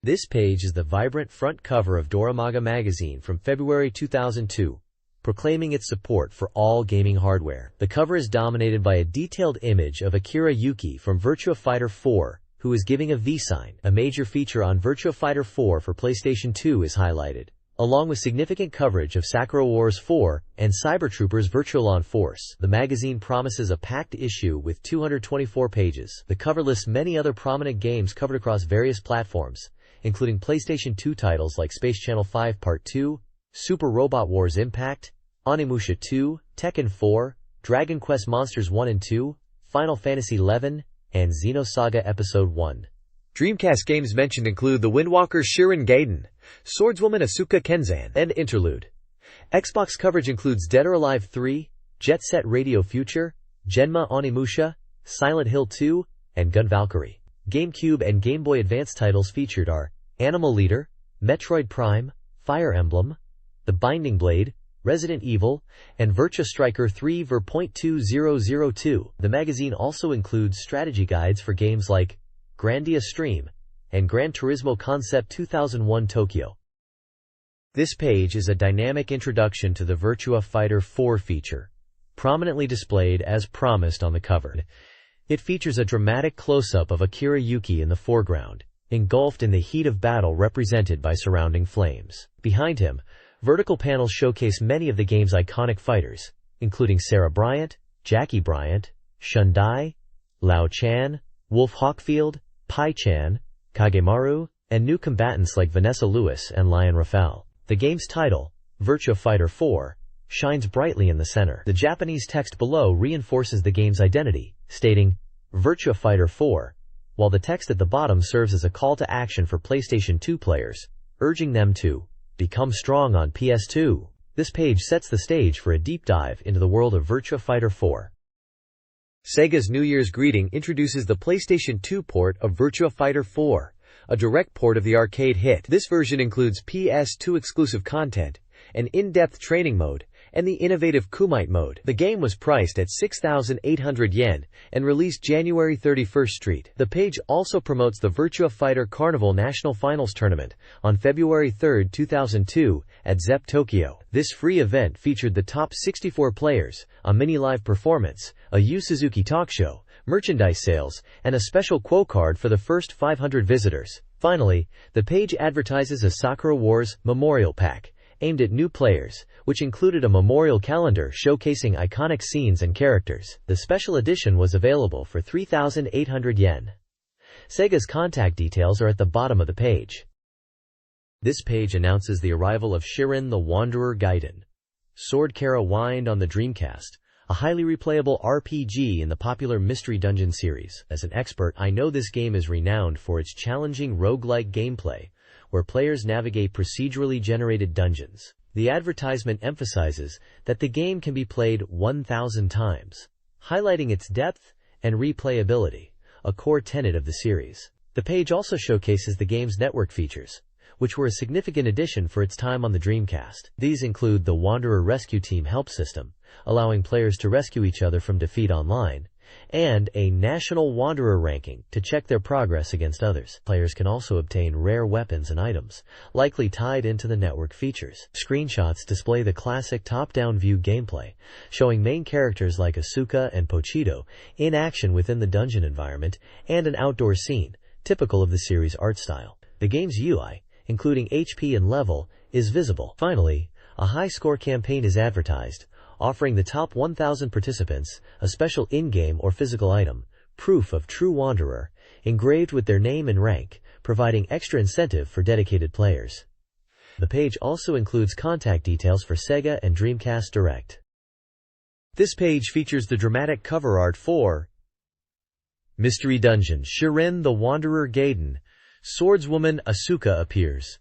This page is the vibrant front cover of Dorimaga magazine from February 2002, proclaiming its support for all gaming hardware. The cover is dominated by a detailed image of Akira Yuki from Virtua Fighter 4, who is giving a V sign. A major feature on Virtua Fighter 4 for PlayStation 2 is highlighted, along with significant coverage of Sakura Wars 4 and Cybertroopers Virtual Force. The magazine promises a packed issue with 224 pages. The cover lists many other prominent games covered across various platforms, including PlayStation 2 titles like Space Channel 5 Part 2, Super Robot Wars Impact, Onimusha 2, Tekken 4, Dragon Quest Monsters 1 and 2, Final Fantasy XI, and Xenosaga Episode 1. Dreamcast games mentioned include The Windwalker Shiren Gaiden, Swordswoman Asuka Kenzan, and Interlude. Xbox coverage includes Dead or Alive 3, Jet Set Radio Future, Genma Onimusha, Silent Hill 2, and Gun Valkyrie. GameCube and Game Boy Advance titles featured are Animal Leader, Metroid Prime, Fire Emblem, The Binding Blade, Resident Evil, and Virtua Striker 3 Ver.2002. The magazine also includes strategy guides for games like Grandia Stream and Gran Turismo Concept 2001 Tokyo. This page is a dynamic introduction to the Virtua Fighter 4 feature, prominently displayed as promised on the cover. It features a dramatic close-up of Akira Yuki in the foreground, engulfed in the heat of battle represented by surrounding flames. Behind him, vertical panels showcase many of the game's iconic fighters, including Sarah Bryant, Jackie Bryant, Shundai, Lao Chan, Wolf Hawkfield, Pai Chan, Kagemaru, and new combatants like Vanessa Lewis and Lion Rafale. The game's title, Virtua Fighter 4, shines brightly in the center. The Japanese text below reinforces the game's identity, stating, Virtua Fighter 4, while the text at the bottom serves as a call to action for PlayStation 2 players, urging them to become strong on PS2. This page sets the stage for a deep dive into the world of Virtua Fighter 4. Sega's New Year's greeting introduces the PlayStation 2 port of Virtua Fighter 4, a direct port of the arcade hit. This version includes PS2 exclusive content, an in-depth training mode, and the innovative Kumite mode. The game was priced at 6,800 yen and released January 31st. The page also promotes the Virtua Fighter Carnival National Finals Tournament on February 3, 2002 at ZEP Tokyo. This free event featured the top 64 players, a mini live performance, a Yu Suzuki talk show, merchandise sales, and a special quo card for the first 500 visitors. Finally, the page advertises a Sakura Wars Memorial Pack, aimed at new players, which included a memorial calendar showcasing iconic scenes and characters. The special edition was available for 3,800 yen. Sega's contact details are at the bottom of the page. This page announces the arrival of Shiren the Wanderer Gaiden, Sword Kara Wind on the Dreamcast, a highly replayable RPG in the popular Mystery Dungeon series. As an expert, I know this game is renowned for its challenging roguelike gameplay, where players navigate procedurally generated dungeons. The advertisement emphasizes that the game can be played 1,000 times, highlighting its depth and replayability, a core tenet of the series. The page also showcases the game's network features, which were a significant addition for its time on the Dreamcast. These include the Wanderer Rescue Team help system, allowing players to rescue each other from defeat online, and a National Wanderer ranking to check their progress against others. Players can also obtain rare weapons and items, likely tied into the network features. Screenshots display the classic top-down view gameplay, showing main characters like Asuka and Pochito in action within the dungeon environment, and an outdoor scene, typical of the series' art style. The game's UI, including HP and level, is visible. Finally, a high-score campaign is advertised, offering the top 1,000 participants a special in-game or physical item, proof of true Wanderer, engraved with their name and rank, providing extra incentive for dedicated players. The page also includes contact details for Sega and Dreamcast Direct. This page features the dramatic cover art for Mystery Dungeon Shiren the Wanderer Gaiden, Swordswoman Asuka appears.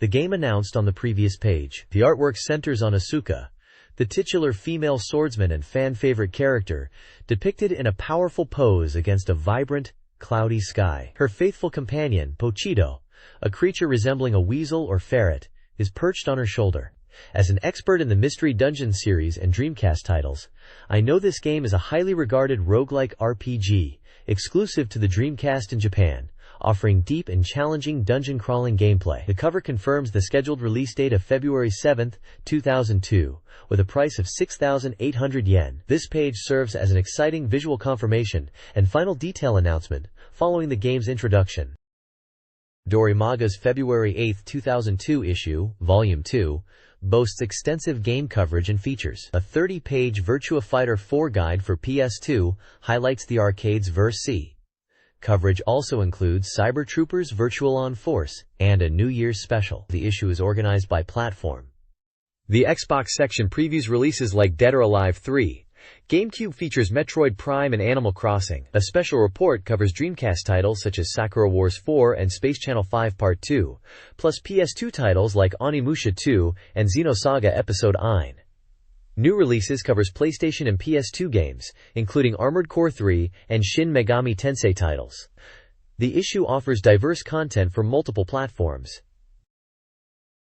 The game announced on the previous page. The artwork centers on Asuka, the titular female swordsman and fan-favorite character, depicted in a powerful pose against a vibrant, cloudy sky. Her faithful companion, Pochito, a creature resembling a weasel or ferret, is perched on her shoulder. As an expert in the Mystery Dungeon series and Dreamcast titles, I know this game is a highly regarded roguelike RPG, exclusive to the Dreamcast in Japan, offering deep and challenging dungeon-crawling gameplay. The cover confirms the scheduled release date of February 7, 2002, with a price of 6,800 yen. This page serves as an exciting visual confirmation and final detail announcement following the game's introduction. Dorimaga's February 8, 2002 issue, Volume 2, boasts extensive game coverage and features. A 30-page Virtua Fighter 4 guide for PS2 highlights the arcade's Verse C. Coverage also includes Cyber Troopers Virtual On Force and a New Year's special. The issue is organized by platform. The Xbox section previews releases like Dead or Alive 3. GameCube features Metroid Prime and Animal Crossing. A special report covers Dreamcast titles such as Sakura Wars 4 and Space Channel 5 Part 2, plus PS2 titles like Onimusha 2 and Xenosaga Episode 9. New releases covers PlayStation and PS2 games, including Armored Core 3 and Shin Megami Tensei titles. The issue offers diverse content for multiple platforms.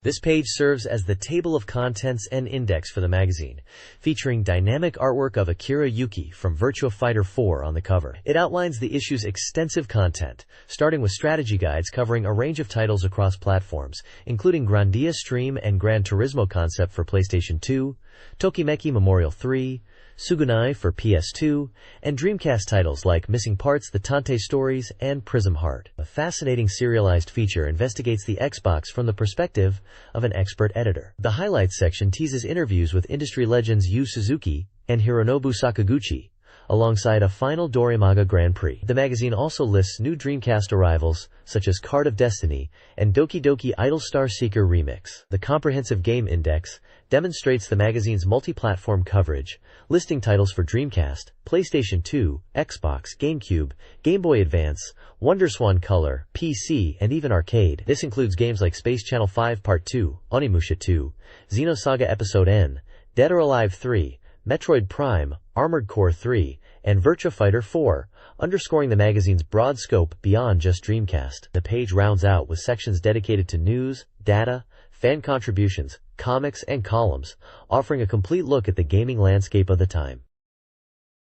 This page serves as the table of contents and index for the magazine, featuring dynamic artwork of Akira Yuki from Virtua Fighter 4 on the cover. It outlines the issue's extensive content, starting with strategy guides covering a range of titles across platforms, including Grandia Stream and Gran Turismo Concept for PlayStation 2, Tokimeki Memorial 3, Sugunai for PS2, and Dreamcast titles like Missing Parts, The Tante Stories, and Prism Heart. A fascinating serialized feature investigates the Xbox from the perspective of an expert editor. The highlights section teases interviews with industry legends Yu Suzuki and Hironobu Sakaguchi, alongside a final Dorimaga Grand Prix. The magazine also lists new Dreamcast arrivals, such as Card of Destiny and Doki Doki Idol Star Seeker Remix. The comprehensive game index demonstrates the magazine's multi-platform coverage, listing titles for Dreamcast, PlayStation 2, Xbox, GameCube, Game Boy Advance, WonderSwan Color, PC, and even arcade. This includes games like Space Channel 5 Part 2, Onimusha 2, Xenosaga Episode N, Dead or Alive 3, Metroid Prime, Armored Core 3, and Virtua Fighter 4, underscoring the magazine's broad scope beyond just Dreamcast. The page rounds out with sections dedicated to news, data, fan contributions, comics, and columns, offering a complete look at the gaming landscape of the time.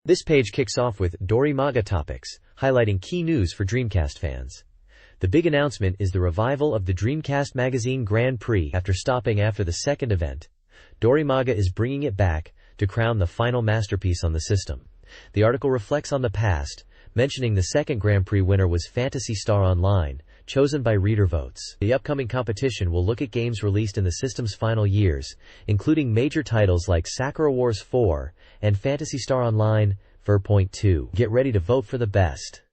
This page kicks off with Dorimaga topics, highlighting key news for Dreamcast fans. The big announcement is the revival of the Dreamcast Magazine Grand Prix. After stopping after the second event, Dorimaga is bringing it back to crown the final masterpiece on the system. The article reflects on the past, mentioning the second Grand Prix winner was Phantasy Star Online, chosen by reader votes. The upcoming competition will look at games released in the system's final years, including major titles like Sakura Wars 4 and Phantasy Star Online, Ver.2. Get ready to vote for the best.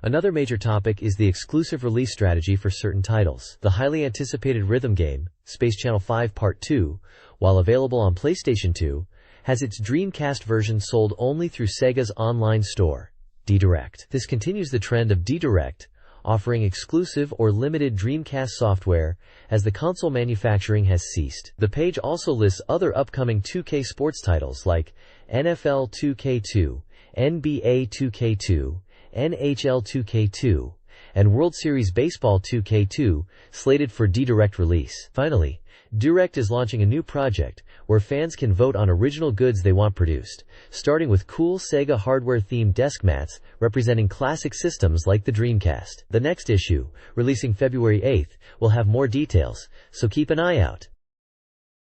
Another major topic is the exclusive release strategy for certain titles. The highly anticipated rhythm game, Space Channel 5 Part 2, while available on PlayStation 2, has its Dreamcast version sold only through Sega's online store, D-Direct. This continues the trend of D-Direct, offering exclusive or limited Dreamcast software as the console manufacturing has ceased. The page also lists other upcoming 2K sports titles like NFL 2K2, NBA 2K2, NHL 2K2, and World Series Baseball 2K2, slated for D-Direct release. Finally, Direct is launching a new project where fans can vote on original goods they want produced, starting with cool Sega hardware-themed desk mats representing classic systems like the Dreamcast. The next issue, releasing February 8th, will have more details, so keep an eye out.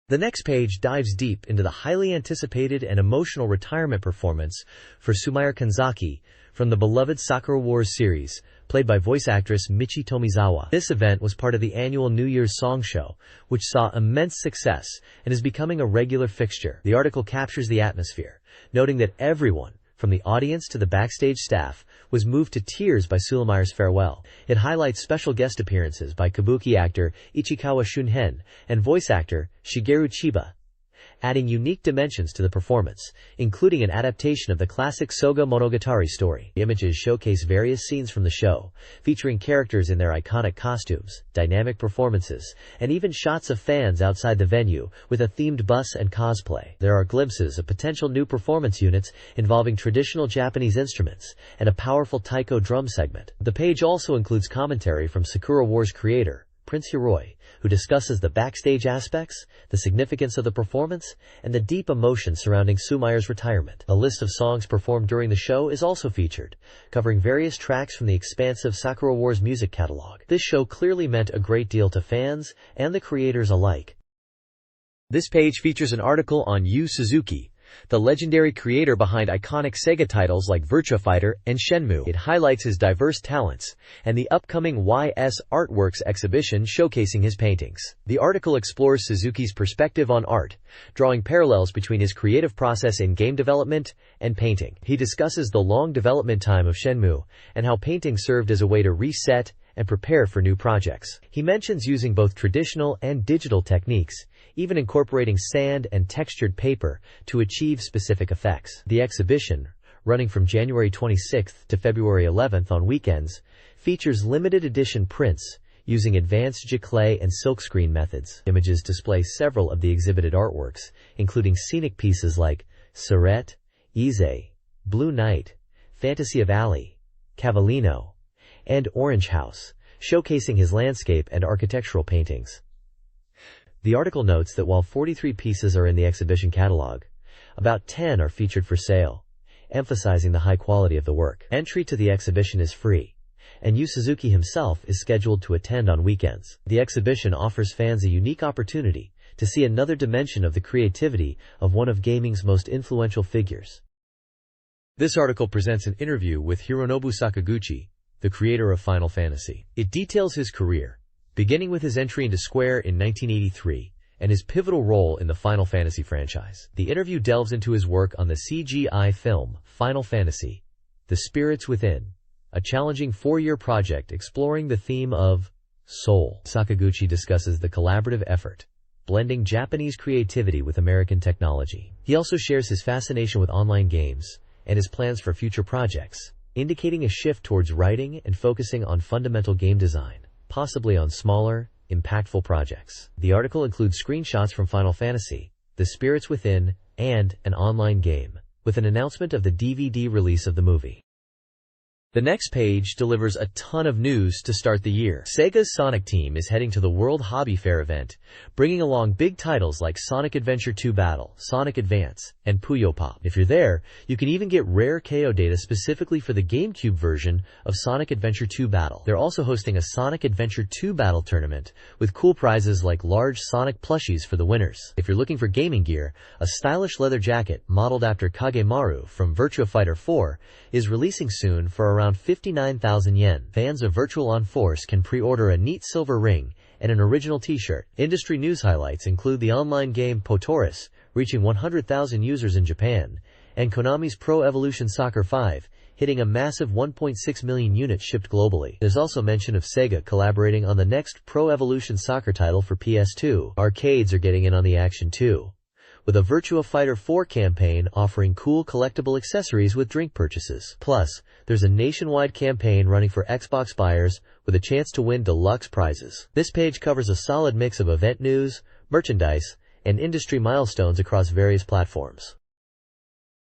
The next page dives deep into the highly anticipated and emotional retirement performance for Sumire Kanzaki from the beloved Sakura Wars series, played by voice actress Michi Tomizawa. This event was part of the annual New Year's Song Show, which saw immense success and is becoming a regular fixture. The article captures the atmosphere, noting that everyone, from the audience to the backstage staff, was moved to tears by Sumire's farewell. It highlights special guest appearances by kabuki actor Ichikawa Shunhen and voice actor Shigeru Chiba, adding unique dimensions to the performance, including an adaptation of the classic Soga Monogatari story. The images showcase various scenes from the show, featuring characters in their iconic costumes, dynamic performances, and even shots of fans outside the venue with a themed bus and cosplay. There are glimpses of potential new performance units involving traditional Japanese instruments and a powerful taiko drum segment. The page also includes commentary from Sakura Wars creator, Prince Hiroi, who discusses the backstage aspects, the significance of the performance, and the deep emotion surrounding Sumeyer's retirement. A list of songs performed during the show is also featured, covering various tracks from the expansive Sakura Wars music catalog. This show clearly meant a great deal to fans and the creators alike. This page features an article on Yu Suzuki, the legendary creator behind iconic Sega titles like Virtua Fighter and Shenmue. It highlights his diverse talents and the upcoming YS Artworks exhibition showcasing his paintings. The article explores Suzuki's perspective on art, drawing parallels between his creative process in game development and painting. He discusses the long development time of Shenmue and how painting served as a way to reset and prepare for new projects. He mentions using both traditional and digital techniques, even incorporating sand and textured paper to achieve specific effects. The exhibition, running from January 26th to February 11th on weekends, features limited edition prints using advanced giclée and silkscreen methods. Images display several of the exhibited artworks, including scenic pieces like Surette, Ise, Blue Night, Fantasia Valley, Cavallino, and Orange House, showcasing his landscape and architectural paintings. The article notes that while 43 pieces are in the exhibition catalog, about 10 are featured for sale, emphasizing the high quality of the work. Entry to the exhibition is free, and Yu Suzuki himself is scheduled to attend on weekends. The exhibition offers fans a unique opportunity to see another dimension of the creativity of one of gaming's most influential figures. This article presents an interview with Hironobu Sakaguchi, the creator of Final Fantasy. It details his career, beginning with his entry into Square in 1983 and his pivotal role in the Final Fantasy franchise. The interview delves into his work on the CGI film Final Fantasy: The Spirits Within, a challenging 4-year project exploring the theme of soul. Sakaguchi discusses the collaborative effort, blending Japanese creativity with American technology. He also shares his fascination with online games and his plans for future projects, indicating a shift towards writing and focusing on fundamental game design, possibly on smaller, impactful projects. The article includes screenshots from Final Fantasy: The Spirits Within, and an online game, with an announcement of the DVD release of the movie. The next page delivers a ton of news to start the year. Sega's Sonic team is heading to the World Hobby Fair event, bringing along big titles like Sonic Adventure 2 Battle, Sonic Advance, and Puyo Pop. If you're there, you can even get rare KO data specifically for the GameCube version of Sonic Adventure 2 Battle. They're also hosting a Sonic Adventure 2 Battle tournament with cool prizes like large Sonic plushies for the winners. If you're looking for gaming gear, a stylish leather jacket modeled after Kagemaru from Virtua Fighter 4 is releasing soon for around 59,000 yen. Fans of Virtual On Force can pre-order a neat silver ring and an original t-shirt. Industry news highlights include the online game Potoris, reaching 100,000 users in Japan, and Konami's Pro Evolution Soccer 5, hitting a massive 1.6 million units shipped globally. There's also mention of Sega collaborating on the next Pro Evolution Soccer title for PS2. Arcades are getting in on the action too, with a Virtua Fighter 4 campaign offering cool collectible accessories with drink purchases. Plus, there's a nationwide campaign running for Xbox buyers with a chance to win deluxe prizes. This page covers a solid mix of event news, merchandise, and industry milestones across various platforms.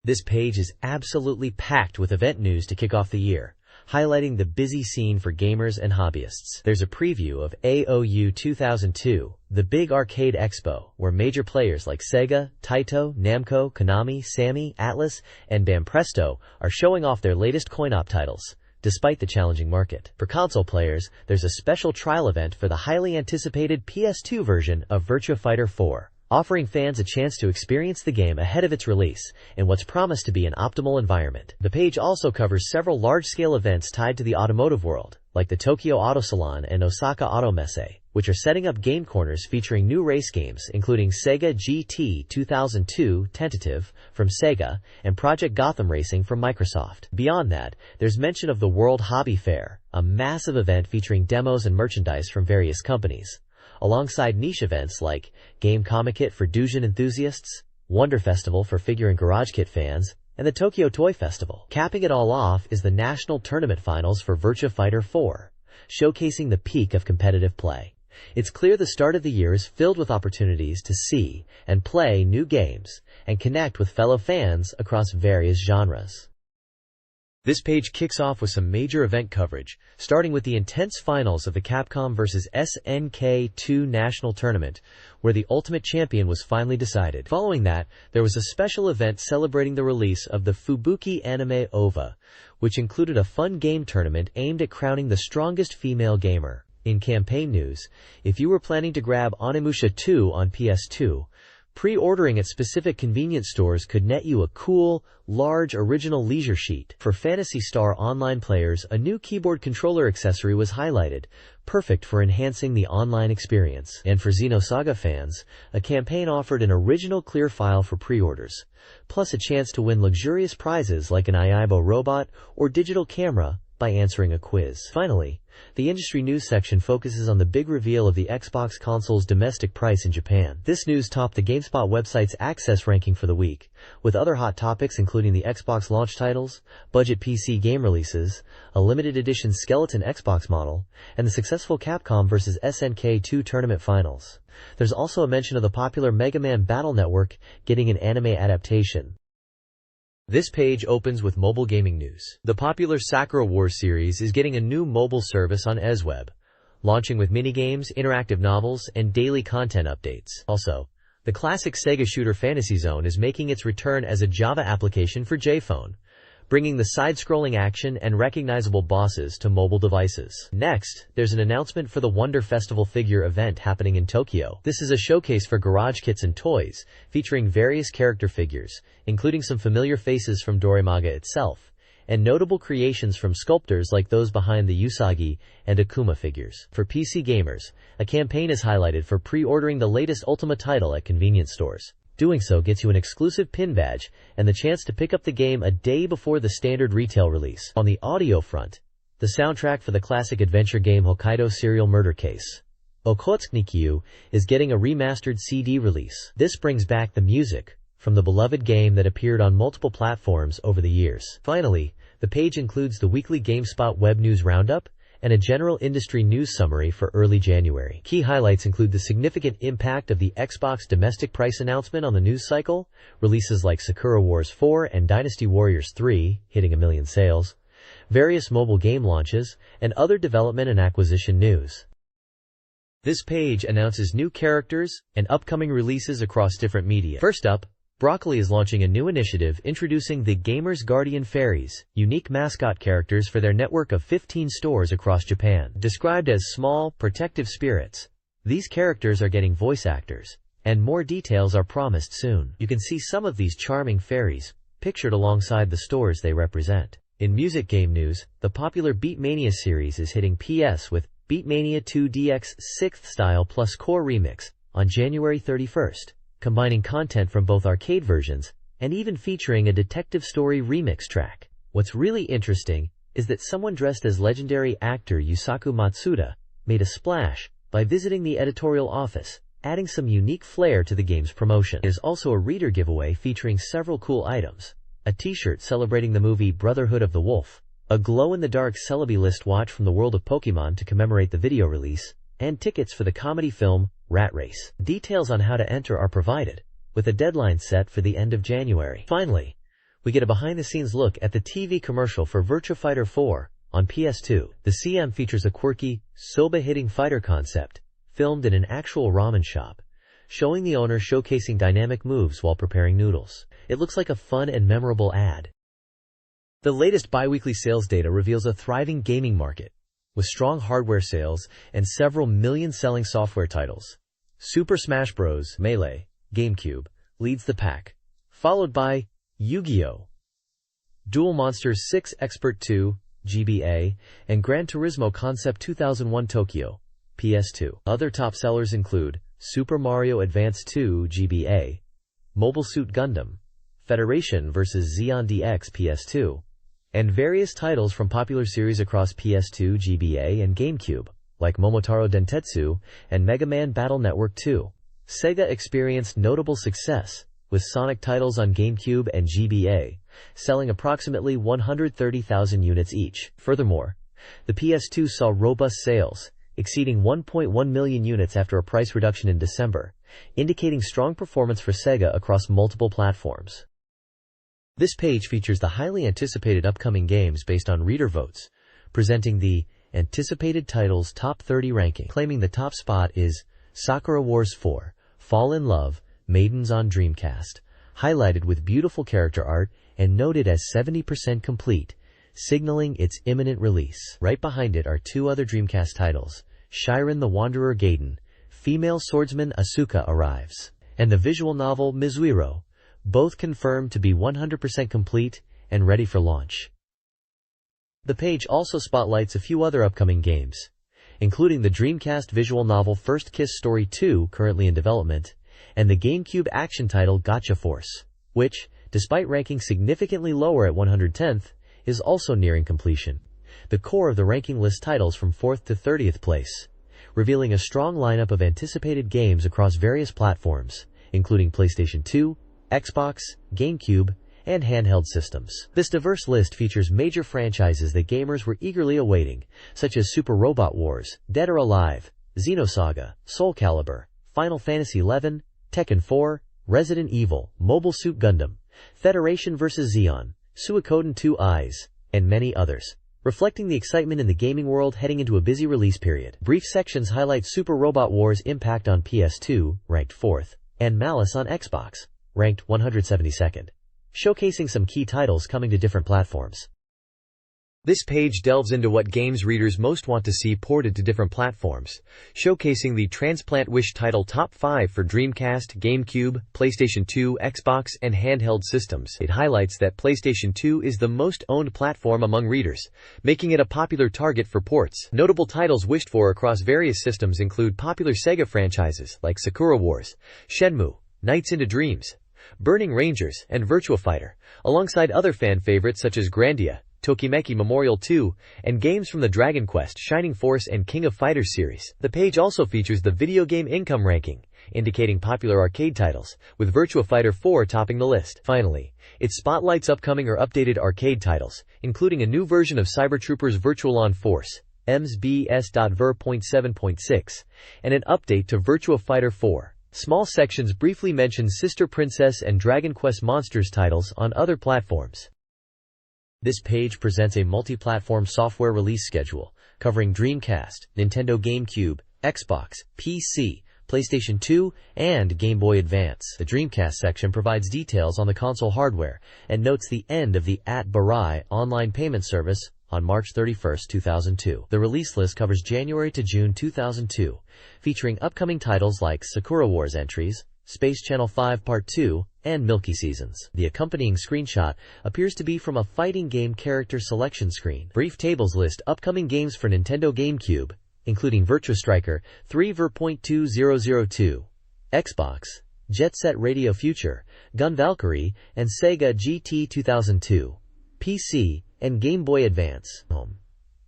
This page is absolutely packed with event news to kick off the year, highlighting the busy scene for gamers and hobbyists. There's a preview of AOU 2002, the big arcade expo, where major players like Sega, Taito, Namco, Konami, Sammy, Atlas, and Banpresto are showing off their latest coin-op titles, despite the challenging market. For console players, there's a special trial event for the highly anticipated PS2 version of Virtua Fighter 4. Offering fans a chance to experience the game ahead of its release in what's promised to be an optimal environment. The page also covers several large-scale events tied to the automotive world, like the Tokyo Auto Salon and Osaka Auto Messe, which are setting up game corners featuring new race games, including Sega GT 2002 Tentative from Sega and Project Gotham Racing from Microsoft. Beyond that, there's mention of the World Hobby Fair, a massive event featuring demos and merchandise from various companies, alongside niche events like Game Comic Kit for Doujin enthusiasts, Wonder Festival for figure and garage kit fans, and the Tokyo Toy Festival. Capping it all off is the National Tournament Finals for Virtua Fighter 4, showcasing the peak of competitive play. It's clear the start of the year is filled with opportunities to see and play new games and connect with fellow fans across various genres. This page kicks off with some major event coverage, starting with the intense finals of the Capcom vs. SNK2 National Tournament, where the ultimate champion was finally decided. Following that, there was a special event celebrating the release of the Fubuki Anime OVA, which included a fun game tournament aimed at crowning the strongest female gamer. In campaign news, if you were planning to grab Onimusha 2 on PS2, pre-ordering at specific convenience stores could net you a cool, large original leisure sheet. For Phantasy Star Online players, a new keyboard controller accessory was highlighted, perfect for enhancing the online experience. And for Xenosaga fans, a campaign offered an original clear file for pre-orders, plus a chance to win luxurious prizes like an Aibo robot or digital camera by answering a quiz. Finally, the industry news section focuses on the big reveal of the Xbox console's domestic price in Japan. This news topped the GameSpot website's access ranking for the week, with other hot topics including the Xbox launch titles, budget PC game releases, a limited edition skeleton Xbox model, and the successful Capcom vs. SNK2 tournament finals. There's also a mention of the popular Mega Man Battle Network getting an anime adaptation. This page opens with mobile gaming news. The popular Sakura Wars series is getting a new mobile service on ESWeb, launching with minigames, interactive novels, and daily content updates. Also, the classic Sega shooter Fantasy Zone is making its return as a Java application for JPhone, bringing the side-scrolling action and recognizable bosses to mobile devices. Next, there's an announcement for the Wonder Festival figure event happening in Tokyo. This is a showcase for garage kits and toys, featuring various character figures, including some familiar faces from Dorimaga itself, and notable creations from sculptors like those behind the Usagi and Akuma figures. For PC gamers, a campaign is highlighted for pre-ordering the latest Ultima title at convenience stores. Doing so gets you an exclusive pin badge and the chance to pick up the game a day before the standard retail release. On the audio front, the soundtrack for the classic adventure game Hokkaido Serial Murder Case, Okotsuki, is getting a remastered CD release. This brings back the music from the beloved game that appeared on multiple platforms over the years. Finally, the page includes the weekly GameSpot web news roundup and a general industry news summary for early January. Key highlights include the significant impact of the Xbox domestic price announcement on the news cycle, releases like Sakura Wars 4 and Dynasty Warriors 3 hitting 1 million sales, various mobile game launches, and other development and acquisition news. This page announces new characters and upcoming releases across different media. First up, Broccoli is launching a new initiative introducing the Gamer's Guardian Fairies, unique mascot characters for their network of 15 stores across Japan. Described as small, protective spirits, these characters are getting voice actors, and more details are promised soon. You can see some of these charming fairies pictured alongside the stores they represent. In music game news, the popular Beatmania series is hitting PS with Beatmania 2 DX 6th Style Plus Core Remix on January 31st. Combining content from both arcade versions, and even featuring a detective story remix track. What's really interesting is that someone dressed as legendary actor Yusaku Matsuda made a splash by visiting the editorial office, adding some unique flair to the game's promotion. There's also a reader giveaway featuring several cool items, a t-shirt celebrating the movie Brotherhood of the Wolf, a glow-in-the-dark Celebi list watch from the world of Pokemon to commemorate the video release, and tickets for the comedy film Rat Race. Details on how to enter are provided, with a deadline set for the end of January. Finally, we get a behind-the-scenes look at the TV commercial for Virtua Fighter 4 on PS2. The CM features a quirky, soba-hitting fighter concept, filmed in an actual ramen shop, showing the owner showcasing dynamic moves while preparing noodles. It looks like a fun and memorable ad. The latest bi-weekly sales data reveals a thriving gaming market, with strong hardware sales and several million selling software titles. Super Smash Bros. Melee, GameCube, leads the pack, followed by Yu-Gi-Oh!, Duel Monsters 6 Expert 2, GBA, and Gran Turismo Concept 2001 Tokyo, PS2. Other top sellers include Super Mario Advance 2 GBA, Mobile Suit Gundam, Federation vs. Xeon DX PS2, and various titles from popular series across PS2, GBA, and GameCube, like Momotaro Dentetsu and Mega Man Battle Network 2. Sega experienced notable success, with Sonic titles on GameCube and GBA, selling approximately 130,000 units each. Furthermore, the PS2 saw robust sales, exceeding 1.1 million units after a price reduction in December, indicating strong performance for Sega across multiple platforms. This page features the highly anticipated upcoming games based on reader votes, presenting the Anticipated Titles Top 30 ranking. Claiming the top spot is Sakura Wars 4, Fall in Love, Maidens on Dreamcast, highlighted with beautiful character art and noted as 70% complete, signaling its imminent release. Right behind it are two other Dreamcast titles, Shiren the Wanderer Gaiden, Female Swordsman Asuka Arrives, and the visual novel Mizuiro, both confirmed to be 100% complete and ready for launch. The page also spotlights a few other upcoming games, including the Dreamcast visual novel First Kiss Story 2 currently in development, and the GameCube action title Gotcha Force, which, despite ranking significantly lower at 110th, is also nearing completion. The core of the ranking lists titles from 4th to 30th place, revealing a strong lineup of anticipated games across various platforms, including PlayStation 2, Xbox, GameCube, and handheld systems. This diverse list features major franchises that gamers were eagerly awaiting, such as Super Robot Wars, Dead or Alive, Xenosaga, Soul Calibur, Final Fantasy XI, Tekken 4, Resident Evil, Mobile Suit Gundam, Federation vs. Xeon, Suikoden 2 Eyes, and many others, reflecting the excitement in the gaming world heading into a busy release period. Brief sections highlight Super Robot Wars' impact on PS2, ranked 4th, and Malice on Xbox, ranked 172nd, showcasing some key titles coming to different platforms. This page delves into what games readers most want to see ported to different platforms, showcasing the Transplant Wish title Top 5 for Dreamcast, GameCube, PlayStation 2, Xbox, and handheld systems. It highlights that PlayStation 2 is the most owned platform among readers, making it a popular target for ports. Notable titles wished for across various systems include popular Sega franchises like Sakura Wars, Shenmue, Nights into Dreams, Burning Rangers, and Virtua Fighter, alongside other fan favorites such as Grandia, Tokimeki Memorial 2, and games from the Dragon Quest, Shining Force, and King of Fighters series. The page also features the video game income ranking, indicating popular arcade titles, with Virtua Fighter 4 topping the list. Finally, it spotlights upcoming or updated arcade titles, including a new version of Cybertroopers Virtual On Force, MSBS.Ver.7.6, and an update to Virtua Fighter 4. Small sections briefly mention Sister Princess and Dragon Quest Monsters titles on other platforms. This page presents a multi-platform software release schedule, covering Dreamcast, Nintendo GameCube, Xbox, PC, PlayStation 2, and Game Boy Advance. The Dreamcast section provides details on the console hardware and notes the end of the @Barai online payment service on March 31, 2002. The release list covers January to June 2002, featuring upcoming titles like Sakura Wars entries, Space Channel 5 Part 2, and Milky Seasons. The accompanying screenshot appears to be from a fighting game character selection screen. Brief tables list upcoming games for Nintendo GameCube, including Virtua Striker 3 Ver.2002, Xbox, Jet Set Radio Future, Gun Valkyrie, and Sega GT 2002, PC, and Game Boy Advance.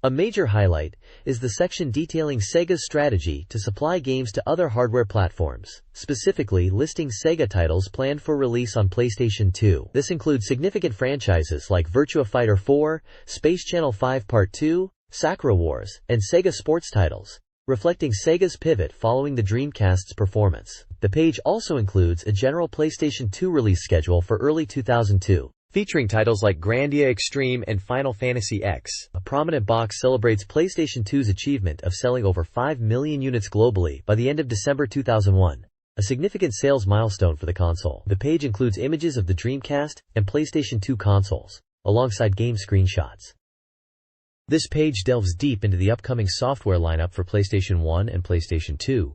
A major highlight is the section detailing Sega's strategy to supply games to other hardware platforms, specifically listing Sega titles planned for release on PlayStation 2. This includes significant franchises like Virtua Fighter 4, Space Channel 5 Part 2, Sakura Wars, and Sega sports titles, reflecting Sega's pivot following the Dreamcast's performance. The page also includes a general PlayStation 2 release schedule for early 2002. Featuring titles like Grandia Extreme and Final Fantasy X. A prominent box celebrates PlayStation 2's achievement of selling over 5 million units globally by the end of December 2001, a significant sales milestone for the console. The page includes images of the Dreamcast and PlayStation 2 consoles, alongside game screenshots. This page delves deep into the upcoming software lineup for PlayStation 1 and PlayStation 2,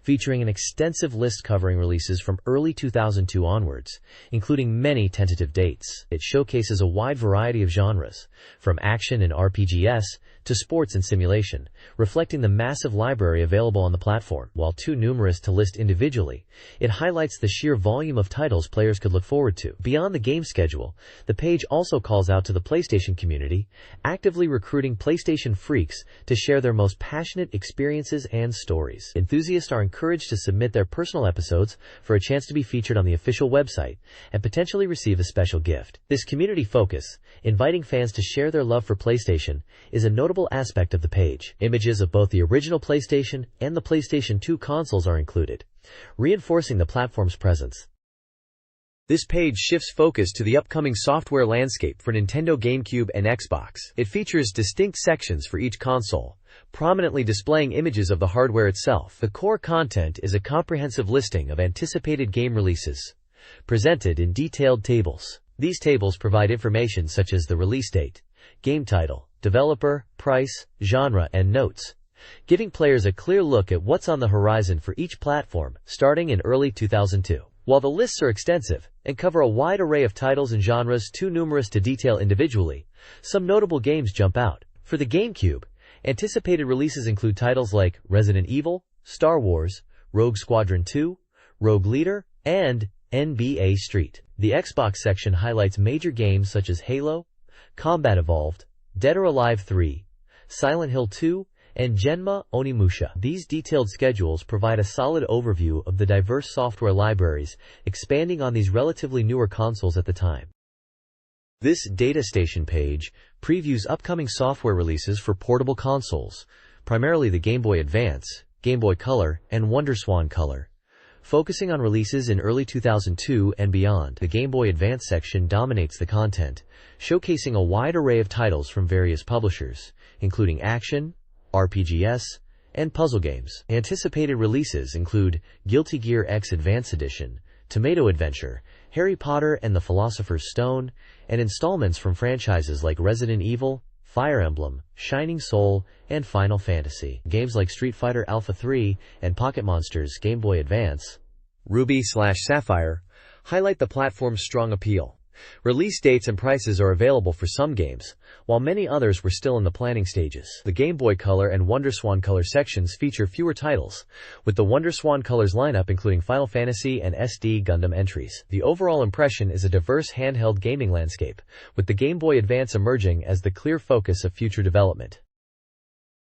featuring an extensive list covering releases from early 2002 onwards, including many tentative dates. It showcases a wide variety of genres, from action and RPGs to sports and simulation, reflecting the massive library available on the platform. While too numerous to list individually, it highlights the sheer volume of titles players could look forward to. Beyond the game schedule, the page also calls out to the PlayStation community, actively recruiting PlayStation freaks to share their most passionate experiences and stories. Enthusiasts are encouraged to submit their personal episodes for a chance to be featured on the official website and potentially receive a special gift. This community focus, inviting fans to share their love for PlayStation, is a notable aspect of the page. Images of both the original PlayStation and the PlayStation 2 consoles are included, reinforcing the platform's presence. This page shifts focus to the upcoming software landscape for Nintendo GameCube and Xbox. It features distinct sections for each console, prominently displaying images of the hardware itself. The core content is a comprehensive listing of anticipated game releases, presented in detailed tables. These tables provide information such as the release date, game title, developer, price, genre, and notes, giving players a clear look at what's on the horizon for each platform, starting in early 2002. While the lists are extensive and cover a wide array of titles and genres too numerous to detail individually, some notable games jump out. For the GameCube, anticipated releases include titles like Resident Evil, Star Wars, Rogue Squadron 2, Rogue Leader, and NBA Street. The Xbox section highlights major games such as Halo, Combat Evolved, Dead or Alive 3, Silent Hill 2, and Genma Onimusha. These detailed schedules provide a solid overview of the diverse software libraries expanding on these relatively newer consoles at the time. This data station page previews upcoming software releases for portable consoles, primarily the Game Boy Advance, Game Boy Color, and WonderSwan Color. Focusing on releases in early 2002 and beyond, the Game Boy Advance section dominates the content, showcasing a wide array of titles from various publishers, including action, RPGs, and puzzle games. Anticipated releases include Guilty Gear X Advance Edition, Tomato Adventure, Harry Potter and the Philosopher's Stone, and installments from franchises like Resident Evil, Fire Emblem, Shining Soul, and Final Fantasy. Games like Street Fighter Alpha 3 and Pocket Monsters Game Boy Advance, Ruby/Sapphire, highlight the platform's strong appeal. Release dates and prices are available for some games, while many others were still in the planning stages. The Game Boy Color and WonderSwan Color sections feature fewer titles, with the WonderSwan Colors lineup including Final Fantasy and SD Gundam entries. The overall impression is a diverse handheld gaming landscape, with the Game Boy Advance emerging as the clear focus of future development.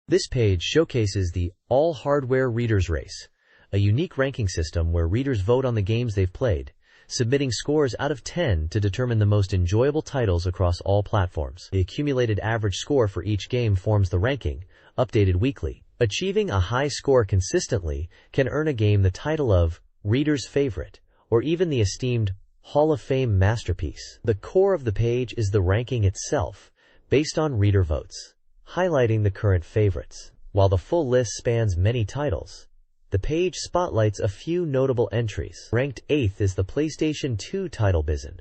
This page showcases the All Hardware Readers Race, a unique ranking system where readers vote on the games they've played, submitting scores out of 10 to determine the most enjoyable titles across all platforms. The accumulated average score for each game forms the ranking, updated weekly. Achieving a high score consistently can earn a game the title of Reader's Favorite, or even the esteemed Hall of Fame Masterpiece. The core of the page is the ranking itself, based on reader votes, highlighting the current favorites. While the full list spans many titles, the page spotlights a few notable entries. Ranked 8th is the PlayStation 2 title Bizon,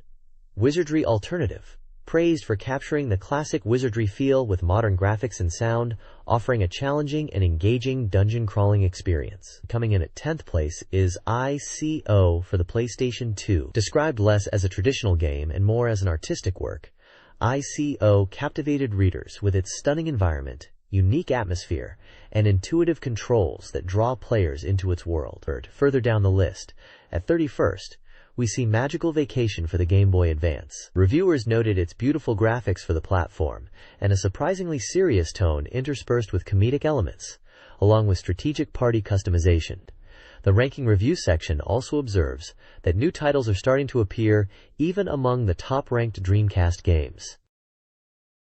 Wizardry Alternative, praised for capturing the classic wizardry feel with modern graphics and sound, offering a challenging and engaging dungeon crawling experience. Coming in at 10th place is ICO for the PlayStation 2. Described less as a traditional game and more as an artistic work, ICO captivated readers with its stunning environment, unique atmosphere, and intuitive controls that draw players into its world. Further down the list, at 31st, we see Magical Vacation for the Game Boy Advance. Reviewers noted its beautiful graphics for the platform, and a surprisingly serious tone interspersed with comedic elements, along with strategic party customization. The ranking review section also observes that new titles are starting to appear even among the top-ranked Dreamcast games.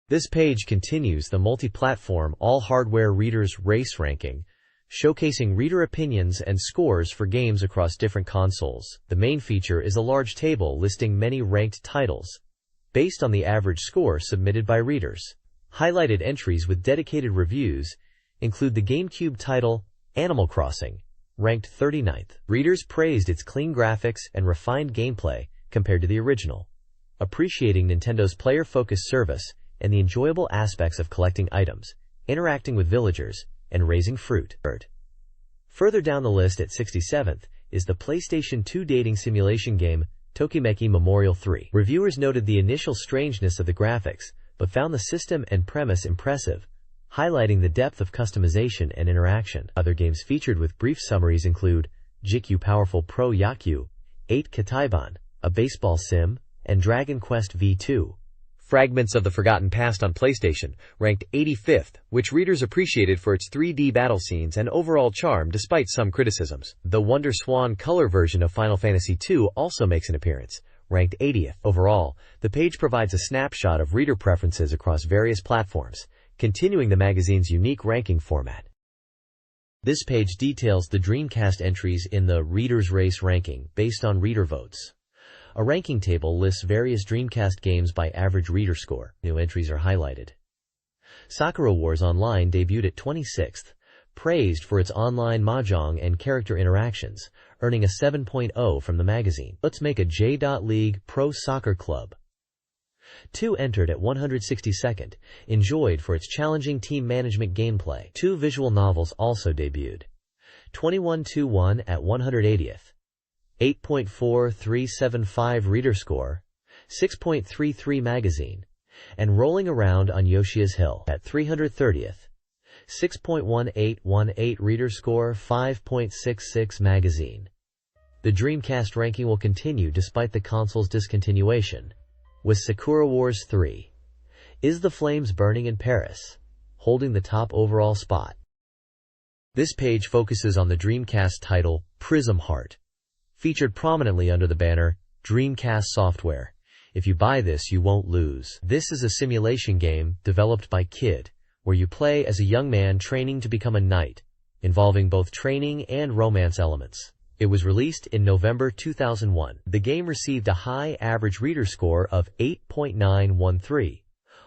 This page continues the multi-platform all-hardware readers race ranking, showcasing reader opinions and scores for games across different consoles. The main feature is a large table listing many ranked titles, based on the average score submitted by readers. Highlighted entries with dedicated reviews include the GameCube title Animal Crossing, ranked 39th. Readers praised its clean graphics and refined gameplay compared to the original, appreciating Nintendo's player-focused service and the enjoyable aspects of collecting items, interacting with villagers, and raising fruit. Further down the list at 67th is the PlayStation 2 dating simulation game Tokimeki Memorial 3. Reviewers noted the initial strangeness of the graphics, but found the system and premise impressive, highlighting the depth of customization and interaction. Other games featured with brief summaries include Jikyu Powerful Pro Yakyu, 8 Kataiban, a baseball sim, and Dragon Quest V2. Fragments of the Forgotten Past on PlayStation, ranked 85th, which readers appreciated for its 3D battle scenes and overall charm despite some criticisms. The WonderSwan Color version of Final Fantasy II also makes an appearance, ranked 80th. Overall, the page provides a snapshot of reader preferences across various platforms, continuing the magazine's unique ranking format. This page details the Dreamcast entries in the Reader's Race ranking based on reader votes. A ranking table lists various Dreamcast games by average reader score. New entries are highlighted. Sakura Wars Online debuted at 26th, praised for its online mahjong and character interactions, earning a 7.0 from the magazine. Let's Make a J.League Pro Soccer Club 2 entered at 162nd, enjoyed for its challenging team management gameplay. 2 visual novels also debuted. 2121 at 180th. 8.4375 reader score, 6.33 magazine, and Rolling Around on Yoshi's Hill at 330th. 6.1818 reader score, 5.66 magazine. The Dreamcast ranking will continue despite the console's discontinuation, with Sakura Wars 3, Is the Flames Burning in Paris, holding the top overall spot. This page focuses on the Dreamcast title Prism Heart, featured prominently under the banner Dreamcast Software. If you buy this, you won't lose. This is a simulation game developed by Kid, where you play as a young man training to become a knight, involving both training and romance elements. It was released in November 2001. The game received a high average reader score of 8.913,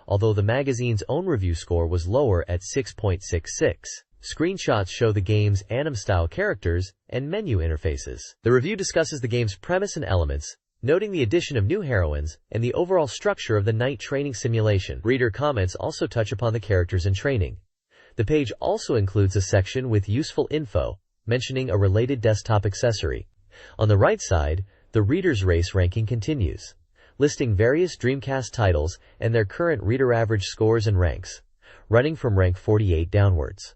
although the magazine's own review score was lower at 6.66. Screenshots show the game's anime-style characters and menu interfaces. The review discusses the game's premise and elements, noting the addition of new heroines and the overall structure of the knight training simulation. Reader comments also touch upon the characters and training. The page also includes a section with useful info, mentioning a related desktop accessory. On the right side, the Reader's Race ranking continues, listing various Dreamcast titles and their current reader average scores and ranks, running from rank 48 downwards.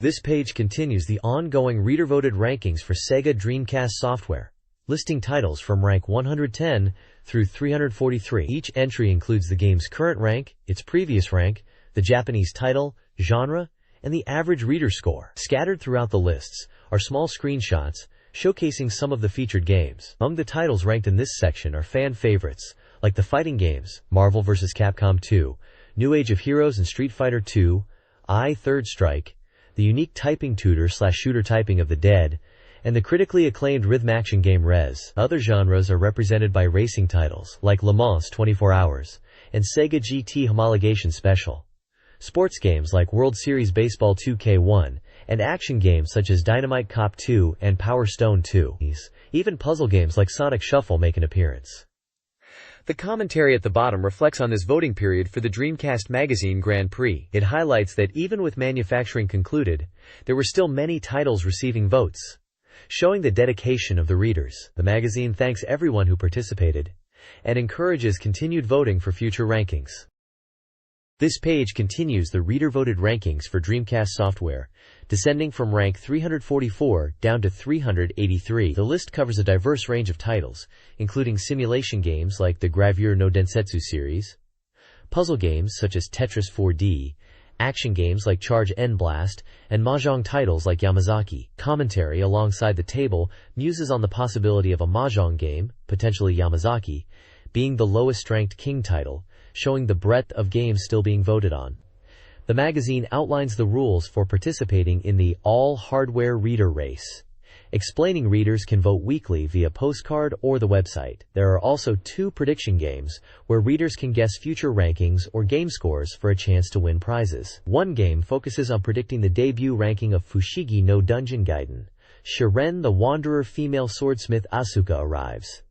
This page continues the ongoing reader-voted rankings for Sega Dreamcast software, listing titles from rank 110 through 343. Each entry includes the game's current rank, its previous rank, the Japanese title, genre, and the average reader score. Scattered throughout the lists are small screenshots showcasing some of the featured games. Among the titles ranked in this section are fan favorites, like the fighting games, Marvel vs. Capcom 2, New Age of Heroes and Street Fighter 2, Third Strike, the unique typing tutor/shooter Typing of the Dead, and the critically acclaimed rhythm action game Rez. Other genres are represented by racing titles, like Le Mans 24 Hours, and Sega GT Homologation Special. Sports games like World Series Baseball 2K1, and action games such as Dynamite Cop 2 and Power Stone 2. Even puzzle games like Sonic Shuffle make an appearance. The commentary at the bottom reflects on this voting period for the Dreamcast Magazine Grand Prix. It highlights that even with manufacturing concluded, there were still many titles receiving votes, showing the dedication of the readers. The magazine thanks everyone who participated and encourages continued voting for future rankings. This page continues the reader-voted rankings for Dreamcast software, descending from rank 344 down to 383. The list covers a diverse range of titles, including simulation games like the Gravure no Densetsu series, puzzle games such as Tetris 4D, action games like Charge N Blast, and mahjong titles like Yamazaki. Commentary alongside the table muses on the possibility of a mahjong game, potentially Yamazaki, being the lowest-ranked King title, showing the breadth of games still being voted on. The magazine outlines the rules for participating in the all-hardware reader race, explaining readers can vote weekly via postcard or the website. There are also 2 prediction games where readers can guess future rankings or game scores for a chance to win prizes. One game focuses on predicting the debut ranking of Fushigi no Dungeon Gaiden. Shiren the Wanderer female swordsmith Asuka arrives,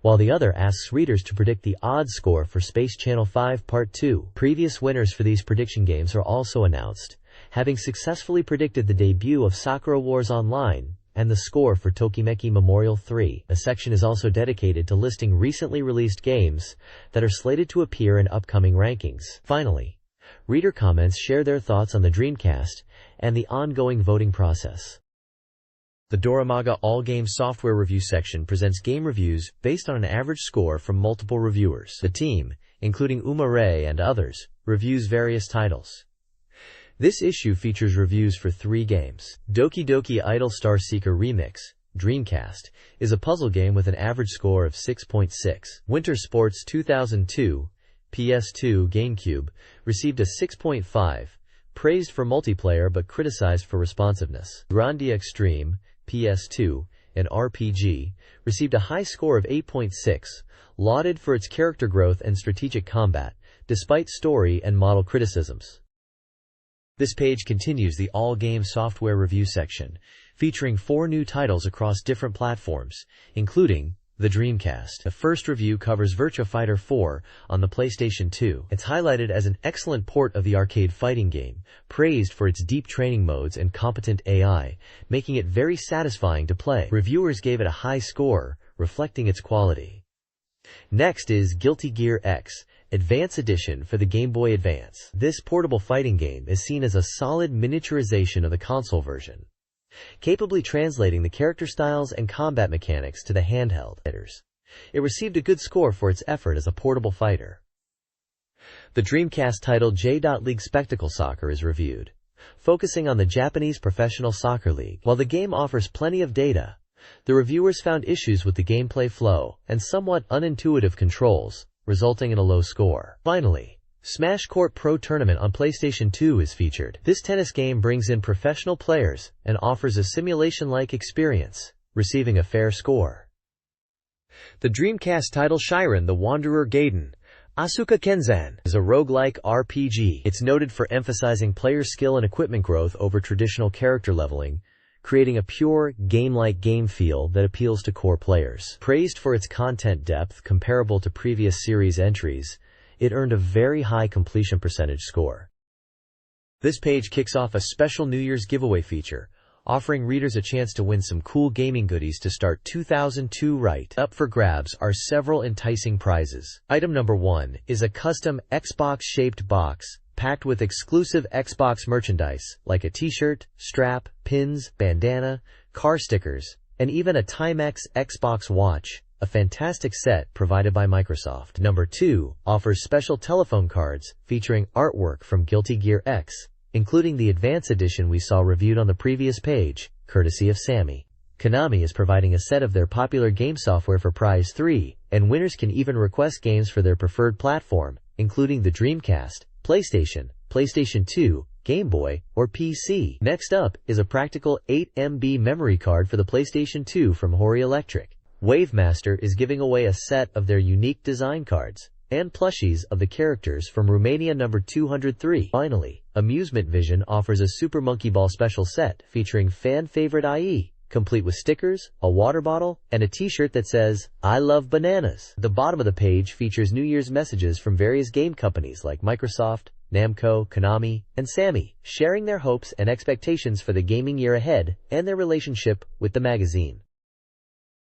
while the other asks readers to predict the odds score for Space Channel 5 Part 2. Previous winners for these prediction games are also announced, having successfully predicted the debut of Sakura Wars Online and the score for Tokimeki Memorial 3. A section is also dedicated to listing recently released games that are slated to appear in upcoming rankings. Finally, reader comments share their thoughts on the Dreamcast and the ongoing voting process. The Dorimaga All Games Software Review section presents game reviews based on an average score from multiple reviewers. The team, including Umare and others, reviews various titles. This issue features reviews for 3 games. Doki Doki Idol Star Seeker Remix, Dreamcast, is a puzzle game with an average score of 6.6. Winter Sports 2002, PS2 GameCube, received a 6.5, praised for multiplayer but criticized for responsiveness. Grandia Extreme, PS2, an RPG, received a high score of 8.6, lauded for its character growth and strategic combat, despite story and model criticisms. This page continues the all-game software review section, featuring 4 new titles across different platforms, including the Dreamcast. The first review covers Virtua Fighter 4 on the PlayStation 2. It's highlighted as an excellent port of the arcade fighting game, praised for its deep training modes and competent AI, making it very satisfying to play. Reviewers gave it a high score, reflecting its quality. Next is Guilty Gear X, Advance Edition for the Game Boy Advance. This portable fighting game is seen as a solid miniaturization of the console version, capably translating the character styles and combat mechanics to the handheld. It received a good score for its effort as a portable fighter. The Dreamcast title J.League Spectacle Soccer is reviewed, focusing on the Japanese professional soccer league. While the game offers plenty of data, the reviewers found issues with the gameplay flow and somewhat unintuitive controls, resulting in a low score. Finally, Smash Court Pro Tournament on PlayStation 2 is featured. This tennis game brings in professional players and offers a simulation-like experience, receiving a fair score. The Dreamcast title Shiren the Wanderer Gaiden, Asuka Kenzan, is a roguelike RPG. It's noted for emphasizing player skill and equipment growth over traditional character leveling, creating a pure, game-like game feel that appeals to core players. Praised for its content depth comparable to previous series entries, it earned a very high completion percentage score. This page kicks off a special New Year's giveaway feature, offering readers a chance to win some cool gaming goodies to start 2002 right. Up for grabs are several enticing prizes. Item number 1 is a custom Xbox-shaped box, packed with exclusive Xbox merchandise, like a t-shirt, strap, pins, bandana, car stickers, and even a Timex Xbox watch, a fantastic set provided by Microsoft. Number 2 offers special telephone cards featuring artwork from Guilty Gear X, including the Advance Edition we saw reviewed on the previous page, courtesy of Sammy. Konami is providing a set of their popular game software for prize 3, and winners can even request games for their preferred platform, including the Dreamcast, PlayStation, PlayStation 2, Game Boy, or PC. Next up is a practical 8 MB memory card for the PlayStation 2 from Hori Electric. Wavemaster is giving away a set of their unique design cards and plushies of the characters from Romania number 203. Finally, Amusement Vision offers a Super Monkey Ball special set featuring fan-favorite IE, complete with stickers, a water bottle, and a t-shirt that says, "I love bananas." The bottom of the page features New Year's messages from various game companies like Microsoft, Namco, Konami, and Sammy, sharing their hopes and expectations for the gaming year ahead and their relationship with the magazine.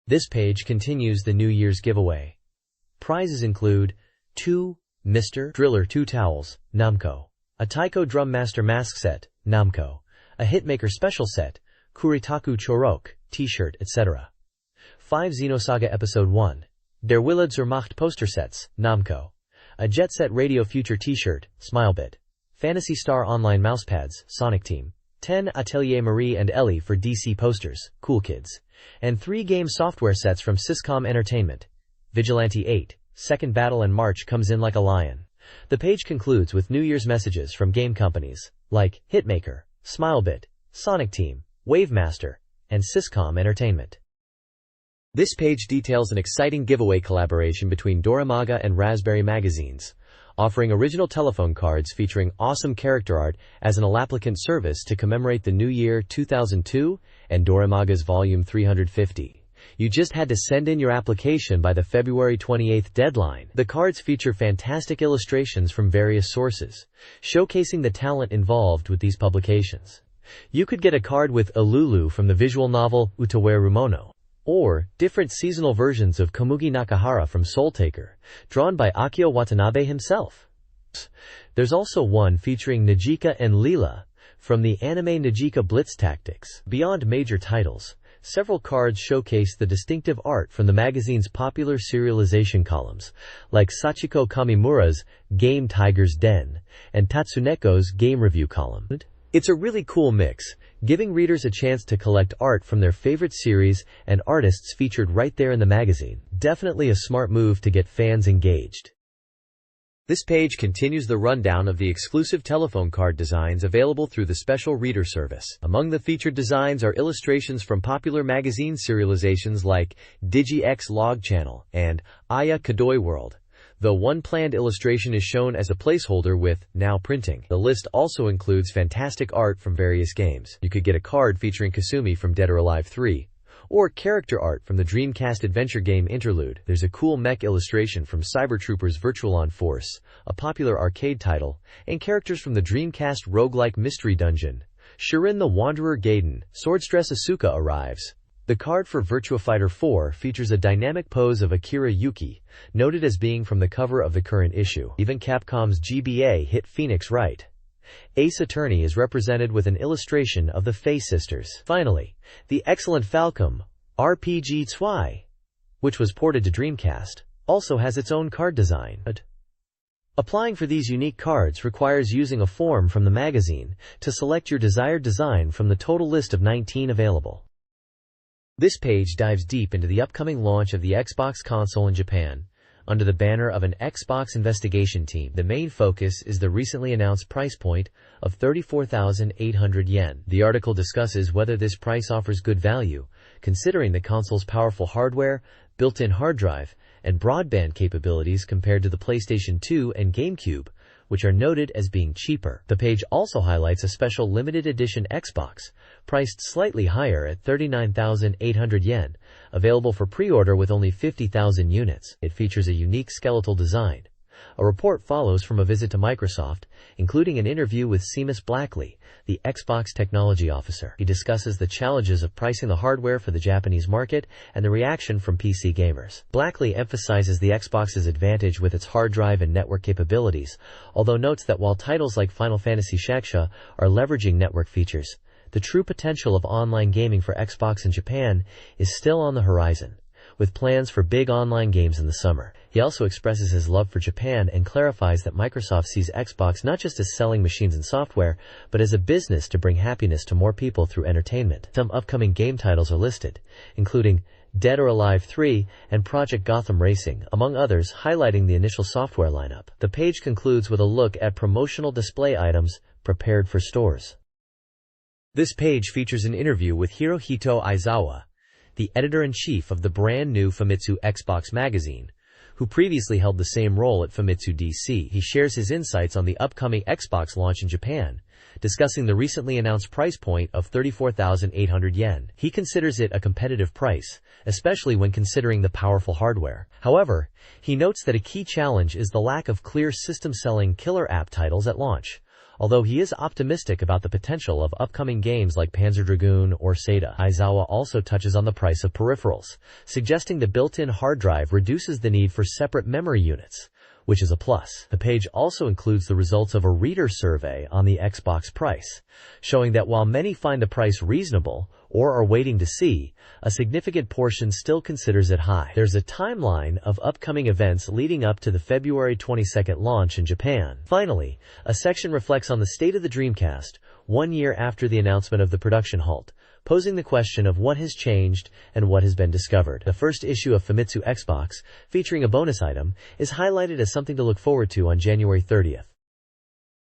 This page continues the New Year's giveaway. Prizes include 2 Mr. Driller 2 towels, Namco, a Taiko Drum Master mask set, Namco, a Hitmaker special set, Kuritaku Chorok, t-shirt, etc. 5 Xenosaga Episode 1, Der Wille zur Macht poster sets, Namco, a Jet Set Radio Future t-shirt, Smilebit, Phantasy Star Online mousepads, Sonic Team, 10 Atelier Marie and Ellie for DC posters, Cool Kids, and 3 game software sets from Syscom Entertainment. Vigilante 8, Second Battle and March comes in like a lion. The page concludes with New Year's messages from game companies like Hitmaker, Smilebit, Sonic Team, Wavemaster, and Syscom Entertainment. This page details an exciting giveaway collaboration between Dorimaga and Raspberry magazines, offering original telephone cards featuring awesome character art as an all-applicant service to commemorate the new year 2002 and Dorimaga's volume 350. You just had to send in your application by the February 28th deadline. The cards feature fantastic illustrations from various sources, showcasing the talent involved with these publications. You could get a card with Ilulu from the visual novel Utawe Rumono, or different seasonal versions of Komugi Nakahara from Soul Taker, drawn by Akio Watanabe himself. There's also one featuring Najika and Leela from the anime Najika Blitz Tactics. Beyond major titles, several cards showcase the distinctive art from the magazine's popular serialization columns, like Sachiko Kamimura's Game Tiger's Den and Tatsuneko's Game Review column. It's a really cool mix, giving readers a chance to collect art from their favorite series and artists featured right there in the magazine. Definitely a smart move to get fans engaged. This page continues the rundown of the exclusive telephone card designs available through the special reader service. Among the featured designs are illustrations from popular magazine serializations like Digi-X Log Channel and Aya Kadoy World, though one planned illustration is shown as a placeholder with now printing. The list also includes fantastic art from various games. You could get a card featuring Kasumi from Dead or Alive 3, or character art from the Dreamcast adventure game Interlude. There's a cool mech illustration from Cyber Troopers Virtual On Force, a popular arcade title, and characters from the Dreamcast roguelike mystery dungeon. Shirin the Wanderer Gaiden, Swordstress Asuka arrives. The card for Virtua Fighter 4 features a dynamic pose of Akira Yuki, noted as being from the cover of the current issue. Even Capcom's GBA hit Phoenix Wright. Ace Attorney is represented with an illustration of the Faye sisters. Finally, the excellent Falcom RPG 2, which was ported to Dreamcast, also has its own card design. Applying for these unique cards requires using a form from the magazine to select your desired design from the total list of 19 available. This page dives deep into the upcoming launch of the Xbox console in Japan. Under the banner of an Xbox investigation team, the main focus is the recently announced price point of 34,800 yen. The article discusses whether this price offers good value, considering the console's powerful hardware, built-in hard drive, and broadband capabilities compared to the PlayStation 2 and GameCube, which are noted as being cheaper. The page also highlights a special limited edition Xbox, priced slightly higher at 39,800 yen, available for pre-order with only 50,000 units. It features a unique skeletal design. A report follows from a visit to Microsoft, including an interview with Seamus Blackley, the Xbox technology officer. He discusses the challenges of pricing the hardware for the Japanese market and the reaction from PC gamers. Blackley emphasizes the Xbox's advantage with its hard drive and network capabilities, although notes that while titles like Final Fantasy Shaksha are leveraging network features, the true potential of online gaming for Xbox in Japan is still on the horizon, with plans for big online games in the summer. He also expresses his love for Japan and clarifies that Microsoft sees Xbox not just as selling machines and software, but as a business to bring happiness to more people through entertainment. Some upcoming game titles are listed, including Dead or Alive 3 and Project Gotham Racing, among others, highlighting the initial software lineup. The page concludes with a look at promotional display items prepared for stores. This page features an interview with Hirohito Aizawa, the editor-in-chief of the brand-new Famitsu Xbox magazine, who previously held the same role at Famitsu DC. He shares his insights on the upcoming Xbox launch in Japan, discussing the recently announced price point of 34,800 yen. He considers it a competitive price, especially when considering the powerful hardware. However, he notes that a key challenge is the lack of clear system-selling killer app titles at launch, although he is optimistic about the potential of upcoming games like Panzer Dragoon or Seda. Aizawa also touches on the price of peripherals, suggesting the built-in hard drive reduces the need for separate memory units, which is a plus. The page also includes the results of a reader survey on the Xbox price, showing that while many find the price reasonable or are waiting to see, a significant portion still considers it high. There's a timeline of upcoming events leading up to the February 22nd launch in Japan. Finally, a section reflects on the state of the Dreamcast, 1 year after the announcement of the production halt, posing the question of what has changed and what has been discovered. The first issue of Famitsu Xbox, featuring a bonus item, is highlighted as something to look forward to on January 30th.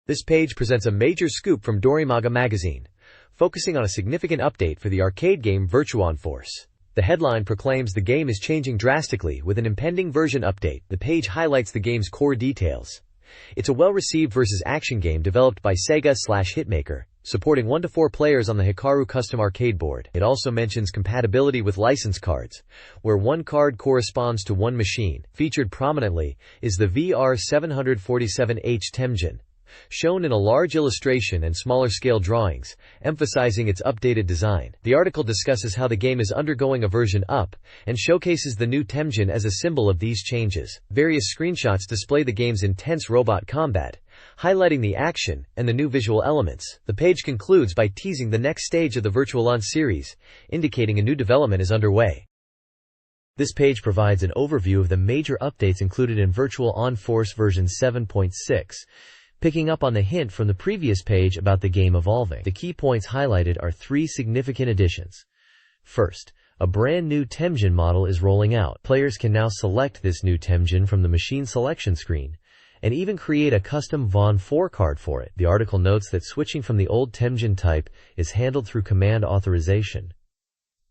This page presents a major scoop from Dorimaga magazine, focusing on a significant update for the arcade game Virtua On Force. The headline proclaims the game is changing drastically with an impending version update. The page highlights the game's core details. It's a well-received versus action game developed by Sega/Hitmaker, supporting 1 to 4 players on the Hikaru custom arcade board. It also mentions compatibility with license cards, where one card corresponds to one machine. Featured prominently is the VR747H Temjin, shown in a large illustration and smaller scale drawings, emphasizing its updated design. The article discusses how the game is undergoing a version up, and showcases the new Temjin as a symbol of these changes. Various screenshots display the game's intense robot combat, highlighting the action and the new visual elements. The page concludes by teasing the next stage of the Virtual On series, indicating a new development is underway. This page provides an overview of the major updates included in Virtual On Force version 7.6, picking up on the hint from the previous page about the game evolving. The key points highlighted are 3 significant additions. First, a brand new Temjin model is rolling out. Players can now select this new Temjin from the machine selection screen, and even create a custom Von 4 card for it. The article notes that switching from the old Temjin type is handled through command authorization.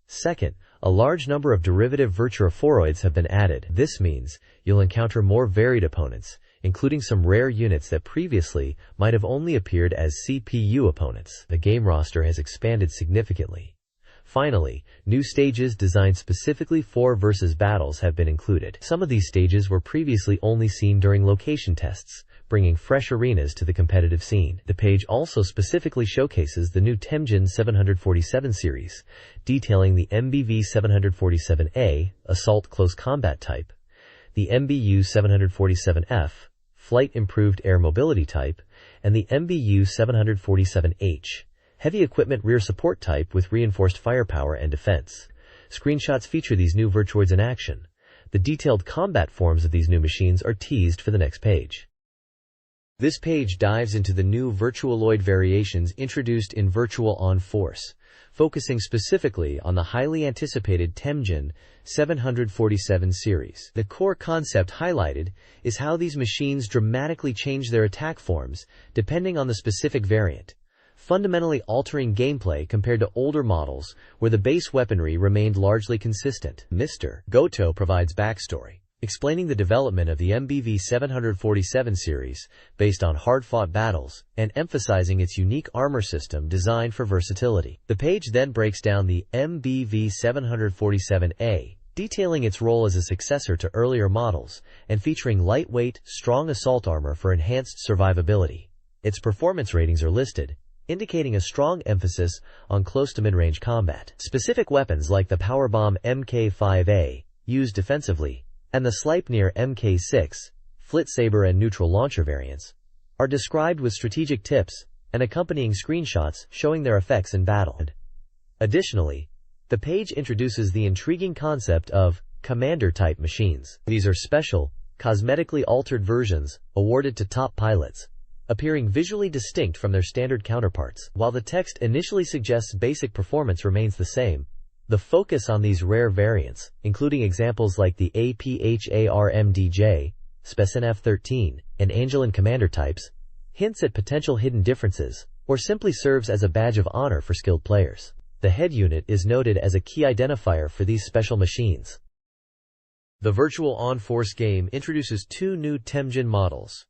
Second, a large number of derivative Virtuaphoroids have been added. This means you'll encounter more varied opponents, including some rare units that previously might have only appeared as CPU opponents. The game roster has expanded significantly. Finally, new stages designed specifically for versus battles have been included. Some of these stages were previously only seen during location tests, bringing fresh arenas to the competitive scene. The page also specifically showcases the new Temjin 747 series, detailing the MBV 747A, Assault Close Combat type, the MBU 747F, Flight Improved Air Mobility type, and the MBU 747H, Heavy Equipment Rear Support type with reinforced firepower and defense. Screenshots feature these new Virtuoids in action. The detailed combat forms of these new machines are teased for the next page. This page dives into the new Virtualoid variations introduced in Virtual On Force, focusing specifically on the highly anticipated Temjin 747 series. The core concept highlighted is how these machines dramatically change their attack forms depending on the specific variant, fundamentally altering gameplay compared to older models where the base weaponry remained largely consistent. Mr. Goto provides backstory, explaining the development of the MBV 747 series based on hard-fought battles and emphasizing its unique armor system designed for versatility. The page then breaks down the MBV 747A, detailing its role as a successor to earlier models and featuring lightweight, strong assault armor for enhanced survivability. Its performance ratings are listed, indicating a strong emphasis on close to mid-range combat. Specific weapons like the Powerbomb Mk5A, used defensively, and the Sleipnir Mk6, Flit Saber and Neutral Launcher variants, are described with strategic tips and accompanying screenshots showing their effects in battle. Additionally, the page introduces the intriguing concept of commander-type machines. These are special, cosmetically altered versions awarded to top pilots, appearing visually distinct from their standard counterparts. While the text initially suggests basic performance remains the same, the focus on these rare variants, including examples like the APHARMDJ, Specin F13, and Angelin commander types, hints at potential hidden differences, or simply serves as a badge of honor for skilled players. The head unit is noted as a key identifier for these special machines. The Virtual On Force game introduces two new Temjin models,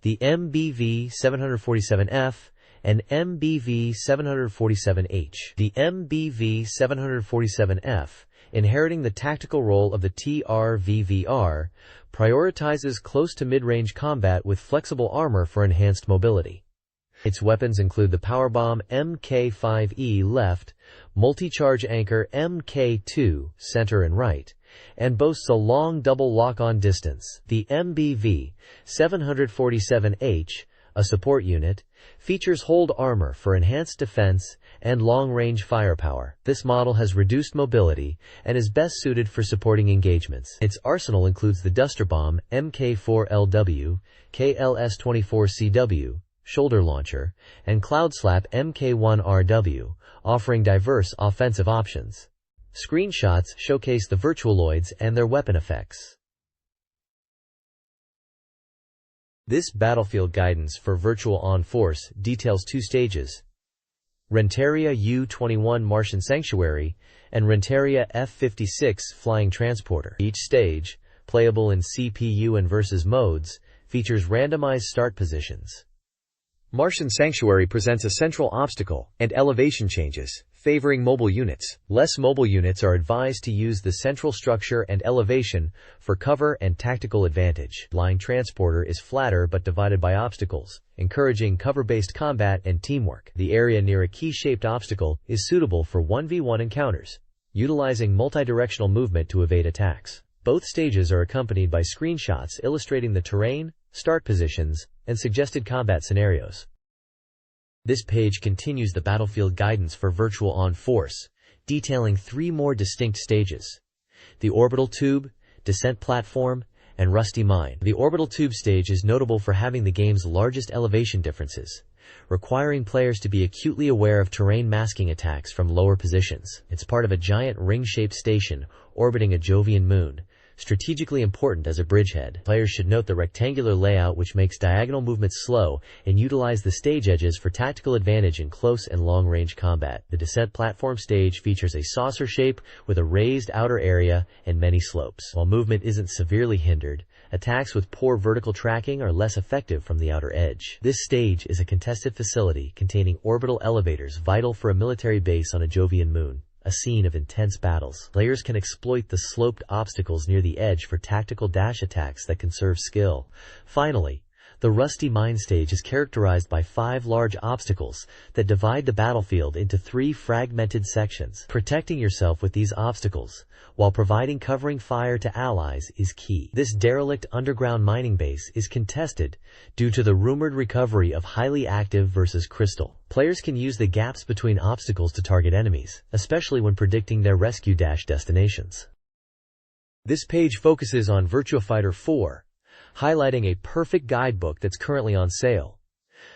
the MBV 747F and MBV 747H. The MBV 747F, inheriting the tactical role of the TRVVR, prioritizes close to mid-range combat with flexible armor for enhanced mobility. Its weapons include the Powerbomb Mk5E left, multi-charge anchor Mk2 center and right, and boasts a long double lock-on distance. The MBV 747H, a support unit, features hold armor for enhanced defense and long-range firepower. This model has reduced mobility and is best suited for supporting engagements. Its arsenal includes the Duster Bomb Mk4LW, KLS-24CW, shoulder launcher, and Cloud Slap Mk1RW, offering diverse offensive options. Screenshots showcase the Virtualoids and their weapon effects. This battlefield guidance for Virtual On Force details two stages: Renteria U-21 Martian Sanctuary and Renteria F-56 Flying Transporter. Each stage, playable in CPU and versus modes, features randomized start positions. Martian Sanctuary presents a central obstacle and elevation changes, favoring mobile units. Less mobile units are advised to use the central structure and elevation for cover and tactical advantage. Flying Transporter is flatter but divided by obstacles, encouraging cover-based combat and teamwork. The area near a key-shaped obstacle is suitable for 1v1 encounters, utilizing multi-directional movement to evade attacks. Both stages are accompanied by screenshots illustrating the terrain, start positions, and suggested combat scenarios. This page continues the battlefield guidance for Virtual On Force, detailing three more distinct stages: the Orbital Tube, Descent Platform, and Rusty Mine. The Orbital Tube stage is notable for having the game's largest elevation differences, requiring players to be acutely aware of terrain masking attacks from lower positions. It's part of a giant ring-shaped station orbiting a Jovian moon, strategically important as a bridgehead. Players should note the rectangular layout, which makes diagonal movements slow, and utilize the stage edges for tactical advantage in close and long-range combat. The descent platform stage features a saucer shape with a raised outer area and many slopes. While movement isn't severely hindered, attacks with poor vertical tracking are less effective from the outer edge. This stage is a contested facility containing orbital elevators vital for a military base on a Jovian moon, a scene of intense battles. Players can exploit the sloped obstacles near the edge for tactical dash attacks that conserve skill. Finally, the Rusty Mine stage is characterized by 5 large obstacles that divide the battlefield into 3 fragmented sections. Protecting yourself with these obstacles, while providing covering fire to allies, is key. This derelict underground mining base is contested due to the rumored recovery of highly active versus crystal. Players can use the gaps between obstacles to target enemies, especially when predicting their rescue dash destinations. This page focuses on Virtua Fighter 4, highlighting a perfect guidebook that's currently on sale.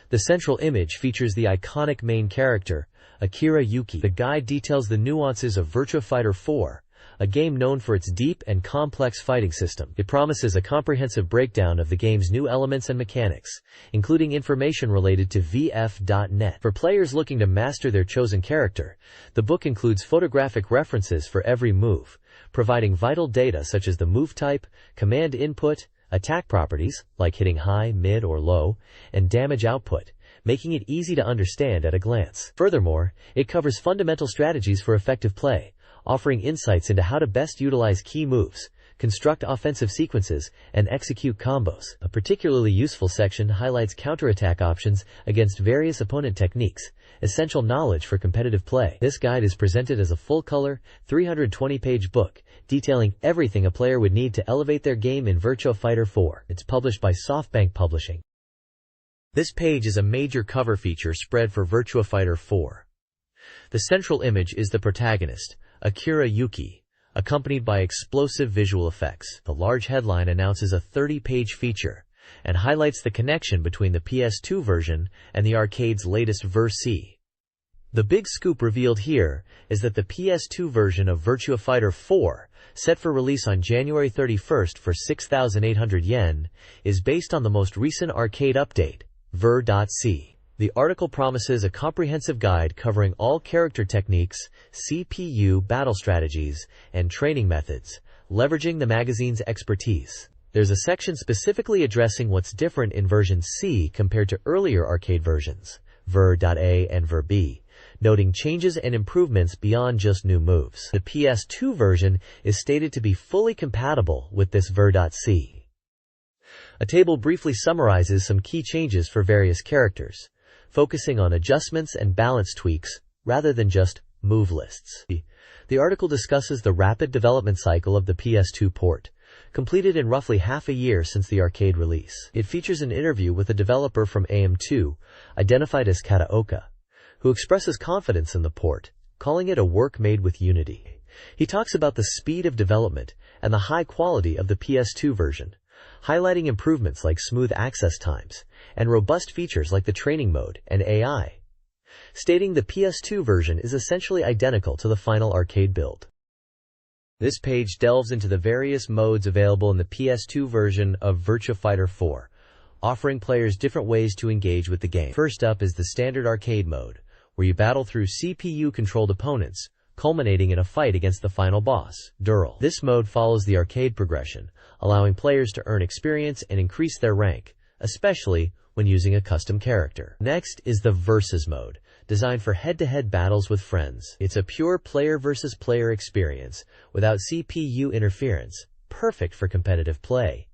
The central image features the iconic main character, Akira Yuki. The guide details the nuances of Virtua Fighter 4, a game known for its deep and complex fighting system. It promises a comprehensive breakdown of the game's new elements and mechanics, including information related to VF.net. For players looking to master their chosen character, the book includes photographic references for every move, providing vital data such as the move type, command input, attack properties, like hitting high, mid, or low, and damage output, making it easy to understand at a glance. Furthermore, it covers fundamental strategies for effective play, offering insights into how to best utilize key moves, construct offensive sequences, and execute combos. A particularly useful section highlights counterattack options against various opponent techniques, essential knowledge for competitive play. This guide is presented as a full-color, 320-page book, detailing everything a player would need to elevate their game in Virtua Fighter 4. It's published by SoftBank Publishing. This page is a major cover feature spread for Virtua Fighter 4. The central image is the protagonist, Akira Yuki, accompanied by explosive visual effects. The large headline announces a 30-page feature and highlights the connection between the PS2 version and the arcade's latest Ver-C. The big scoop revealed here is that the PS2 version of Virtua Fighter 4, set for release on January 31st for 6,800 yen, is based on the most recent arcade update, Ver.C. The article promises a comprehensive guide covering all character techniques, CPU battle strategies, and training methods, leveraging the magazine's expertise. There's a section specifically addressing what's different in version C compared to earlier arcade versions, Ver.A and Ver.B, noting changes and improvements beyond just new moves. The PS2 version is stated to be fully compatible with this Ver.C. A table briefly summarizes some key changes for various characters, focusing on adjustments and balance tweaks rather than just move lists. The article discusses the rapid development cycle of the PS2 port, completed in roughly half a year since the arcade release. It features an interview with a developer from AM2, identified as Kataoka, who expresses confidence in the port, calling it a work made with Unity. He talks about the speed of development and the high quality of the PS2 version, highlighting improvements like smooth access times and robust features like the training mode and AI, stating the PS2 version is essentially identical to the final arcade build. This page delves into the various modes available in the PS2 version of Virtua Fighter 4, offering players different ways to engage with the game. First up is the standard arcade mode, where you battle through CPU-controlled opponents, culminating in a fight against the final boss, Dural. This mode follows the arcade progression, allowing players to earn experience and increase their rank, especially when using a custom character. Next is the Versus mode, designed for head-to-head battles with friends. It's a pure player-versus-player experience, without CPU interference, perfect for competitive play.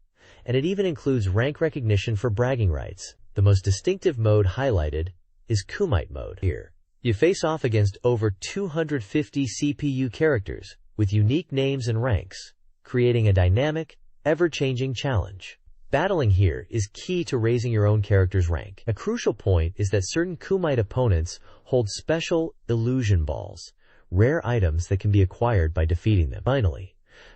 And it even includes rank recognition for bragging rights. The most distinctive mode highlighted is Kumite mode. Here, you face off against over 250 CPU characters, with unique names and ranks, creating a dynamic, ever-changing challenge. Battling here is key to raising your own character's rank. A crucial point is that certain Kumite opponents hold special illusion balls, rare items that can be acquired by defeating them. Finally,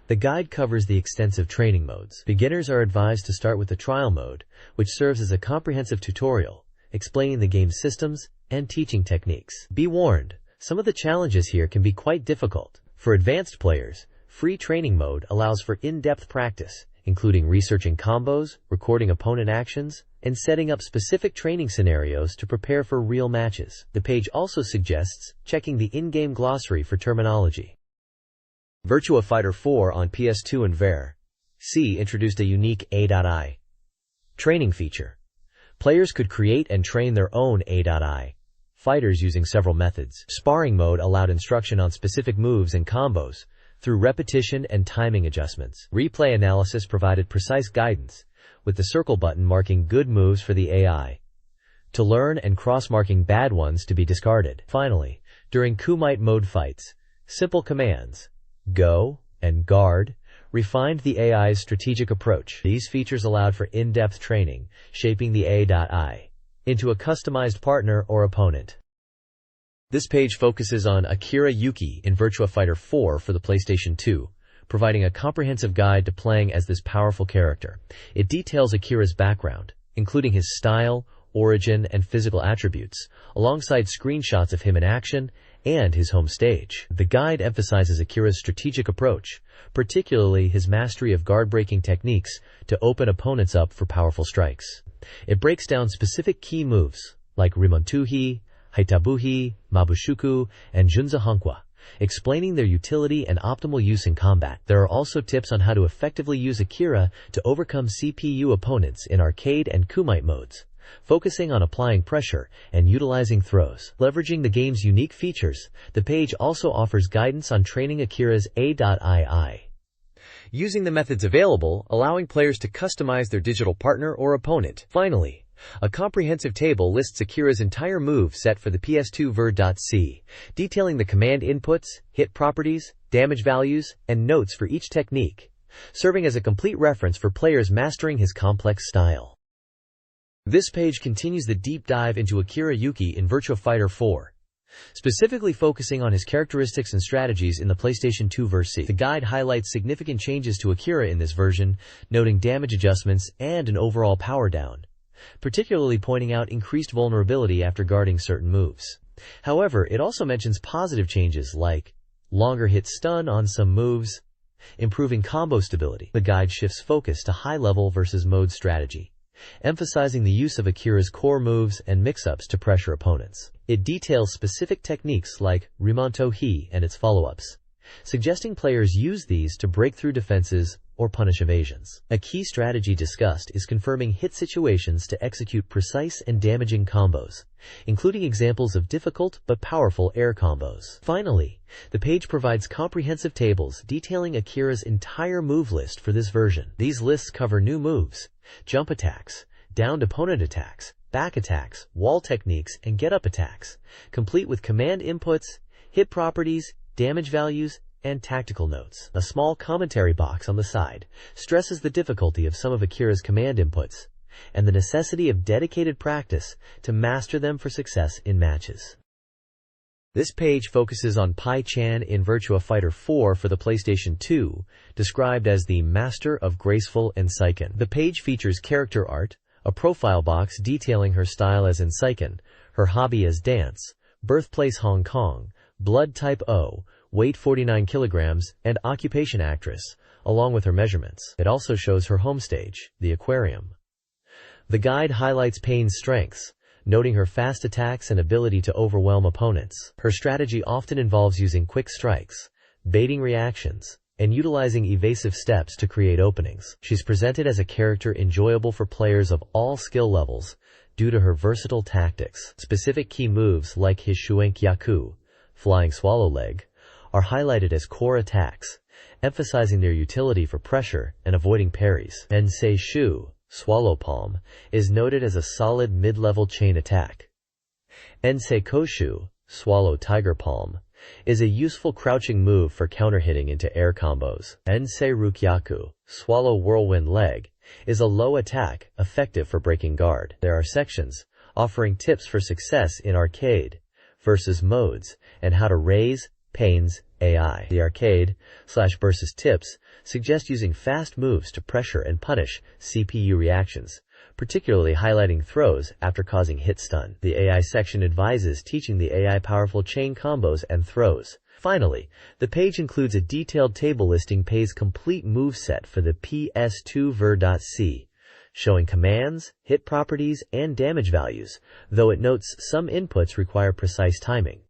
the guide covers the extensive training modes. Beginners are advised to start with the trial mode, which serves as a comprehensive tutorial, explaining the game's systems and teaching techniques. Be warned, some of the challenges here can be quite difficult. For advanced players, Free training mode allows for in-depth practice, including researching combos, recording opponent actions, and setting up specific training scenarios to prepare for real matches. The page also suggests checking the in-game glossary for terminology. Virtua Fighter 4 on PS2 and VRC introduced a unique A.I training feature. Players could create and train their own A.I fighters using several methods. Sparring mode allowed instruction on specific moves and combos through repetition and timing adjustments. Replay analysis provided precise guidance, with the circle button marking good moves for the AI to learn and cross-marking bad ones to be discarded. Finally, during Kumite mode fights, simple commands, go and guard, refined the AI's strategic approach. These features allowed for in-depth training, shaping the A.I into a customized partner or opponent. This page focuses on Akira Yuki in Virtua Fighter 4 for the PlayStation 2, providing a comprehensive guide to playing as this powerful character. It details Akira's background, including his style, origin, and physical attributes, alongside screenshots of him in action and his home stage. The guide emphasizes Akira's strategic approach, particularly his mastery of guard-breaking techniques to open opponents up for powerful strikes. It breaks down specific key moves, like Rimontuhi, Haitabuhi, Mabushuku, and Junza Hankwa, explaining their utility and optimal use in combat. There are also tips on how to effectively use Akira to overcome CPU opponents in arcade and Kumite modes, focusing on applying pressure and utilizing throws. Leveraging the game's unique features, the page also offers guidance on training Akira's A.I, using the methods available, allowing players to customize their digital partner or opponent. Finally, a comprehensive table lists Akira's entire move set for the PS2 VRC, detailing the command inputs, hit properties, damage values, and notes for each technique, serving as a complete reference for players mastering his complex style. This page continues the deep dive into Akira Yuki in Virtua Fighter 4, specifically focusing on his characteristics and strategies in the PlayStation 2 VRC. The guide highlights significant changes to Akira in this version, noting damage adjustments and an overall power down, particularly pointing out increased vulnerability after guarding certain moves. However, it also mentions positive changes like longer hit stun on some moves, improving combo stability. The guide shifts focus to high-level versus mode strategy, emphasizing the use of Akira's core moves and mix-ups to pressure opponents. It details specific techniques like Rimonto-hi and its follow-ups, suggesting players use these to break through defenses or punish evasions. A key strategy discussed is confirming hit situations to execute precise and damaging combos, including examples of difficult but powerful air combos. Finally, the page provides comprehensive tables detailing Akira's entire move list for this version. These lists cover new moves, jump attacks, downed opponent attacks, back attacks, wall techniques, and get-up attacks, complete with command inputs, hit properties, damage values, and tactical notes. A small commentary box on the side stresses the difficulty of some of Akira's command inputs and the necessity of dedicated practice to master them for success in matches. This page focuses on Pai-chan in Virtua Fighter 4 for the PlayStation 2, described as the Master of Graceful Enseiken. The page features character art, a profile box detailing her style as Enseiken, her hobby as dance, birthplace Hong Kong, blood type O, weight 49 kilograms, and occupation actress, along with her measurements. It also shows her home stage, the aquarium. The guide highlights Pain's strengths, noting her fast attacks and ability to overwhelm opponents. Her strategy often involves using quick strikes, baiting reactions, and utilizing evasive steps to create openings. She's presented as a character enjoyable for players of all skill levels due to her versatile tactics. Specific key moves like his Shuenkyaku, flying swallow leg, are highlighted as core attacks, emphasizing their utility for pressure and avoiding parries. Ensei Shu, swallow palm, is noted as a solid mid-level chain attack. Ensei Koshu, swallow tiger palm, is a useful crouching move for counter-hitting into air combos. Ensei Rukyaku, swallow whirlwind leg, is a low attack, effective for breaking guard. There are sections offering tips for success in arcade versus modes and how to raise Pain's AI. The arcade/versus tips suggest using fast moves to pressure and punish CPU reactions, particularly highlighting throws after causing hit stun. The AI section advises teaching the AI powerful chain combos and throws Finally, the page includes a detailed table listing Pei's complete moveset for the PS2 Ver.C, showing commands, hit properties, and damage values, though it notes some inputs require precise timing.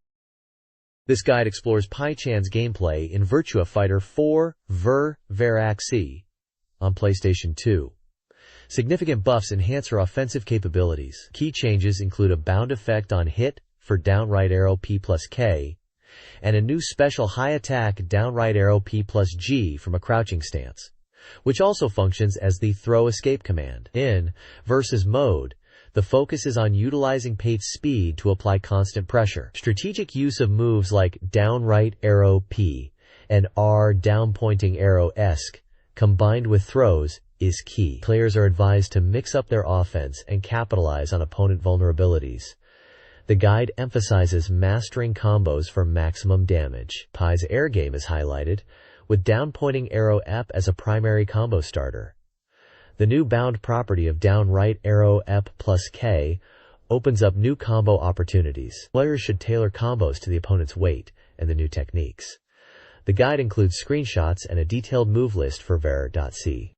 This guide explores Pei-chan's gameplay in Virtua Fighter 4 Ver.C on PlayStation 2. Significant buffs enhance her offensive capabilities. Key changes include a bound effect on hit for downright arrow P plus K, and a new special high attack downright arrow P plus G from a crouching stance, which also functions as the throw escape command. In Versus mode, the focus is on utilizing Pei's speed to apply constant pressure. Strategic use of moves like downright arrow P and R down pointing arrow ESC combined with throws is key. Players are advised to mix up their offense and capitalize on opponent vulnerabilities. The guide emphasizes mastering combos for maximum damage. Pei's air game is highlighted, with down-pointing arrow EP as a primary combo starter. The new bound property of downright arrow EP plus K opens up new combo opportunities. Players should tailor combos to the opponent's weight and the new techniques. The guide includes screenshots and a detailed move list for Ver.C.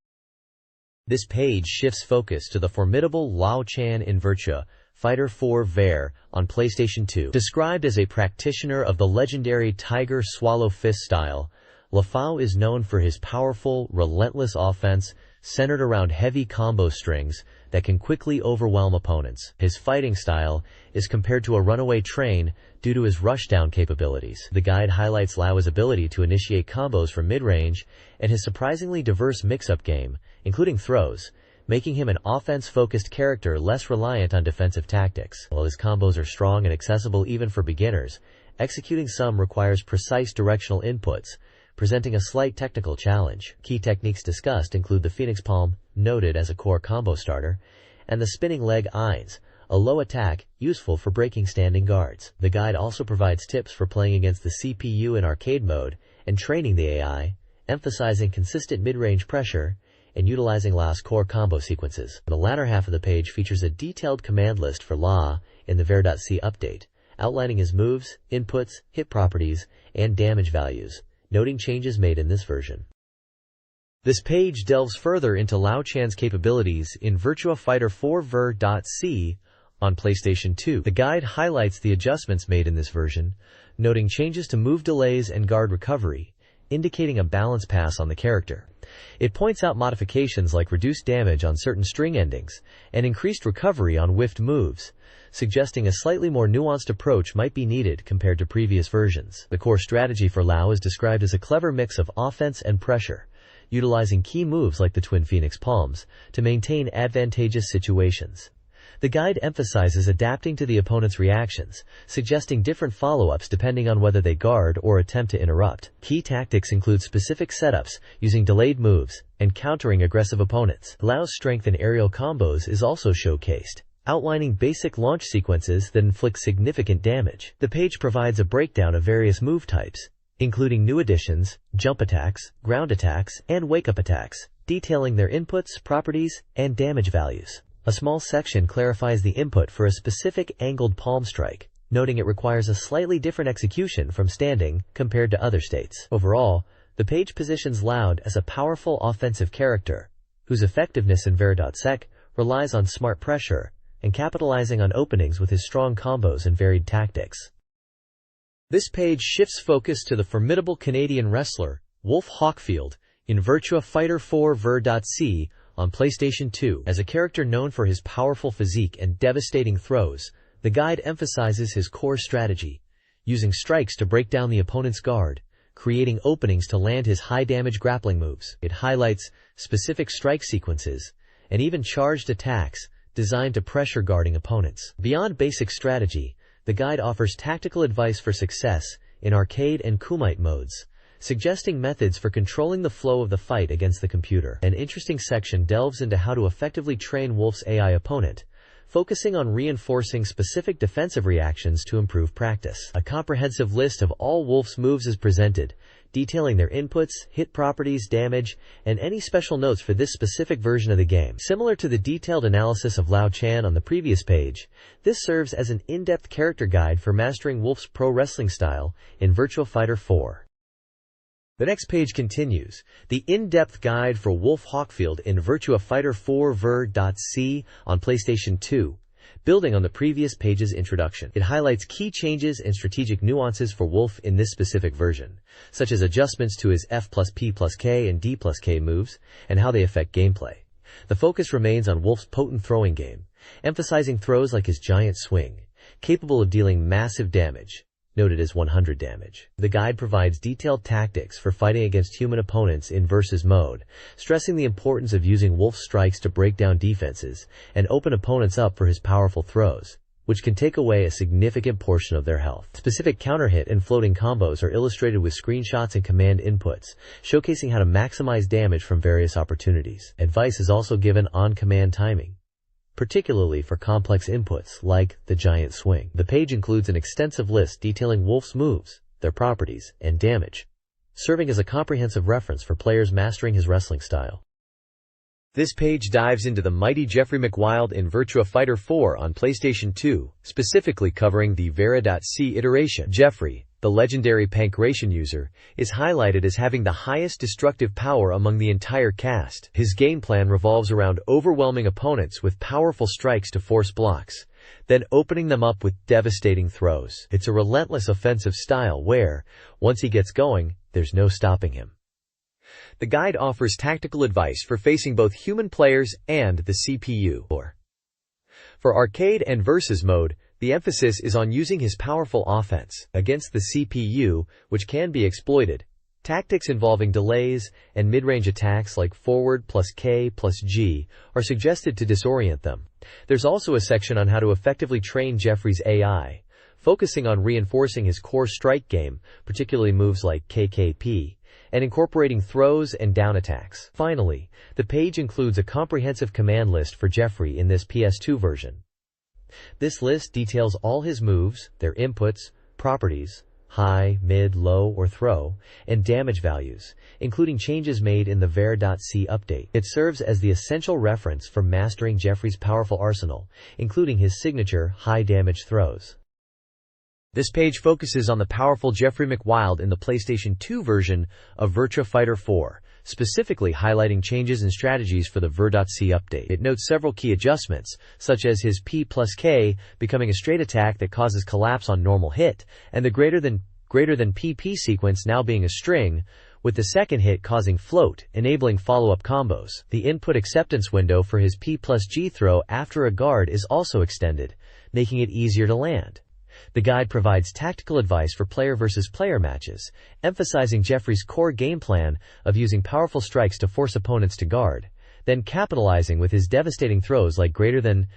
This page shifts focus to the formidable Lao Chan in Virtua Fighter 4 Ver on PlayStation 2. Described as a practitioner of the legendary Tiger Swallow Fist style, Lafao is known for his powerful, relentless offense centered around heavy combo strings that can quickly overwhelm opponents. His fighting style is compared to a runaway train due to his rushdown capabilities. The guide highlights Lao's ability to initiate combos from mid-range and his surprisingly diverse mix-up game, including throws, making him an offense-focused character less reliant on defensive tactics. While his combos are strong and accessible even for beginners, executing some requires precise directional inputs, presenting a slight technical challenge. Key techniques discussed include the Phoenix Palm, noted as a core combo starter, and the spinning leg Eins, a low attack useful for breaking standing guards. The guide also provides tips for playing against the CPU in arcade mode and training the AI, emphasizing consistent mid-range pressure and utilizing La's core combo sequences. The latter half of the page features a detailed command list for La in the Ver.C update, outlining his moves, inputs, hit properties, and damage values, noting changes made in this version. This page delves further into Lao Chan's capabilities in Virtua Fighter 4 Ver.C on PlayStation 2. The guide highlights the adjustments made in this version, noting changes to move delays and guard recovery, indicating a balance pass on the character. It points out modifications like reduced damage on certain string endings and increased recovery on whiffed moves, suggesting a slightly more nuanced approach might be needed compared to previous versions. The core strategy for Lao is described as a clever mix of offense and pressure, utilizing key moves like the Twin Phoenix Palms to maintain advantageous situations. The guide emphasizes adapting to the opponent's reactions, suggesting different follow-ups depending on whether they guard or attempt to interrupt. Key tactics include specific setups, using delayed moves, and countering aggressive opponents. Lao's strength in aerial combos is also showcased, outlining basic launch sequences that inflict significant damage. The page provides a breakdown of various move types, including new additions, jump attacks, ground attacks, and wake-up attacks, detailing their inputs, properties, and damage values. A small section clarifies the input for a specific angled palm strike, noting it requires a slightly different execution from standing compared to other states. Overall, the page positions Lao as a powerful offensive character, whose effectiveness in Ver.sec relies on smart pressure and capitalizing on openings with his strong combos and varied tactics. This page shifts focus to the formidable Canadian wrestler, Wolf Hawkfield, in Virtua Fighter 4 Ver.C on PlayStation 2. As a character known for his powerful physique and devastating throws, the guide emphasizes his core strategy, using strikes to break down the opponent's guard, creating openings to land his high-damage grappling moves. It highlights specific strike sequences and even charged attacks designed to pressure guarding opponents. Beyond basic strategy, the guide offers tactical advice for success in arcade and Kumite modes, suggesting methods for controlling the flow of the fight against the computer. An interesting section delves into how to effectively train Wolf's AI opponent, focusing on reinforcing specific defensive reactions to improve practice. A comprehensive list of all Wolf's moves is presented, detailing their inputs, hit properties, damage, and any special notes for this specific version of the game. Similar to the detailed analysis of Lao Chan on the previous page, this serves as an in-depth character guide for mastering Wolf's pro wrestling style in Virtua Fighter 4. The next page continues, the in-depth guide for Wolf Hawkfield in Virtua Fighter 4 Ver.C on PlayStation 2. Building on the previous page's introduction, it highlights key changes and strategic nuances for Wolf in this specific version, such as adjustments to his F plus P plus K and D plus K moves, and how they affect gameplay. The focus remains on Wolf's potent throwing game, emphasizing throws like his giant swing, capable of dealing massive damage, noted as 100 damage. The guide provides detailed tactics for fighting against human opponents in versus mode, stressing the importance of using Wolf's strikes to break down defenses and open opponents up for his powerful throws, which can take away a significant portion of their health. Specific counter-hit and floating combos are illustrated with screenshots and command inputs, showcasing how to maximize damage from various opportunities. Advice is also given on command timing, particularly for complex inputs like the giant swing. The page includes an extensive list detailing Wolf's moves, their properties, and damage, serving as a comprehensive reference for players mastering his wrestling style. This page dives into the mighty Jeffrey McWild in Virtua Fighter 4 on PlayStation 2, specifically covering the Vera.C iteration. Jeffrey, the legendary Pankration user, is highlighted as having the highest destructive power among the entire cast. His game plan revolves around overwhelming opponents with powerful strikes to force blocks, then opening them up with devastating throws. It's a relentless offensive style where, once he gets going, there's no stopping him. The guide offers tactical advice for facing both human players and the CPU. For arcade and versus mode, the emphasis is on using his powerful offense against the CPU, which can be exploited. Tactics involving delays and mid-range attacks like forward plus K plus G are suggested to disorient them. There's also a section on how to effectively train Jeffrey's AI, focusing on reinforcing his core strike game, particularly moves like KKP, and incorporating throws and down attacks. Finally, the page includes a comprehensive command list for Jeffrey in this PS2 version. This list details all his moves, their inputs, properties, high, mid, low, or throw, and damage values, including changes made in the Ver.C update. It serves as the essential reference for mastering Jeffrey's powerful arsenal, including his signature high-damage throws. This page focuses on the powerful Jeffrey McWild in the PlayStation 2 version of Virtua Fighter 4, specifically highlighting changes and strategies for the Ver.C update. It notes several key adjustments, such as his P plus K becoming a straight attack that causes collapse on normal hit, and the greater than PP sequence now being a string, with the second hit causing float, enabling follow-up combos. The input acceptance window for his P plus G throw after a guard is also extended, making it easier to land. The guide provides tactical advice for player versus player matches, emphasizing Jeffrey's core game plan of using powerful strikes to force opponents to guard, then capitalizing with his devastating throws like greater than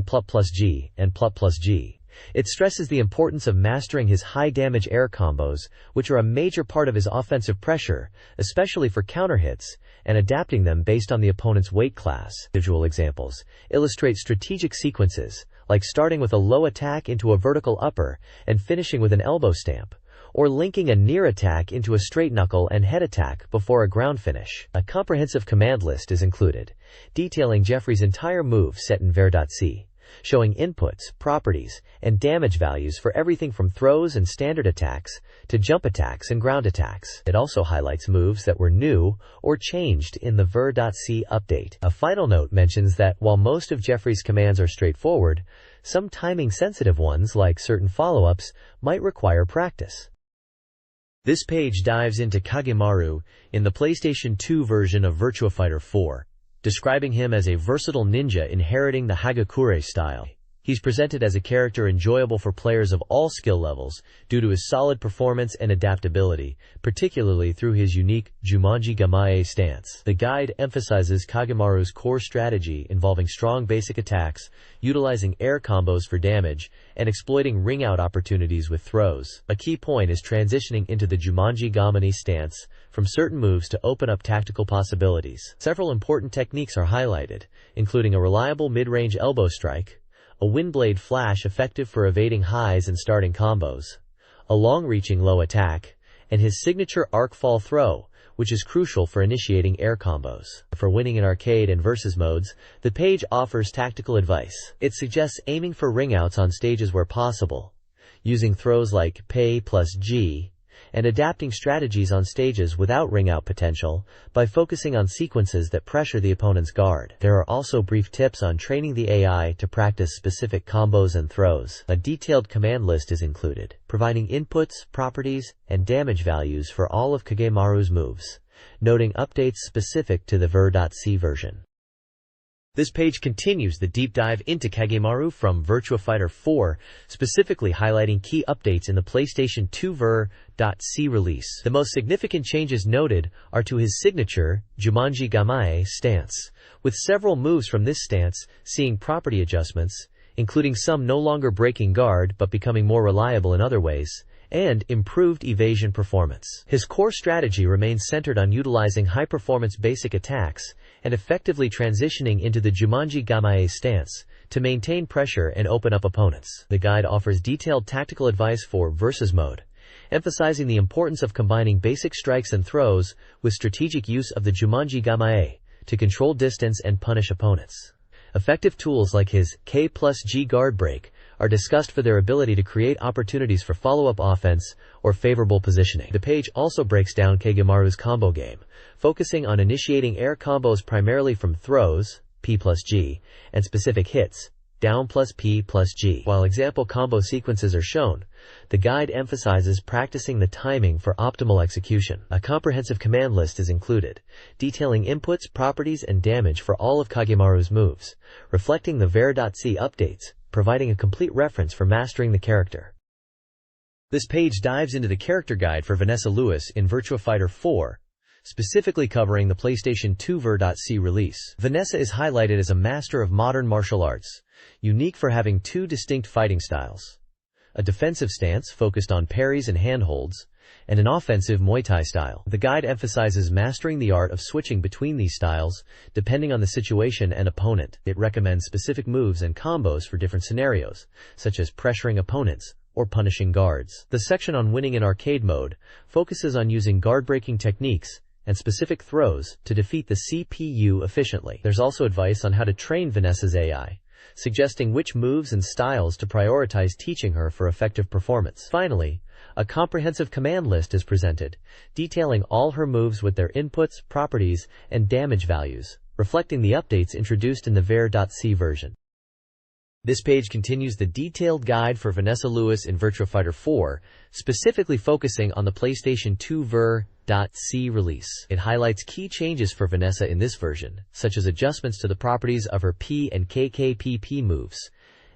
plus G and plus G. It stresses the importance of mastering his high-damage air combos, which are a major part of his offensive pressure, especially for counter hits, and adapting them based on the opponent's weight class. Visual examples illustrate strategic sequences, like starting with a low attack into a vertical upper and finishing with an elbow stamp, or linking a near attack into a straight knuckle and head attack before a ground finish. A comprehensive command list is included, detailing Jeffrey's entire move set in Ver.C, showing inputs, properties, and damage values for everything from throws and standard attacks to jump attacks and ground attacks. It also highlights moves that were new or changed in the Ver.C update. A final note mentions that while most of Jeffrey's commands are straightforward, some timing-sensitive ones, like certain follow-ups, might require practice. This page dives into Kagemaru in the PlayStation 2 version of Virtua Fighter 4, describing him as a versatile ninja inheriting the Hagakure style. He's presented as a character enjoyable for players of all skill levels due to his solid performance and adaptability, particularly through his unique Jumanji Gamae stance. The guide emphasizes Kagemaru's core strategy involving strong basic attacks, utilizing air combos for damage, and exploiting ring-out opportunities with throws. A key point is transitioning into the Jumanji Gamani stance from certain moves to open up tactical possibilities. Several important techniques are highlighted, including a reliable mid-range elbow strike, a windblade flash effective for evading highs and starting combos, a long-reaching low attack, and his signature arc fall throw, which is crucial for initiating air combos. For winning in arcade and versus modes, the page offers tactical advice. It suggests aiming for ring-outs on stages where possible, using throws like pay plus G, and adapting strategies on stages without ring-out potential by focusing on sequences that pressure the opponent's guard. There are also brief tips on training the AI to practice specific combos and throws. A detailed command list is included, providing inputs, properties, and damage values for all of Kagemaru's moves, noting updates specific to the ver.c version. This page continues the deep dive into Kagemaru from Virtua Fighter 4, specifically highlighting key updates in the PlayStation 2 ver.c release. The most significant changes noted are to his signature, Jumanji Gamae stance, with several moves from this stance seeing property adjustments, including some no longer breaking guard but becoming more reliable in other ways, and improved evasion performance. His core strategy remains centered on utilizing high-performance basic attacks and effectively transitioning into the Jumanji Gamae stance to maintain pressure and open up opponents. The guide offers detailed tactical advice for versus mode, emphasizing the importance of combining basic strikes and throws with strategic use of the Jumanji Gamae to control distance and punish opponents. Effective tools like his K plus G guard break are discussed for their ability to create opportunities for follow-up offense or favorable positioning. The page also breaks down Kagemaru's combo game, focusing on initiating air combos primarily from throws, P plus G, and specific hits, down plus P plus G. While example combo sequences are shown, the guide emphasizes practicing the timing for optimal execution. A comprehensive command list is included, detailing inputs, properties, and damage for all of Kagemaru's moves, reflecting the ver.c updates, providing a complete reference for mastering the character. This page dives into the character guide for Vanessa Lewis in Virtua Fighter 4, specifically covering the PlayStation 2 ver.c release. Vanessa is highlighted as a master of modern martial arts, unique for having two distinct fighting styles: a defensive stance focused on parries and handholds, and an offensive Muay Thai style. The guide emphasizes mastering the art of switching between these styles, depending on the situation and opponent. It recommends specific moves and combos for different scenarios, such as pressuring opponents or punishing guards. The section on winning in arcade mode focuses on using guard-breaking techniques and specific throws to defeat the CPU efficiently. There's also advice on how to train Vanessa's AI, suggesting which moves and styles to prioritize teaching her for effective performance. Finally, a comprehensive command list is presented, detailing all her moves with their inputs, properties, and damage values, reflecting the updates introduced in the ver.c version. This page continues the detailed guide for Vanessa Lewis in Virtua Fighter 4, specifically focusing on the PlayStation 2 ver.c release. It highlights key changes for Vanessa in this version, such as adjustments to the properties of her P and KKPP moves,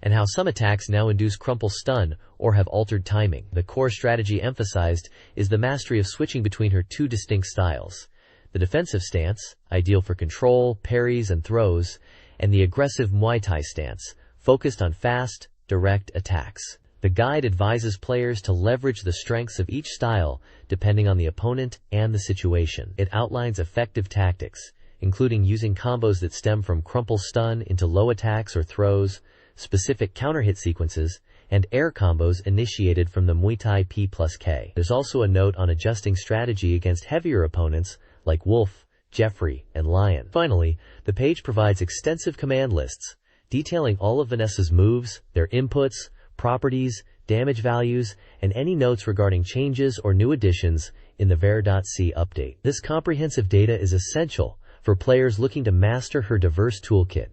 and how some attacks now induce crumple stun or have altered timing. The core strategy emphasized is the mastery of switching between her two distinct styles: the defensive stance, ideal for control, parries, and throws, and the aggressive Muay Thai stance, focused on fast, direct attacks. The guide advises players to leverage the strengths of each style depending on the opponent and the situation. It outlines effective tactics, including using combos that stem from crumple stun into low attacks or throws, specific counter-hit sequences, and air combos initiated from the Muay Thai P plus K. There's also a note on adjusting strategy against heavier opponents like Wolf, Jeffrey, and Lion. Finally, the page provides extensive command lists, detailing all of Vanessa's moves, their inputs, properties, damage values, and any notes regarding changes or new additions in the ver.c update. This comprehensive data is essential for players looking to master her diverse toolkit.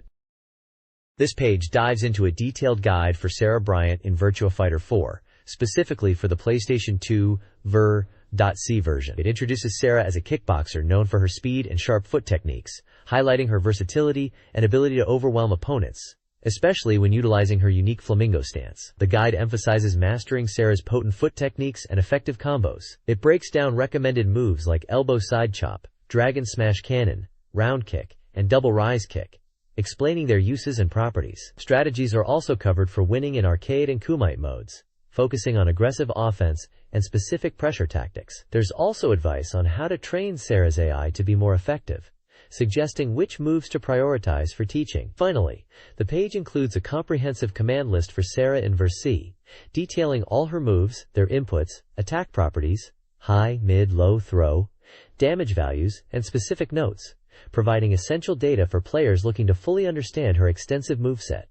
This page dives into a detailed guide for Sarah Bryant in Virtua Fighter 4, specifically for the PlayStation 2 ver.c version. It introduces Sarah as a kickboxer known for her speed and sharp foot techniques, highlighting her versatility and ability to overwhelm opponents, especially when utilizing her unique flamingo stance. The guide emphasizes mastering Sarah's potent foot techniques and effective combos. It breaks down recommended moves like elbow side chop, dragon smash cannon, round kick, and double rise kick, explaining their uses and properties. Strategies are also covered for winning in arcade and kumite modes, focusing on aggressive offense and specific pressure tactics. There's also advice on how to train Sarah's AI to be more effective, suggesting which moves to prioritize for teaching. Finally, the page includes a comprehensive command list for Sarah in ver.c, detailing all her moves, their inputs, attack properties, high, mid, low, throw, damage values, and specific notes, providing essential data for players looking to fully understand her extensive moveset.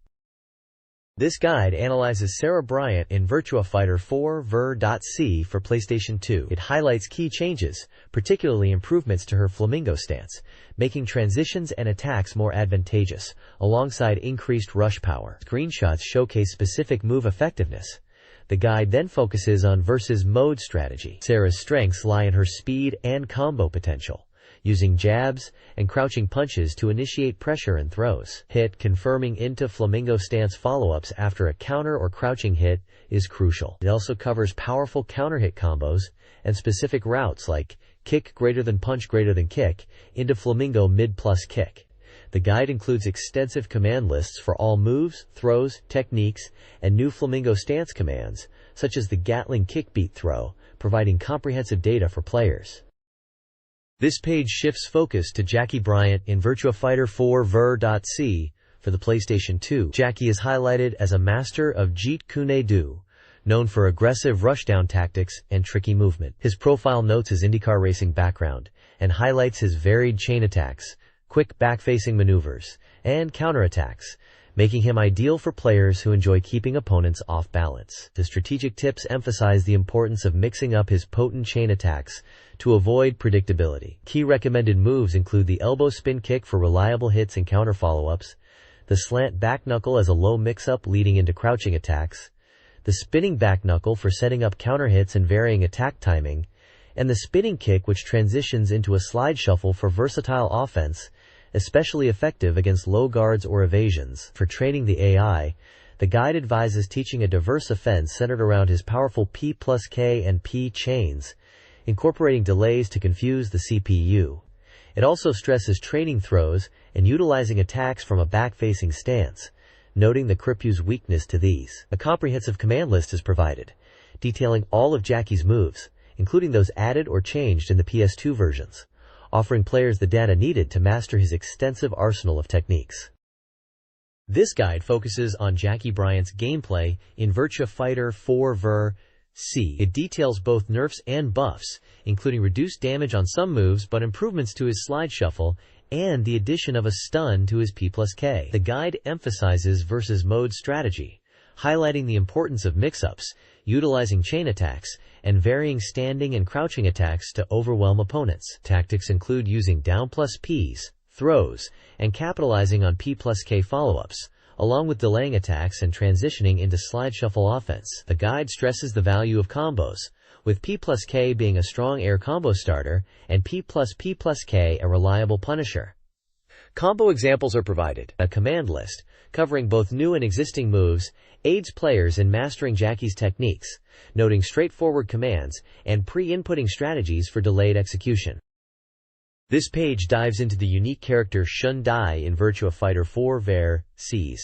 This guide analyzes Sarah Bryant in Virtua Fighter 4 Ver.C for PlayStation 2. It highlights key changes, particularly improvements to her flamingo stance, making transitions and attacks more advantageous, alongside increased rush power. Screenshots showcase specific move effectiveness. The guide then focuses on versus mode strategy. Sarah's strengths lie in her speed and combo potential, using jabs and crouching punches to initiate pressure and throws. Hit confirming into flamingo stance follow-ups after a counter or crouching hit is crucial. It also covers powerful counter-hit combos and specific routes like kick greater than punch greater than kick into flamingo mid plus kick. The guide includes extensive command lists for all moves, throws, techniques, and new flamingo stance commands, such as the Gatling kick beat throw, providing comprehensive data for players. This page shifts focus to Jackie Bryant in Virtua Fighter 4 Ver.C for the PlayStation 2. Jackie is highlighted as a master of Jeet Kune Do, known for aggressive rushdown tactics and tricky movement. His profile notes his IndyCar racing background and highlights his varied chain attacks, quick back-facing maneuvers, and counterattacks, making him ideal for players who enjoy keeping opponents off balance. The strategic tips emphasize the importance of mixing up his potent chain attacks to avoid predictability. Key recommended moves include the elbow spin kick for reliable hits and counter follow-ups, the slant back knuckle as a low mix-up leading into crouching attacks, the spinning back knuckle for setting up counter hits and varying attack timing, and the spinning kick which transitions into a slide shuffle for versatile offense, especially effective against low guards or evasions. For training the AI, the guide advises teaching a diverse offense centered around his powerful P plus K and P chains, incorporating delays to confuse the CPU. It also stresses training throws and utilizing attacks from a back-facing stance, noting the Kripu's weakness to these. A comprehensive command list is provided, detailing all of Jackie's moves, including those added or changed in the PS2 versions, offering players the data needed to master his extensive arsenal of techniques. This guide focuses on Jackie Bryant's gameplay in Virtua Fighter 4 Ver.C. It details both nerfs and buffs, including reduced damage on some moves but improvements to his slide shuffle and the addition of a stun to his P plus K. The guide emphasizes versus mode strategy, highlighting the importance of mix-ups, utilizing chain attacks, and varying standing and crouching attacks to overwhelm opponents. Tactics include using down plus Ps, throws, and capitalizing on P plus K follow-ups, along with delaying attacks and transitioning into slide shuffle offense. The guide stresses the value of combos, with P plus K being a strong air combo starter and P plus K a reliable punisher. Combo examples are provided. A command list, covering both new and existing moves, aids players in mastering Jackie's techniques, noting straightforward commands and pre-inputting strategies for delayed execution. This page dives into the unique character Shun Dai in Virtua Fighter 4 Ver.C,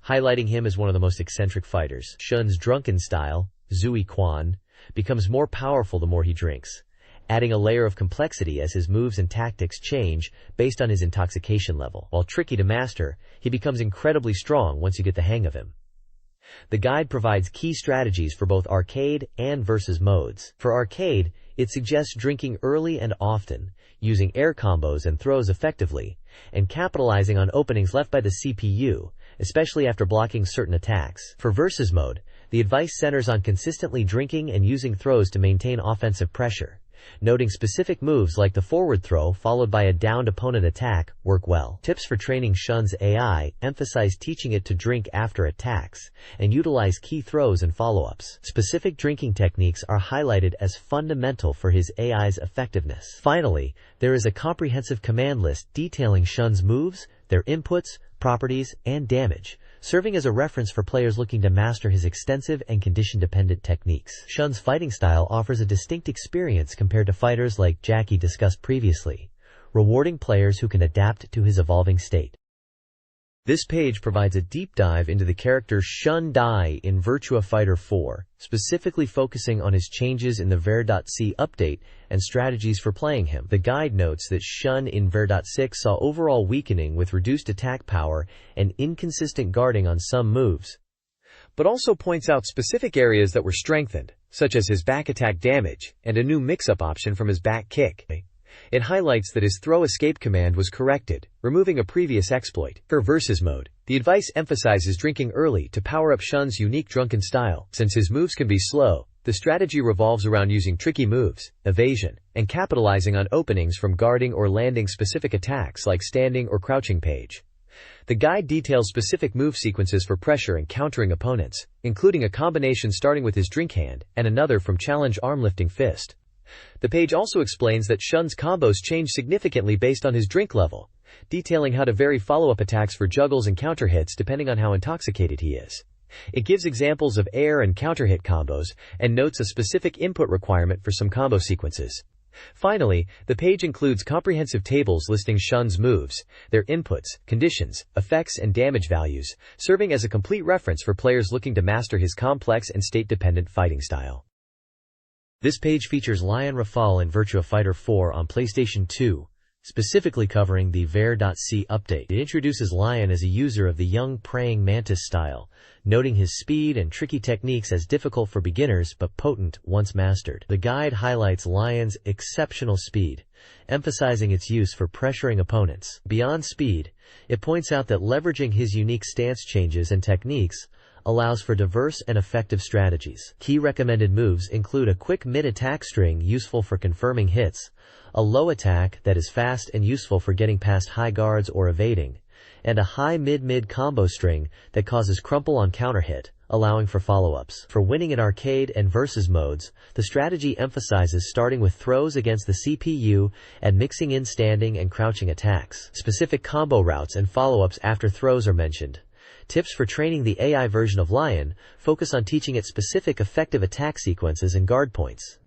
highlighting him as one of the most eccentric fighters. Shun's drunken style, Zui Quan, becomes more powerful the more he drinks, adding a layer of complexity as his moves and tactics change based on his intoxication level. While tricky to master, he becomes incredibly strong once you get the hang of him. The guide provides key strategies for both arcade and versus modes. For arcade, it suggests drinking early and often, using air combos and throws effectively, and capitalizing on openings left by the CPU, especially after blocking certain attacks. For versus mode, the advice centers on consistently drinking and using throws to maintain offensive pressure, noting specific moves like the forward throw followed by a downed opponent attack work well. Tips for training Shun's AI emphasize teaching it to drink after attacks and utilize key throws and follow-ups. Specific drinking techniques are highlighted as fundamental for his AI's effectiveness. Finally, there is a comprehensive command list detailing Shun's moves, their inputs, properties, and damage, serving as a reference for players looking to master his extensive and condition-dependent techniques. Shun's fighting style offers a distinct experience compared to fighters like Jackie discussed previously, rewarding players who can adapt to his evolving state. This page provides a deep dive into the character Shun Dai in Virtua Fighter 4, specifically focusing on his changes in the Ver.C update and strategies for playing him. The guide notes that Shun in Ver.6 saw overall weakening with reduced attack power and inconsistent guarding on some moves, but also points out specific areas that were strengthened, such as his back attack damage and a new mix-up option from his back kick. It highlights that his throw escape command was corrected, removing a previous exploit. For versus mode, the advice emphasizes drinking early to power up Shun's unique drunken style. Since his moves can be slow, the strategy revolves around using tricky moves, evasion, and capitalizing on openings from guarding or landing specific attacks like standing or crouching page. The guide details specific move sequences for pressure and countering opponents, including a combination starting with his drink hand and another from challenge arm-lifting fist. The page also explains that Shun's combos change significantly based on his drink level, detailing how to vary follow-up attacks for juggles and counter hits depending on how intoxicated he is. It gives examples of air and counter hit combos and notes a specific input requirement for some combo sequences. Finally, the page includes comprehensive tables listing Shun's moves, their inputs, conditions, effects, and damage values, serving as a complete reference for players looking to master his complex and state-dependent fighting style. This page features Lion Rafale in Virtua Fighter 4 on PlayStation 2, specifically covering the Ver.C update. It introduces Lion as a user of the young praying mantis style, noting his speed and tricky techniques as difficult for beginners but potent once mastered. The guide highlights Lion's exceptional speed, emphasizing its use for pressuring opponents. Beyond speed, it points out that leveraging his unique stance changes and techniques allows for diverse and effective strategies. Key recommended moves include a quick mid-attack string useful for confirming hits, a low attack that is fast and useful for getting past high guards or evading, and a high mid-mid combo string that causes crumple on counter hit, allowing for follow-ups. For winning in arcade and versus modes, the strategy emphasizes starting with throws against the CPU and mixing in standing and crouching attacks. Specific combo routes and follow-ups after throws are mentioned. Tips for training the AI version of Lion focus on teaching it specific effective attack sequences and guard points.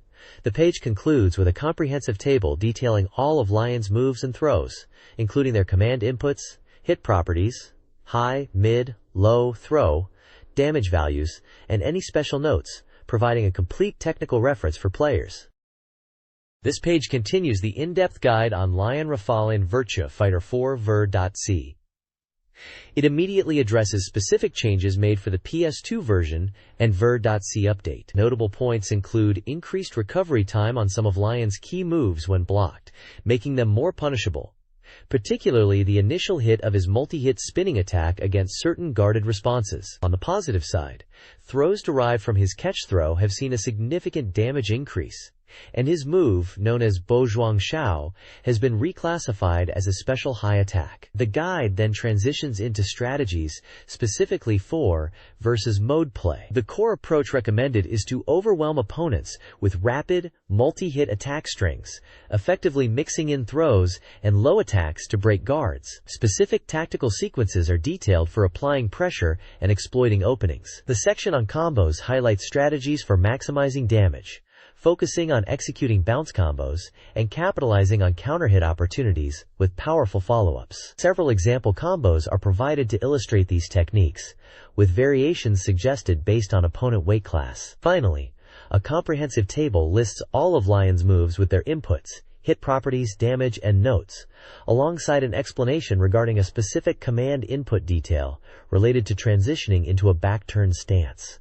The page concludes with a comprehensive table detailing all of Lion's moves and throws, including their command inputs, hit properties, high, mid, low, throw, damage values, and any special notes, providing a complete technical reference for players. This page continues the in-depth guide on Lion Rafale in Virtua Fighter 4 Ver.C. It immediately addresses specific changes made for the PS2 version and Ver.C update. Notable points include increased recovery time on some of Lion's key moves when blocked, making them more punishable, particularly the initial hit of his multi-hit spinning attack against certain guarded responses. On the positive side, throws derived from his catch throw have seen a significant damage increase, and his move, known as Bozhuang Shao, has been reclassified as a special high attack. The guide then transitions into strategies specifically for versus mode play. The core approach recommended is to overwhelm opponents with rapid, multi-hit attack strings, effectively mixing in throws and low attacks to break guards. Specific tactical sequences are detailed for applying pressure and exploiting openings. The section on combos highlights strategies for maximizing damage, focusing on executing bounce combos and capitalizing on counter-hit opportunities with powerful follow-ups. Several example combos are provided to illustrate these techniques, with variations suggested based on opponent weight class. Finally, a comprehensive table lists all of Lion's moves with their inputs, hit properties, damage, and notes, alongside an explanation regarding a specific command input detail related to transitioning into a back-turn stance.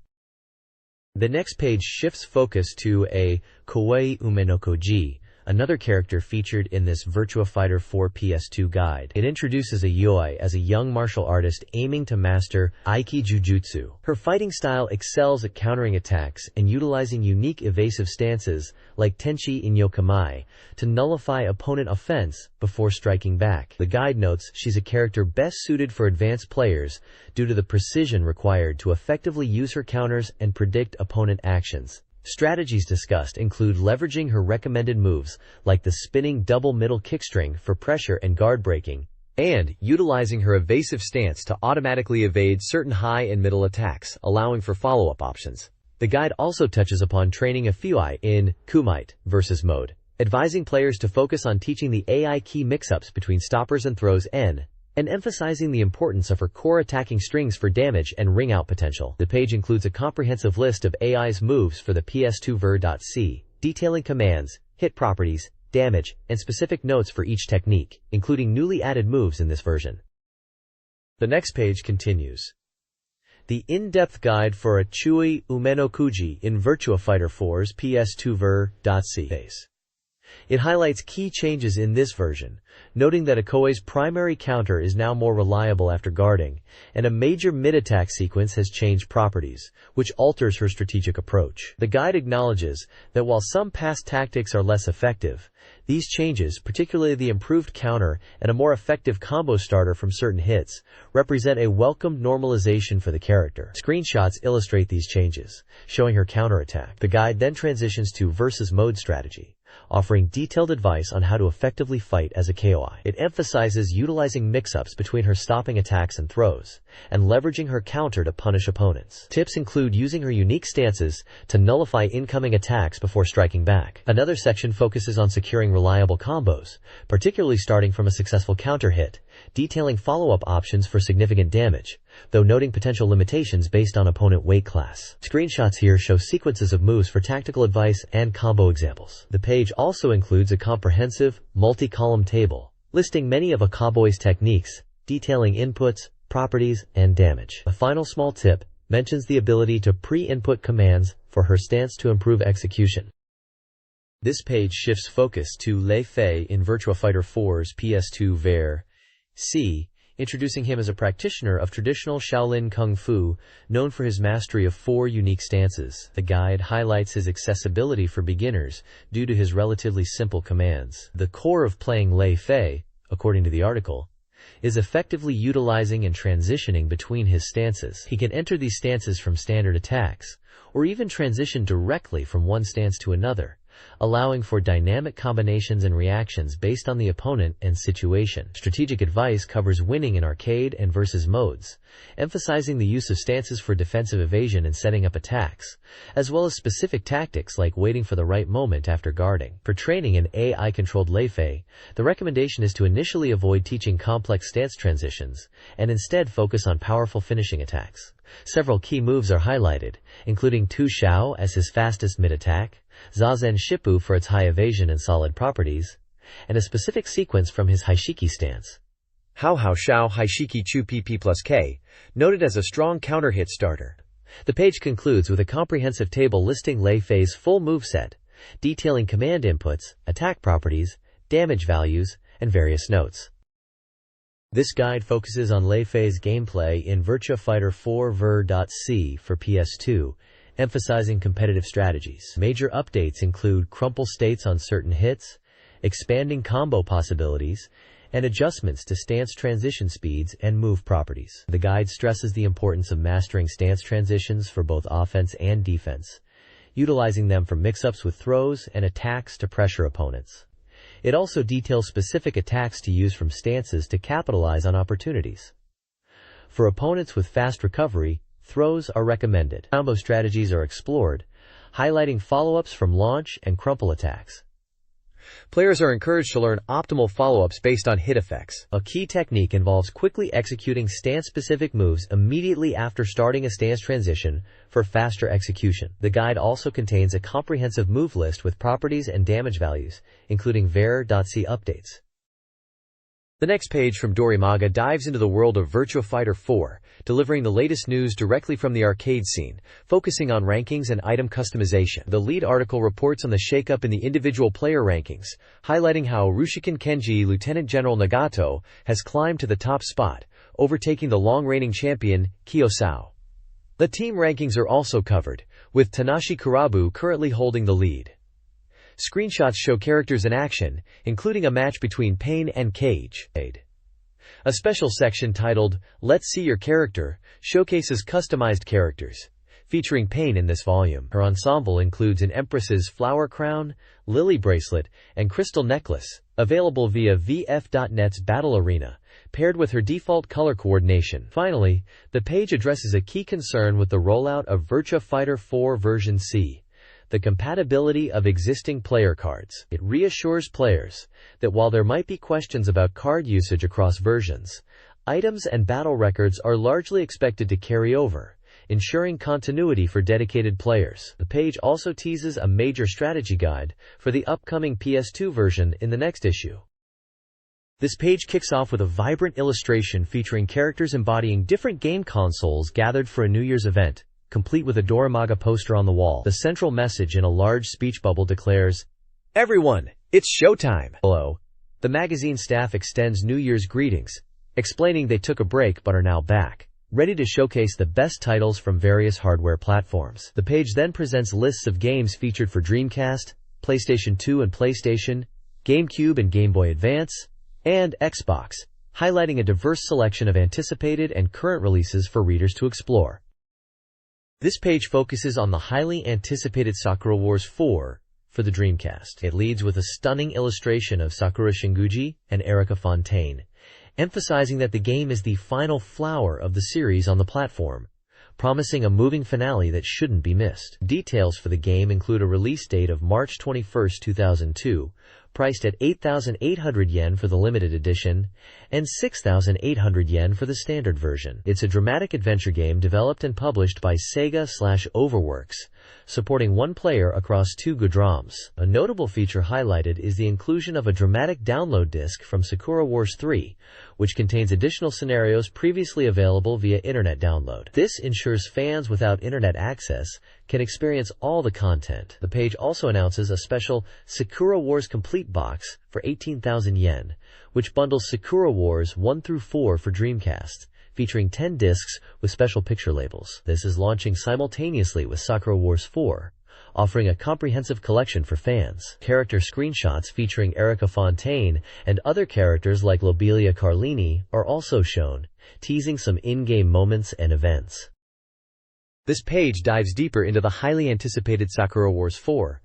The next page shifts focus to a Kawaii Umenokoji, another character featured in this Virtua Fighter 4 PS2 guide. It introduces a Yoi as a young martial artist aiming to master Aiki Jujutsu. Her fighting style excels at countering attacks and utilizing unique evasive stances like Tenchi Inyo Kamai to nullify opponent offense before striking back. The guide notes she's a character best suited for advanced players due to the precision required to effectively use her counters and predict opponent actions. Strategies discussed include leveraging her recommended moves like the spinning double middle kickstring for pressure and guard breaking, and utilizing her evasive stance to automatically evade certain high and middle attacks, allowing for follow-up options. The guide also touches upon training a Fui in Kumite versus mode, advising players to focus on teaching the AI key mix-ups between stoppers and throws and emphasizing the importance of her core attacking strings for damage and ring-out potential. The page includes a comprehensive list of AI's moves for the PS2 Ver.C, detailing commands, hit properties, damage, and specific notes for each technique, including newly added moves in this version. The next page continues. The in-depth guide for Achui Umenokuji in Virtua Fighter 4's PS2 ver.c. It highlights key changes in this version, noting that Akoi's primary counter is now more reliable after guarding, and a major mid-attack sequence has changed properties, which alters her strategic approach. The guide acknowledges that while some past tactics are less effective, these changes, particularly the improved counter and a more effective combo starter from certain hits, represent a welcomed normalization for the character. Screenshots illustrate these changes, showing her counterattack. The guide then transitions to versus mode strategy, offering detailed advice on how to effectively fight as a KOI. It emphasizes utilizing mix-ups between her stopping attacks and throws, and leveraging her counter to punish opponents. Tips include using her unique stances to nullify incoming attacks before striking back. Another section focuses on securing reliable combos, particularly starting from a successful counter hit, detailing follow-up options for significant damage, though noting potential limitations based on opponent weight class. Screenshots here show sequences of moves for tactical advice and combo examples. The page also includes a comprehensive, multi-column table, listing many of Akaboi's techniques, detailing inputs, properties, and damage. A final small tip mentions the ability to pre-input commands for her stance to improve execution. This page shifts focus to Lei Fei in Virtua Fighter 4's PS2 ver.c, introducing him as a practitioner of traditional Shaolin Kung Fu, known for his mastery of 4 unique stances. The guide highlights his accessibility for beginners due to his relatively simple commands. The core of playing Lei Fei, according to the article, is effectively utilizing and transitioning between his stances. He can enter these stances from standard attacks, or even transition directly from one stance to another, allowing for dynamic combinations and reactions based on the opponent and situation. Strategic advice covers winning in arcade and versus modes, emphasizing the use of stances for defensive evasion and setting up attacks, as well as specific tactics like waiting for the right moment after guarding. For training in AI-controlled Lei Fei, the recommendation is to initially avoid teaching complex stance transitions, and instead focus on powerful finishing attacks. Several key moves are highlighted, including Tu Xiao as his fastest mid-attack, Zazen Shippu for its high evasion and solid properties, and a specific sequence from his Haishiki stance. Hao Hao Shao Haishiki Chu PP plus K, noted as a strong counter-hit starter. The page concludes with a comprehensive table listing Lei Fei's full moveset, detailing command inputs, attack properties, damage values, and various notes. This guide focuses on Lei Fei's gameplay in Virtua Fighter 4 ver.c for PS2, emphasizing competitive strategies. Major updates include crumple states on certain hits, expanding combo possibilities, and adjustments to stance transition speeds and move properties. The guide stresses the importance of mastering stance transitions for both offense and defense, utilizing them for mix-ups with throws and attacks to pressure opponents. It also details specific attacks to use from stances to capitalize on opportunities. For opponents with fast recovery, throws are recommended. Combo strategies are explored, highlighting follow-ups from launch and crumple attacks. Players are encouraged to learn optimal follow-ups based on hit effects. A key technique involves quickly executing stance-specific moves immediately after starting a stance transition for faster execution. The guide also contains a comprehensive move list with properties and damage values, including ver.c updates. The next page from Dorimaga dives into the world of Virtua Fighter 4, delivering the latest news directly from the arcade scene, focusing on rankings and item customization. The lead article reports on the shakeup in the individual player rankings, highlighting how Rushiken Kenji Lieutenant General Nagato has climbed to the top spot, overtaking the long-reigning champion, Kiyosao. The team rankings are also covered, with Tanashi Kurabu currently holding the lead. Screenshots show characters in action, including a match between Pain and Cage. A special section titled, Let's See Your Character, showcases customized characters, featuring Pain in this volume. Her ensemble includes an Empress's flower crown, lily bracelet, and crystal necklace, available via VF.net's Battle Arena, paired with her default color coordination. Finally, the page addresses a key concern with the rollout of Virtua Fighter 4 version C. The compatibility of existing player cards. It reassures players that while there might be questions about card usage across versions, items and battle records are largely expected to carry over, ensuring continuity for dedicated players. The page also teases a major strategy guide for the upcoming PS2 version in the next issue. This page kicks off with a vibrant illustration featuring characters embodying different game consoles gathered for a New Year's event, complete with a Dorimaga poster on the wall. The central message in a large speech bubble declares, "Everyone, it's showtime!" Below, the magazine staff extends New Year's greetings, explaining they took a break but are now back, ready to showcase the best titles from various hardware platforms. The page then presents lists of games featured for Dreamcast, PlayStation 2 and PlayStation, GameCube and Game Boy Advance, and Xbox, highlighting a diverse selection of anticipated and current releases for readers to explore. This page focuses on the highly anticipated Sakura Wars 4 for the Dreamcast. It leads with a stunning illustration of Sakura Shinguji and Erika Fontaine, emphasizing that the game is the final flower of the series on the platform, promising a moving finale that shouldn't be missed. Details for the game include a release date of March 21, 2002, priced at 8,800 yen for the limited edition and 6,800 yen for the standard version. It's a dramatic adventure game developed and published by Sega/Overworks, supporting one player across 2 good ROMs. A notable feature highlighted is the inclusion of a dramatic download disc from Sakura Wars 3, which contains additional scenarios previously available via internet download. This ensures fans without internet access can experience all the content. The page also announces a special Sakura Wars Complete box for 18,000 yen, which bundles Sakura Wars 1 through 4 for Dreamcast, featuring 10 discs with special picture labels. This is launching simultaneously with Sakura Wars 4, offering a comprehensive collection for fans. Character screenshots featuring Erika Fontaine and other characters like Lobelia Carlini are also shown, teasing some in-game moments and events. This page dives deeper into the highly anticipated Sakura Wars 4,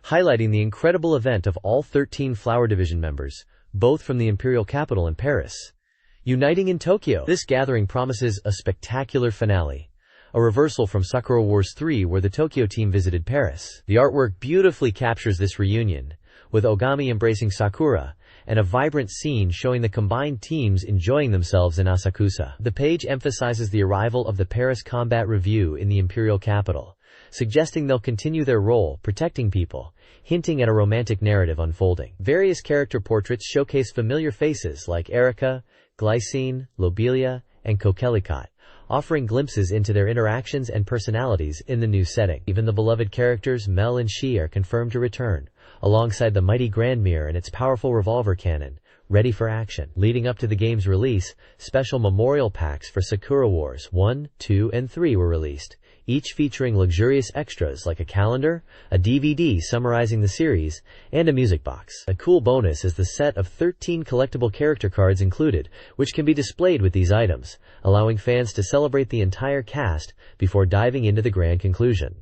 highlighting the incredible event of all 13 Flower Division members, both from the imperial capital in Paris, uniting in Tokyo. This gathering promises a spectacular finale, a reversal from Sakura Wars 3 where the Tokyo team visited Paris. The artwork beautifully captures this reunion, with Ogami embracing Sakura, and a vibrant scene showing the combined teams enjoying themselves in Asakusa. The page emphasizes the arrival of the Paris Combat Review in the imperial capital, suggesting they'll continue their role protecting people, hinting at a romantic narrative unfolding. Various character portraits showcase familiar faces like Erika, Glycine, Lobelia, and Kokelikot, offering glimpses into their interactions and personalities in the new setting. Even the beloved characters Mel and Shi are confirmed to return, alongside the mighty Grandmere and its powerful revolver cannon, ready for action. Leading up to the game's release, special memorial packs for Sakura Wars 1, 2, and 3 were released, each featuring luxurious extras like a calendar, a DVD summarizing the series, and a music box. A cool bonus is the set of 13 collectible character cards included, which can be displayed with these items, allowing fans to celebrate the entire cast before diving into the grand conclusion.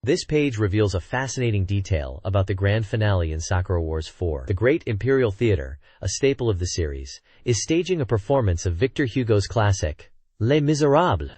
This page reveals a fascinating detail about the grand finale in Sakura Wars 4. The Great Imperial Theater, a staple of the series, is staging a performance of Victor Hugo's classic, Les Miserables.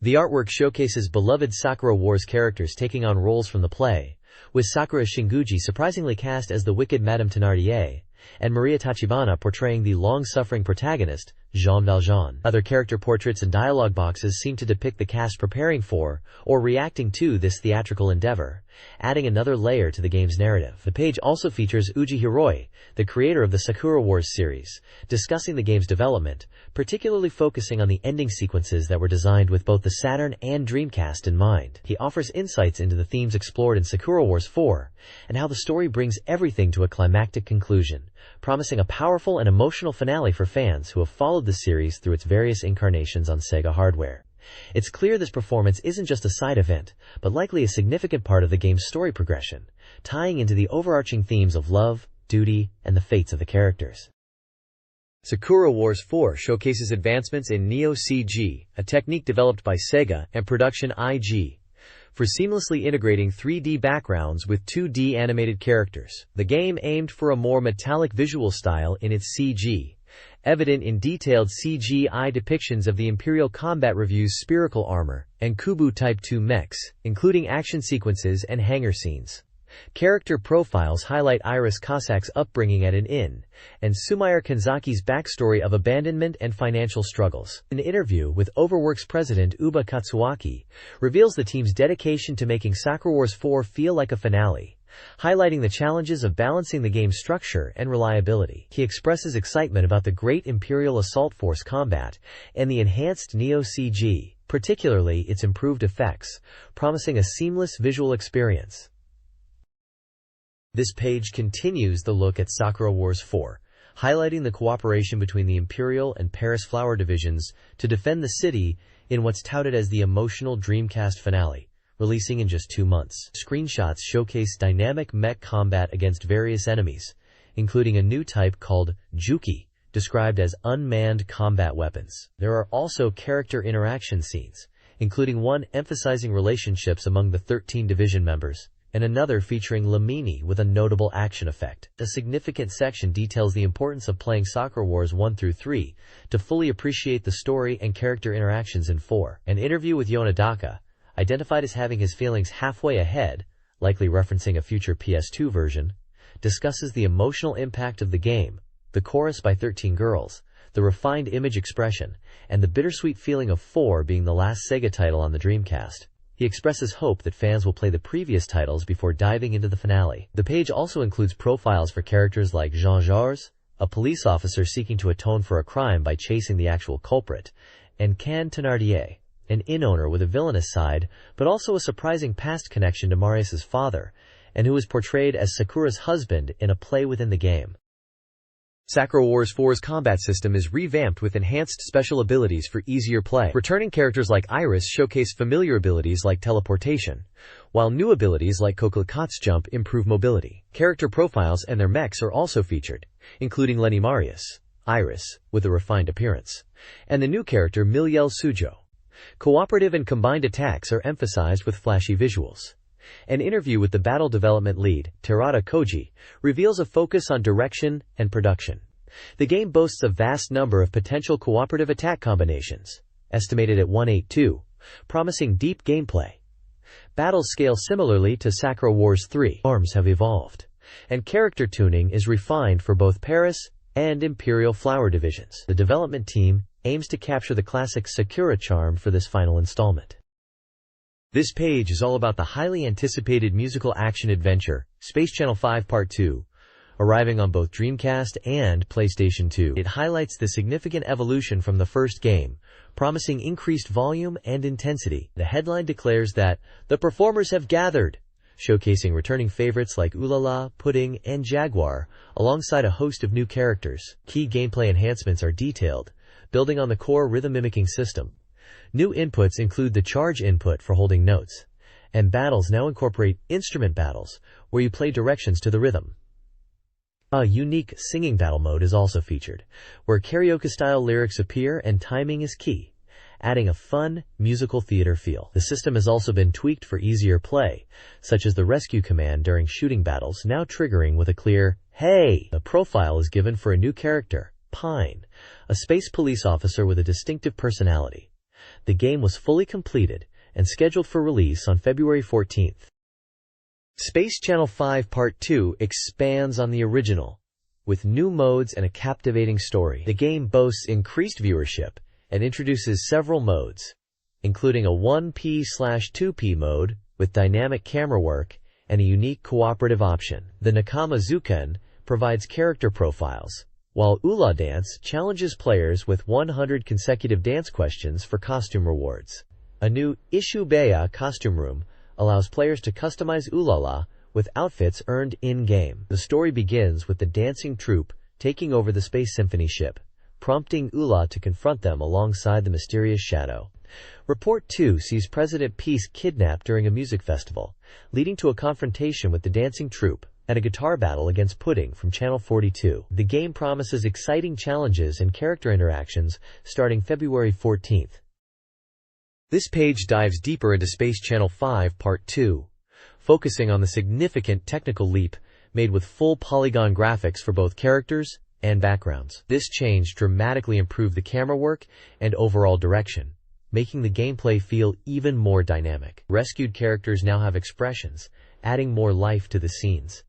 The artwork showcases beloved Sakura Wars characters taking on roles from the play, with Sakura Shinguji surprisingly cast as the wicked Madame Thénardier, and Maria Tachibana portraying the long-suffering protagonist, Jean Valjean. Other character portraits and dialogue boxes seem to depict the cast preparing for, or reacting to this theatrical endeavor, adding another layer to the game's narrative. The page also features Uji Hiroi, the creator of the Sakura Wars series, discussing the game's development, particularly focusing on the ending sequences that were designed with both the Saturn and Dreamcast in mind. He offers insights into the themes explored in Sakura Wars 4, and how the story brings everything to a climactic conclusion, promising a powerful and emotional finale for fans who have followed the series through its various incarnations on Sega hardware. It's clear this performance isn't just a side event, but likely a significant part of the game's story progression, tying into the overarching themes of love, duty, and the fates of the characters. Sakura Wars 4 showcases advancements in Neo-CG, a technique developed by Sega and Production IG, for seamlessly integrating 3D backgrounds with 2D animated characters. The game aimed for a more metallic visual style in its CG, evident in detailed CGI depictions of the Imperial Combat Review's spherical armor and Kubu Type 2 mechs, including action sequences and hangar scenes. Character profiles highlight Iris Cossack's upbringing at an inn, and Sumair Kanzaki's backstory of abandonment and financial struggles. An interview with Overworks president Uba Katsuaki reveals the team's dedication to making Sakura Wars 4 feel like a finale, highlighting the challenges of balancing the game's structure and reliability. He expresses excitement about the Great Imperial Assault Force combat and the enhanced Neo CG, particularly its improved effects, promising a seamless visual experience. This page continues the look at Sakura Wars 4, highlighting the cooperation between the Imperial and Paris Flower divisions to defend the city in what's touted as the emotional Dreamcast finale, releasing in just 2 months. Screenshots showcase dynamic mech combat against various enemies, including a new type called Juki, described as unmanned combat weapons. There are also character interaction scenes, including one emphasizing relationships among the 13 division members, and another featuring Lamini with a notable action effect. A significant section details the importance of playing Sakura Wars 1 through 3 to fully appreciate the story and character interactions in 4. An interview with Yonadaka, identified as having his feelings halfway ahead, likely referencing a future PS2 version, discusses the emotional impact of the game, the chorus by 13 Girls, the refined image expression, and the bittersweet feeling of 4 being the last Sega title on the Dreamcast. He expresses hope that fans will play the previous titles before diving into the finale. The page also includes profiles for characters like Jean Jars, a police officer seeking to atone for a crime by chasing the actual culprit, and Can Thénardier, an inn owner with a villainous side, but also a surprising past connection to Marius' father, and who is portrayed as Sakura's husband in a play within the game. Sakura Wars 4's combat system is revamped with enhanced special abilities for easier play. Returning characters like Iris showcase familiar abilities like teleportation, while new abilities like Koklakot's jump improve mobility. Character profiles and their mechs are also featured, including Lenny Marius, Iris, with a refined appearance, and the new character Miliel Sujo. Cooperative and combined attacks are emphasized with flashy visuals. An interview with the battle development lead, Terada Koji, reveals a focus on direction and production. The game boasts a vast number of potential cooperative attack combinations, estimated at 182, promising deep gameplay. Battles scale similarly to Sakura Wars 3. Arms have evolved, and character tuning is refined for both Paris and Imperial Flower divisions. The development team aims to capture the classic Sakura charm for this final installment. This page is all about the highly anticipated musical action-adventure, Space Channel 5 Part 2, arriving on both Dreamcast and PlayStation 2. It highlights the significant evolution from the first game, promising increased volume and intensity. The headline declares that, "The performers have gathered," showcasing returning favorites like Ulala, Pudding, and Jaguar, alongside a host of new characters. Key gameplay enhancements are detailed, building on the core rhythm-mimicking system. New inputs include the charge input for holding notes, and battles now incorporate instrument battles, where you play directions to the rhythm. A unique singing battle mode is also featured, where karaoke-style lyrics appear and timing is key, adding a fun, musical theater feel. The system has also been tweaked for easier play, such as the rescue command during shooting battles, now triggering with a clear, "Hey!" The profile is given for a new character, Pine, a space police officer with a distinctive personality. The game was fully completed and scheduled for release on February 14th. Space Channel 5 Part 2 expands on the original, with new modes and a captivating story. The game boasts increased viewership and introduces several modes, including a 1P/2P mode with dynamic camera work and a unique cooperative option. The Nakama Zuken provides character profiles, while Ula Dance challenges players with 100 consecutive dance questions for costume rewards. A new Ishubeya costume room allows players to customize Ulala with outfits earned in-game. The story begins with the dancing troupe taking over the Space Symphony ship, prompting Ula to confront them alongside the mysterious Shadow. Report 2 sees President Peace kidnapped during a music festival, leading to a confrontation with the dancing troupe and a guitar battle against Pudding from Channel 42. The game promises exciting challenges and character interactions starting February 14th. This page dives deeper into Space Channel 5 Part 2, focusing on the significant technical leap made with full polygon graphics for both characters and backgrounds. This change dramatically improved the camera work and overall direction, making the gameplay feel even more dynamic. Rescued characters now have expressions, adding more life to the scenes.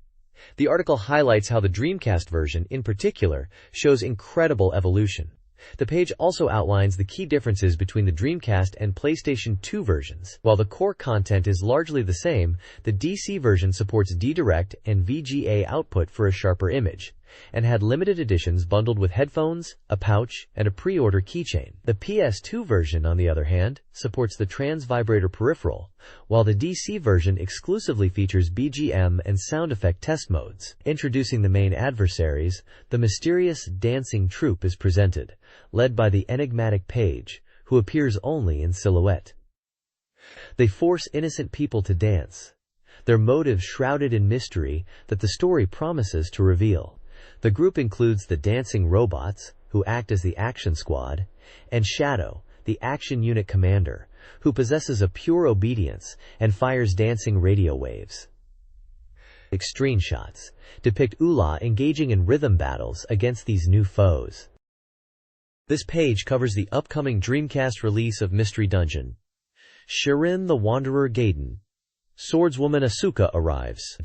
The article highlights how the Dreamcast version, in particular, shows incredible evolution. The page also outlines the key differences between the Dreamcast and PlayStation 2 versions. While the core content is largely the same, the DC version supports DirectX and VGA output for a sharper image, and had limited editions bundled with headphones, a pouch, and a pre-order keychain. The PS2 version, on the other hand, supports the trans-vibrator peripheral, while the DC version exclusively features BGM and sound effect test modes. Introducing the main adversaries, the mysterious dancing troupe is presented, led by the enigmatic Page, who appears only in silhouette. They force innocent people to dance, their motives shrouded in mystery that the story promises to reveal. The group includes the dancing robots, who act as the action squad, and Shadow, the action unit commander, who possesses a pure obedience and fires dancing radio waves. Screenshots depict Ula engaging in rhythm battles against these new foes. This page covers the upcoming Dreamcast release of Mystery Dungeon. Shirin the Wanderer Gaiden. Swordswoman Asuka arrives.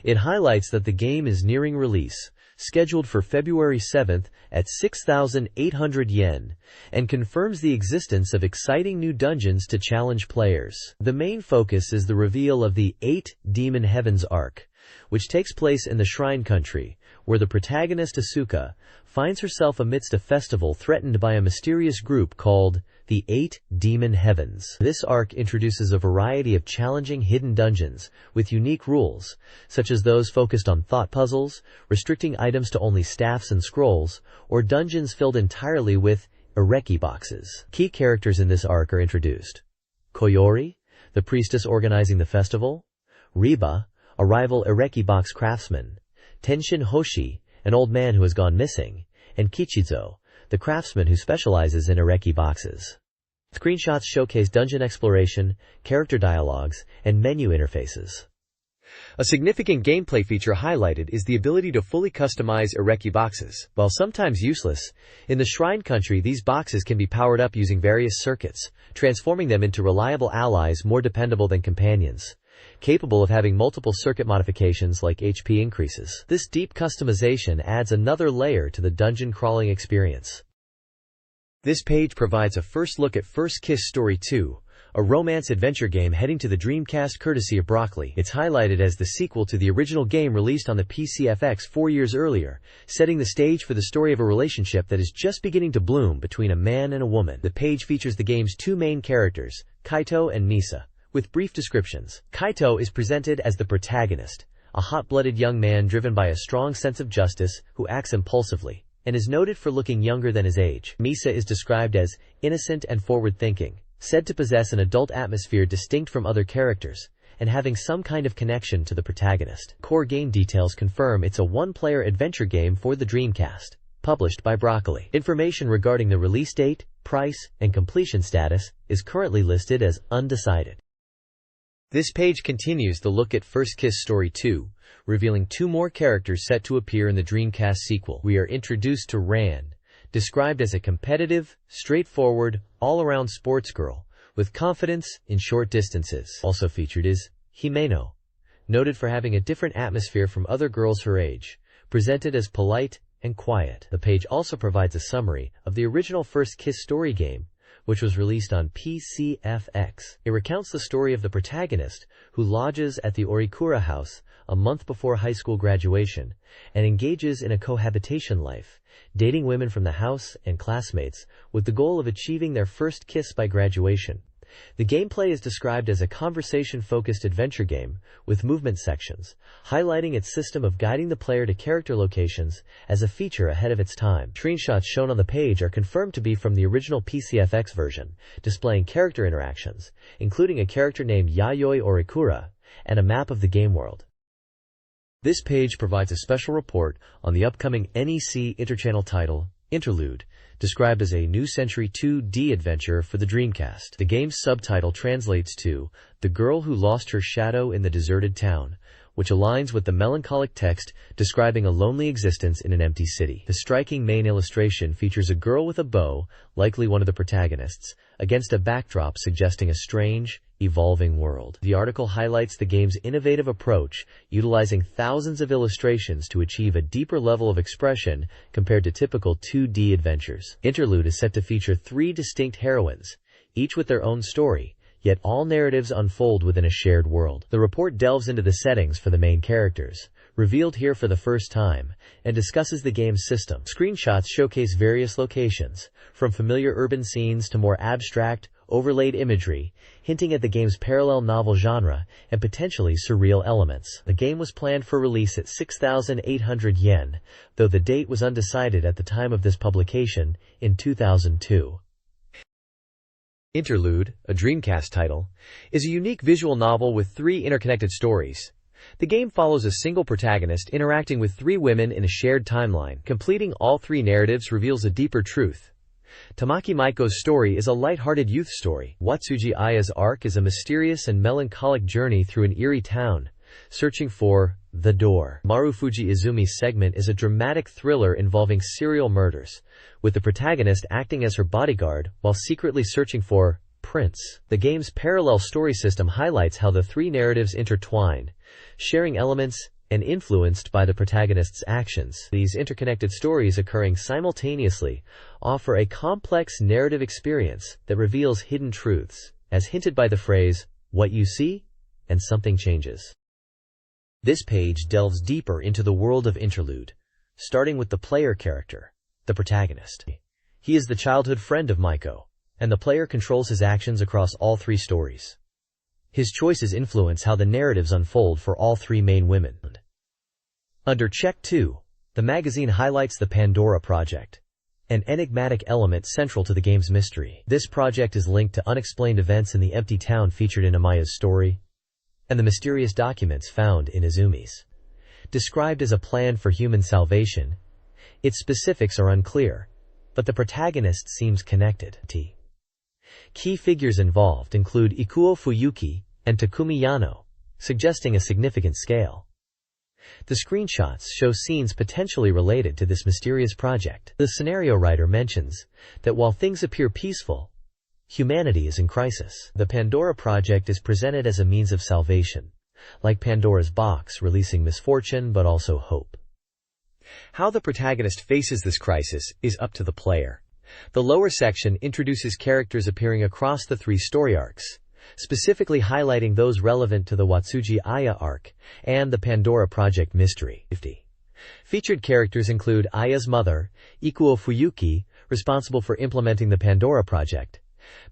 It highlights that the game is nearing release, scheduled for February 7th at 6,800 yen, and confirms the existence of exciting new dungeons to challenge players. The main focus is the reveal of the 8 Demon Heavens arc, which takes place in the Shrine Country, where the protagonist Asuka finds herself amidst a festival threatened by a mysterious group called the 8 Demon Heavens. This arc introduces a variety of challenging hidden dungeons with unique rules, such as those focused on thought puzzles, restricting items to only staffs and scrolls, or dungeons filled entirely with Ireki boxes. Key characters in this arc are introduced. Koyori, the priestess organizing the festival; Riba, a rival Ireki box craftsman; Tenshin Hoshi, an old man who has gone missing; and Kichizo, the craftsman who specializes in Ireki boxes. Screenshots showcase dungeon exploration, character dialogues, and menu interfaces. A significant gameplay feature highlighted is the ability to fully customize Ireki boxes. While sometimes useless, in the Shrine Country these boxes can be powered up using various circuits, transforming them into reliable allies more dependable than companions, capable of having multiple circuit modifications like HP increases. This deep customization adds another layer to the dungeon crawling experience. This page provides a first look at First Kiss Story 2, a romance-adventure game heading to the Dreamcast courtesy of Broccoli. It's highlighted as the sequel to the original game released on the PCFX 4 years earlier, setting the stage for the story of a relationship that is just beginning to bloom between a man and a woman. The page features the game's 2 main characters, Kaito and Misa, with brief descriptions. Kaito is presented as the protagonist, a hot-blooded young man driven by a strong sense of justice who acts impulsively, and is noted for looking younger than his age. Misa is described as innocent and forward-thinking, said to possess an adult atmosphere distinct from other characters, and having some kind of connection to the protagonist. Core game details confirm it's a one-player adventure game for the Dreamcast, published by Broccoli. Information regarding the release date, price, and completion status is currently listed as undecided. This page continues the look at First Kiss Story 2, revealing 2 more characters set to appear in the Dreamcast sequel. We are introduced to Rand, described as a competitive, straightforward, all-around sports girl, with confidence in short distances. Also featured is Himeno, noted for having a different atmosphere from other girls her age, presented as polite and quiet. The page also provides a summary of the original First Kiss Story game, which was released on PCFX. It recounts the story of the protagonist, who lodges at the Orikura house a month before high school graduation, and engages in a cohabitation life, dating women from the house and classmates, with the goal of achieving their first kiss by graduation. The gameplay is described as a conversation-focused adventure game, with movement sections, highlighting its system of guiding the player to character locations as a feature ahead of its time. Screenshots shown on the page are confirmed to be from the original PCFX version, displaying character interactions, including a character named Yayoi Orikura, and a map of the game world. This page provides a special report on the upcoming NEC Interchannel title, Interlude, described as a New Century 2D adventure for the Dreamcast. The game's subtitle translates to The Girl Who Lost Her Shadow in the Deserted Town, which aligns with the melancholic text describing a lonely existence in an empty city. The striking main illustration features a girl with a bow, likely one of the protagonists, against a backdrop suggesting a strange, evolving world. The article highlights the game's innovative approach, utilizing thousands of illustrations to achieve a deeper level of expression compared to typical 2D adventures. Interlude is set to feature 3 distinct heroines, each with their own story, yet all narratives unfold within a shared world. The report delves into the settings for the main characters, revealed here for the first time, and discusses the game's system. Screenshots showcase various locations, from familiar urban scenes to more abstract, overlaid imagery, hinting at the game's parallel novel genre and potentially surreal elements. The game was planned for release at 6,800 yen, though the date was undecided at the time of this publication, in 2002. Interlude, a Dreamcast title, is a unique visual novel with 3 interconnected stories. The game follows a single protagonist interacting with 3 women in a shared timeline. Completing all 3 narratives reveals a deeper truth. Tamaki Maiko's story is a light-hearted youth story. Watsuji Aya's arc is a mysterious and melancholic journey through an eerie town, searching for the door. Marufuji Izumi's segment is a dramatic thriller involving serial murders, with the protagonist acting as her bodyguard while secretly searching for Prince. The game's parallel story system highlights how the 3 narratives intertwine, sharing elements and influenced by the protagonist's actions. These interconnected stories occurring simultaneously offer a complex narrative experience that reveals hidden truths, as hinted by the phrase, "What you see, and something changes." This page delves deeper into the world of Interlude, starting with the player character, the protagonist. He is the childhood friend of Maiko, and the player controls his actions across all 3 stories. His choices influence how the narratives unfold for all 3 main women. Under Check 2, the magazine highlights the Pandora Project, an enigmatic element central to the game's mystery. This project is linked to unexplained events in the empty town featured in Amaya's story, and the mysterious documents found in Izumi's. Described as a plan for human salvation, its specifics are unclear, but the protagonist seems connected. Key figures involved include Ikuo Fuyuki and Takumi Yano, suggesting a significant scale. The screenshots show scenes potentially related to this mysterious project. The scenario writer mentions that while things appear peaceful, humanity is in crisis. The Pandora Project is presented as a means of salvation, like Pandora's box, releasing misfortune but also hope. How the protagonist faces this crisis is up to the player. The lower section introduces characters appearing across the 3 story arcs, specifically highlighting those relevant to the Watsuji Aya arc and the Pandora Project mystery. Featured characters include Aya's mother, Ikuo Fuyuki, responsible for implementing the Pandora Project,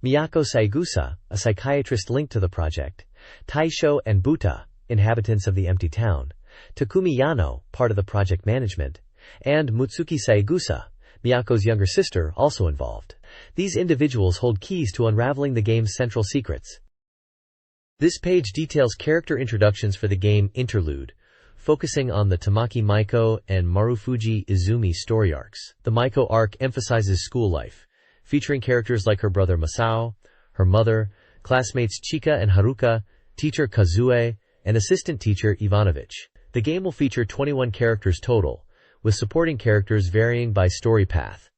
Miyako Saigusa, a psychiatrist linked to the project, Taisho and Buta, inhabitants of the empty town, Takumi Yano, part of the project management, and Mutsuki Saigusa, Miyako's younger sister, also involved. These individuals hold keys to unraveling the game's central secrets. This page details character introductions for the game Interlude, focusing on the Tamaki Maiko and Marufuji Izumi story arcs. The Maiko arc emphasizes school life, featuring characters like her brother Masao, her mother, classmates Chika and Haruka, teacher Kazue, and assistant teacher Ivanovich. The game will feature 21 characters total, with supporting characters varying by story path.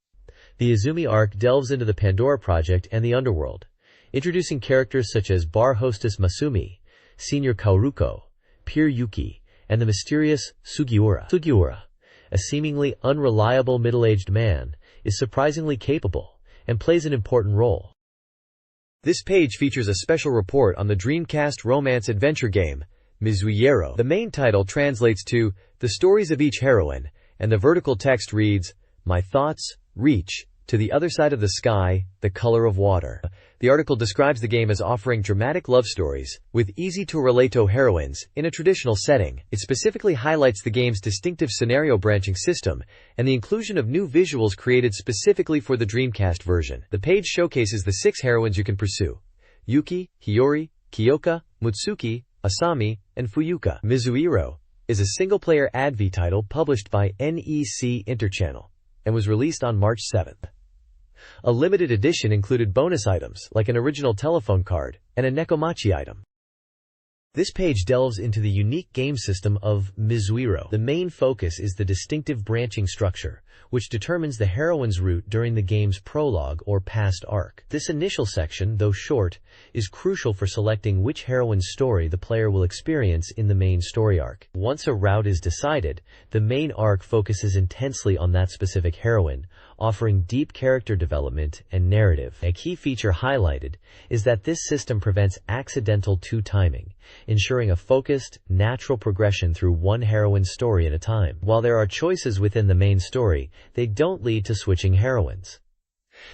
The Izumi arc delves into the Pandora Project and the underworld, introducing characters such as bar hostess Masumi, senior Kauruko, peer Yuki, and the mysterious Sugiura. Sugiura, a seemingly unreliable middle-aged man, is surprisingly capable and plays an important role. This page features a special report on the Dreamcast romance adventure game, Mizuyero. The main title translates to The Stories of Each Heroine, and the vertical text reads, "My thoughts reach to the other side of the sky, the color of water." The article describes the game as offering dramatic love stories with easy-to-relate-to heroines in a traditional setting. It specifically highlights the game's distinctive scenario branching system and the inclusion of new visuals created specifically for the Dreamcast version. The page showcases the 6 heroines you can pursue: Yuki, Hiyori, Kyoka, Mutsuki, Asami, and Fuyuka. Mizuiro is a single-player ADV title published by NEC Interchannel and was released on March 7th. A limited edition included bonus items like an original telephone card and a Nekomachi item. This page delves into the unique game system of Mizuiro. The main focus is the distinctive branching structure, which determines the heroine's route during the game's prologue or past arc. This initial section, though short, is crucial for selecting which heroine's story the player will experience in the main story arc. Once a route is decided, the main arc focuses intensely on that specific heroine, offering deep character development and narrative. A key feature highlighted is that this system prevents accidental two-timing, ensuring a focused, natural progression through one heroine's story at a time. While there are choices within the main story, they don't lead to switching heroines.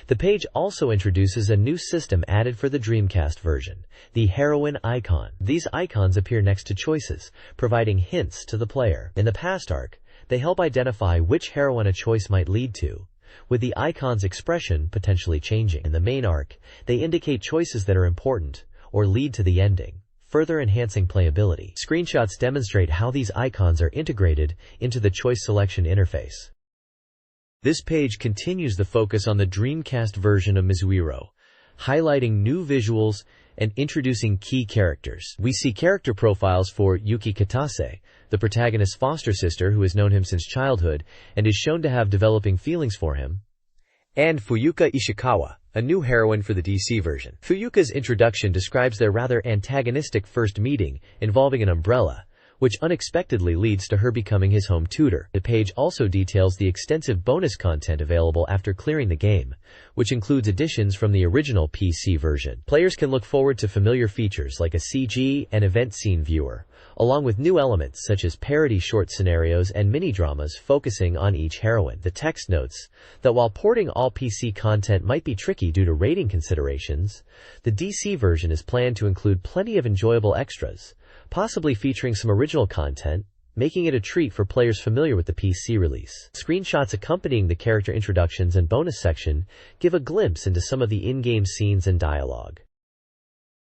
The page also introduces a new system added for the Dreamcast version, the heroine icon. These icons appear next to choices, providing hints to the player. In the past arc, they help identify which heroine a choice might lead to, with the icon's expression potentially changing. In the main arc, they indicate choices that are important or lead to the ending, further enhancing playability. Screenshots demonstrate how these icons are integrated into the choice selection interface. This page continues the focus on the Dreamcast version of Mizuiro, highlighting new visuals and introducing key characters. We see character profiles for Yuki Katase, the protagonist's foster sister who has known him since childhood and is shown to have developing feelings for him, and Fuyuka Ishikawa, a new heroine for the DC version. Fuyuka's introduction describes their rather antagonistic first meeting involving an umbrella, which unexpectedly leads to her becoming his home tutor. The page also details the extensive bonus content available after clearing the game, which includes additions from the original PC version. Players can look forward to familiar features like a CG and event scene viewer, along with new elements such as parody short scenarios and mini-dramas focusing on each heroine. The text notes that while porting all PC content might be tricky due to rating considerations, the DC version is planned to include plenty of enjoyable extras, possibly featuring some original content, making it a treat for players familiar with the PC release. Screenshots accompanying the character introductions and bonus section give a glimpse into some of the in-game scenes and dialogue.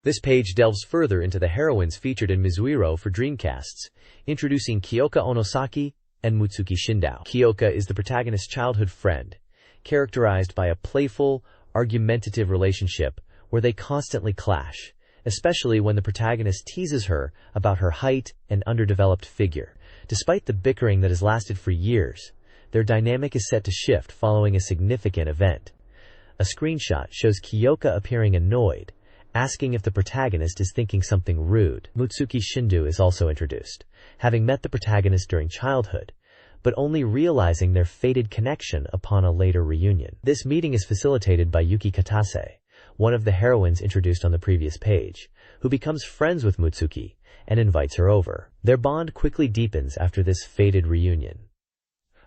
This page delves further into the heroines featured in Mizuiro for Dreamcasts, introducing Kyoka Onosaki and Mutsuki Shindao. Kyoka is the protagonist's childhood friend, characterized by a playful, argumentative relationship where they constantly clash, especially when the protagonist teases her about her height and underdeveloped figure. Despite the bickering that has lasted for years, their dynamic is set to shift following a significant event. A screenshot shows Kyoka appearing annoyed, asking if the protagonist is thinking something rude. Mutsuki Shindu is also introduced, having met the protagonist during childhood, but only realizing their fated connection upon a later reunion. This meeting is facilitated by Yuki Katase, one of the heroines introduced on the previous page, who becomes friends with Mutsuki and invites her over. Their bond quickly deepens after this fated reunion.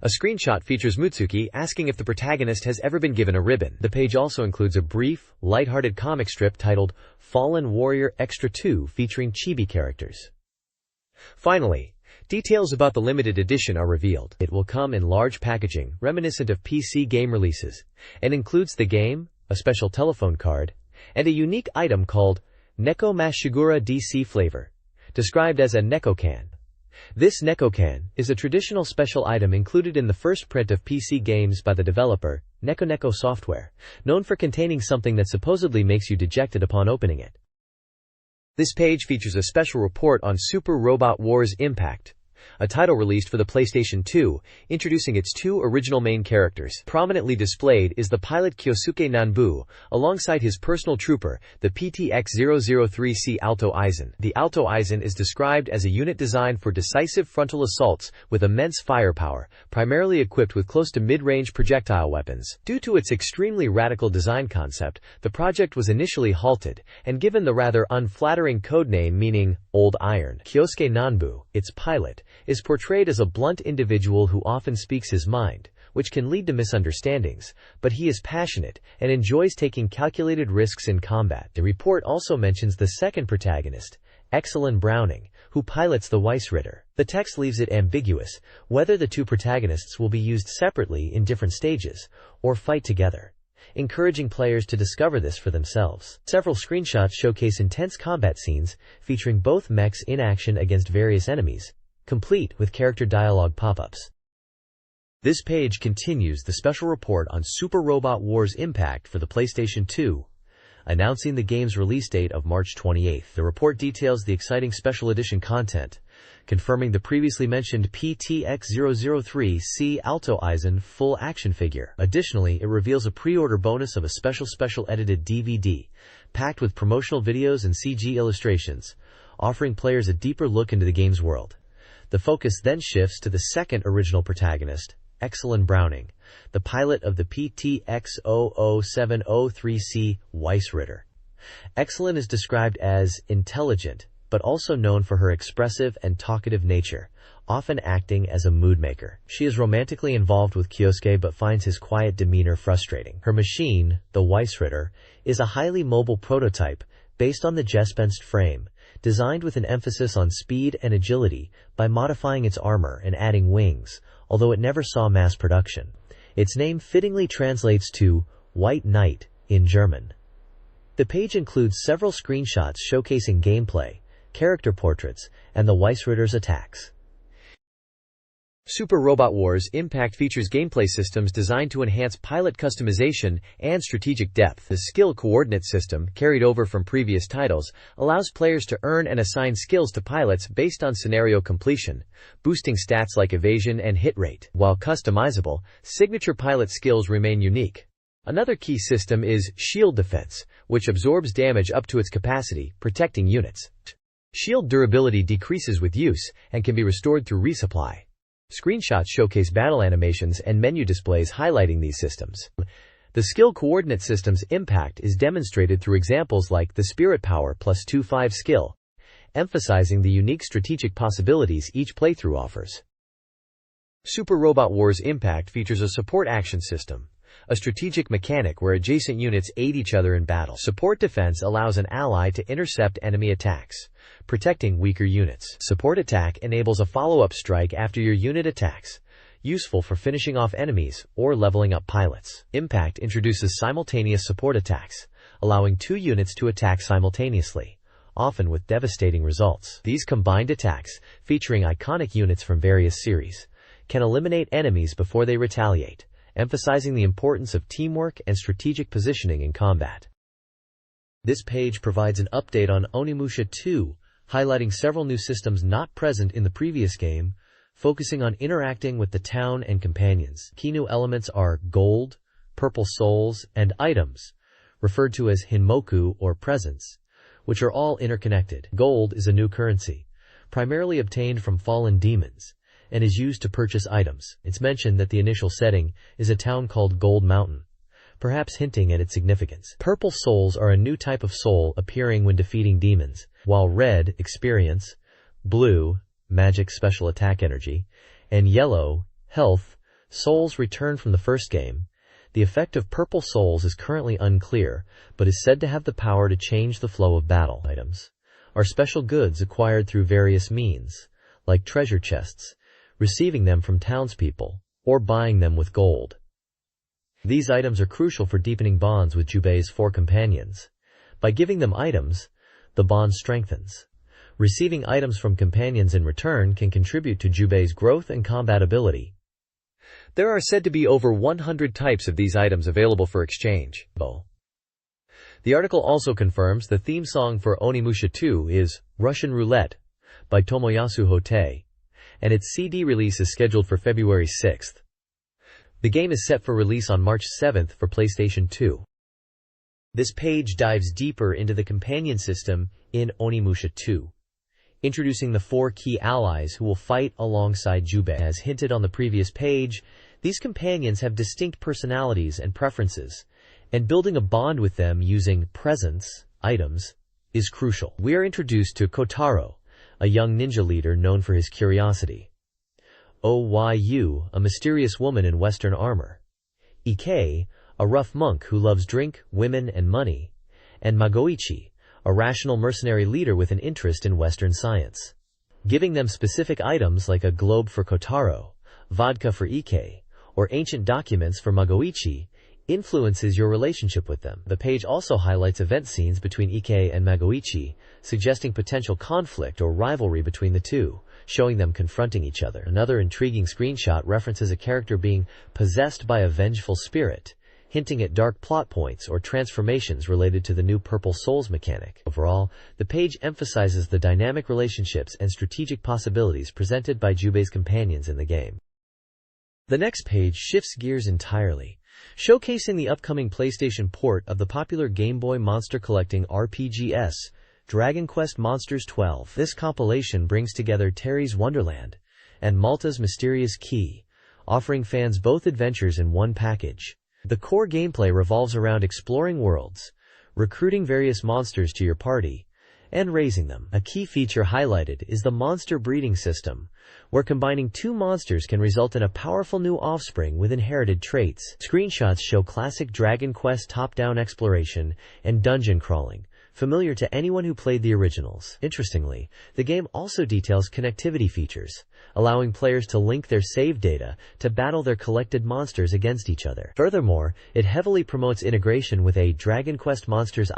A screenshot features Mutsuki asking if the protagonist has ever been given a ribbon. The page also includes a brief, lighthearted comic strip titled Fallen Warrior Extra 2 featuring chibi characters. Finally, details about the limited edition are revealed. It will come in large packaging, reminiscent of PC game releases, and includes the game, a special telephone card, and a unique item called Neko Mashigura DC Flavor, described as a Neko Can. This Neko Can is a traditional special item included in the first print of PC games by the developer, Neko Software, known for containing something that supposedly makes you dejected upon opening it. This page features a special report on Super Robot Wars Impact, a title released for the PlayStation 2, introducing its two original main characters. Prominently displayed is the pilot Kyosuke Nanbu, alongside his personal trooper, the PTX-003C Alto Aizen. The Alto Aizen is described as a unit designed for decisive frontal assaults with immense firepower, primarily equipped with close to mid-range projectile weapons. Due to its extremely radical design concept, the project was initially halted, and given the rather unflattering codename meaning Old Iron. Kyosuke Nanbu, its pilot, is portrayed as a blunt individual who often speaks his mind, which can lead to misunderstandings, but he is passionate and enjoys taking calculated risks in combat. The report also mentions the second protagonist, Exelin Browning, who pilots the Weissritter. The text leaves it ambiguous whether the two protagonists will be used separately in different stages, or fight together, encouraging players to discover this for themselves. Several screenshots showcase intense combat scenes featuring both mechs in action against various enemies, complete with character dialogue pop-ups. This page continues the special report on Super Robot Wars Impact for the PlayStation 2, announcing the game's release date of March 28. The report details the exciting special edition content, confirming the previously mentioned PTX-003C Alto Eisen full action figure. Additionally, it reveals a pre-order bonus of a special edited DVD, packed with promotional videos and CG illustrations, offering players a deeper look into the game's world. The focus then shifts to the second original protagonist, Excellent Browning, the pilot of the PTX-00703C Weissritter. Excellent is described as intelligent, but also known for her expressive and talkative nature, often acting as a mood maker. She is romantically involved with Kyosuke but finds his quiet demeanor frustrating. Her machine, the Weissritter, is a highly mobile prototype based on the Gespenst frame, designed with an emphasis on speed and agility by modifying its armor and adding wings, although it never saw mass production. Its name fittingly translates to White Knight in German. The page includes several screenshots showcasing gameplay, character portraits, and the Weissritter's attacks. Super Robot Wars Impact features gameplay systems designed to enhance pilot customization and strategic depth. The skill coordinate system, carried over from previous titles, allows players to earn and assign skills to pilots based on scenario completion, boosting stats like evasion and hit rate. While customizable, signature pilot skills remain unique. Another key system is shield defense, which absorbs damage up to its capacity, protecting units. Shield durability decreases with use and can be restored through resupply. Screenshots showcase battle animations and menu displays highlighting these systems. The skill coordinate system's impact is demonstrated through examples like the Spirit Power plus 2-5 skill, emphasizing the unique strategic possibilities each playthrough offers. Super Robot Wars Impact features a support action system, a strategic mechanic where adjacent units aid each other in battle. Support defense allows an ally to intercept enemy attacks, protecting weaker units. Support attack enables a follow-up strike after your unit attacks, useful for finishing off enemies or leveling up pilots. Impact introduces simultaneous support attacks, allowing two units to attack simultaneously, often with devastating results. These combined attacks, featuring iconic units from various series, can eliminate enemies before they retaliate, emphasizing the importance of teamwork and strategic positioning in combat. This page provides an update on Onimusha 2, highlighting several new systems not present in the previous game, focusing on interacting with the town and companions. Key new elements are gold, purple souls, and items, referred to as hinmoku or presents, which are all interconnected. Gold is a new currency, primarily obtained from fallen demons, and is used to purchase items. It's mentioned that the initial setting is a town called Gold Mountain, perhaps hinting at its significance. Purple souls are a new type of soul appearing when defeating demons, while red, experience, blue, magic special attack energy, and yellow, health, souls return from the first game. The effect of purple souls is currently unclear, but is said to have the power to change the flow of battle. Items are special goods acquired through various means, like treasure chests, receiving them from townspeople, or buying them with gold. These items are crucial for deepening bonds with Jubei's 4 companions. By giving them items, the bond strengthens. Receiving items from companions in return can contribute to Jubei's growth and combat ability. There are said to be over 100 types of these items available for exchange. The article also confirms the theme song for Onimusha 2 is Russian Roulette by Tomoyasu Hotei, and its CD release is scheduled for February 6th. The game is set for release on March 7th for PlayStation 2. This page dives deeper into the companion system in Onimusha 2, introducing the 4 key allies who will fight alongside Jubei. As hinted on the previous page, these companions have distinct personalities and preferences, and building a bond with them using presents, items, is crucial. We are introduced to Kotaro, a young ninja leader known for his curiosity. Oyu, a mysterious woman in Western armor. Ike, a rough monk who loves drink, women, and money. And Magoichi, a rational mercenary leader with an interest in Western science. Giving them specific items like a globe for Kotaro, vodka for Ike, or ancient documents for Magoichi influences your relationship with them. The page also highlights event scenes between Ike and Magoichi, suggesting potential conflict or rivalry between the two, showing them confronting each other. Another intriguing screenshot references a character being possessed by a vengeful spirit, hinting at dark plot points or transformations related to the new Purple Souls mechanic. Overall, the page emphasizes the dynamic relationships and strategic possibilities presented by Jubei's companions in the game. The next page shifts gears entirely, showcasing the upcoming PlayStation port of the popular Game Boy monster collecting RPGs, Dragon Quest Monsters 12. This compilation brings together Terry's Wonderland and Malta's Mysterious Key, offering fans both adventures in one package. The core gameplay revolves around exploring worlds, recruiting various monsters to your party, and raising them. A key feature highlighted is the monster breeding system, where combining two monsters can result in a powerful new offspring with inherited traits. Screenshots show classic Dragon Quest top-down exploration and dungeon crawling, familiar to anyone who played the originals. Interestingly, the game also details connectivity features, allowing players to link their save data to battle their collected monsters against each other. Furthermore, it heavily promotes integration with a Dragon Quest Monsters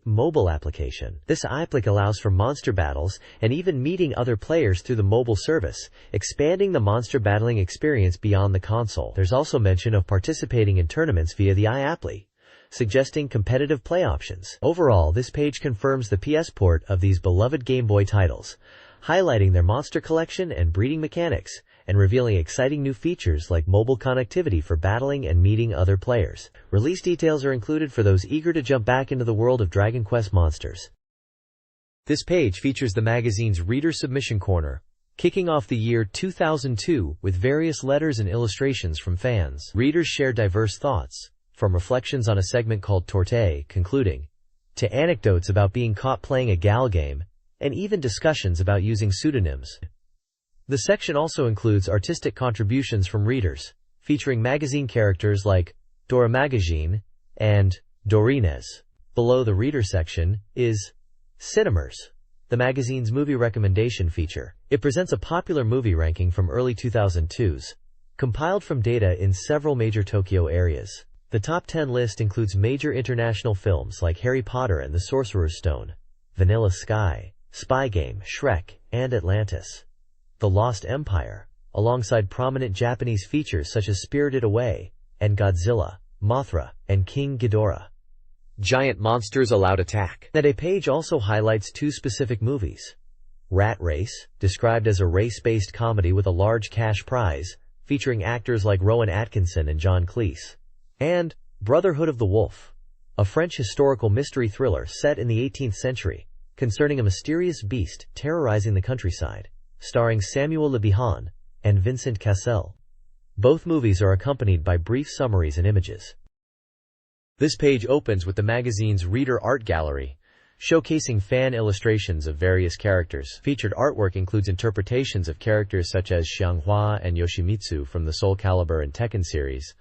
mobile application. This application allows for monster battles and even meeting other players through the mobile service, expanding the monster battling experience beyond the console. There's also mention of participating in tournaments via the iAppli, suggesting competitive play options. Overall, this page confirms the PS port of these beloved Game Boy titles, highlighting their monster collection and breeding mechanics, and revealing exciting new features like mobile connectivity for battling and meeting other players. Release details are included for those eager to jump back into the world of Dragon Quest Monsters. This page features the magazine's Reader Submission Corner, kicking off the year 2002 with various letters and illustrations from fans. Readers share diverse thoughts, from reflections on a segment called Torte, concluding, to anecdotes about being caught playing a gal game, and even discussions about using pseudonyms. The section also includes artistic contributions from readers, featuring magazine characters like Dorimaga and Dorines. Below the reader section is Cinemers, the magazine's movie recommendation feature. It presents a popular movie ranking from early 2002s, compiled from data in several major Tokyo areas. The top 10 list includes major international films like Harry Potter and the Sorcerer's Stone, Vanilla Sky, Spy Game, Shrek, and Atlantis, The Lost Empire, alongside prominent Japanese features such as Spirited Away, and Godzilla, Mothra, and King Ghidorah. Giant monsters allowed attack. That a page also highlights two specific movies. Rat Race, described as a race-based comedy with a large cash prize, featuring actors like Rowan Atkinson and John Cleese. And Brotherhood of the Wolf, a French historical mystery thriller set in the 18th century, concerning a mysterious beast terrorizing the countryside, starring Samuel Le Bihan and Vincent Cassel. Both movies are accompanied by brief summaries and images. This page opens with the magazine's Reader Art Gallery, showcasing fan illustrations of various characters. Featured artwork includes interpretations of characters such as Xianghua and Yoshimitsu from the Soul Calibur and Tekken series,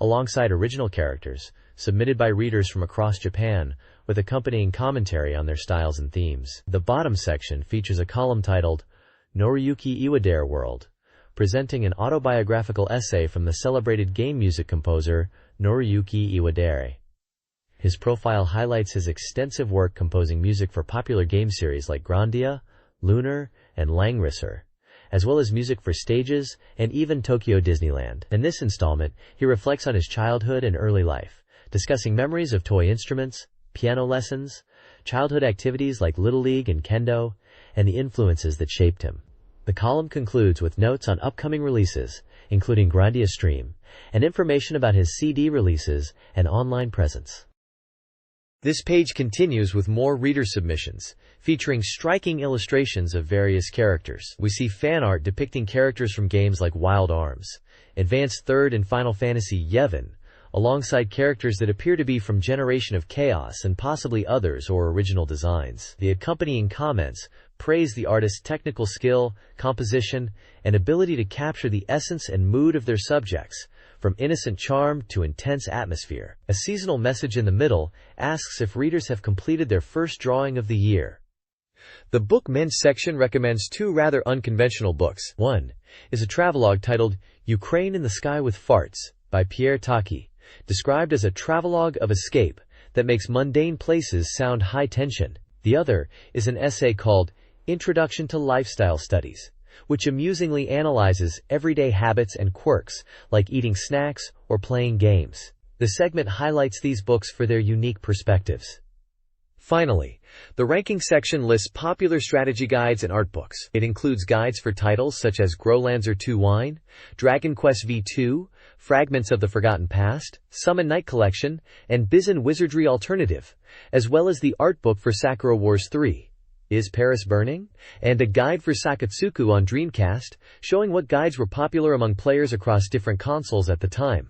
alongside original characters, submitted by readers from across Japan, with accompanying commentary on their styles and themes. The bottom section features a column titled Noriyuki Iwadare World, presenting an autobiographical essay from the celebrated game music composer Noriyuki Iwadare. His profile highlights his extensive work composing music for popular game series like Grandia, Lunar, and Langrisser, as well as music for stages and even Tokyo Disneyland. In this installment, he reflects on his childhood and early life, discussing memories of toy instruments, piano lessons, childhood activities like Little League and Kendo, and the influences that shaped him. The column concludes with notes on upcoming releases, including Grandia Stream, and information about his CD releases and online presence. This page continues with more reader submissions, featuring striking illustrations of various characters. We see fan art depicting characters from games like Wild Arms, Advanced Third, and Final Fantasy Yevon, alongside characters that appear to be from Generation of Chaos and possibly others or original designs. The accompanying comments praise the artist's technical skill, composition, and ability to capture the essence and mood of their subjects, from innocent charm to intense atmosphere. A seasonal message in the middle asks if readers have completed their first drawing of the year. The Book Mint section recommends two rather unconventional books. One is a travelogue titled Ukraine in the Sky with Farts by Pierre Taki, described as a travelogue of escape that makes mundane places sound high tension. The other is an essay called Introduction to Lifestyle Studies, which amusingly analyzes everyday habits and quirks like eating snacks or playing games. The segment highlights these books for their unique perspectives. Finally, the ranking section lists popular strategy guides and art books. It includes guides for titles such as Growlancer 2 Wine, Dragon Quest V2, Fragments of the Forgotten Past, Summon Night Collection, and Bizon Wizardry Alternative, as well as the art book for Sakura Wars 3, Is Paris Burning? And a guide for Sakatsuku on Dreamcast, showing what guides were popular among players across different consoles at the time.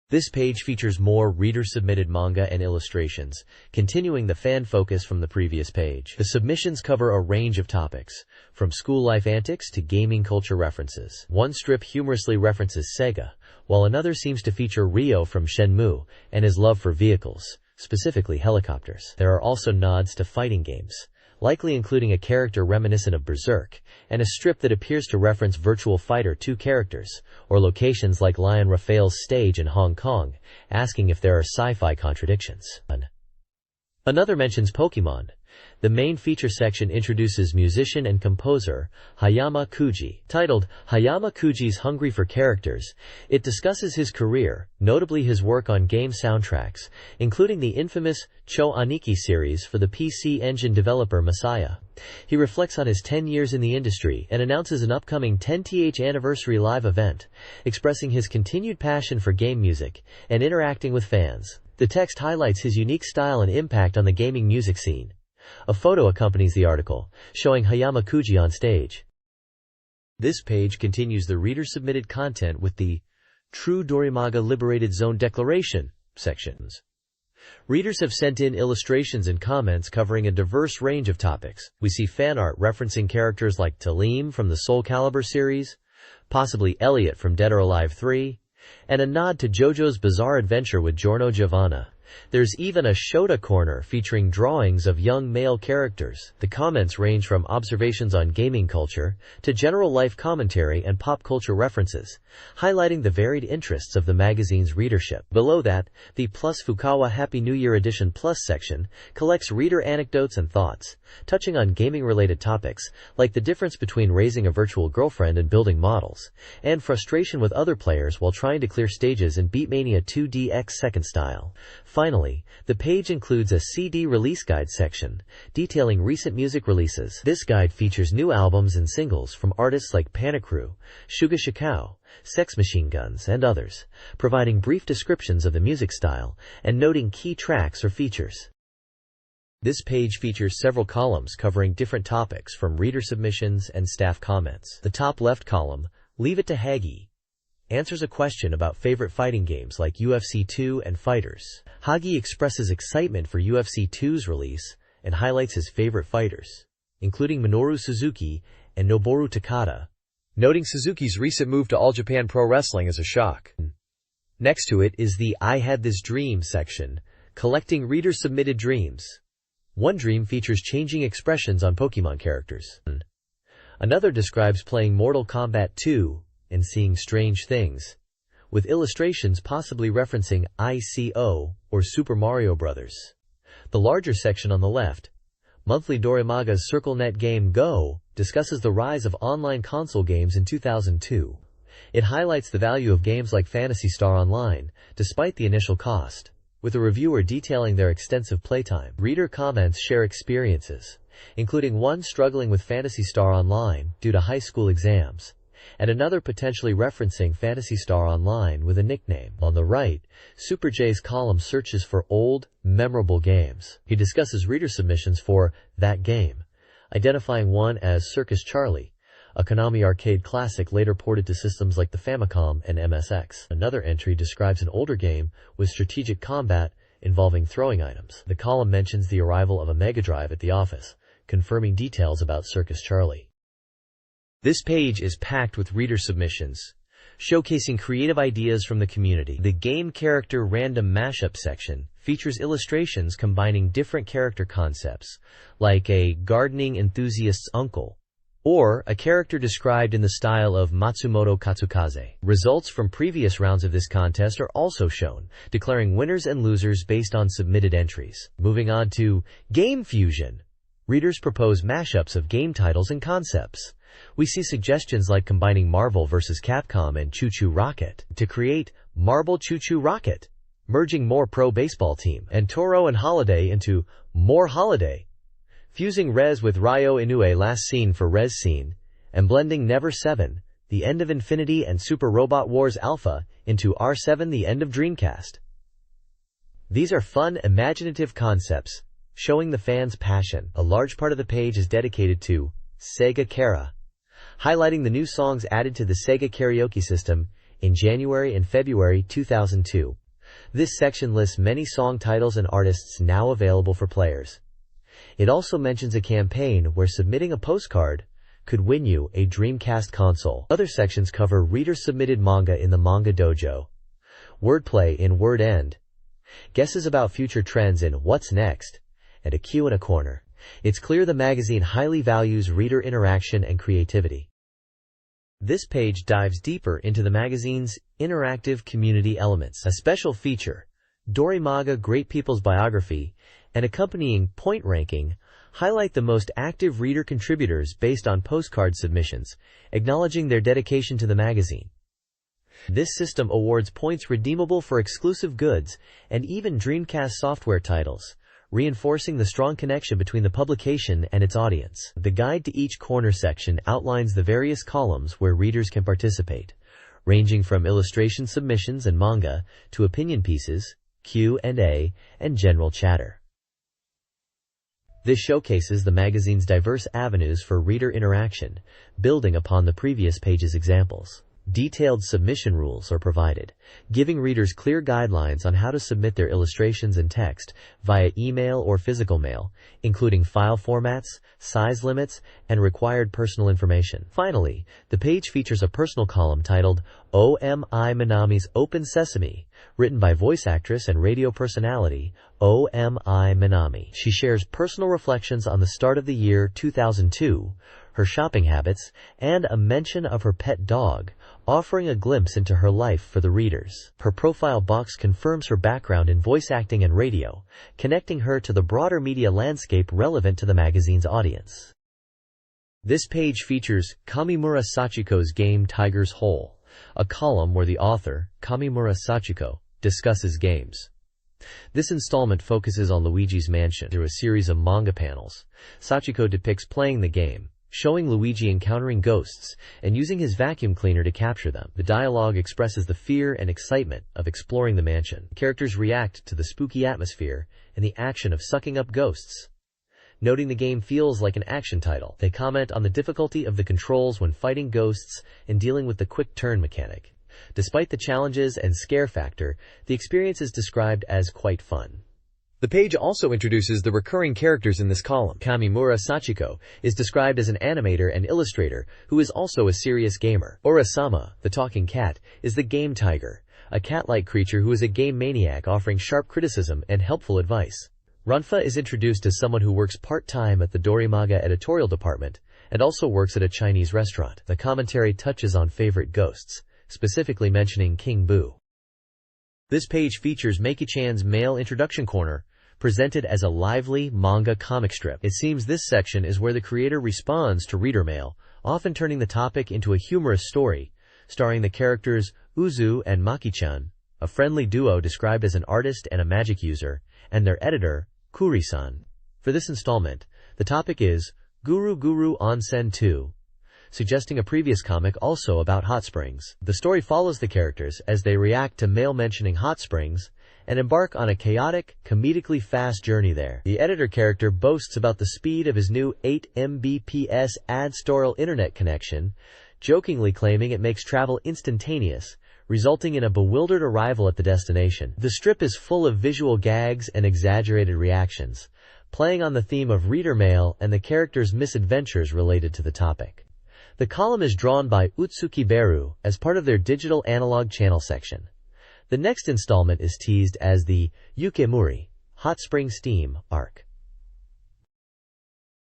This page features more reader-submitted manga and illustrations, continuing the fan focus from the previous page. The submissions cover a range of topics, from school life antics to gaming culture references. One strip humorously references Sega, while another seems to feature Ryo from Shenmue and his love for vehicles, specifically helicopters. There are also nods to fighting games, likely including a character reminiscent of Berserk, and a strip that appears to reference Virtual Fighter 2 characters, or locations like Lion Raphael's stage in Hong Kong, asking if there are sci-fi contradictions. Another mentions Pokemon. The main feature section introduces musician and composer Hayama Kuji. Titled Hayama Kuji's Hungry for Characters, it discusses his career, notably his work on game soundtracks, including the infamous Cho Aniki series for the PC Engine developer Messiah. He reflects on his 10 years in the industry and announces an upcoming 10th anniversary live event, expressing his continued passion for game music and interacting with fans. The text highlights his unique style and impact on the gaming music scene. A photo accompanies the article, showing Hayama Kuji on stage. This page continues the reader-submitted content with the True Dorimaga Liberated Zone Declaration sections. Readers have sent in illustrations and comments covering a diverse range of topics. We see fan art referencing characters like Talim from the Soul Calibur series, possibly Elliot from Dead or Alive 3, and a nod to JoJo's Bizarre Adventure with Giorno Giovanna. There's even a Shota corner featuring drawings of young male characters. The comments range from observations on gaming culture to general life commentary and pop culture references, highlighting the varied interests of the magazine's readership. Below that, the Plus Fukawa Happy New Year Edition Plus section collects reader anecdotes and thoughts, touching on gaming-related topics like the difference between raising a virtual girlfriend and building models, and frustration with other players while trying to clear stages in Beatmania 2DX Second Style. Finally, the page includes a CD release guide section, detailing recent music releases. This guide features new albums and singles from artists like Panicrew, Suga Shikao, Sex Machine Guns, and others, providing brief descriptions of the music style and noting key tracks or features. This page features several columns covering different topics from reader submissions and staff comments. The top left column, Leave It to Hagi, answers a question about favorite fighting games like UFC 2 and Fighters. Hagi expresses excitement for UFC 2's release and highlights his favorite fighters, including Minoru Suzuki and Noboru Takada, noting Suzuki's recent move to All Japan Pro Wrestling as a shock. Next to it is the I Had This Dream section, collecting reader-submitted dreams. One dream features changing expressions on Pokemon characters. Another describes playing Mortal Kombat 2 and seeing strange things, with illustrations possibly referencing ICO or Super Mario Bros. The larger section on the left, Monthly Dorimaga's CircleNet game Go, discusses the rise of online console games in 2002. It highlights the value of games like Phantasy Star Online, despite the initial cost, with a reviewer detailing their extensive playtime. Reader comments share experiences, including one struggling with Phantasy Star Online due to high school exams, and another potentially referencing Phantasy Star Online with a nickname. On the right, Super J's column searches for old, memorable games. He discusses reader submissions for That Game, identifying one as Circus Charlie, a Konami arcade classic later ported to systems like the Famicom and MSX. Another entry describes an older game with strategic combat involving throwing items. The column mentions the arrival of a Mega Drive at the office, confirming details about Circus Charlie. This page is packed with reader submissions, showcasing creative ideas from the community. The Game Character Random Mashup section features illustrations combining different character concepts, like a gardening enthusiast's uncle, or a character described in the style of Matsumoto Katsukaze. Results from previous rounds of this contest are also shown, declaring winners and losers based on submitted entries. Moving on to Game Fusion. Readers propose mashups of game titles and concepts. We see suggestions like combining Marvel vs. Capcom and Choo Choo Rocket to create Marble Choo Choo Rocket, merging More Pro Baseball Team and Toro and Holiday into More Holiday, fusing Res with Ryo Inoue Last Scene for Res Scene, and blending Never 7, The End of Infinity and Super Robot Wars Alpha into R7 The End of Dreamcast. These are fun, imaginative concepts, showing the fans' passion. A large part of the page is dedicated to Sega Kara, highlighting the new songs added to the Sega karaoke system in January and February 2002. This section lists many song titles and artists now available for players. It also mentions a campaign where submitting a postcard could win you a Dreamcast console. Other sections cover reader-submitted manga in the Manga Dojo, wordplay in Word End, guesses about future trends in What's Next, and a Q and a corner. It's clear the magazine highly values reader interaction and creativity. This page dives deeper into the magazine's interactive community elements. A special feature, Dorimaga Great People's Biography, and accompanying point ranking highlight the most active reader contributors based on postcard submissions, acknowledging their dedication to the magazine. This system awards points redeemable for exclusive goods and even Dreamcast software titles, reinforcing the strong connection between the publication and its audience. The guide to each corner section outlines the various columns where readers can participate, ranging from illustration submissions and manga to opinion pieces, Q&A, and general chatter. This showcases the magazine's diverse avenues for reader interaction, building upon the previous page's examples. Detailed submission rules are provided, giving readers clear guidelines on how to submit their illustrations and text via email or physical mail, including file formats, size limits, and required personal information. Finally, the page features a personal column titled O.M.I. Minami's Open Sesame, written by voice actress and radio personality O.M.I. Minami. She shares personal reflections on the start of the year 2002, her shopping habits, and a mention of her pet dog, offering a glimpse into her life for the readers. Her profile box confirms her background in voice acting and radio, connecting her to the broader media landscape relevant to the magazine's audience. This page features Kamimura Sachiko's game Tiger's Hole, a column where the author, Kamimura Sachiko, discusses games. This installment focuses on Luigi's Mansion through a series of manga panels. Sachiko depicts playing the game, showing Luigi encountering ghosts and using his vacuum cleaner to capture them. The dialogue expresses the fear and excitement of exploring the mansion. Characters react to the spooky atmosphere and the action of sucking up ghosts. Noting the game feels like an action title, they comment on the difficulty of the controls when fighting ghosts and dealing with the quick turn mechanic. Despite the challenges and scare factor, the experience is described as quite fun. The page also introduces the recurring characters in this column. Kamimura Sachiko is described as an animator and illustrator who is also a serious gamer. Orasama, the talking cat, is the game tiger, a cat-like creature who is a game maniac offering sharp criticism and helpful advice. Runfa is introduced as someone who works part-time at the Dorimaga editorial department and also works at a Chinese restaurant. The commentary touches on favorite ghosts, specifically mentioning King Boo. This page features Meiki-chan's Mail Introduction Corner, presented as a lively manga comic strip. It seems this section is where the creator responds to reader mail, often turning the topic into a humorous story, starring the characters Uzu and Maki-chan, a friendly duo described as an artist and a magic user, and their editor, Kuri-san. For this installment, the topic is Guru Guru Onsen 2, suggesting a previous comic also about hot springs. The story follows the characters as they react to mail mentioning hot springs and embark on a chaotic, comedically fast journey there. The editor character boasts about the speed of his new 8 Mbps ad-storal internet connection, jokingly claiming it makes travel instantaneous, resulting in a bewildered arrival at the destination. The strip is full of visual gags and exaggerated reactions, playing on the theme of reader mail and the characters' misadventures related to the topic. The column is drawn by Utsuki Beru as part of their digital analog channel section. The next installment is teased as the Yukemuri, Hot Spring Steam, arc.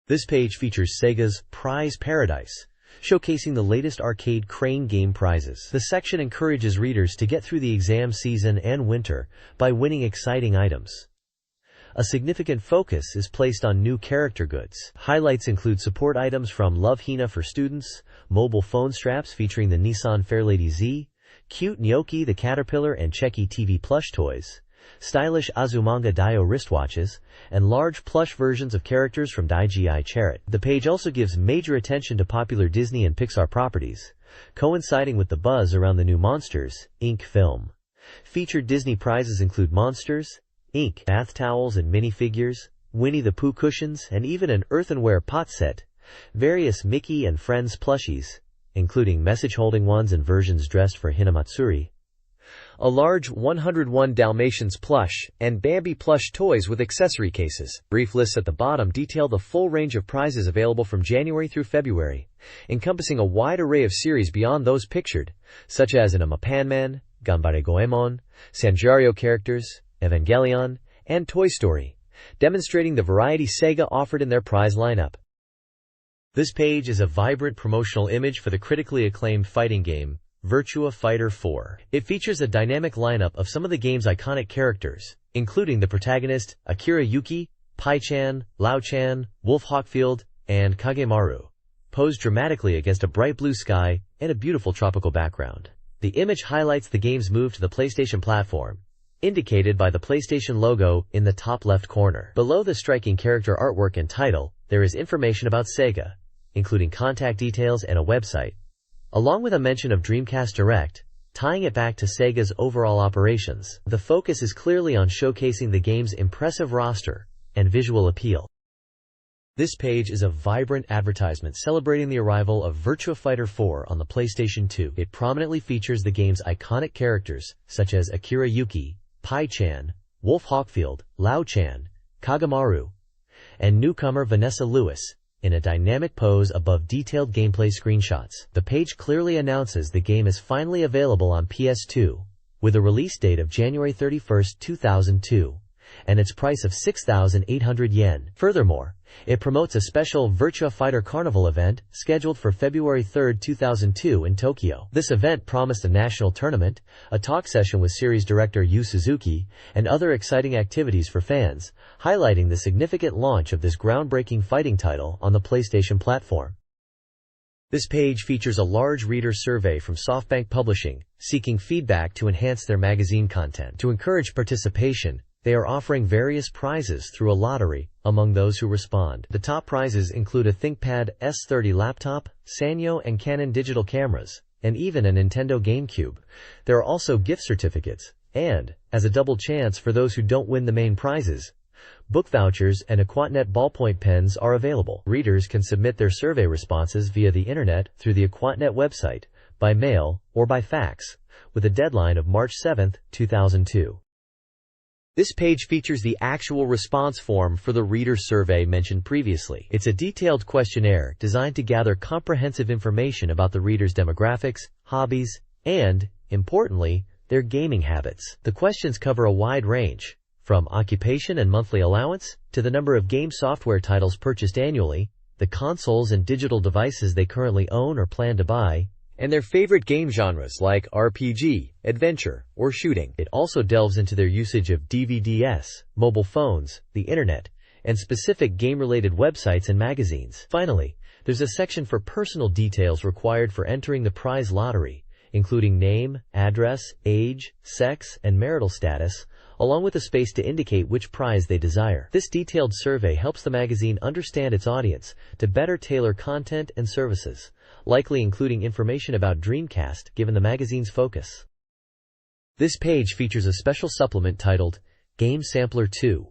This page features Sega's Prize Paradise, showcasing the latest arcade crane game prizes. The section encourages readers to get through the exam season and winter by winning exciting items. A significant focus is placed on new character goods. Highlights include support items from Love Hina for students, mobile phone straps featuring the Nissan Fairlady Z, cute Gnocchi the Caterpillar and Checky TV plush toys, stylish Azumanga Daioh wristwatches, and large plush versions of characters from Daiji Chariot. The page also gives major attention to popular Disney and Pixar properties, coinciding with the buzz around the new Monsters, Inc. film. Featured Disney prizes include Monsters, Inc. bath towels and minifigures, Winnie the Pooh cushions, and even an earthenware pot set, various Mickey and Friends plushies, including message-holding ones and versions dressed for Hinamatsuri, a large 101 Dalmatians plush, and Bambi plush toys with accessory cases. Brief lists at the bottom detail the full range of prizes available from January through February, encompassing a wide array of series beyond those pictured, such as Inama Panman, Ganbare Goemon, Sanjario characters, Evangelion, and Toy Story, demonstrating the variety Sega offered in their prize lineup. This page is a vibrant promotional image for the critically acclaimed fighting game, Virtua Fighter 4. It features a dynamic lineup of some of the game's iconic characters, including the protagonist, Akira Yuki, Pai-chan, Lao-chan, Wolf Hawkfield, and Kagemaru, posed dramatically against a bright blue sky and a beautiful tropical background. The image highlights the game's move to the PlayStation platform, indicated by the PlayStation logo in the top left corner. Below the striking character artwork and title, there is information about Sega, including contact details and a website, along with a mention of Dreamcast Direct, tying it back to Sega's overall operations. The focus is clearly on showcasing the game's impressive roster and visual appeal. This page is a vibrant advertisement celebrating the arrival of Virtua Fighter 4 on the PlayStation 2. It prominently features the game's iconic characters, such as Akira Yuki, Pai-chan, Wolf Hawkfield, Lao-chan, Kagemaru, and newcomer Vanessa Lewis, in a dynamic pose above detailed gameplay screenshots. The page clearly announces the game is finally available on PS2, with a release date of January 31, 2002, and its price of 6,800 yen. Furthermore, it promotes a special Virtua Fighter Carnival event scheduled for February 3, 2002 in Tokyo. This event promised a national tournament, a talk session with series director Yu Suzuki, and other exciting activities for fans, highlighting the significant launch of this groundbreaking fighting title on the PlayStation platform. This page features a large reader survey from SoftBank Publishing, seeking feedback to enhance their magazine content. To encourage participation, they are offering various prizes through a lottery among those who respond. The top prizes include a ThinkPad S30 laptop, Sanyo and Canon digital cameras, and even a Nintendo GameCube. There are also gift certificates, and, as a double chance for those who don't win the main prizes, book vouchers and Aquatnet ballpoint pens are available. Readers can submit their survey responses via the internet through the Aquatnet website, by mail, or by fax, with a deadline of March 7, 2002. This page features the actual response form for the reader survey mentioned previously. It's a detailed questionnaire designed to gather comprehensive information about the reader's demographics, hobbies, and, importantly, their gaming habits. The questions cover a wide range, from occupation and monthly allowance, to the number of game software titles purchased annually, the consoles and digital devices they currently own or plan to buy, and their favorite game genres like RPG, adventure, or shooting. It also delves into their usage of DVDs, mobile phones, the internet, and specific game-related websites and magazines. Finally, there's a section for personal details required for entering the prize lottery, including name, address, age, sex, and marital status, along with a space to indicate which prize they desire. This detailed survey helps the magazine understand its audience to better tailor content and services, likely including information about Dreamcast given the magazine's focus. This page features a special supplement titled Game Sampler 2,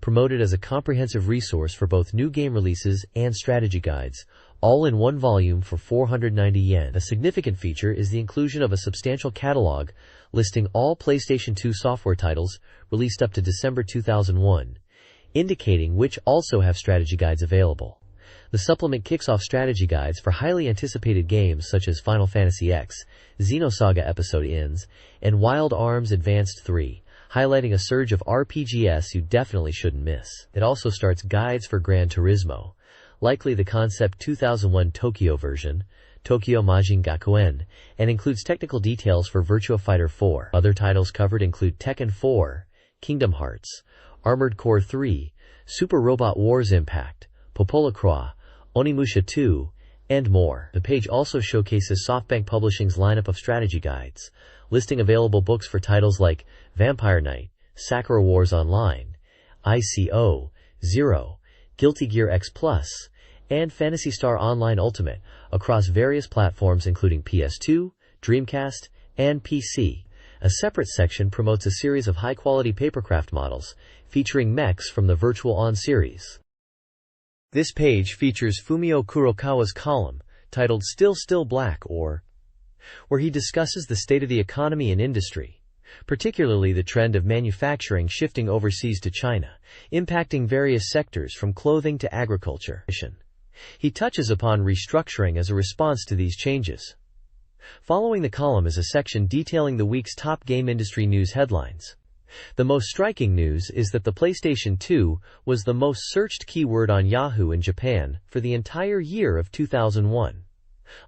promoted as a comprehensive resource for both new game releases and strategy guides, all in one volume for 490 yen. A significant feature is the inclusion of a substantial catalog listing all PlayStation 2 software titles released up to December 2001, indicating which also have strategy guides available. The supplement kicks off strategy guides for highly anticipated games such as Final Fantasy X, Xenosaga Episode Ins, and Wild Arms Advanced 3, highlighting a surge of RPGs you definitely shouldn't miss. It also starts guides for Gran Turismo, likely the Concept 2001 Tokyo version, Tokyo Majin Gakuen, and includes technical details for Virtua Fighter 4. Other titles covered include Tekken 4, Kingdom Hearts, Armored Core 3, Super Robot Wars Impact, Popola Croix, Onimusha 2, and more. The page also showcases SoftBank Publishing's lineup of strategy guides, listing available books for titles like Vampire Knight, Sakura Wars Online, ICO, Zero, Guilty Gear X Plus, and Phantasy Star Online Ultimate across various platforms including PS2, Dreamcast, and PC. A separate section promotes a series of high-quality papercraft models featuring mechs from the Virtual On series. This page features Fumio Kurokawa's column titled Still Black, where he discusses the state of the economy and industry, particularly the trend of manufacturing shifting overseas to China, impacting various sectors from clothing to agriculture. He touches upon restructuring as a response to these changes. Following the column is a section detailing the week's top game industry news headlines. The most striking news is that the PlayStation 2 was the most searched keyword on Yahoo in Japan for the entire year of 2001,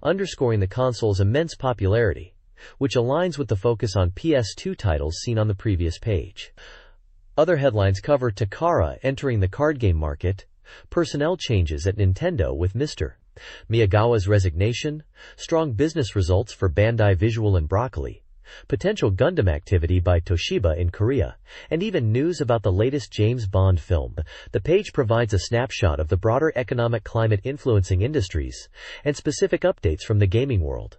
underscoring the console's immense popularity, which aligns with the focus on PS2 titles seen on the previous page. Other headlines cover Takara entering the card game market, personnel changes at Nintendo with Mr. Miyagawa's resignation, strong business results for Bandai Visual and Broccoli, potential Gundam activity by Toshiba in Korea, and even news about the latest James Bond film. The page provides a snapshot of the broader economic climate influencing industries and specific updates from the gaming world.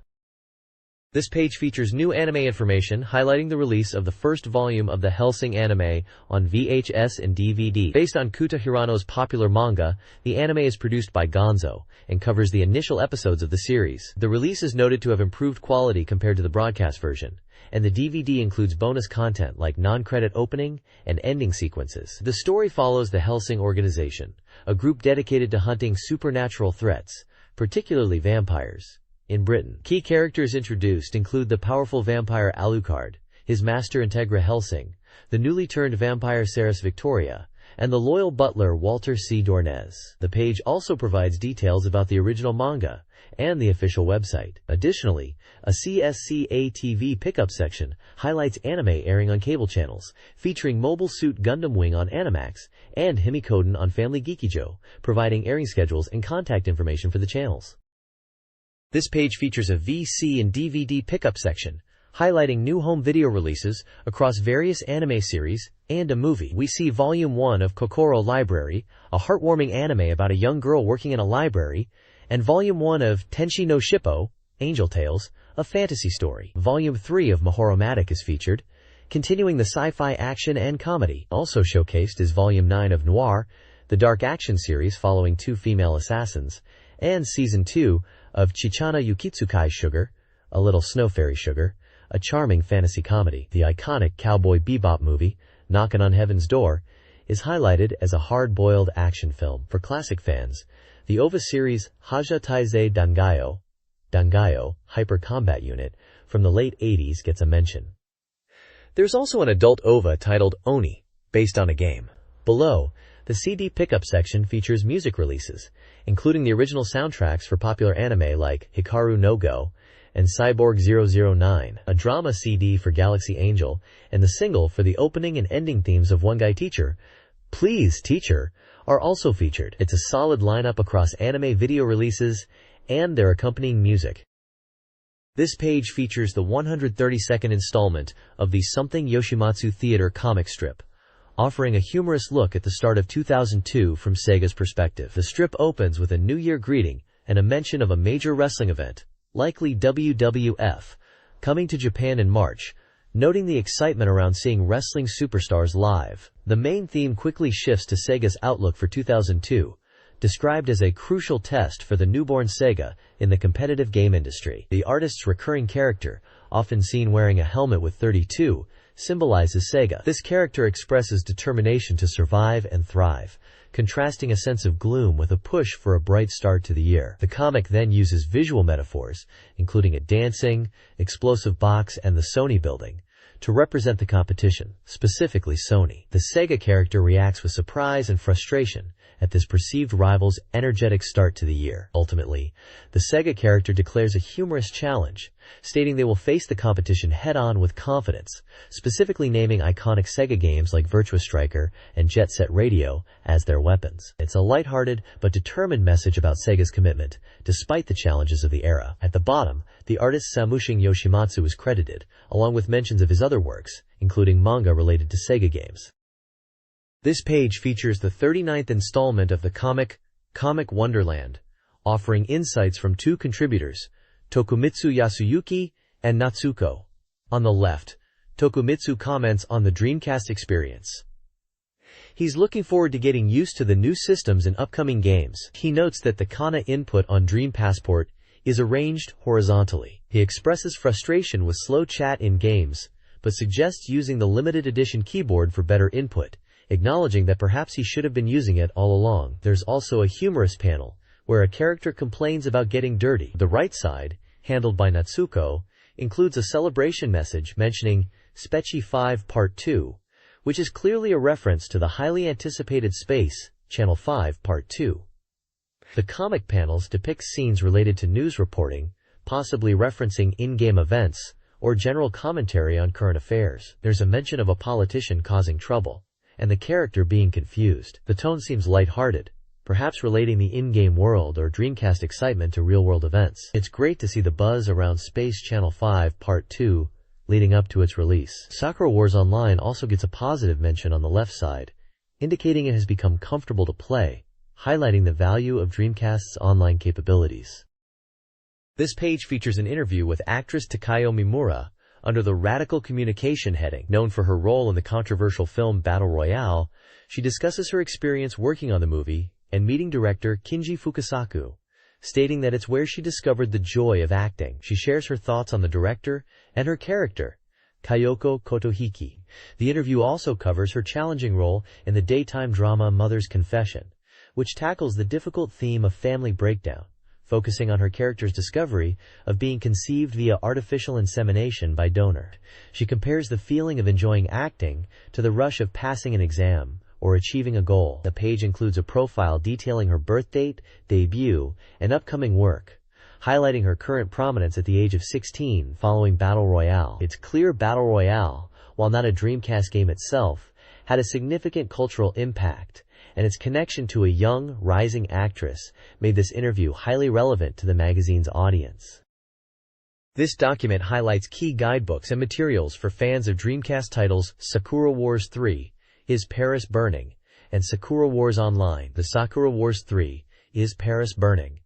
This page features new anime information highlighting the release of the first volume of the Hellsing anime on VHS and DVD. Based on Kuta Hirano's popular manga, the anime is produced by Gonzo and covers the initial episodes of the series. The release is noted to have improved quality compared to the broadcast version, and the DVD includes bonus content like non-credit opening and ending sequences. The story follows the Hellsing organization, a group dedicated to hunting supernatural threats, particularly vampires, in Britain. Key characters introduced include the powerful vampire Alucard, his master Integra Hellsing, the newly turned vampire Ceres Victoria, and the loyal butler Walter C. Dornez. The page also provides details about the original manga and the official website. Additionally, a CSCA TV pickup section highlights anime airing on cable channels, featuring Mobile Suit Gundam Wing on Animax and Himikoden on Family Geekijo, providing airing schedules and contact information for the channels. This page features a VC and DVD pickup section, highlighting new home video releases across various anime series and a movie. We see Volume 1 of Kokoro Library, a heartwarming anime about a young girl working in a library, and Volume 1 of Tenshi no Shippo, Angel Tales, a fantasy story. Volume 3 of Mahoromatic is featured, continuing the sci-fi action and comedy. Also showcased is Volume 9 of Noir, the dark action series following two female assassins, and Season 2 of Chichana Yukitsukai Sugar, A Little Snow Fairy Sugar, a charming fantasy comedy. The iconic Cowboy Bebop movie, Knockin' on Heaven's Door, is highlighted as a hard-boiled action film. For classic fans, the OVA series Haja Taizai Dangayo, Hyper Combat Unit, from the late 80s gets a mention. There's also an adult OVA titled Oni, based on a game. Below, the CD pickup section features music releases, including the original soundtracks for popular anime like Hikaru no Go and Cyborg 009, a drama CD for Galaxy Angel, and the single for the opening and ending themes of One Guy Teacher, Please Teacher, are also featured. It's a solid lineup across anime video releases and their accompanying music. This page features the 132nd installment of the Something Yoshimatsu Theater comic strip, offering a humorous look at the start of 2002 from Sega's perspective. The strip opens with a New Year greeting and a mention of a major wrestling event, likely WWF, coming to Japan in March, noting the excitement around seeing wrestling superstars live. The main theme quickly shifts to Sega's outlook for 2002, described as a crucial test for the newborn Sega in the competitive game industry. The artist's recurring character, often seen wearing a helmet with 32, symbolizes Sega. This character expresses determination to survive and thrive, contrasting a sense of gloom with a push for a bright start to the year. The comic then uses visual metaphors, including a dancing, explosive box and the Sony building, to represent the competition, specifically Sony. The Sega character reacts with surprise and frustration at this perceived rival's energetic start to the year. Ultimately, the Sega character declares a humorous challenge, stating they will face the competition head-on with confidence, specifically naming iconic Sega games like Virtua Striker and Jet Set Radio as their weapons. It's a lighthearted but determined message about Sega's commitment, despite the challenges of the era. At the bottom, the artist Samushing Yoshimatsu is credited, along with mentions of his other works, including manga related to Sega games. This page features the 39th installment of the Comic Wonderland, offering insights from two contributors, Tokumitsu Yasuyuki and Natsuko. On the left, Tokumitsu comments on the Dreamcast experience. He's looking forward to getting used to the new systems in upcoming games. He notes that the kana input on Dream Passport is arranged horizontally. He expresses frustration with slow chat in games, but suggests using the limited edition keyboard for better input, acknowledging that perhaps he should have been using it all along. There's also a humorous panel, where a character complains about getting dirty. The right side, handled by Natsuko, includes a celebration message mentioning Speci 5 Part 2, which is clearly a reference to the highly anticipated Space, Channel 5 Part 2. The comic panels depict scenes related to news reporting, possibly referencing in-game events, or general commentary on current affairs. There's a mention of a politician causing trouble, and the character being confused. The tone seems lighthearted, perhaps relating the in-game world or Dreamcast excitement to real-world events. It's great to see the buzz around Space Channel 5 Part 2 leading up to its release. Sakura Wars Online also gets a positive mention on the left side, indicating it has become comfortable to play, highlighting the value of Dreamcast's online capabilities. This page features an interview with actress Takayo Mimura under the Radical Communication heading. Known for her role in the controversial film Battle Royale, she discusses her experience working on the movie and meeting director Kinji Fukasaku, stating that it's where she discovered the joy of acting. She shares her thoughts on the director and her character, Kayoko Kotohiki. The interview also covers her challenging role in the daytime drama Mother's Confession, which tackles the difficult theme of family breakdown, focusing on her character's discovery of being conceived via artificial insemination by donor. She compares the feeling of enjoying acting to the rush of passing an exam or achieving a goal. The page includes a profile detailing her birth date, debut, and upcoming work, highlighting her current prominence at the age of 16 following Battle Royale. It's clear Battle Royale, while not a Dreamcast game itself, had a significant cultural impact, and its connection to a young, rising actress made this interview highly relevant to the magazine's audience. This document highlights key guidebooks and materials for fans of Dreamcast titles Sakura Wars 3, Is Paris Burning, and Sakura Wars Online. The Sakura Wars 3, Is Paris Burning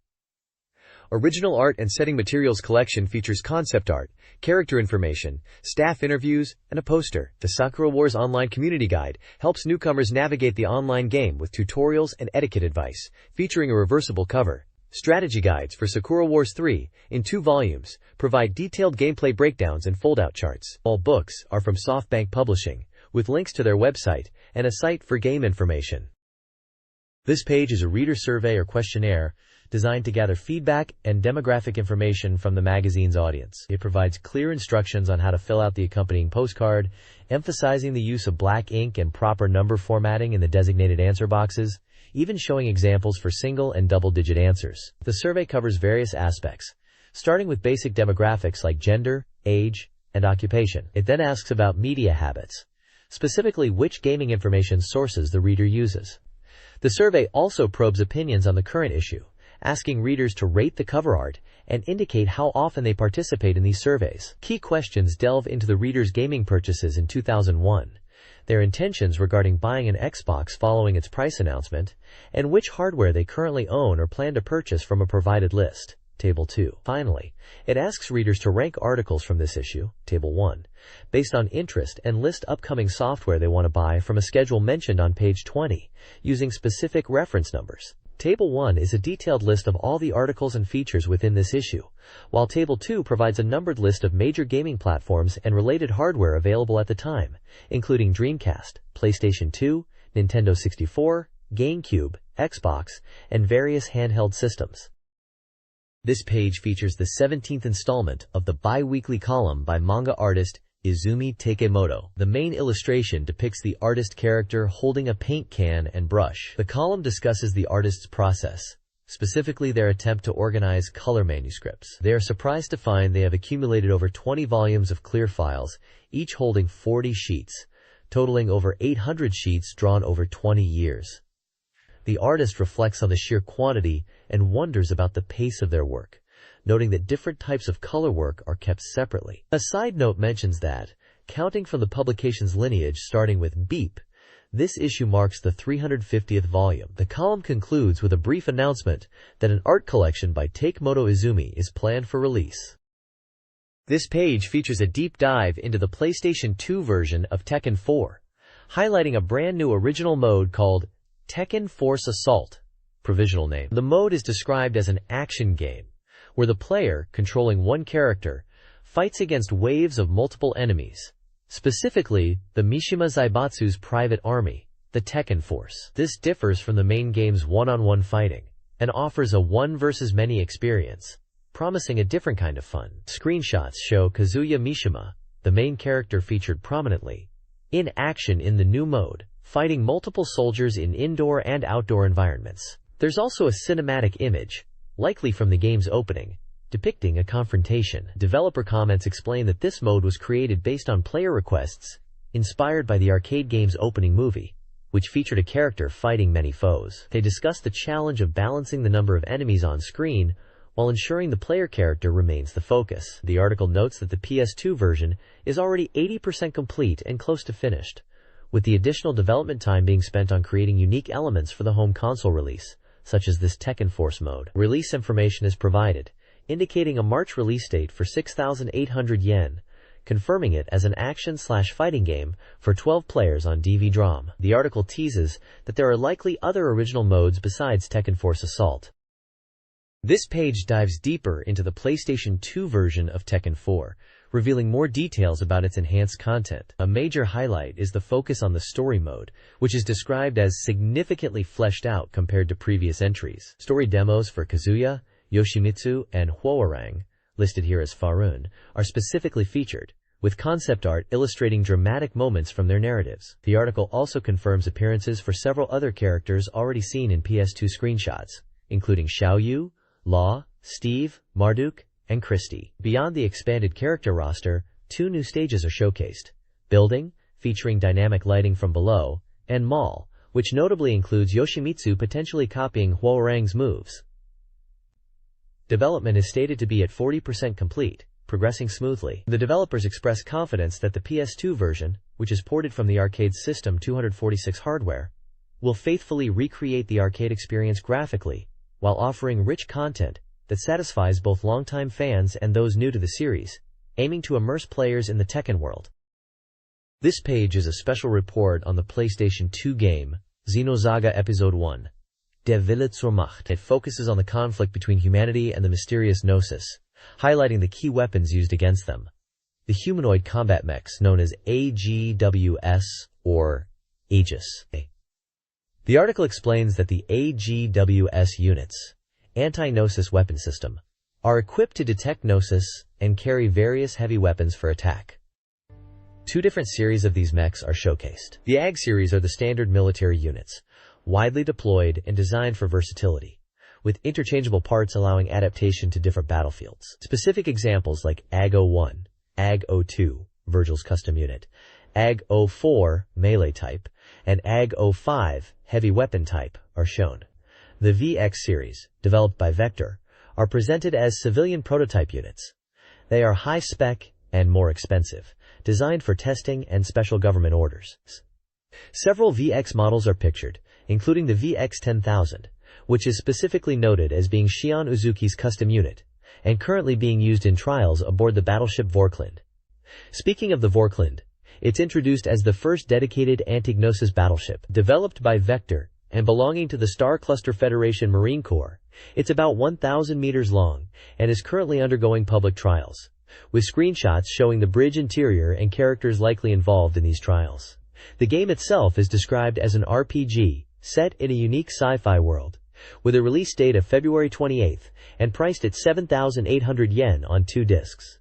original art and setting materials collection features concept art, character information, staff interviews, and a poster. The Sakura Wars Online Community Guide helps newcomers navigate the online game with tutorials and etiquette advice, featuring a reversible cover. Strategy guides for Sakura Wars 3, in 2 volumes, provide detailed gameplay breakdowns and fold-out charts. All books are from SoftBank Publishing, with links to their website and a site for game information. This page is a reader survey or questionnaire designed to gather feedback and demographic information from the magazine's audience. It provides clear instructions on how to fill out the accompanying postcard, emphasizing the use of black ink and proper number formatting in the designated answer boxes, even showing examples for single and double-digit answers. The survey covers various aspects, starting with basic demographics like gender, age, and occupation. It then asks about media habits, specifically which gaming information sources the reader uses. The survey also probes opinions on the current issue, asking readers to rate the cover art and indicate how often they participate in these surveys. Key questions delve into the reader's gaming purchases in 2001, their intentions regarding buying an Xbox following its price announcement, and which hardware they currently own or plan to purchase from a provided list. Table 2. Finally, it asks readers to rank articles from this issue, Table 1, based on interest and list upcoming software they want to buy from a schedule mentioned on page 20, using specific reference numbers. Table 1 is a detailed list of all the articles and features within this issue, while Table 2 provides a numbered list of major gaming platforms and related hardware available at the time, including Dreamcast, PlayStation 2, Nintendo 64, GameCube, Xbox, and various handheld systems. This page features the 17th installment of the bi-weekly column by manga artist Izumi Takemoto. The main illustration depicts the artist character holding a paint can and brush. The column discusses the artist's process, specifically their attempt to organize color manuscripts. They are surprised to find they have accumulated over 20 volumes of clear files, each holding 40 sheets, totaling over 800 sheets drawn over 20 years. The artist reflects on the sheer quantity and wonders about the pace of their work, noting that different types of color work are kept separately. A side note mentions that, Counting from the publication's lineage starting with Beep, this issue marks the 350th volume. The column concludes with a brief announcement that an art collection by Takemoto Izumi is planned for release. This page features a deep dive into the PlayStation 2 version of Tekken 4, highlighting a brand new original mode called Tekken Force Assault, provisional name. The mode is described as an action game, where the player, controlling one character, fights against waves of multiple enemies, specifically the Mishima Zaibatsu's private army, the Tekken Force. This differs from the main game's one-on-one fighting, and offers a one versus many experience, promising a different kind of fun. Screenshots show Kazuya Mishima, the main character featured prominently, in action in the new mode, fighting multiple soldiers in indoor and outdoor environments. There's also a cinematic image, likely from the game's opening, depicting a confrontation. Developer comments explain that this mode was created based on player requests, inspired by the arcade game's opening movie, which featured a character fighting many foes. They discuss the challenge of balancing the number of enemies on screen while ensuring the player character remains the focus. The article notes that the PS2 version is already 80% complete and close to finished, with the additional development time being spent on creating unique elements for the home console release, such as this Tekken Force mode. Release information is provided, indicating a March release date for 6,800 yen, confirming it as an action/fighting game for 12 players on DV-DROM. The article teases that there are likely other original modes besides Tekken Force Assault. This page dives deeper into the PlayStation 2 version of Tekken 4, revealing more details about its enhanced content. A major highlight is the focus on the story mode, which is described as significantly fleshed out compared to previous entries. Story demos for Kazuya, Yoshimitsu, and Hwoarang, listed here as Farun, are specifically featured, with concept art illustrating dramatic moments from their narratives. The article also confirms appearances for several other characters already seen in PS2 screenshots, including Xiaoyu, Law, Steve, Marduk, and Christie. Beyond the expanded character roster, 2 new stages are showcased: Building, featuring dynamic lighting from below, and Mall, which notably includes Yoshimitsu potentially copying Hwoarang's moves. Development is stated to be at 40% complete, progressing smoothly. The developers express confidence that the PS2 version, which is ported from the arcade system 246 hardware, will faithfully recreate the arcade experience graphically, while offering rich content that satisfies both longtime fans and those new to the series, aiming to immerse players in the Tekken world. This page is a special report on the PlayStation 2 game, Xenosaga Episode 1. Der Wille zur Macht. It focuses on the conflict between humanity and the mysterious Gnosis, highlighting the key weapons used against them: the humanoid combat mechs known as AGWS or Aegis. The article explains that the AGWS units, anti-Gnosis weapon system, are equipped to detect Gnosis and carry various heavy weapons for attack. 2 different series of these mechs are showcased. The AG series are the standard military units, widely deployed and designed for versatility, with interchangeable parts allowing adaptation to different battlefields. Specific examples like AG-01, AG-02, Virgil's custom unit, AG-04, melee type, and AG-05, heavy weapon type, are shown. The VX series, developed by Vector, are presented as civilian prototype units. They are high-spec and more expensive, designed for testing and special government orders. Several VX models are pictured, including the VX-10000, which is specifically noted as being Shion Uzuki's custom unit, and currently being used in trials aboard the battleship Vorkland. Speaking of the Vorkland, it's introduced as the first dedicated anti-Gnosis battleship. Developed by Vector and belonging to the Star Cluster Federation Marine Corps, it's about 1,000 meters long and is currently undergoing public trials, with screenshots showing the bridge interior and characters likely involved in these trials. The game itself is described as an RPG, set in a unique sci-fi world, with a release date of February 28th and priced at 7,800 yen on 2 discs.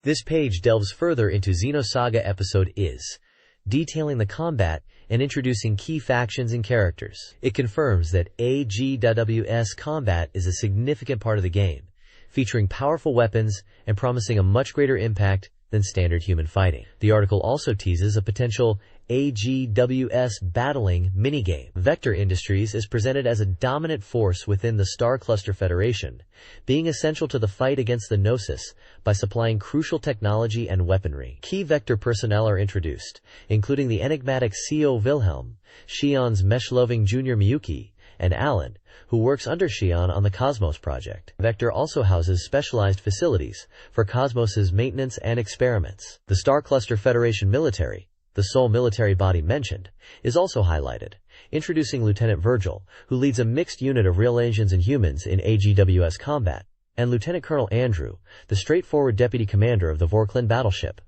This page delves further into Xenosaga Episode Is, detailing the combat and introducing key factions and characters. It confirms that AGWS combat is a significant part of the game, featuring powerful weapons and promising a much greater impact than standard human fighting. The article also teases a potential AGWS battling minigame. Vector Industries is presented as a dominant force within the Star Cluster Federation, being essential to the fight against the Gnosis by supplying crucial technology and weaponry. Key Vector personnel are introduced, including the enigmatic CEO Wilhelm, Shion's mesh-loving Junior Miyuki, and Alan, who works under Shion on the Cosmos project. Vector also houses specialized facilities for Cosmos's maintenance and experiments. The Star Cluster Federation military, the sole military body mentioned, is also highlighted, introducing Lieutenant Virgil, who leads a mixed unit of real engines and humans in AGWS combat, and Lieutenant Colonel Andrew, the straightforward deputy commander of the Vorklin battleship.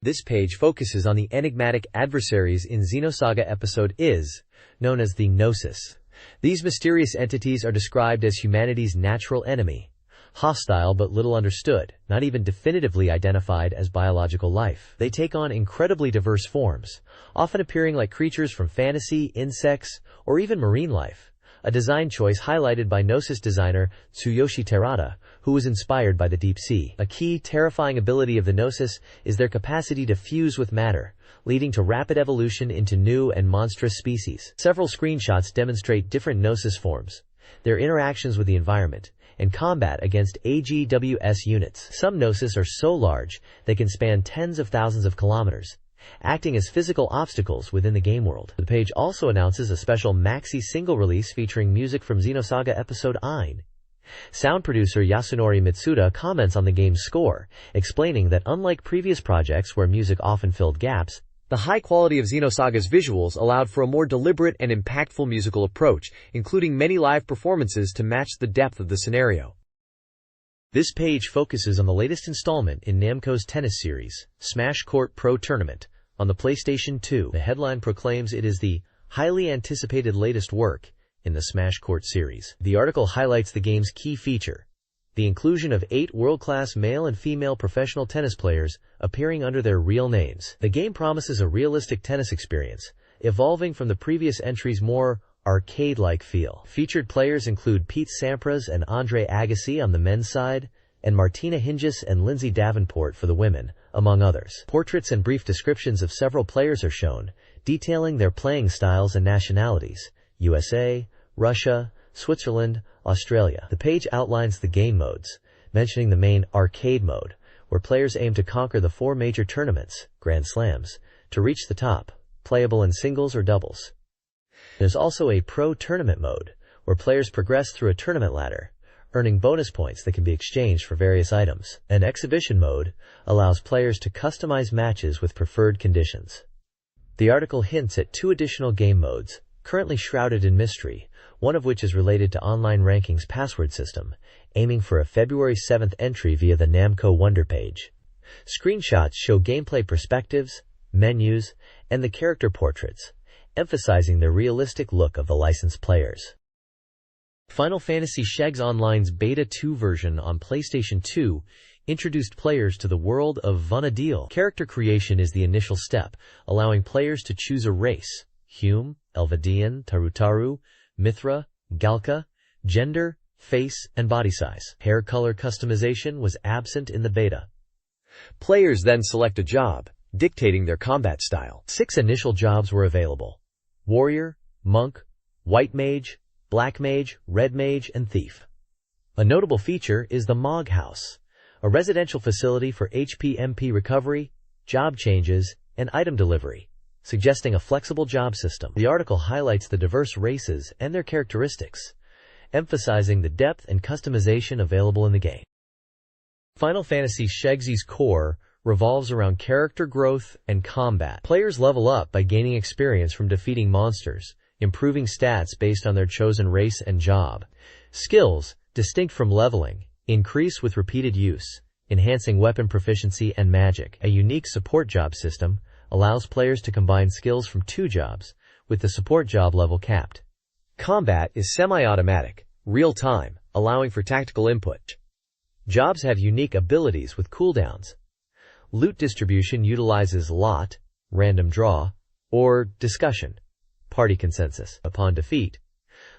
This page focuses on the enigmatic adversaries in Xenosaga episode Is, known as the Gnosis. These mysterious entities are described as humanity's natural enemy, hostile but little understood, not even definitively identified as biological life. They take on incredibly diverse forms, often appearing like creatures from fantasy, insects, or even marine life, a design choice highlighted by Gnosis designer Tsuyoshi Terada, who was inspired by the deep sea. A key, terrifying ability of the Gnosis is their capacity to fuse with matter, leading to rapid evolution into new and monstrous species. Several screenshots demonstrate different Gnosis forms, their interactions with the environment, and combat against AGWS units. Some Gnosis are so large they can span tens of thousands of kilometers, acting as physical obstacles within the game world. The page also announces a special maxi single release featuring music from Xenosaga episode Ein. Sound producer Yasunori Mitsuda comments on the game's score, explaining that unlike previous projects where music often filled gaps, the high quality of Xenosaga's visuals allowed for a more deliberate and impactful musical approach, including many live performances to match the depth of the scenario. This page focuses on the latest installment in Namco's tennis series, Smash Court Pro Tournament, on the PlayStation 2. The headline proclaims it is the highly anticipated latest work in the Smash Court series. The article highlights the game's key feature, the inclusion of 8 world-class male and female professional tennis players appearing under their real names. The game promises a realistic tennis experience, evolving from the previous entry's more arcade-like feel. Featured players include Pete Sampras and Andre Agassi on the men's side, and Martina Hingis and Lindsay Davenport for the women, among others. Portraits and brief descriptions of several players are shown, detailing their playing styles and nationalities: USA, Russia, Switzerland, Australia. The page outlines the game modes, mentioning the main arcade mode, where players aim to conquer the 4 major tournaments, Grand Slams, to reach the top, playable in singles or doubles. There's also a pro tournament mode, where players progress through a tournament ladder, earning bonus points that can be exchanged for various items. An exhibition mode allows players to customize matches with preferred conditions. The article hints at 2 additional game modes, currently shrouded in mystery, one of which is related to Online Ranking's password system, aiming for a February 7th entry via the Namco Wonder page. Screenshots show gameplay perspectives, menus, and the character portraits, emphasizing the realistic look of the licensed players. Final Fantasy Shags Online's Beta 2 version on PlayStation 2 introduced players to the world of Vana'diel. Character creation is the initial step, allowing players to choose a race: Hume, Elvadian, Tarutaru, Mithra, Galka, gender, face, and body size. Hair color customization was absent in the beta. Players then select a job, dictating their combat style. 6 initial jobs were available: Warrior, Monk, White Mage, Black Mage, Red Mage, and Thief. A notable feature is the Mog House, a residential facility for HP/MP recovery, job changes, and item delivery, suggesting a flexible job system. The article highlights the diverse races and their characteristics, emphasizing the depth and customization available in the game. Final Fantasy Shagsy's core revolves around character growth and combat. Players level up by gaining experience from defeating monsters, improving stats based on their chosen race and job. Skills, distinct from leveling, increase with repeated use, enhancing weapon proficiency and magic. A unique support job system allows players to combine skills from 2 jobs, with the support job level capped. Combat is semi-automatic, real-time, allowing for tactical input. Jobs have unique abilities with cooldowns. Loot distribution utilizes lot, random draw, or discussion, party consensus. Upon defeat,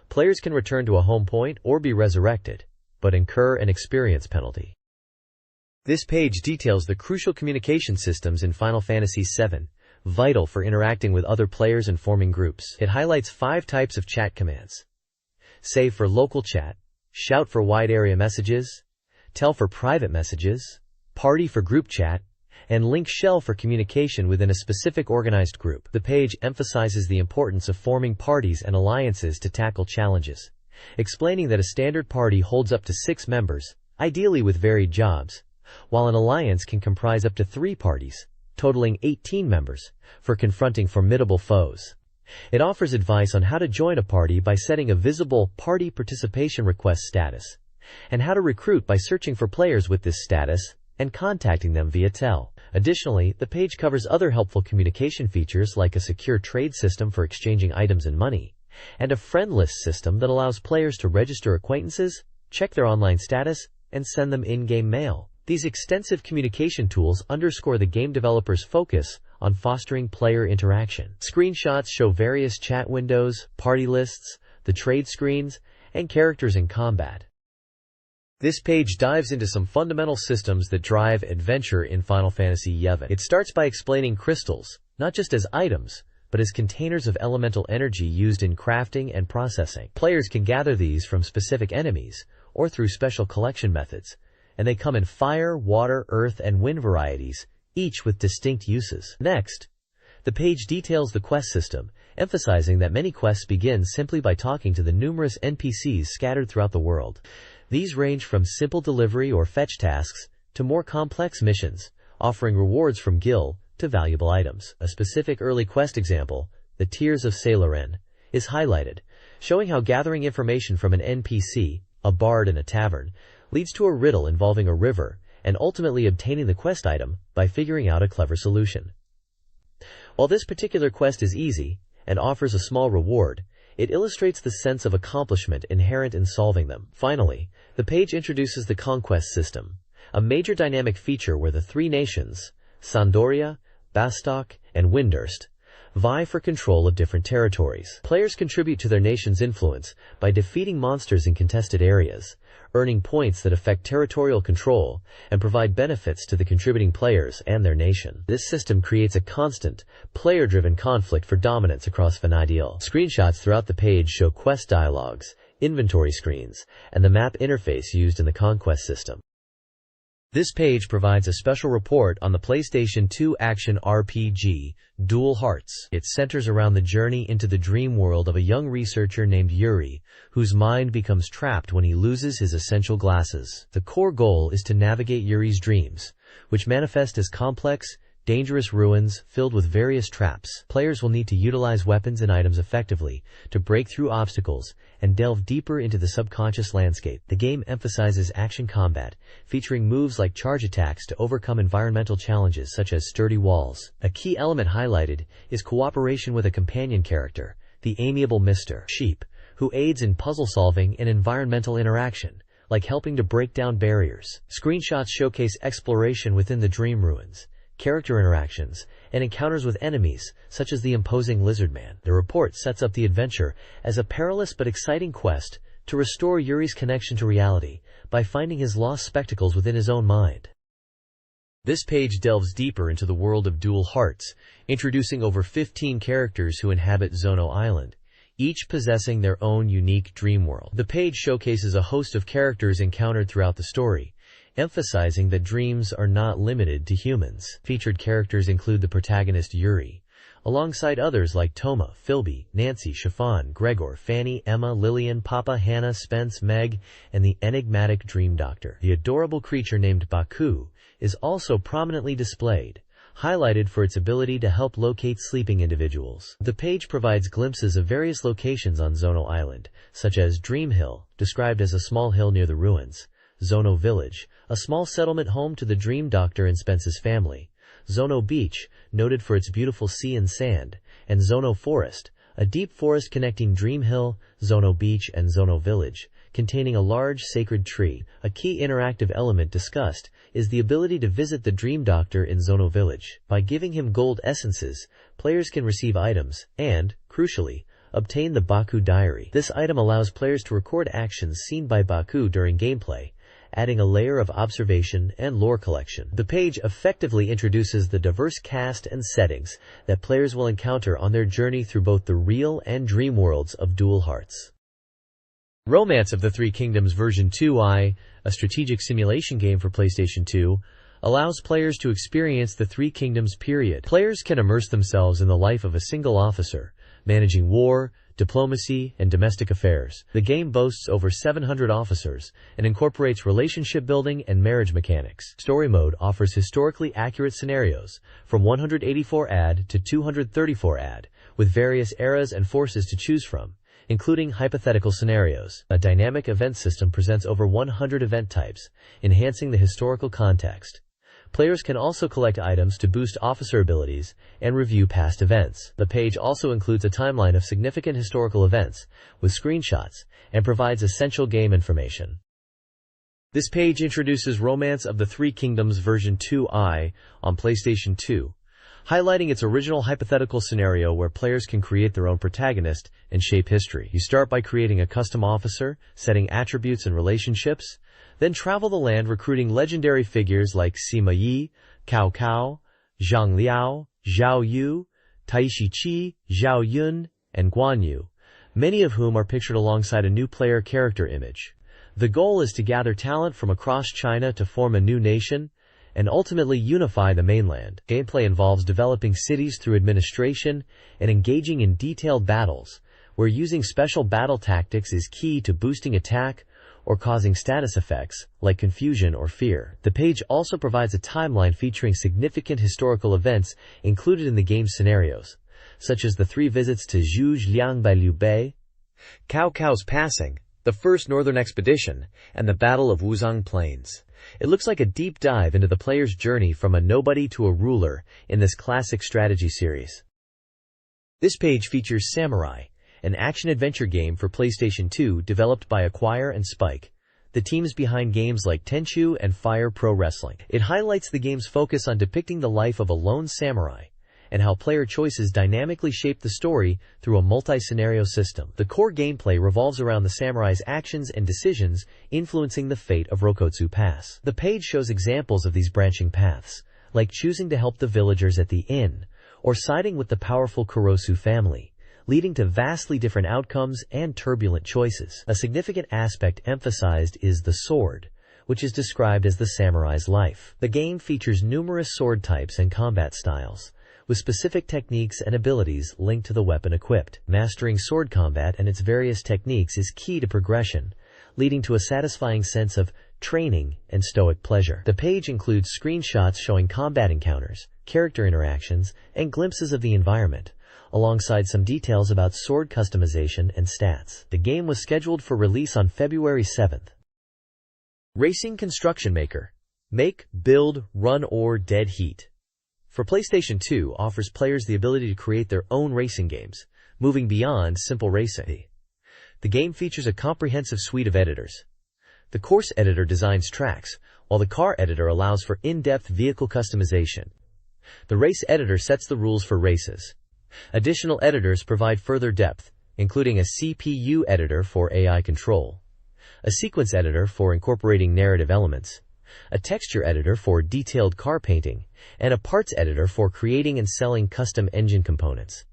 players can return to a home point or be resurrected, but incur an experience penalty. This page details the crucial communication systems in Final Fantasy VII, vital for interacting with other players and forming groups. It highlights 5 types of chat commands. Save for local chat, shout for wide area messages, tell for private messages, party for group chat, and link shell for communication within a specific organized group. The page emphasizes the importance of forming parties and alliances to tackle challenges, explaining that a standard party holds up to 6 members, ideally with varied jobs, while an alliance can comprise up to 3 parties, totaling 18 members, for confronting formidable foes. It offers advice on how to join a party by setting a visible party participation request status, and how to recruit by searching for players with this status and contacting them via tel. Additionally, the page covers other helpful communication features like a secure trade system for exchanging items and money, and a friend list system that allows players to register acquaintances, check their online status, and send them in-game mail. These extensive communication tools underscore the game developer's focus on fostering player interaction. Screenshots show various chat windows, party lists, the trade screens, and characters in combat. This page dives into some fundamental systems that drive adventure in Final Fantasy VII. It starts by explaining crystals, not just as items, but as containers of elemental energy used in crafting and processing. Players can gather these from specific enemies, or through special collection methods, and they come in fire, water, earth, and wind varieties, each with distinct uses. Next, the page details the quest system, emphasizing that many quests begin simply by talking to the numerous NPCs scattered throughout the world. These range from simple delivery or fetch tasks to more complex missions, offering rewards from gil to valuable items. A specific early quest example, the Tears of Seiloren, is highlighted, showing how gathering information from an NPC, a bard in a tavern, leads to a riddle involving a river, and ultimately obtaining the quest item by figuring out a clever solution. While this particular quest is easy and offers a small reward, it illustrates the sense of accomplishment inherent in solving them. Finally, the page introduces the conquest system, a major dynamic feature where the 3 nations, Sandoria, Bastok, and Windurst, vie for control of different territories. Players contribute to their nation's influence by defeating monsters in contested areas, earning points that affect territorial control, and provide benefits to the contributing players and their nation. This system creates a constant, player-driven conflict for dominance across Vana'diel. Screenshots throughout the page show quest dialogues, inventory screens, and the map interface used in the conquest system. This page provides a special report on the PlayStation 2 action RPG, Dual Hearts. It centers around the journey into the dream world of a young researcher named Yuri, whose mind becomes trapped when he loses his essential glasses. The core goal is to navigate Yuri's dreams, which manifest as complex, dangerous ruins filled with various traps. Players will need to utilize weapons and items effectively to break through obstacles and delve deeper into the subconscious landscape. The game emphasizes action combat, featuring moves like charge attacks to overcome environmental challenges such as sturdy walls. A key element highlighted is cooperation with a companion character, the amiable Mr. Sheep, who aids in puzzle solving and environmental interaction, like helping to break down barriers. Screenshots showcase exploration within the dream ruins, character interactions, and encounters with enemies, such as the imposing Lizard Man. The report sets up the adventure as a perilous but exciting quest to restore Yuri's connection to reality by finding his lost spectacles within his own mind. This page delves deeper into the world of Dual Hearts, introducing over 15 characters who inhabit Zono Island, each possessing their own unique dream world. The page showcases a host of characters encountered throughout the story, emphasizing that dreams are not limited to humans. Featured characters include the protagonist Yuri, alongside others like Toma, Philby, Nancy, Chiffon, Gregor, Fanny, Emma, Lillian, Papa, Hannah, Spence, Meg, and the enigmatic Dream Doctor. The adorable creature named Baku is also prominently displayed, highlighted for its ability to help locate sleeping individuals. The page provides glimpses of various locations on Zono Island, such as Dream Hill, described as a small hill near the ruins, Zono Village, a small settlement home to the Dream Doctor and Spence's family, Zono Beach, noted for its beautiful sea and sand, and Zono Forest, a deep forest connecting Dream Hill, Zono Beach, and Zono Village, containing a large sacred tree. A key interactive element discussed is the ability to visit the Dream Doctor in Zono Village. By giving him gold essences, players can receive items and, crucially, obtain the Baku Diary. This item allows players to record actions seen by Baku during gameplay, adding a layer of observation and lore collection. The page effectively introduces the diverse cast and settings that players will encounter on their journey through both the real and dream worlds of Dual Hearts. Romance of the Three Kingdoms version 2i, a strategic simulation game for PlayStation 2, allows players to experience the Three Kingdoms period. Players can immerse themselves in the life of a single officer, managing war, diplomacy, and domestic affairs. The game boasts over 700 officers and incorporates relationship building and marriage mechanics. Story mode offers historically accurate scenarios from 184 AD to 234 AD, with various eras and forces to choose from, including hypothetical scenarios. A dynamic event system presents over 100 event types, enhancing the historical context. Players can also collect items to boost officer abilities and review past events. The page also includes a timeline of significant historical events, with screenshots, and provides essential game information. This page introduces Romance of the Three Kingdoms version 2i on PlayStation 2, highlighting its original hypothetical scenario where players can create their own protagonist and shape history. You start by creating a custom officer, setting attributes and relationships, then travel the land recruiting legendary figures like Sima Yi, Cao Cao, Zhang Liao, Zhao Yu, Taishi Qi, Zhao Yun, and Guan Yu, many of whom are pictured alongside a new player character image. The goal is to gather talent from across China to form a new nation, and ultimately unify the mainland. Gameplay involves developing cities through administration and engaging in detailed battles, where using special battle tactics is key to boosting attack or causing status effects like confusion or fear. The page also provides a timeline featuring significant historical events included in the game's scenarios, such as the 3 visits to Zhuge by Liu Bei, Cao Cao's passing, the First Northern Expedition, and the Battle of Wuzhang Plains. It looks like a deep dive into the player's journey from a nobody to a ruler in this classic strategy series. This page features Samurai, an action-adventure game for PlayStation 2 developed by Acquire and Spike, the teams behind games like Tenchu and Fire Pro Wrestling. It highlights the game's focus on depicting the life of a lone samurai and how player choices dynamically shape the story through a multi-scenario system. The core gameplay revolves around the samurai's actions and decisions influencing the fate of Rokotsu Pass. The page shows examples of these branching paths, like choosing to help the villagers at the inn, or siding with the powerful Kurosu family, leading to vastly different outcomes and turbulent choices. A significant aspect emphasized is the sword, which is described as the samurai's life. The game features numerous sword types and combat styles, with specific techniques and abilities linked to the weapon equipped. Mastering sword combat and its various techniques is key to progression, leading to a satisfying sense of training and stoic pleasure. The page includes screenshots showing combat encounters, character interactions, and glimpses of the environment, alongside some details about sword customization and stats. The game was scheduled for release on February 7th. Racing Construction Maker. Make, build, run, or dead heat. For PlayStation 2 offers players the ability to create their own racing games, moving beyond simple racing. The game features a comprehensive suite of editors. The course editor designs tracks, while the car editor allows for in-depth vehicle customization. The race editor sets the rules for races. Additional editors provide further depth, including a CPU editor for AI control, a sequence editor for incorporating narrative elements, a texture editor for detailed car painting, and a parts editor for creating and selling custom engine components.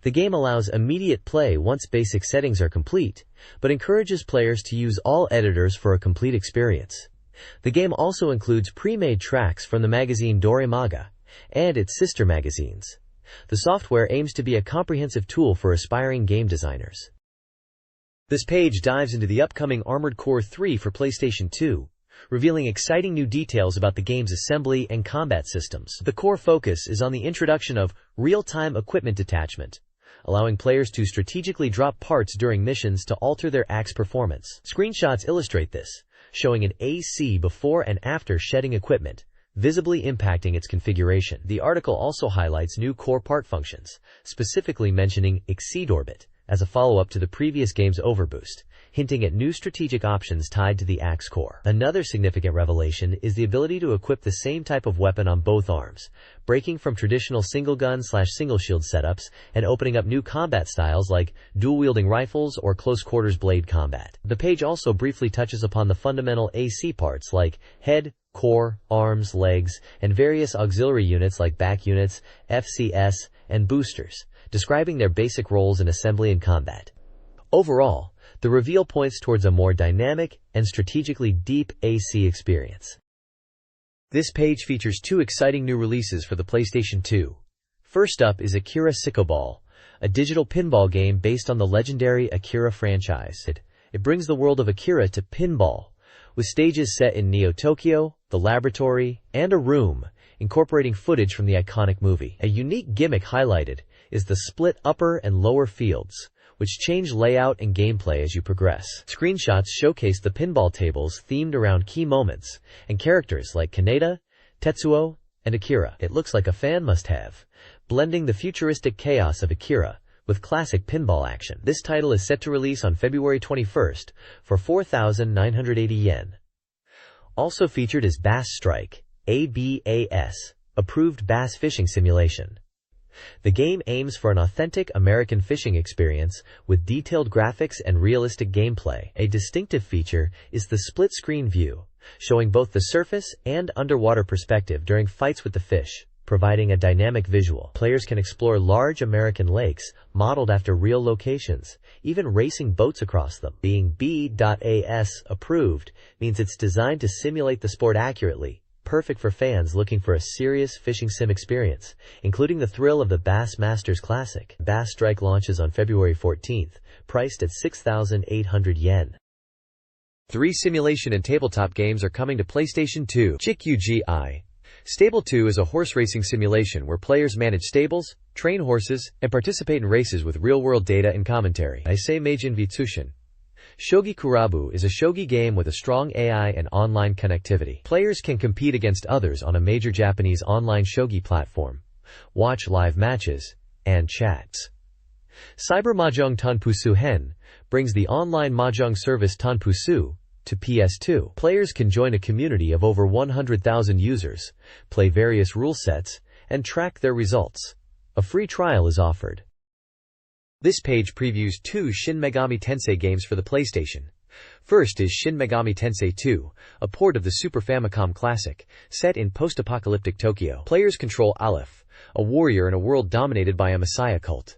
The game allows immediate play once basic settings are complete, but encourages players to use all editors for a complete experience. The game also includes pre-made tracks from the magazine Dorimaga and its sister magazines. The software aims to be a comprehensive tool for aspiring game designers. This page dives into the upcoming Armored Core 3 for PlayStation 2, revealing exciting new details about the game's assembly and combat systems. The core focus is on the introduction of real-time equipment detachment, allowing players to strategically drop parts during missions to alter their axe performance. Screenshots illustrate this, showing an AC before and after shedding equipment, visibly impacting its configuration. The article also highlights new core part functions, specifically mentioning Exceed Orbit as a follow-up to the previous game's overboost, hinting at new strategic options tied to the axe core. Another significant revelation is the ability to equip the same type of weapon on both arms, breaking from traditional single-gun/single shield setups and opening up new combat styles like dual-wielding rifles or close-quarters blade combat. The page also briefly touches upon the fundamental AC parts like head, core, arms, legs, and various auxiliary units like back units, FCS, and boosters, describing their basic roles in assembly and combat. Overall, the reveal points towards a more dynamic and strategically deep AC experience. This page features two exciting new releases for the PlayStation 2. First up is Akira Sicko, a digital pinball game based on the legendary Akira franchise. It brings the world of Akira to pinball, with stages set in Neo-Tokyo, the laboratory, and a room, incorporating footage from the iconic movie. A unique gimmick highlighted is the split upper and lower fields, which change layout and gameplay as you progress. Screenshots showcase the pinball tables themed around key moments, and characters like Kaneda, Tetsuo, and Akira. It looks like a fan must-have, blending the futuristic chaos of Akira with classic pinball action. This title is set to release on February 21st for 4,980 yen. Also featured is Bass Strike, ABAS, approved bass fishing simulation. The game aims for an authentic American fishing experience with detailed graphics and realistic gameplay. A distinctive feature is the split-screen view, showing both the surface and underwater perspective during fights with the fish, providing a dynamic visual. Players can explore large American lakes modeled after real locations, even racing boats across them. Being B.AS approved means it's designed to simulate the sport accurately, perfect for fans looking for a serious fishing sim experience, including the thrill of the Bass Masters Classic. Bass Strike launches on February 14th, priced at 6,800 yen. 3 simulation and tabletop games are coming to PlayStation 2. Chikugi. Stable 2 is a horse racing simulation where players manage stables, train horses, and participate in races with real-world data and commentary. Issei Meijin Vitsushin. Shogi Kurabu is a shogi game with a strong AI and online connectivity. Players can compete against others on a major Japanese online shogi platform, watch live matches, and chats. Cyber Mahjong Tanpusu Hen brings the online mahjong service Tanpusu to PS2. Players can join a community of over 100,000 users, play various rule sets, and track their results. A free trial is offered. This page previews 2 Shin Megami Tensei games for the PlayStation. First is Shin Megami Tensei 2, a port of the Super Famicom classic, set in post-apocalyptic Tokyo. Players control Aleph, a warrior in a world dominated by a messiah cult.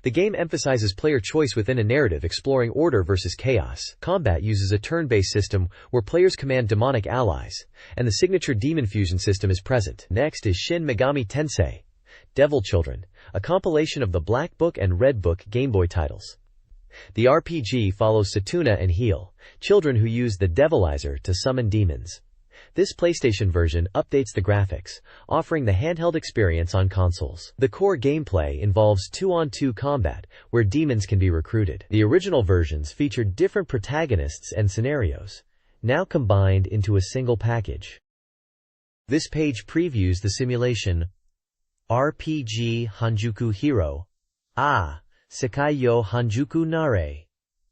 The game emphasizes player choice within a narrative exploring order versus chaos. Combat uses a turn-based system where players command demonic allies, and the signature demon fusion system is present. Next is Shin Megami Tensei Devil Children, a compilation of the Black Book and Red Book Game Boy titles. The RPG follows Satuna and Heel, children who use the Devilizer to summon demons. This PlayStation version updates the graphics, offering the handheld experience on consoles. The core gameplay involves 2-on-2 combat, where demons can be recruited. The original versions featured different protagonists and scenarios, now combined into a single package. This page previews the simulation RPG Hanjuku Hero, Sekai yo Hanjuku Nare,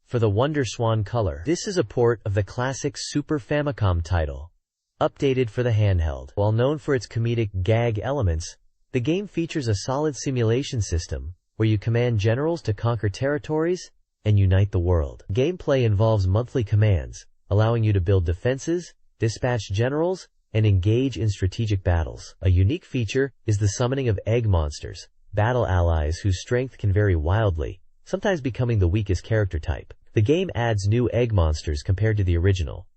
for the Wonder Swan color. This is a port of the classic Super Famicom title, updated for the handheld. While known for its comedic gag elements, the game features a solid simulation system, where you command generals to conquer territories and unite the world. Gameplay involves monthly commands, allowing you to build defenses, dispatch generals, and engage in strategic battles. A unique feature is the summoning of egg monsters, battle allies whose strength can vary wildly, sometimes becoming the weakest character type. The game adds new egg monsters compared to the original.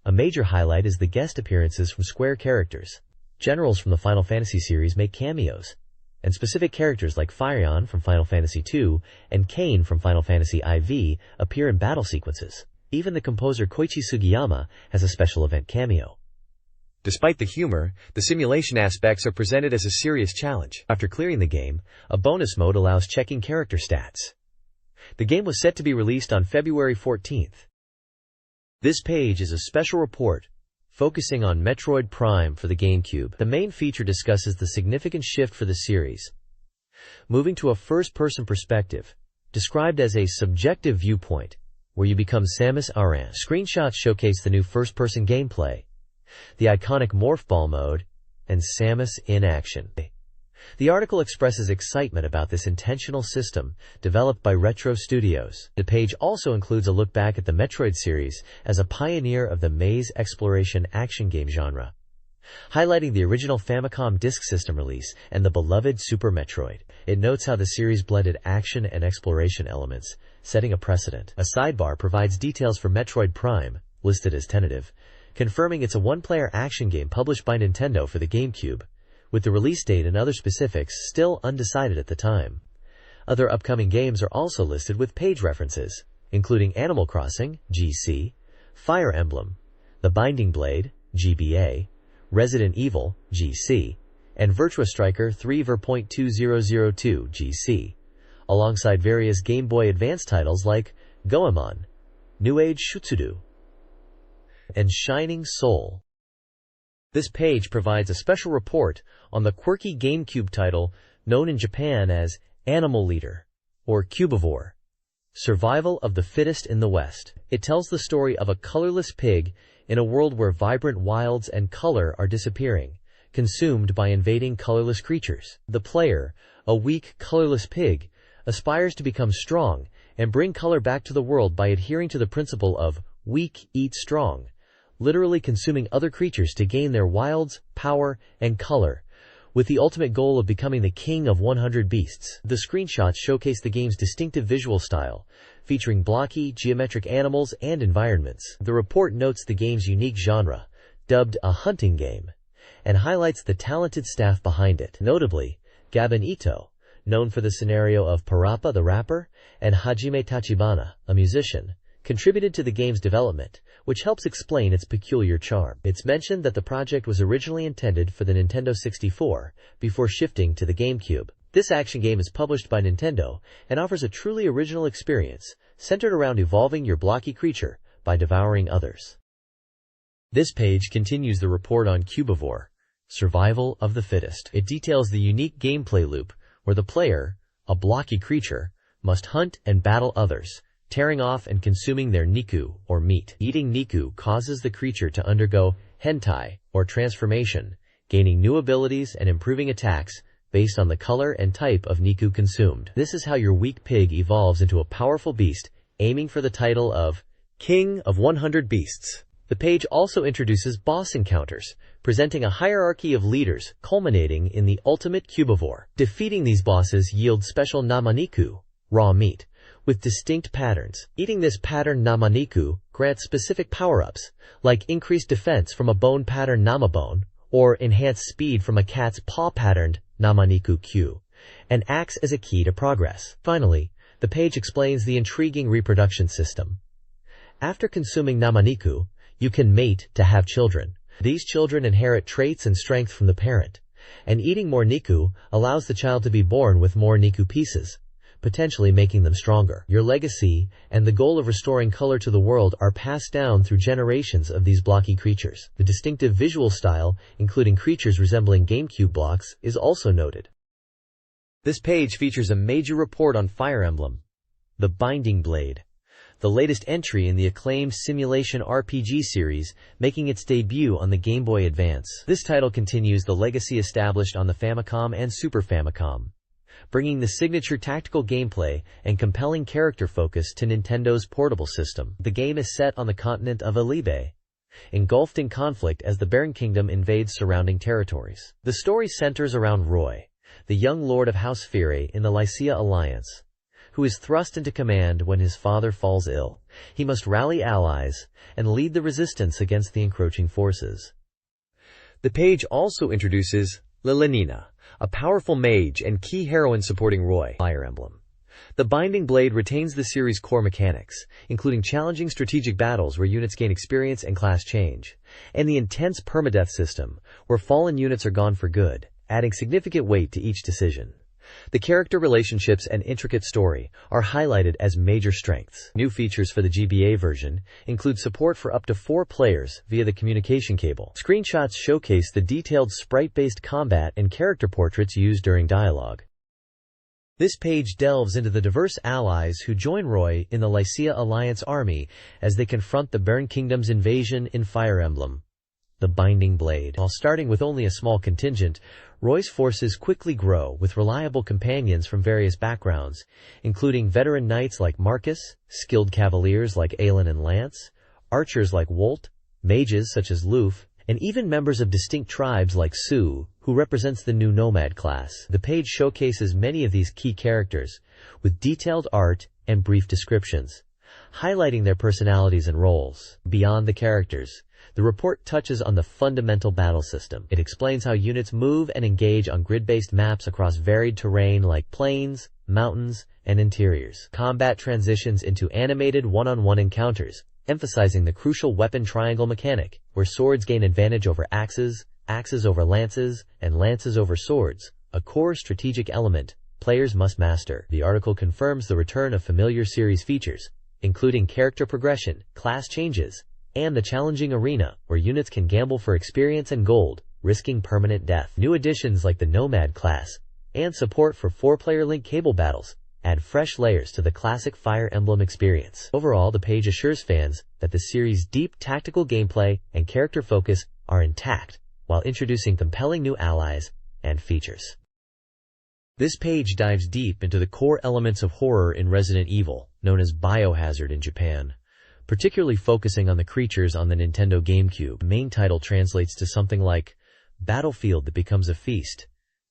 A major highlight is the guest appearances from Square characters. Generals from the Final Fantasy series make cameos, and specific characters like Firion from Final Fantasy II and Kain from Final Fantasy IV appear in battle sequences. Even the composer Koichi Sugiyama has a special event cameo. Despite the humor, the simulation aspects are presented as a serious challenge. After clearing the game, a bonus mode allows checking character stats. The game was set to be released on February 14th. This page is a special report focusing on Metroid Prime for the GameCube. The main feature discusses the significant shift for the series, moving to a first-person perspective, described as a subjective viewpoint, where you become Samus Aran. Screenshots showcase the new first-person gameplay, the iconic Morph Ball mode, and Samus in action. The article expresses excitement about this intentional system developed by Retro Studios. The page also includes a look back at the Metroid series as a pioneer of the maze exploration action game genre, highlighting the original Famicom Disk System release and the beloved Super Metroid. It notes how the series blended action and exploration elements, setting a precedent. A sidebar provides details for Metroid Prime, listed as tentative, confirming it's a one-player action game published by Nintendo for the GameCube, with the release date and other specifics still undecided at the time. Other upcoming games are also listed with page references, including Animal Crossing, GC, Fire Emblem, The Binding Blade, GBA, Resident Evil, GC, and Virtua Striker 3.2002 GC, alongside various Game Boy Advance titles like Goemon, New Age Shutsudu, and Shining Soul. This page provides a special report on the quirky GameCube title known in Japan as Animal Leader, or Cubivore, Survival of the Fittest in the West. It tells the story of a colorless pig in a world where vibrant wilds and color are disappearing, consumed by invading colorless creatures. The player, a weak, colorless pig, aspires to become strong and bring color back to the world by adhering to the principle of weak eats strong, literally consuming other creatures to gain their wilds, power, and color, with the ultimate goal of becoming the king of 100 beasts. The screenshots showcase the game's distinctive visual style, featuring blocky, geometric animals and environments. The report notes the game's unique genre, dubbed a hunting game, and highlights the talented staff behind it. Notably, Gaben Ito, known for the scenario of Parappa the Rapper, and Hajime Tachibana, a musician, contributed to the game's development, which helps explain its peculiar charm. It's mentioned that the project was originally intended for the Nintendo 64, before shifting to the GameCube. This action game is published by Nintendo and offers a truly original experience, centered around evolving your blocky creature by devouring others. This page continues the report on Cubivore, Survival of the Fittest. It details the unique gameplay loop, where the player, a blocky creature, must hunt and battle others, tearing off and consuming their Niku, or meat. Eating Niku causes the creature to undergo hentai, or transformation, gaining new abilities and improving attacks based on the color and type of Niku consumed. This is how your weak pig evolves into a powerful beast, aiming for the title of King of 100 Beasts. The page also introduces boss encounters, presenting a hierarchy of leaders culminating in the ultimate Cubivore. Defeating these bosses yields special Namaniku, raw meat, with distinct patterns. Eating this pattern Namaniku grants specific power-ups, like increased defense from a bone pattern Namabone, or enhanced speed from a cat's paw patterned Namaniku Q, and acts as a key to progress. Finally, the page explains the intriguing reproduction system. After consuming Namaniku, you can mate to have children. These children inherit traits and strength from the parent, and eating more Niku allows the child to be born with more Niku pieces, potentially making them stronger. Your legacy and the goal of restoring color to the world are passed down through generations of these blocky creatures. The distinctive visual style, including creatures resembling GameCube blocks, is also noted. This page features a major report on Fire Emblem, The Binding Blade, the latest entry in the acclaimed simulation RPG series, making its debut on the Game Boy Advance. This title continues the legacy established on the Famicom and Super Famicom, bringing the signature tactical gameplay and compelling character focus to Nintendo's portable system. The game is set on the continent of Alibe, engulfed in conflict as the Baron Kingdom invades surrounding territories. The story centers around Roy, the young lord of House Fire in the Lycia Alliance, who is thrust into command when his father falls ill. He must rally allies and lead the resistance against the encroaching forces. The page also introduces Lilinina, a powerful mage and key heroine supporting Roy. Fire Emblem. The Binding Blade retains the series' core mechanics, including challenging strategic battles where units gain experience and class change, and the intense permadeath system, where fallen units are gone for good, adding significant weight to each decision. The character relationships and intricate story are highlighted as major strengths. New features for the GBA version include support for up to 4 players via the communication cable. Screenshots showcase the detailed sprite-based combat and character portraits used during dialogue. This page delves into the diverse allies who join Roy in the Lycia Alliance army as they confront the Bern Kingdom's invasion in Fire Emblem: The Binding Blade. While starting with only a small contingent, Roy's forces quickly grow with reliable companions from various backgrounds, including veteran knights like Marcus, skilled cavaliers like Aelin and Lance, archers like Wolt, mages such as Loof, and even members of distinct tribes like Sioux, who represents the new nomad class. The page showcases many of these key characters, with detailed art and brief descriptions, highlighting their personalities and roles. Beyond the characters, the report touches on the fundamental battle system. It explains how units move and engage on grid-based maps across varied terrain like plains, mountains, and interiors. Combat transitions into animated one-on-one encounters, emphasizing the crucial weapon triangle mechanic, where swords gain advantage over axes, axes over lances, and lances over swords, a core strategic element players must master. The article confirms the return of familiar series features, including character progression, class changes, and the challenging arena, where units can gamble for experience and gold, risking permanent death. New additions like the Nomad class, and support for 4-player link cable battles, add fresh layers to the classic Fire Emblem experience. Overall, the page assures fans that the series' deep tactical gameplay and character focus are intact, while introducing compelling new allies and features. This page dives deep into the core elements of horror in Resident Evil, known as Biohazard in Japan, particularly focusing on the creatures on the Nintendo GameCube. The main title translates to something like "Battlefield that becomes a feast,"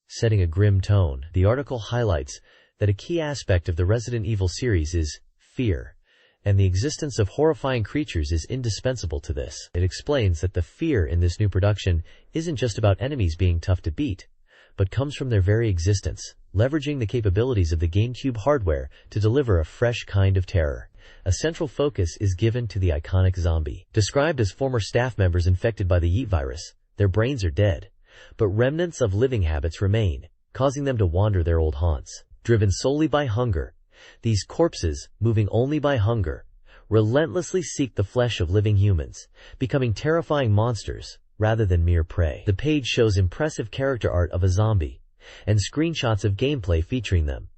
setting a grim tone. The article highlights that a key aspect of the Resident Evil series is fear, and the existence of horrifying creatures is indispensable to this. It explains that the fear in this new production isn't just about enemies being tough to beat, but comes from their very existence, leveraging the capabilities of the GameCube hardware to deliver a fresh kind of terror. A central focus is given to the iconic zombie. Described as former staff members infected by the Yeet virus, their brains are dead, but remnants of living habits remain, causing them to wander their old haunts. Driven solely by hunger, these corpses, moving only by hunger, relentlessly seek the flesh of living humans, becoming terrifying monsters rather than mere prey. The page shows impressive character art of a zombie, and screenshots of gameplay featuring them,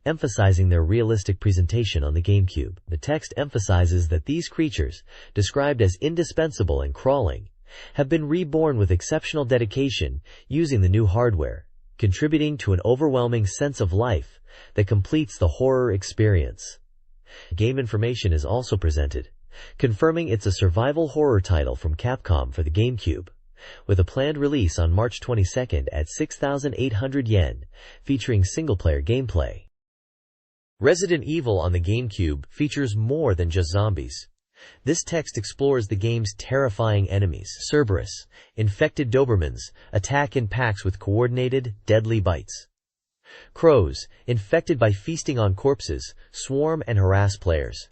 emphasizing their realistic presentation on the GameCube. The text emphasizes that these creatures, described as indispensable and crawling, have been reborn with exceptional dedication using the new hardware, contributing to an overwhelming sense of life that completes the horror experience. Game information is also presented, confirming it's a survival horror title from Capcom for the GameCube, with a planned release on March 22nd at 6,800 yen, featuring single-player gameplay. Resident Evil on the GameCube features more than just zombies. This text explores the game's terrifying enemies. Cerberus, infected Dobermans, attack in packs with coordinated, deadly bites. Crows, infected by feasting on corpses, swarm and harass players.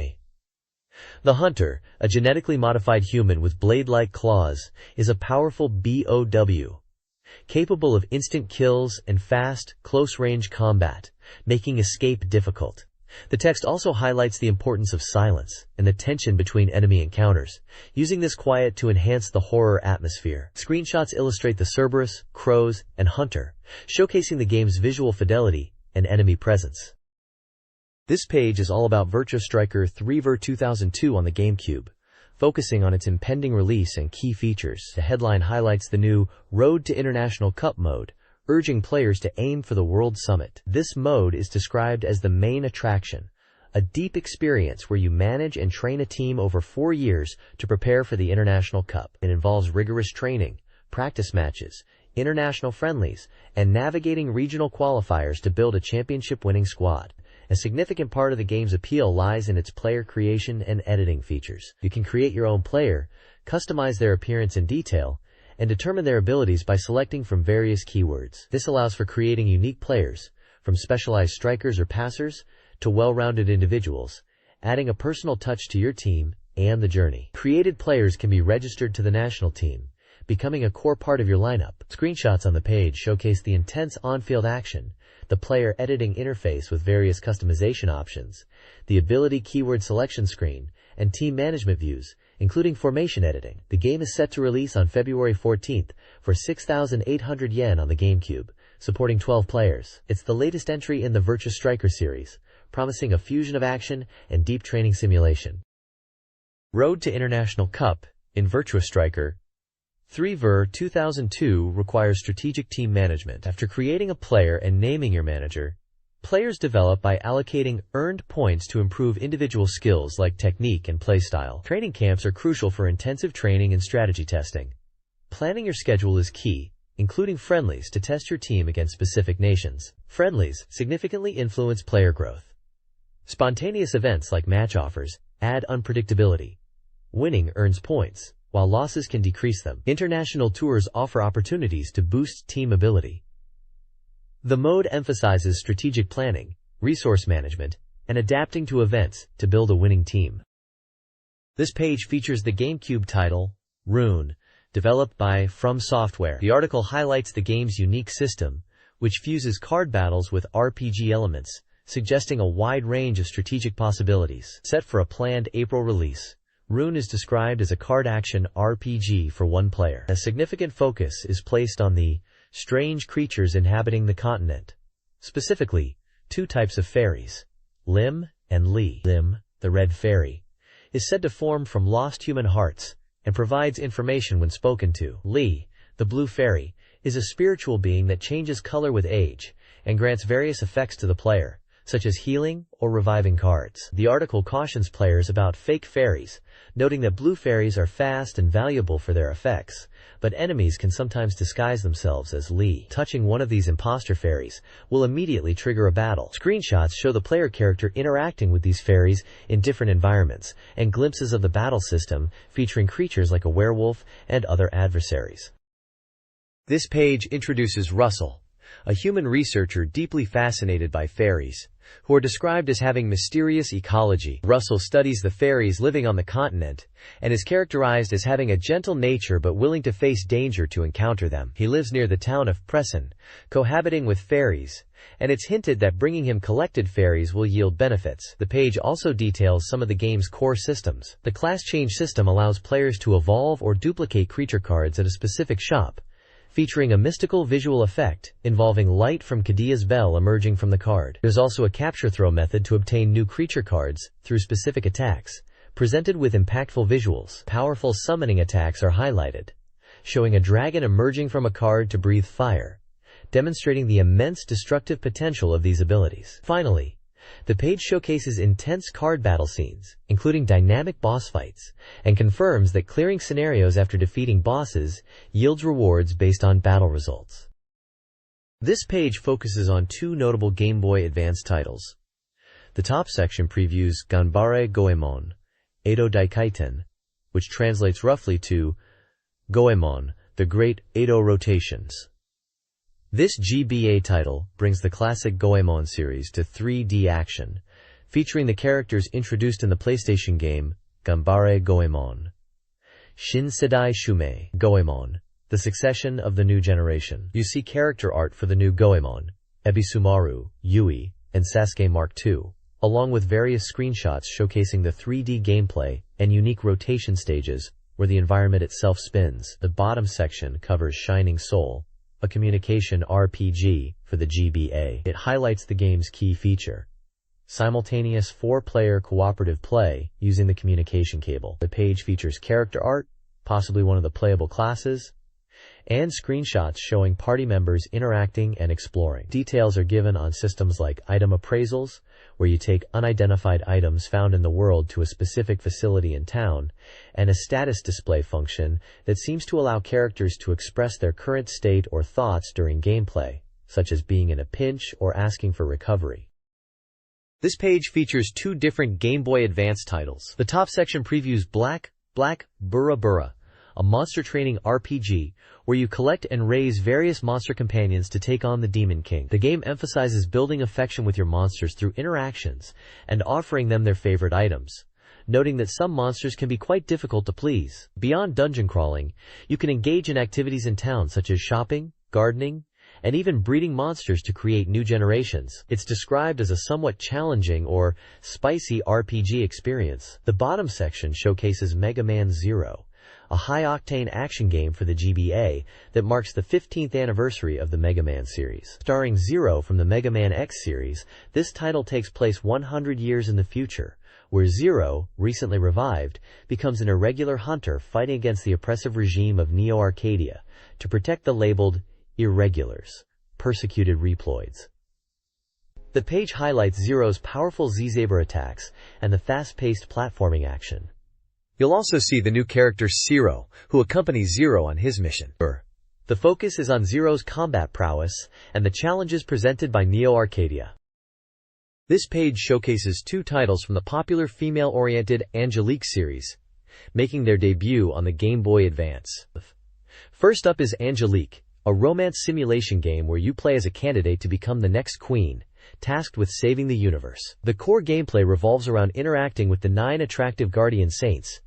The Hunter, a genetically modified human with blade-like claws, is a powerful BOW, capable of instant kills and fast, close-range combat, making escape difficult. The text also highlights the importance of silence and the tension between enemy encounters, using this quiet to enhance the horror atmosphere. Screenshots illustrate the Cerberus, Crows, and Hunter, showcasing the game's visual fidelity and enemy presence. This page is all about Virtua Striker 3 Ver 2002 on the GameCube, focusing on its impending release and key features. The headline highlights the new Road to International Cup mode, urging players to aim for the World Summit. This mode is described as the main attraction, a deep experience where you manage and train a team over 4 years to prepare for the International Cup. It involves rigorous training, practice matches, international friendlies, and navigating regional qualifiers to build a championship-winning squad. A significant part of the game's appeal lies in its player creation and editing features. You can create your own player, customize their appearance in detail, and determine their abilities by selecting from various keywords. This allows for creating unique players, from specialized strikers or passers to well-rounded individuals, adding a personal touch to your team and the journey. Created players can be registered to the national team, becoming a core part of your lineup. Screenshots on the page showcase the intense on-field action, the player editing interface with various customization options, the ability keyword selection screen, and team management views, including formation editing. The game is set to release on February 14th for 6,800 yen on the GameCube, supporting 12 players. It's the latest entry in the Virtua Striker series, promising a fusion of action and deep training simulation. Road to International Cup in Virtua Striker 3 2002 requires strategic team management. After creating a player and naming your manager, players develop by allocating earned points to improve individual skills like technique and playstyle. Training camps are crucial for intensive training and strategy testing. Planning your schedule is key, including friendlies to test your team against specific nations. Friendlies significantly influence player growth. Spontaneous events like match offers add unpredictability. Winning earns points, while losses can decrease them. International tours offer opportunities to boost team ability. The mode emphasizes strategic planning, resource management, and adapting to events to build a winning team. This page features the GameCube title, Rune, developed by From Software. The article highlights the game's unique system, which fuses card battles with RPG elements, suggesting a wide range of strategic possibilities. Set for a planned April release, Rune is described as a card-action RPG for one player. A significant focus is placed on the strange creatures inhabiting the continent. Specifically, two types of fairies, Lim and Li. Lim, the red fairy, is said to form from lost human hearts and provides information when spoken to. Li, the blue fairy, is a spiritual being that changes color with age and grants various effects to the player, such as healing or reviving cards. The article cautions players about fake fairies, noting that blue fairies are fast and valuable for their effects, but enemies can sometimes disguise themselves as Li. Touching one of these imposter fairies will immediately trigger a battle. Screenshots show the player character interacting with these fairies in different environments, and glimpses of the battle system featuring creatures like a werewolf and other adversaries. This page introduces Russell, a human researcher deeply fascinated by fairies, who are described as having mysterious ecology. Russell studies the fairies living on the continent, and is characterized as having a gentle nature but willing to face danger to encounter them. He lives near the town of Presson, cohabiting with fairies, and it's hinted that bringing him collected fairies will yield benefits. The page also details some of the game's core systems. The class change system allows players to evolve or duplicate creature cards at a specific shop, featuring a mystical visual effect involving light from Kadia's bell emerging from the card. There's also a capture throw method to obtain new creature cards through specific attacks, presented with impactful visuals. Powerful summoning attacks are highlighted, showing a dragon emerging from a card to breathe fire, demonstrating the immense destructive potential of these abilities. Finally, the page showcases intense card battle scenes, including dynamic boss fights, and confirms that clearing scenarios after defeating bosses yields rewards based on battle results. This page focuses on two notable Game Boy Advance titles. The top section previews Ganbare Goemon, Edo Daikaiten, which translates roughly to Goemon, the Great Edo Rotations. This GBA title brings the classic Goemon series to 3D action, featuring the characters introduced in the PlayStation game Ganbare Goemon. Shin Sedai Shumei Goemon, the succession of the new generation. You see character art for the new Goemon, Ebisumaru, Yui, and Sasuke Mark II, along with various screenshots showcasing the 3D gameplay and unique rotation stages where the environment itself spins. The bottom section covers Shining Soul, a communication RPG for the GBA. It highlights the game's key feature: simultaneous 4-player cooperative play using the communication cable. The page features character art, possibly one of the playable classes, and screenshots showing party members interacting and exploring. Details are given on systems like item appraisals, where you take unidentified items found in the world to a specific facility in town, and a status display function that seems to allow characters to express their current state or thoughts during gameplay, such as being in a pinch or asking for recovery. This page features two different Game Boy Advance titles. The top section previews Black Bura Bura, a monster training RPG where you collect and raise various monster companions to take on the Demon King. The game emphasizes building affection with your monsters through interactions and offering them their favorite items, noting that some monsters can be quite difficult to please. Beyond dungeon crawling, you can engage in activities in town such as shopping, gardening, and even breeding monsters to create new generations. It's described as a somewhat challenging or spicy RPG experience. The bottom section showcases Mega Man Zero, a high-octane action game for the GBA that marks the 15th anniversary of the Mega Man series. Starring Zero from the Mega Man X series, this title takes place 100 years in the future, where Zero, recently revived, becomes an irregular hunter fighting against the oppressive regime of Neo Arcadia to protect the labeled irregulars, persecuted reploids. The page highlights Zero's powerful Z-Saber attacks and the fast-paced platforming action. You'll also see the new character Zero, who accompanies Zero on his mission. The focus is on Zero's combat prowess and the challenges presented by Neo Arcadia. This page showcases two titles from the popular female-oriented Angelique series, making their debut on the Game Boy Advance. First up is Angelique, a romance simulation game where you play as a candidate to become the next queen, tasked with saving the universe. The core gameplay revolves around interacting with the 9 attractive guardian saints,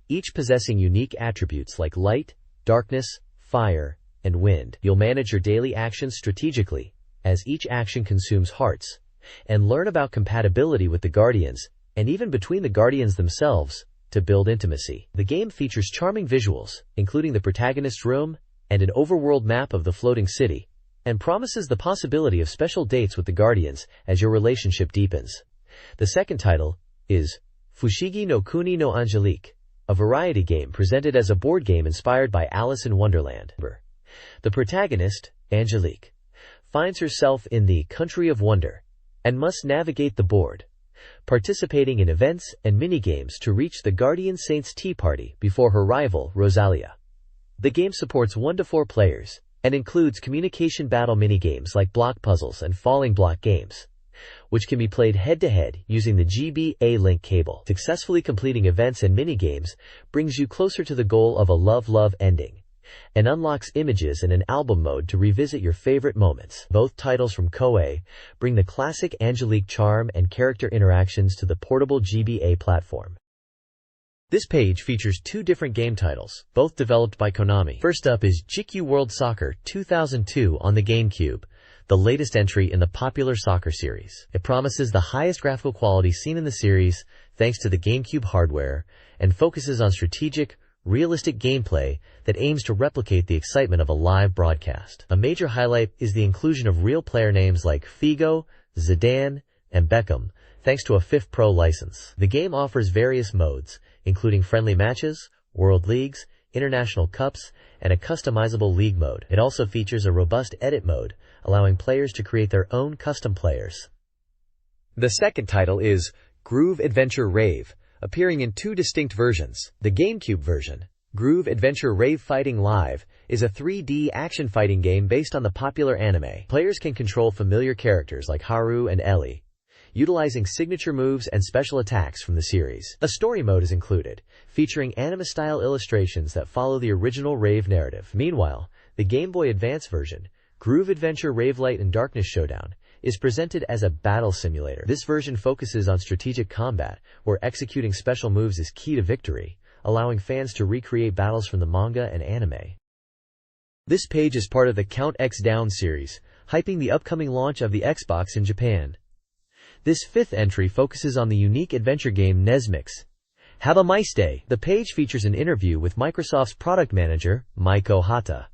each possessing unique attributes like light, darkness, fire, and wind. You'll manage your daily actions strategically, as each action consumes hearts, and learn about compatibility with the guardians, and even between the guardians themselves, to build intimacy. The game features charming visuals, including the protagonist's room and an overworld map of the floating city, and promises the possibility of special dates with the guardians as your relationship deepens. The second title is Fushigi no Kuni no Angelique, a variety game presented as a board game inspired by Alice in Wonderland. The protagonist, Angelique, finds herself in the Country of Wonder and must navigate the board, participating in events and minigames to reach the Guardian Saints Tea Party before her rival, Rosalia. The game supports 1 to 4 players and includes communication battle minigames like block puzzles and falling block games, which can be played head-to-head using the GBA link cable. Successfully completing events and minigames brings you closer to the goal of a love-love ending, and unlocks images in an album mode to revisit your favorite moments. Both titles from Koei bring the classic Angelique charm and character interactions to the portable GBA platform. This page features 2 different game titles, both developed by Konami. First up is GQ World Soccer 2002 on the GameCube, the latest entry in the popular soccer series. It promises the highest graphical quality seen in the series thanks to the GameCube hardware, and focuses on strategic, realistic gameplay that aims to replicate the excitement of a live broadcast. A major highlight is the inclusion of real player names like Figo, Zidane, and Beckham, thanks to a FIFA Pro license. The game offers various modes, including friendly matches, world leagues, international cups, and a customizable league mode. It also features a robust edit mode, allowing players to create their own custom players. The second title is Groove Adventure Rave, appearing in 2 distinct versions. The GameCube version, Groove Adventure Rave Fighting Live, is a 3D action fighting game based on the popular anime. Players can control familiar characters like Haru and Ellie, utilizing signature moves and special attacks from the series. A story mode is included, featuring anime-style illustrations that follow the original Rave narrative. Meanwhile, the Game Boy Advance version, Groove Adventure Rave Light and Darkness Showdown, is presented as a battle simulator. This version focuses on strategic combat, where executing special moves is key to victory, allowing fans to recreate battles from the manga and anime. This page is part of the Count X Down series, hyping the upcoming launch of the Xbox in Japan. This 5th entry focuses on the unique adventure game Nesmix. Have a nice day. The page features an interview with Microsoft's product manager, Maiko Hata,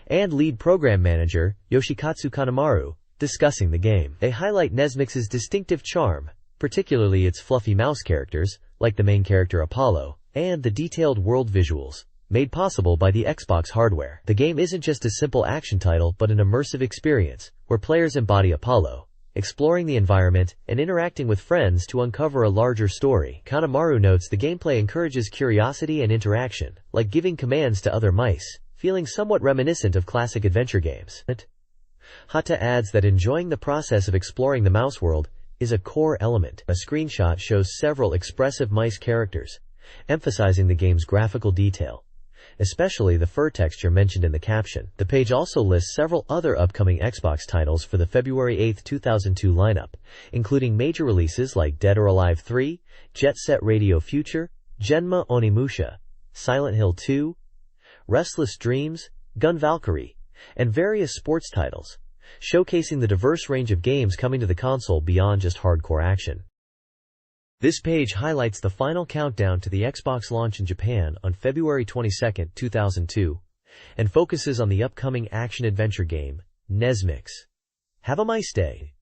and lead program manager, Yoshikatsu Kanemaru, discussing the game. They highlight Nesmix's distinctive charm, particularly its fluffy mouse characters, like the main character Apollo, and the detailed world visuals, made possible by the Xbox hardware. The game isn't just a simple action title but an immersive experience, where players embody Apollo, exploring the environment and interacting with friends to uncover a larger story. Kanemaru notes the gameplay encourages curiosity and interaction, like giving commands to other mice, feeling somewhat reminiscent of classic adventure games. Hata adds that enjoying the process of exploring the mouse world is a core element. A screenshot shows several expressive mice characters, emphasizing the game's graphical detail, especially the fur texture mentioned in the caption. The page also lists several other upcoming Xbox titles for the February 8, 2002 lineup, including major releases like Dead or Alive 3, Jet Set Radio Future, Genma Onimusha, Silent Hill 2, Restless Dreams, Gun Valkyrie, and various sports titles, showcasing the diverse range of games coming to the console beyond just hardcore action. This page highlights the final countdown to the Xbox launch in Japan on February 22, 2002, and focuses on the upcoming action-adventure game, Nesmix. Have a nice day.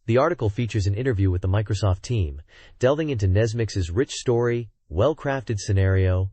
The article features an interview with the Microsoft team, delving into Nesmix's rich story, well-crafted scenario,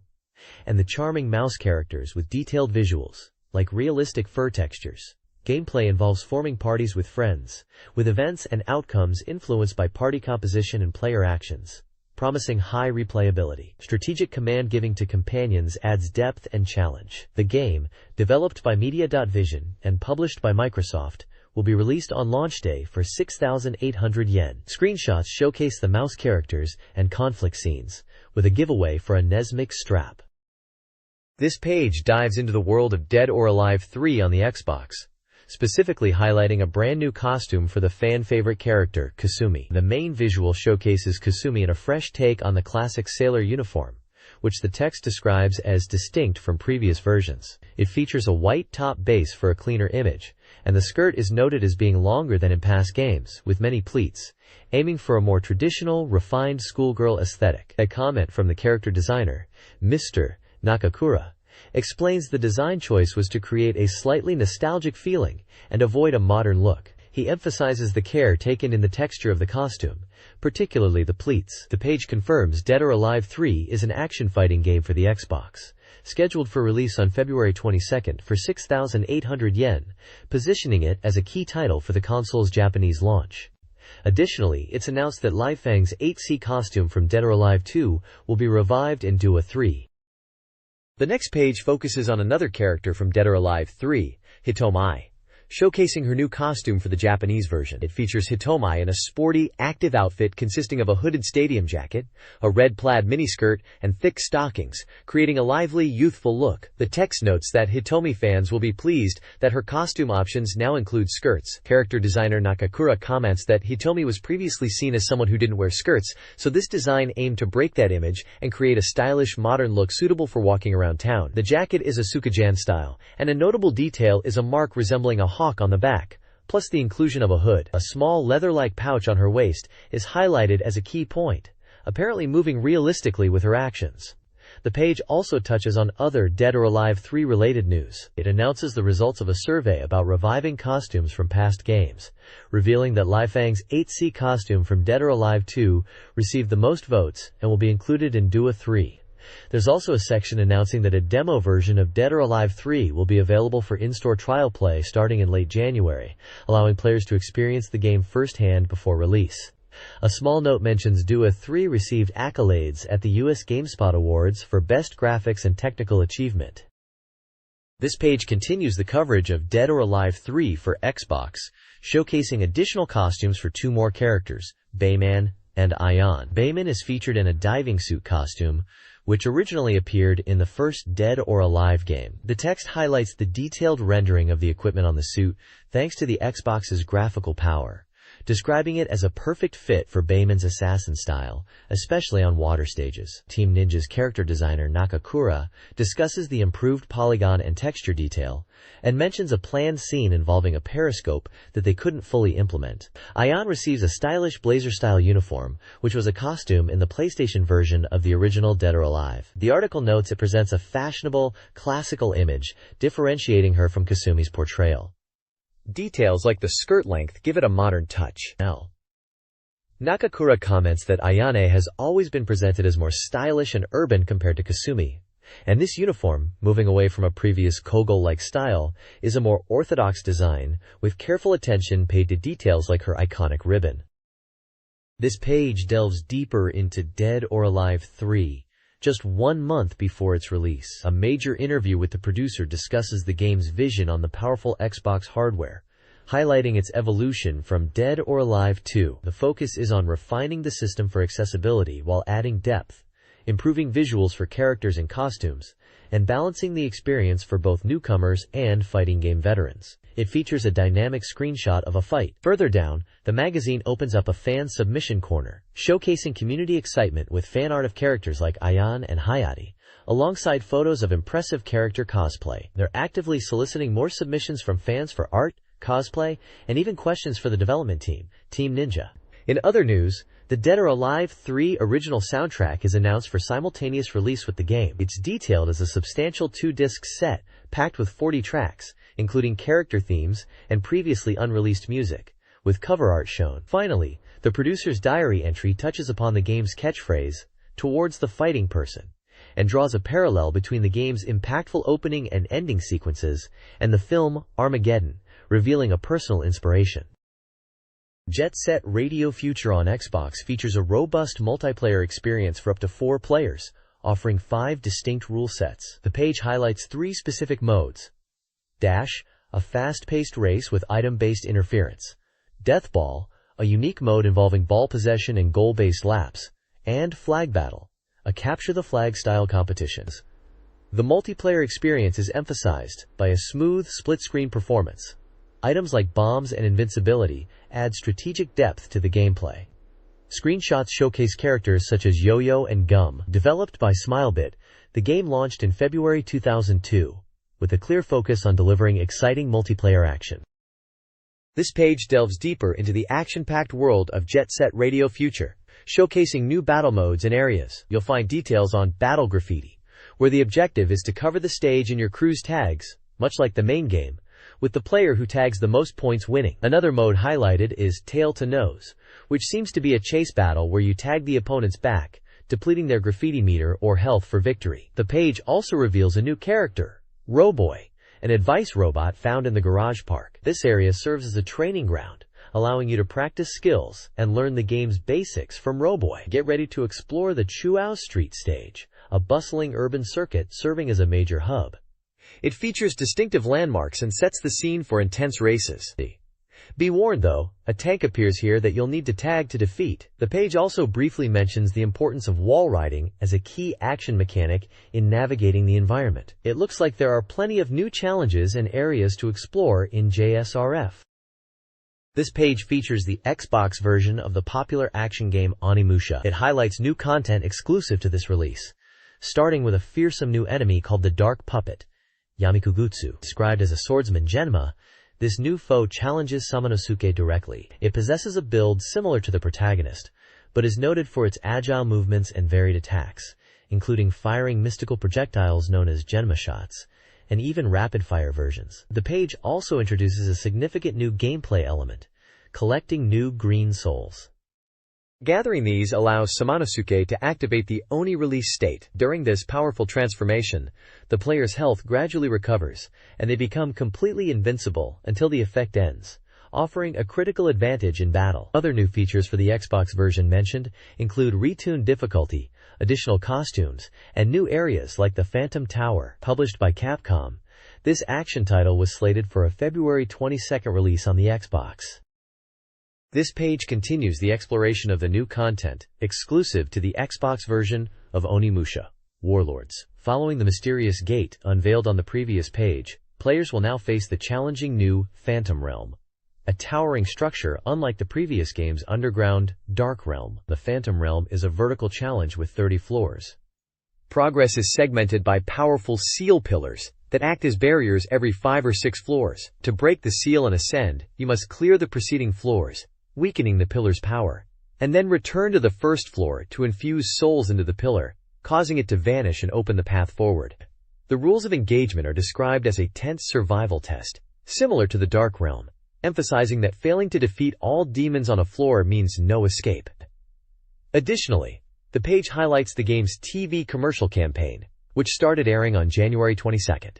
and the charming mouse characters with detailed visuals, like realistic fur textures. Gameplay involves forming parties with friends, with events and outcomes influenced by party composition and player actions, promising high replayability. Strategic command giving to companions adds depth and challenge. The game, developed by Media.Vision and published by Microsoft, will be released on launch day for 6,800 yen. Screenshots showcase the mouse characters and conflict scenes, with a giveaway for a Nesmix strap. This page dives into the world of Dead or Alive 3 on the Xbox, specifically highlighting a brand new costume for the fan-favorite character, Kasumi. The main visual showcases Kasumi in a fresh take on the classic sailor uniform, which the text describes as distinct from previous versions. It features a white top base for a cleaner image, and the skirt is noted as being longer than in past games, with many pleats, aiming for a more traditional, refined schoolgirl aesthetic. A comment from the character designer, Mr. Nakakura, explains the design choice was to create a slightly nostalgic feeling and avoid a modern look. He emphasizes the care taken in the texture of the costume, particularly the pleats. The page confirms Dead or Alive 3 is an action fighting game for the Xbox, scheduled for release on February 22 for 6,800 yen, positioning it as a key title for the console's Japanese launch. Additionally, it's announced that Li Feng's 8C costume from Dead or Alive 2 will be revived in Dua 3. The next page focuses on another character from Dead or Alive 3, Hitomi, showcasing her new costume for the Japanese version. It features Hitomi in a sporty, active outfit consisting of a hooded stadium jacket, a red plaid miniskirt, and thick stockings, creating a lively, youthful look. The text notes that Hitomi fans will be pleased that her costume options now include skirts. Character designer Nakakura comments that Hitomi was previously seen as someone who didn't wear skirts, so this design aimed to break that image and create a stylish, modern look suitable for walking around town. The jacket is a Sukajan style, and a notable detail is a mark resembling a hawk on the back, plus the inclusion of a hood. A small leather-like pouch on her waist is highlighted as a key point, apparently moving realistically with her actions. The page also touches on other Dead or Alive 3 related news. It announces the results of a survey about reviving costumes from past games, revealing that Li Feng's 8C costume from Dead or Alive 2 received the most votes and will be included in Dua 3. There's also a section announcing that a demo version of Dead or Alive 3 will be available for in-store trial play starting in late January, allowing players to experience the game firsthand before release. A small note mentions Dua 3 received accolades at the US GameSpot Awards for Best Graphics and Technical Achievement. This page continues the coverage of Dead or Alive 3 for Xbox, showcasing additional costumes for two more characters, Bayman and Ion. Bayman is featured in a diving suit costume, which originally appeared in the first Dead or Alive game. The text highlights the detailed rendering of the equipment on the suit thanks to the Xbox's graphical power, describing it as a perfect fit for Bayman's assassin style, especially on water stages. Team Ninja's character designer Nakakura discusses the improved polygon and texture detail, and mentions a planned scene involving a periscope that they couldn't fully implement. Ion receives a stylish blazer-style uniform, which was a costume in the PlayStation version of the original Dead or Alive. The article notes it presents a fashionable, classical image, differentiating her from Kasumi's portrayal. Details like the skirt length give it a modern touch. Nakakura comments that Ayane has always been presented as more stylish and urban compared to Kasumi, and this uniform, moving away from a previous Kogol-like style, is a more orthodox design, with careful attention paid to details like her iconic ribbon. This page delves deeper into Dead or Alive 3, just 1 month before its release. A major interview with the producer discusses the game's vision on the powerful Xbox hardware, highlighting its evolution from Dead or Alive 2. The focus is on refining the system for accessibility while adding depth, improving visuals for characters and costumes, and balancing the experience for both newcomers and fighting game veterans. It features a dynamic screenshot of a fight. Further down, the magazine opens up a fan submission corner, showcasing community excitement with fan art of characters like Ayan and Hayate, alongside photos of impressive character cosplay. They're actively soliciting more submissions from fans for art, cosplay, and even questions for the development team, Team Ninja. In other news, the Dead or Alive 3 original soundtrack is announced for simultaneous release with the game. It's detailed as a substantial 2-disc set packed with 40 tracks, including character themes and previously unreleased music, with cover art shown. Finally, the producer's diary entry touches upon the game's catchphrase, "Towards the fighting person," and draws a parallel between the game's impactful opening and ending sequences and the film Armageddon, revealing a personal inspiration. Jet Set Radio Future on Xbox features a robust multiplayer experience for up to 4 players, offering 5 distinct rule sets. The page highlights 3 specific modes: Dash, a fast-paced race with item-based interference; Death Ball, a unique mode involving ball possession and goal-based laps; and Flag Battle, a capture-the-flag style competitions. The multiplayer experience is emphasized by a smooth split-screen performance. Items like bombs and invincibility add strategic depth to the gameplay. Screenshots showcase characters such as Yo-Yo and Gum. Developed by Smilebit, the game launched in February 2002, with a clear focus on delivering exciting multiplayer action. This page delves deeper into the action-packed world of Jet Set Radio Future, showcasing new battle modes and areas. You'll find details on Battle Graffiti, where the objective is to cover the stage in your crew's tags, much like the main game, with the player who tags the most points winning. Another mode highlighted is Tail to Nose, which seems to be a chase battle where you tag the opponent's back, depleting their graffiti meter or health for victory. The page also reveals a new character, Roboy, an advice robot found in the garage park. This area serves as a training ground, allowing you to practice skills and learn the game's basics from Roboy. Get ready to explore the Chuao Street stage, a bustling urban circuit serving as a major hub. It features distinctive landmarks and sets the scene for intense races. Be warned though, a tank appears here that you'll need to tag to defeat. The page also briefly mentions the importance of wall riding as a key action mechanic in navigating the environment. It looks like there are plenty of new challenges and areas to explore in JSRF. This page features the Xbox version of the popular action game Onimusha. It highlights new content exclusive to this release, starting with a fearsome new enemy called the Dark Puppet, Yamikugutsu. Described as a swordsman Genma, this new foe challenges Samanosuke directly. It possesses a build similar to the protagonist, but is noted for its agile movements and varied attacks, including firing mystical projectiles known as Genma shots, and even rapid-fire versions. The page also introduces a significant new gameplay element, collecting new green souls. Gathering these allows Samanosuke to activate the Oni release state. During this powerful transformation, the player's health gradually recovers, and they become completely invincible until the effect ends, offering a critical advantage in battle. Other new features for the Xbox version mentioned include retuned difficulty, additional costumes, and new areas like the Phantom Tower. Published by Capcom, this action title was slated for a February 22nd release on the Xbox. This page continues the exploration of the new content, exclusive to the Xbox version of Onimusha, Warlords. Following the mysterious gate unveiled on the previous page, players will now face the challenging new Phantom Realm, a towering structure unlike the previous game's underground, Dark Realm. The Phantom Realm is a vertical challenge with 30 floors. Progress is segmented by powerful seal pillars that act as barriers every 5 or 6 floors. To break the seal and ascend, you must clear the preceding floors, weakening the pillar's power, and then return to the first floor to infuse souls into the pillar, causing it to vanish and open the path forward. The rules of engagement are described as a tense survival test, similar to the Dark Realm, emphasizing that failing to defeat all demons on a floor means no escape. Additionally, the page highlights the game's TV commercial campaign, which started airing on January 22nd.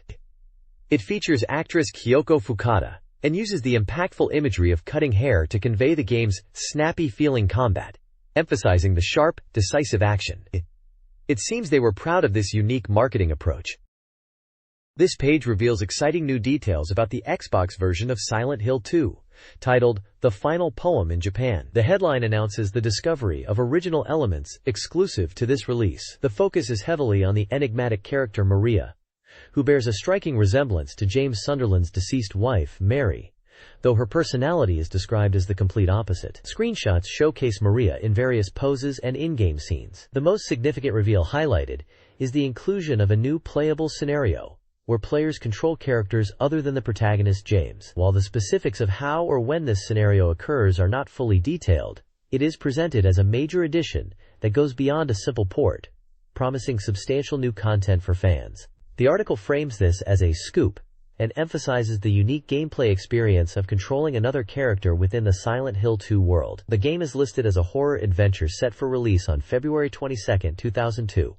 It features actress Kyoko Fukada, and uses the impactful imagery of cutting hair to convey the game's snappy-feeling combat, emphasizing the sharp, decisive action. It seems they were proud of this unique marketing approach. This page reveals exciting new details about the Xbox version of Silent Hill 2, titled The Final Poem in Japan. The headline announces the discovery of original elements exclusive to this release. The focus is heavily on the enigmatic character Maria, who bears a striking resemblance to James Sunderland's deceased wife, Mary, though her personality is described as the complete opposite. Screenshots showcase Maria in various poses and in-game scenes. The most significant reveal highlighted is the inclusion of a new playable scenario, where players control characters other than the protagonist James. While the specifics of how or when this scenario occurs are not fully detailed, It is presented as a major addition that goes beyond a simple port, promising substantial new content for fans. The article frames this as a scoop and emphasizes the unique gameplay experience of controlling another character within the Silent Hill 2 world. The game is listed as a horror adventure set for release on February 22, 2002.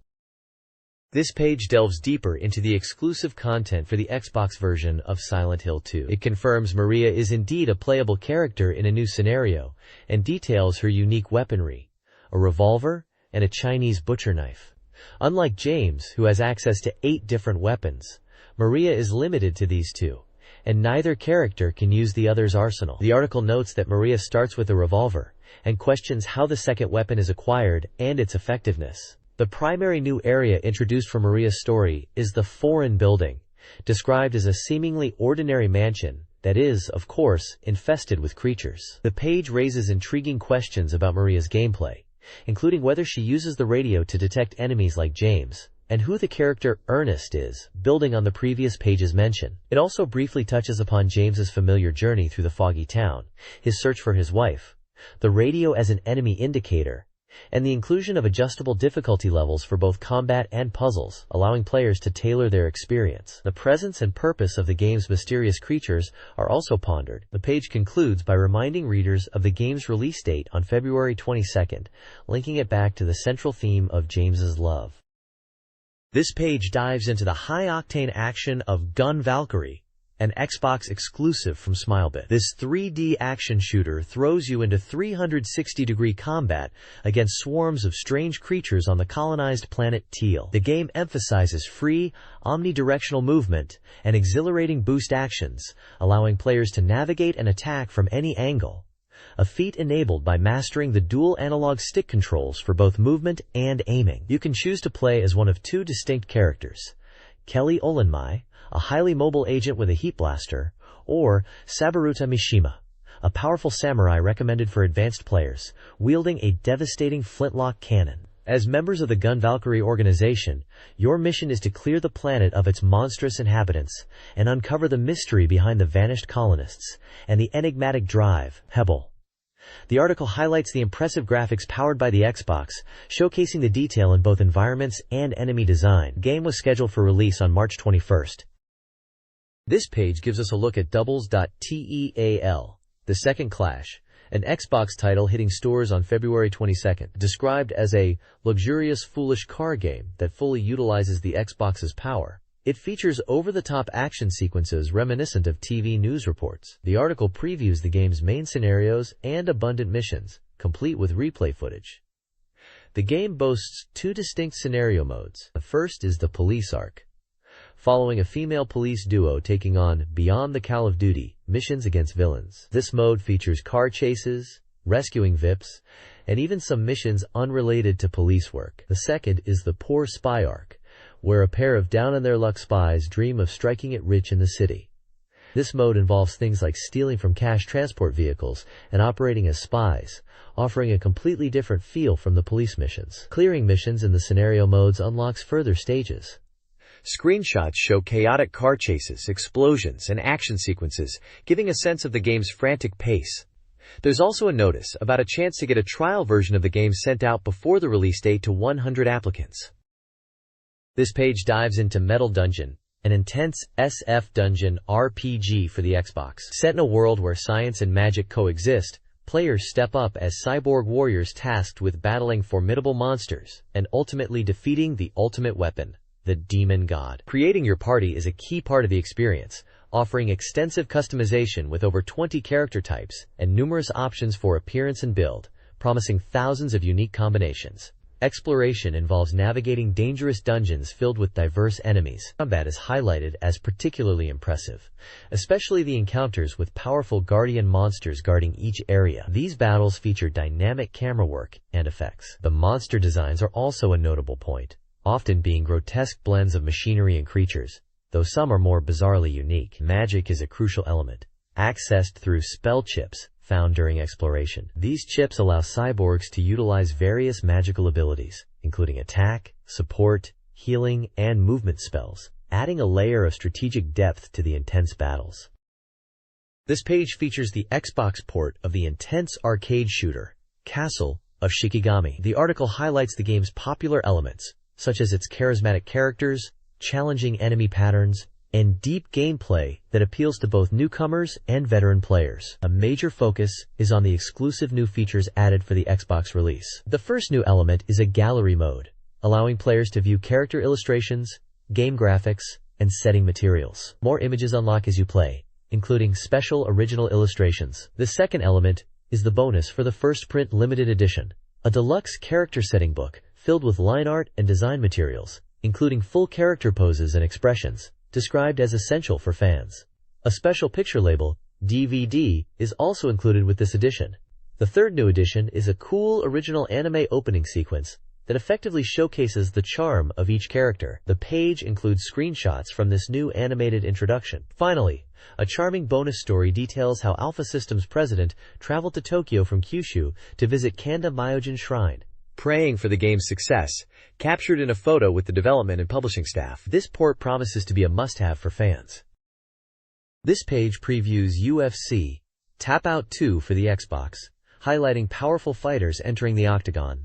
This page delves deeper into the exclusive content for the Xbox version of Silent Hill 2. It confirms Maria is indeed a playable character in a new scenario and details her unique weaponry, a revolver and a Chinese butcher knife. Unlike James, who has access to 8 different weapons, Maria is limited to these 2, and neither character can use the other's arsenal. The article notes that Maria starts with a revolver and questions how the second weapon is acquired and its effectiveness. The primary new area introduced for Maria's story is the foreign building, described as a seemingly ordinary mansion that is, of course, infested with creatures. The page raises intriguing questions about Maria's gameplay, including whether she uses the radio to detect enemies like James, and who the character Ernest is, building on the previous page's mention. It also briefly touches upon James's familiar journey through the foggy town, his search for his wife, the radio as an enemy indicator, and the inclusion of adjustable difficulty levels for both combat and puzzles, allowing players to tailor their experience. The presence and purpose of the game's mysterious creatures are also pondered. The page concludes by reminding readers of the game's release date on February 22nd, linking it back to the central theme of James's love. This page dives into the high-octane action of Gun Valkyrie, an Xbox exclusive from Smilebit. This 3D action shooter throws you into 360-degree combat against swarms of strange creatures on the colonized planet Teal. The game emphasizes free, omnidirectional movement and exhilarating boost actions, allowing players to navigate and attack from any angle, a feat enabled by mastering the dual analog stick controls for both movement and aiming. You can choose to play as one of 2 distinct characters, Kelly Olenmai, a highly mobile agent with a heat blaster, or Sabaruta Mishima, a powerful samurai recommended for advanced players, wielding a devastating flintlock cannon. As members of the Gun Valkyrie organization, your mission is to clear the planet of its monstrous inhabitants and uncover the mystery behind the vanished colonists and the enigmatic drive, Hebel. The article highlights the impressive graphics powered by the Xbox, showcasing the detail in both environments and enemy design. The game was scheduled for release on March 21st. This page gives us a look at Doubles.teal, The Second Clash, an Xbox title hitting stores on February 22nd. Described as a luxurious, foolish car game that fully utilizes the Xbox's power, it features over-the-top action sequences reminiscent of TV news reports. The article previews the game's main scenarios and abundant missions, complete with replay footage. The game boasts 2 distinct scenario modes. The first is the police arc, following a female police duo taking on, beyond the call of duty, missions against villains. This mode features car chases, rescuing VIPs, and even some missions unrelated to police work. The second is the poor spy arc, where a pair of down-on-their-luck spies dream of striking it rich in the city. This mode involves things like stealing from cash transport vehicles and operating as spies, offering a completely different feel from the police missions. Clearing missions in the scenario modes unlocks further stages. Screenshots show chaotic car chases, explosions, and action sequences, giving a sense of the game's frantic pace. There's also a notice about a chance to get a trial version of the game sent out before the release date to 100 applicants. This page dives into Metal Dungeon, an intense SF dungeon RPG for the Xbox. Set in a world where science and magic coexist, players step up as cyborg warriors tasked with battling formidable monsters and ultimately defeating the ultimate weapon, the Demon God. Creating your party is a key part of the experience, offering extensive customization with over 20 character types and numerous options for appearance and build, promising thousands of unique combinations. Exploration involves navigating dangerous dungeons filled with diverse enemies. Combat is highlighted as particularly impressive, especially the encounters with powerful guardian monsters guarding each area. These battles feature dynamic camera work and effects. The monster designs are also a notable point, often being grotesque blends of machinery and creatures, though some are more bizarrely unique. Magic is a crucial element, accessed through spell chips found during exploration. These chips allow cyborgs to utilize various magical abilities, including attack, support, healing, and movement spells, adding a layer of strategic depth to the intense battles. This page features the Xbox port of the intense arcade shooter, Castle of Shikigami. The article highlights the game's popular elements, such as its charismatic characters, challenging enemy patterns, and deep gameplay that appeals to both newcomers and veteran players. A major focus is on the exclusive new features added for the Xbox release. The first new element is a gallery mode, allowing players to view character illustrations, game graphics, and setting materials. More images unlock as you play, including special original illustrations. The second element is the bonus for the first print limited edition, a deluxe character setting book filled with line art and design materials, including full character poses and expressions, described as essential for fans. A special picture label, DVD, is also included with this edition. The third new edition is a cool original anime opening sequence that effectively showcases the charm of each character. The page includes screenshots from this new animated introduction. Finally, a charming bonus story details how Alpha Systems president traveled to Tokyo from Kyushu to visit Kanda Myojin Shrine, praying for the game's success, captured in a photo with the development and publishing staff. This port promises to be a must-have for fans. This page previews UFC Tap Out 2 for the Xbox, highlighting powerful fighters entering the octagon.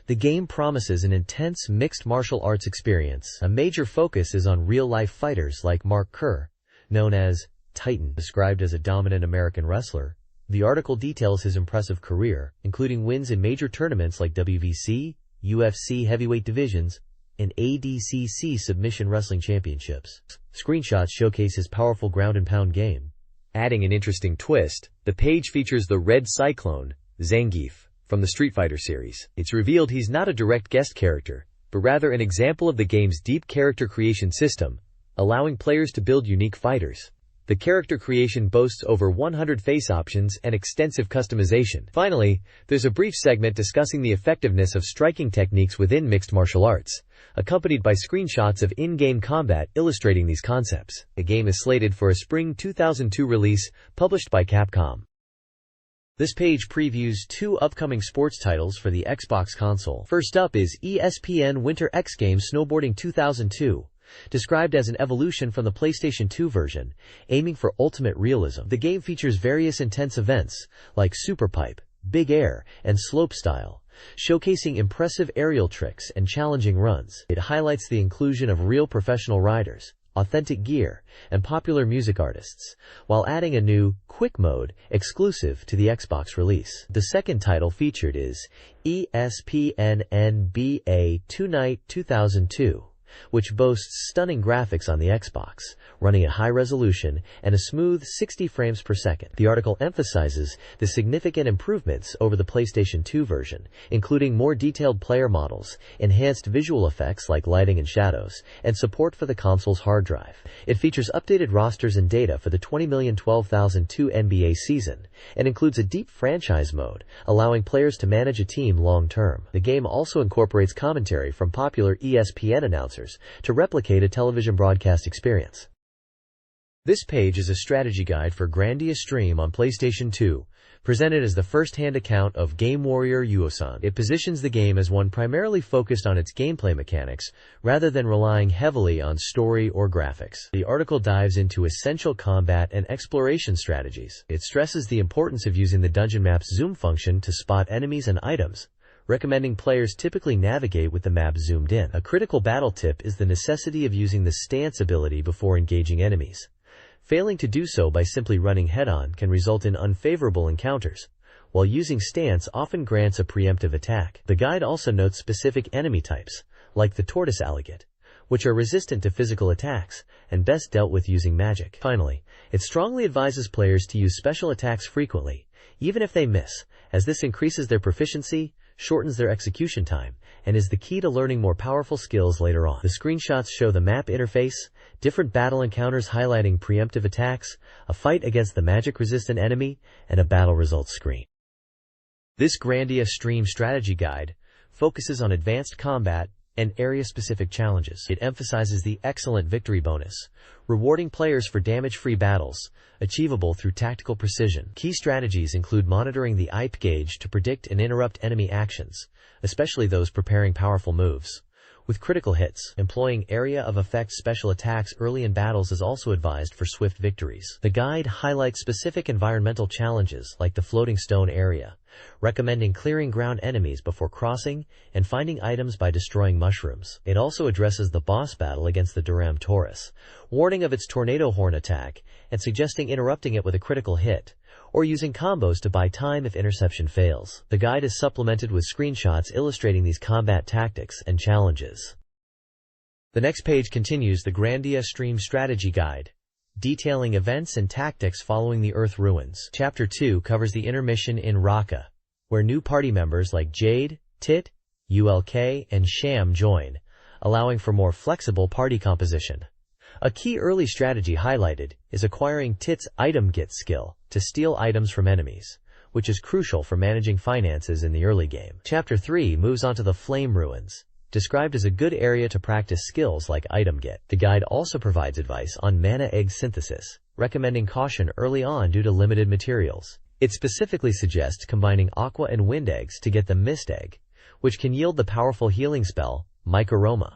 The game promises an intense mixed martial arts experience. A major focus is on real-life fighters like Mark Kerr, known as Titan, described as a dominant American wrestler. The article details his impressive career, including wins in major tournaments like WBC, UFC heavyweight divisions, and ADCC submission wrestling championships. Screenshots showcase his powerful ground-and-pound game. Adding an interesting twist, the page features the Red Cyclone, Zangief, from the Street Fighter series. It's revealed he's not a direct guest character, but rather an example of the game's deep character creation system, allowing players to build unique fighters. The character creation boasts over 100 face options and extensive customization. Finally, there's a brief segment discussing the effectiveness of striking techniques within mixed martial arts, accompanied by screenshots of in-game combat illustrating these concepts. The game is slated for a spring 2002 release, published by Capcom. This page previews two upcoming sports titles for the Xbox console. First up is ESPN Winter X Games Snowboarding 2002. Described as an evolution from the PlayStation 2 version, aiming for ultimate realism. The game features various intense events, like Superpipe, Big Air, and Slopestyle, showcasing impressive aerial tricks and challenging runs. It highlights the inclusion of real professional riders, authentic gear, and popular music artists, while adding a new, quick mode, exclusive to the Xbox release. The second title featured is ESPN NBA 2 Night 2002. Which boasts stunning graphics on the Xbox, running at high resolution and a smooth 60 frames per second. The article emphasizes the significant improvements over the PlayStation 2 version, including more detailed player models, enhanced visual effects like lighting and shadows, and support for the console's hard drive. It features updated rosters and data for the 20,012,002 NBA season, and includes a deep franchise mode, allowing players to manage a team long-term. The game also incorporates commentary from popular ESPN announcers to replicate a television broadcast experience. This page is a strategy guide for Grandia Stream on PlayStation 2, presented as the first-hand account of Game Warrior Yuosan. It positions the game as one primarily focused on its gameplay mechanics, rather than relying heavily on story or graphics. The article dives into essential combat and exploration strategies. It stresses the importance of using the dungeon map's zoom function to spot enemies and items, recommending players typically navigate with the map zoomed in. A critical battle tip is the necessity of using the stance ability before engaging enemies. Failing to do so by simply running head-on can result in unfavorable encounters, while using stance often grants a preemptive attack. The guide also notes specific enemy types, like the tortoise alligator, which are resistant to physical attacks and best dealt with using magic. Finally, it strongly advises players to use special attacks frequently, even if they miss, as this increases their proficiency, shortens their execution time, and is the key to learning more powerful skills later on. The screenshots show the map interface, different battle encounters highlighting preemptive attacks, a fight against the magic-resistant enemy, and a battle results screen. This Grandia Stream strategy guide focuses on advanced combat and area-specific challenges. It emphasizes the excellent victory bonus, rewarding players for damage-free battles, achievable through tactical precision. Key strategies include monitoring the IP gauge to predict and interrupt enemy actions, especially those preparing powerful moves, with critical hits. Employing area of effect special attacks early in battles is also advised for swift victories. The guide highlights specific environmental challenges like the floating stone area, recommending clearing ground enemies before crossing and finding items by destroying mushrooms. It also addresses the boss battle against the Duram Taurus, warning of its tornado horn attack and suggesting interrupting it with a critical hit, or using combos to buy time if interception fails. The guide is supplemented with screenshots illustrating these combat tactics and challenges. The next page continues the Grandia Stream Strategy Guide, detailing events and tactics following the Earth ruins. Chapter 2 covers the intermission in Raqqa, where new party members like Jade, Tit, ULK, and Sham join, allowing for more flexible party composition. A key early strategy highlighted is acquiring Tit's item get skill to steal items from enemies, which is crucial for managing finances in the early game. Chapter 3 moves on to the Flame Ruins, described as a good area to practice skills like item get. The guide also provides advice on mana egg synthesis, recommending caution early on due to limited materials. It specifically suggests combining aqua and wind eggs to get the mist egg, which can yield the powerful healing spell, Mycorrhiza.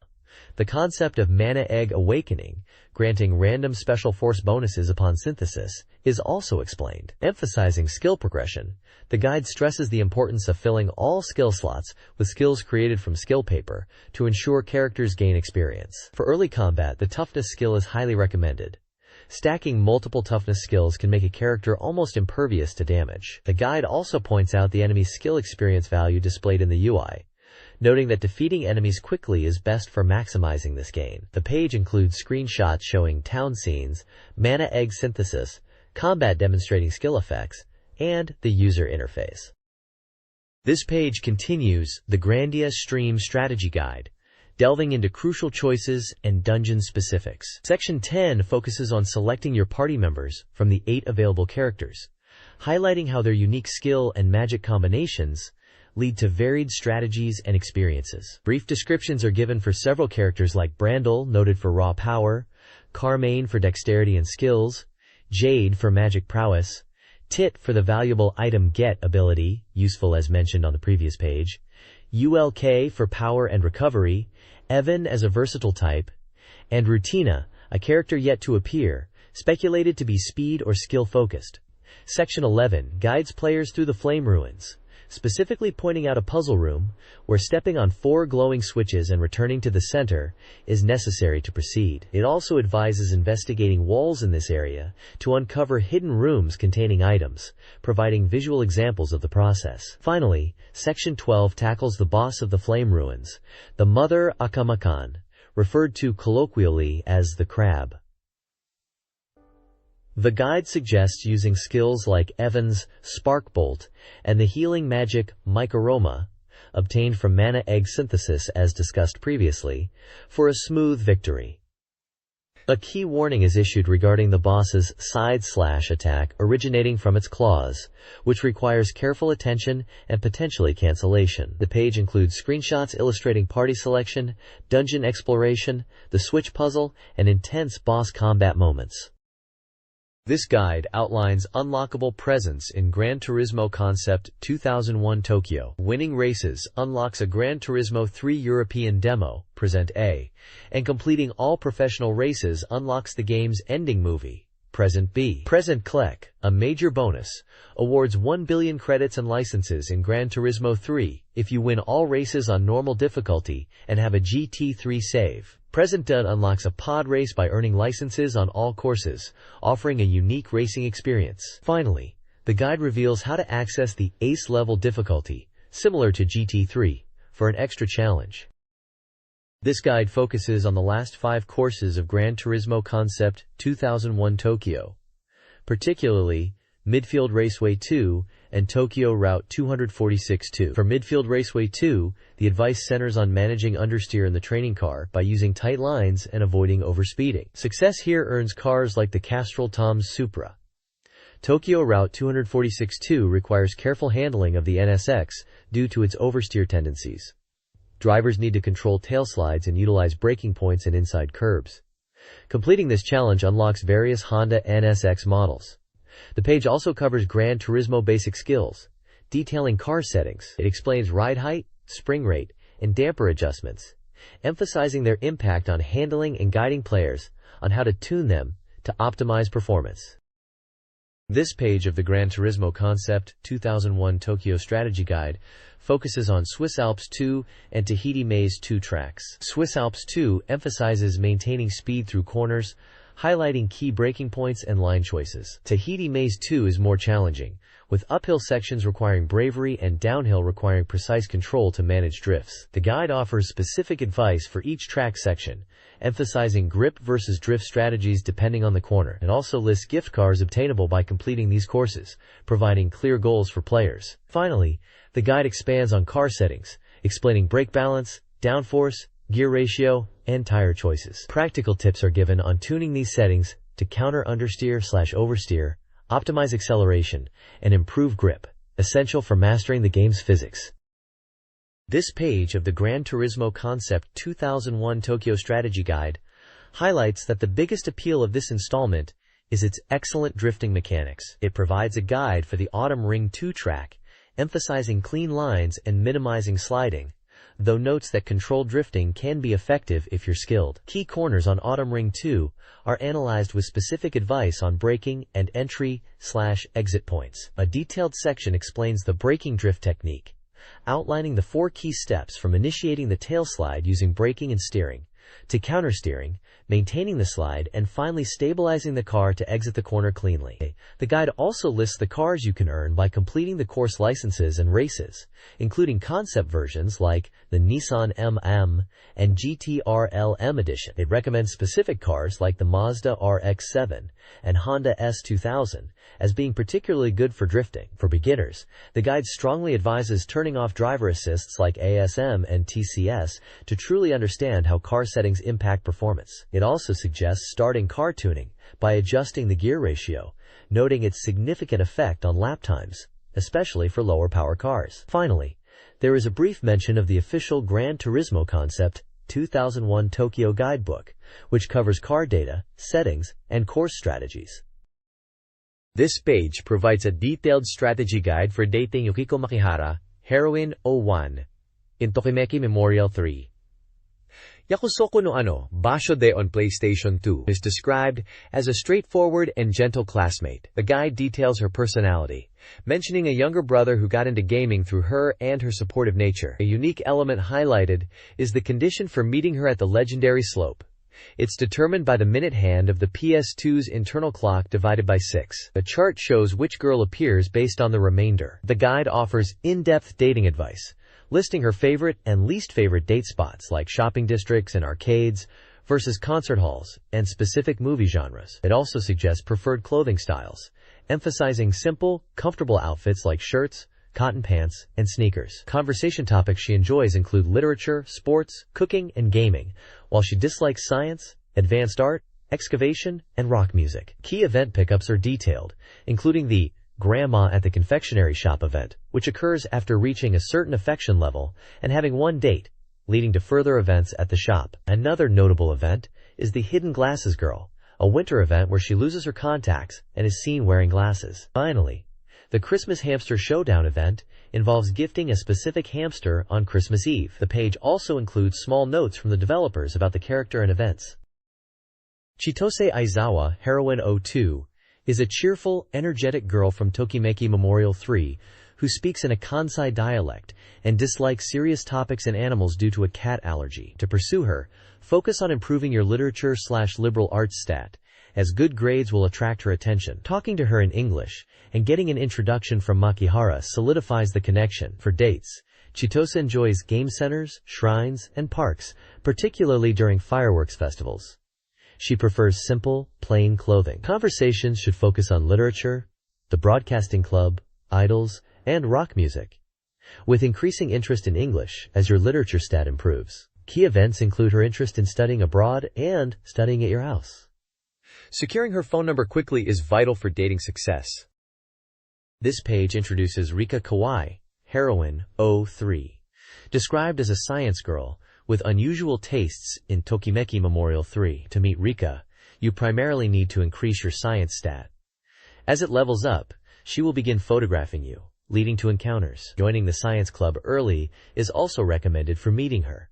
The concept of Mana Egg Awakening, granting random special force bonuses upon synthesis, is also explained. Emphasizing skill progression, the guide stresses the importance of filling all skill slots with skills created from skill paper to ensure characters gain experience. For early combat, the toughness skill is highly recommended. Stacking multiple toughness skills can make a character almost impervious to damage. The guide also points out the enemy's skill experience value displayed in the UI, noting that defeating enemies quickly is best for maximizing this gain. The page includes screenshots showing town scenes, mana egg synthesis, combat demonstrating skill effects, and the user interface. This page continues the Grandia Stream Strategy Guide, delving into crucial choices and dungeon specifics. Section 10 focuses on selecting your party members from the 8 available characters, highlighting how their unique skill and magic combinations lead to varied strategies and experiences. Brief descriptions are given for several characters like Brandel, noted for raw power, Carmaine for dexterity and skills, Jade for magic prowess, Tit for the valuable item get ability, useful as mentioned on the previous page, ULK for power and recovery, Evan as a versatile type, and Rutina, a character yet to appear, speculated to be speed or skill focused. Section 11 guides players through the Flame Ruins, specifically pointing out a puzzle room where stepping on 4 glowing switches and returning to the center is necessary to proceed. It also advises investigating walls in this area to uncover hidden rooms containing items, providing visual examples of the process. Finally, Section 12 tackles the boss of the Flame Ruins, the Mother Akamakan, referred to colloquially as the Crab. The guide suggests using skills like Evan's Spark Bolt and the healing magic Mycorrhiza, obtained from mana egg synthesis as discussed previously, for a smooth victory. A key warning is issued regarding the boss's side slash attack originating from its claws, which requires careful attention and potentially cancellation. The page includes screenshots illustrating party selection, dungeon exploration, the switch puzzle, and intense boss combat moments. This guide outlines unlockable presents in Gran Turismo Concept 2001 Tokyo. Winning races unlocks a Gran Turismo 3 European demo, Present A, and completing all professional races unlocks the game's ending movie, Present B. Present Clec, a major bonus, awards 1 billion credits and licenses in Gran Turismo 3 if you win all races on normal difficulty and have a GT3 save. Present Done unlocks a pod race by earning licenses on all courses, offering a unique racing experience. Finally, the guide reveals how to access the Ace level difficulty, similar to GT3, for an extra challenge. This guide focuses on the last 5 courses of Gran Turismo Concept 2001 Tokyo, particularly Midfield Raceway 2 and Tokyo Route 246-2. For Midfield Raceway 2, the advice centers on managing understeer in the training car by using tight lines and avoiding overspeeding. Success here earns cars like the Castrol Toms Supra. Tokyo Route 246-2 requires careful handling of the NSX due to its oversteer tendencies. Drivers need to control tailslides and utilize braking points and inside curbs. Completing this challenge unlocks various Honda NSX models. The page also covers Gran Turismo basic skills, detailing car settings. It explains ride height, spring rate, and damper adjustments, emphasizing their impact on handling and guiding players on how to tune them to optimize performance. This page of the Gran Turismo Concept 2001 Tokyo Strategy Guide focuses on Swiss Alps 2 and Tahiti Maze 2 tracks. Swiss Alps 2 emphasizes maintaining speed through corners, highlighting key braking points and line choices. Tahiti Maze 2 is more challenging, with uphill sections requiring bravery and downhill requiring precise control to manage drifts. The guide offers specific advice for each track section, emphasizing grip versus drift strategies depending on the corner. It also lists gift cards obtainable by completing these courses, providing clear goals for players. Finally, the guide expands on car settings, explaining brake balance, downforce, gear ratio, and tire choices. Practical tips are given on tuning these settings to counter understeer/oversteer, optimize acceleration, and improve grip, essential for mastering the game's physics. This page of the Gran Turismo Concept 2001 Tokyo Strategy Guide highlights that the biggest appeal of this installment is its excellent drifting mechanics. It provides a guide for the Autumn Ring 2 track, emphasizing clean lines and minimizing sliding, though notes that controlled drifting can be effective if you're skilled. Key corners on Autumn Ring 2 are analyzed with specific advice on braking and entry/exit points. A detailed section explains the braking drift technique, outlining the 4 key steps from initiating the tail slide using braking and steering, to countersteering, maintaining the slide, and finally stabilizing the car to exit the corner cleanly. The guide also lists the cars you can earn by completing the course licenses and races, including concept versions like the Nissan MM and GT-R LM edition. It recommends specific cars like the Mazda RX-7 and Honda S2000 as being particularly good for drifting. For beginners, the guide strongly advises turning off driver assists like ASM and TCS to truly understand how car settings impact performance. It also suggests starting car tuning by adjusting the gear ratio, noting its significant effect on lap times, especially for lower power cars. Finally, there is a brief mention of the official Gran Turismo Concept 2001 Tokyo Guidebook, which covers car data, settings, and course strategies. This page provides a detailed strategy guide for dating Yukiko Makihara, Heroine 01, in Tokimeki Memorial 3. Yakusoko no ano, Basho de on PlayStation 2 is described as a straightforward and gentle classmate. The guide details her personality, mentioning a younger brother who got into gaming through her and her supportive nature. A unique element highlighted is the condition for meeting her at the legendary slope. It's determined by the minute hand of the PS2's internal clock divided by 6. The chart shows which girl appears based on the remainder. The guide offers in-depth dating advice, listing her favorite and least favorite date spots like shopping districts and arcades versus concert halls and specific movie genres. It also suggests preferred clothing styles, emphasizing simple, comfortable outfits like shirts, cotton pants, and sneakers. Conversation topics she enjoys include literature, sports, cooking, and gaming, while she dislikes science, advanced art, excavation, and rock music. Key event pickups are detailed, including the Grandma at the Confectionery Shop event, which occurs after reaching a certain affection level and having one date, leading to further events at the shop. Another notable event is the Hidden Glasses Girl, a winter event where she loses her contacts and is seen wearing glasses. Finally, the Christmas Hamster Showdown event involves gifting a specific hamster on Christmas Eve. The page also includes small notes from the developers about the character and events. Chitose Aizawa, Heroine 02, is a cheerful, energetic girl from Tokimeki Memorial 3 who speaks in a Kansai dialect and dislikes serious topics and animals due to a cat allergy. To pursue her, focus on improving your literature/liberal arts stat, as good grades will attract her attention. Talking to her in English and getting an introduction from Makihara solidifies the connection. For dates, Chitose enjoys game centers, shrines, and parks, particularly during fireworks festivals. She prefers simple, plain clothing. Conversations should focus on literature, the broadcasting club, idols, and rock music, with increasing interest in English as your literature stat improves. Key events include her interest in studying abroad and studying at your house. Securing her phone number quickly is vital for dating success. This page introduces Rika Kawai, Heroine 03, described as a science girl with unusual tastes in Tokimeki Memorial 3. To meet Rika, you primarily need to increase your science stat. As it levels up, she will begin photographing you, leading to encounters. Joining the science club early is also recommended for meeting her.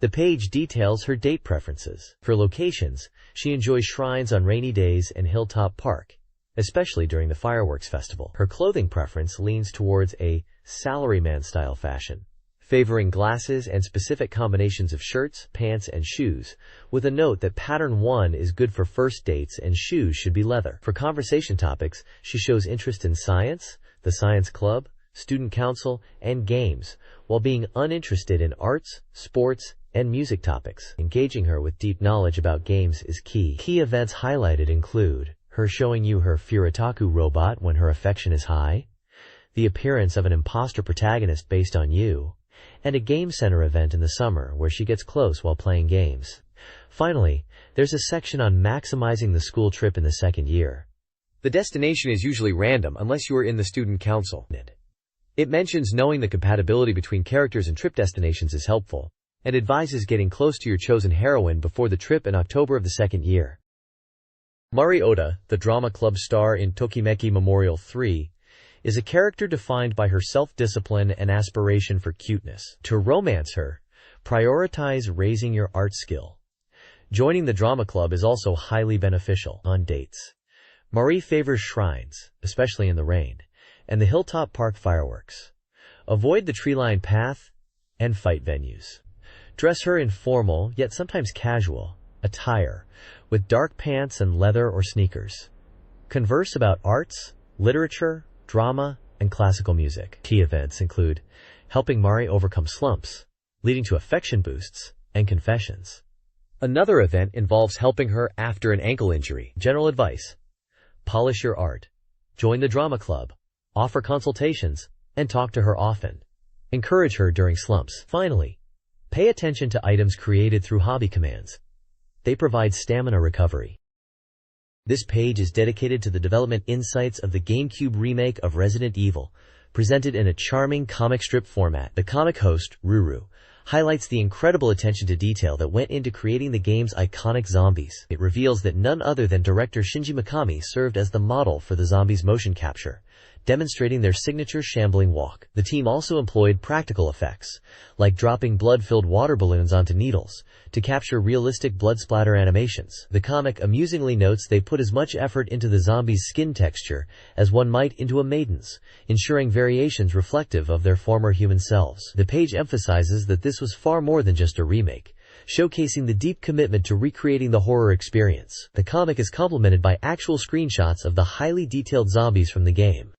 The page details her date preferences. For locations, she enjoys shrines on rainy days and Hilltop Park, especially during the fireworks festival. Her clothing preference leans towards a salaryman-style fashion, favoring glasses and specific combinations of shirts, pants, and shoes, with a note that pattern 1 is good for first dates and shoes should be leather. For conversation topics, she shows interest in science, the science club, student council, and games, while being uninterested in arts, sports, and music topics. Engaging her with deep knowledge about games is key. Key events highlighted include her showing you her Furitaku robot when her affection is high, the appearance of an imposter protagonist based on you, and a Game Center event in the summer where she gets close while playing games. Finally, there's a section on maximizing the school trip in the second year. The destination is usually random unless you are in the student council. It mentions knowing the compatibility between characters and trip destinations is helpful, and advises getting close to your chosen heroine before the trip in October of the second year. Mari Oda, the drama club star in Tokimeki Memorial 3, is a character defined by her self-discipline and aspiration for cuteness. To romance her, prioritize raising your art skill. Joining the drama club is also highly beneficial. On dates, Mari favors shrines, especially in the rain, and the Hilltop Park fireworks. Avoid the tree-lined path and fight venues. Dress her in formal, yet sometimes casual, attire, with dark pants and leather or sneakers. Converse about arts, literature, drama, and classical music. Key events include helping Mari overcome slumps, leading to affection boosts, and confessions. Another event involves helping her after an ankle injury. General advice: polish your art, join the drama club, offer consultations, and talk to her often. Encourage her during slumps. Finally, pay attention to items created through hobby commands. They provide stamina recovery. This page is dedicated to the development insights of the GameCube remake of Resident Evil, presented in a charming comic strip format. The comic host, Ruru, highlights the incredible attention to detail that went into creating the game's iconic zombies. It reveals that none other than director Shinji Mikami served as the model for the zombies' motion capture, demonstrating their signature shambling walk. The team also employed practical effects, like dropping blood-filled water balloons onto needles, to capture realistic blood splatter animations. The comic amusingly notes they put as much effort into the zombies' skin texture as one might into a maiden's, ensuring variations reflective of their former human selves. The page emphasizes that this was far more than just a remake, showcasing the deep commitment to recreating the horror experience. The comic is complemented by actual screenshots of the highly detailed zombies from the game.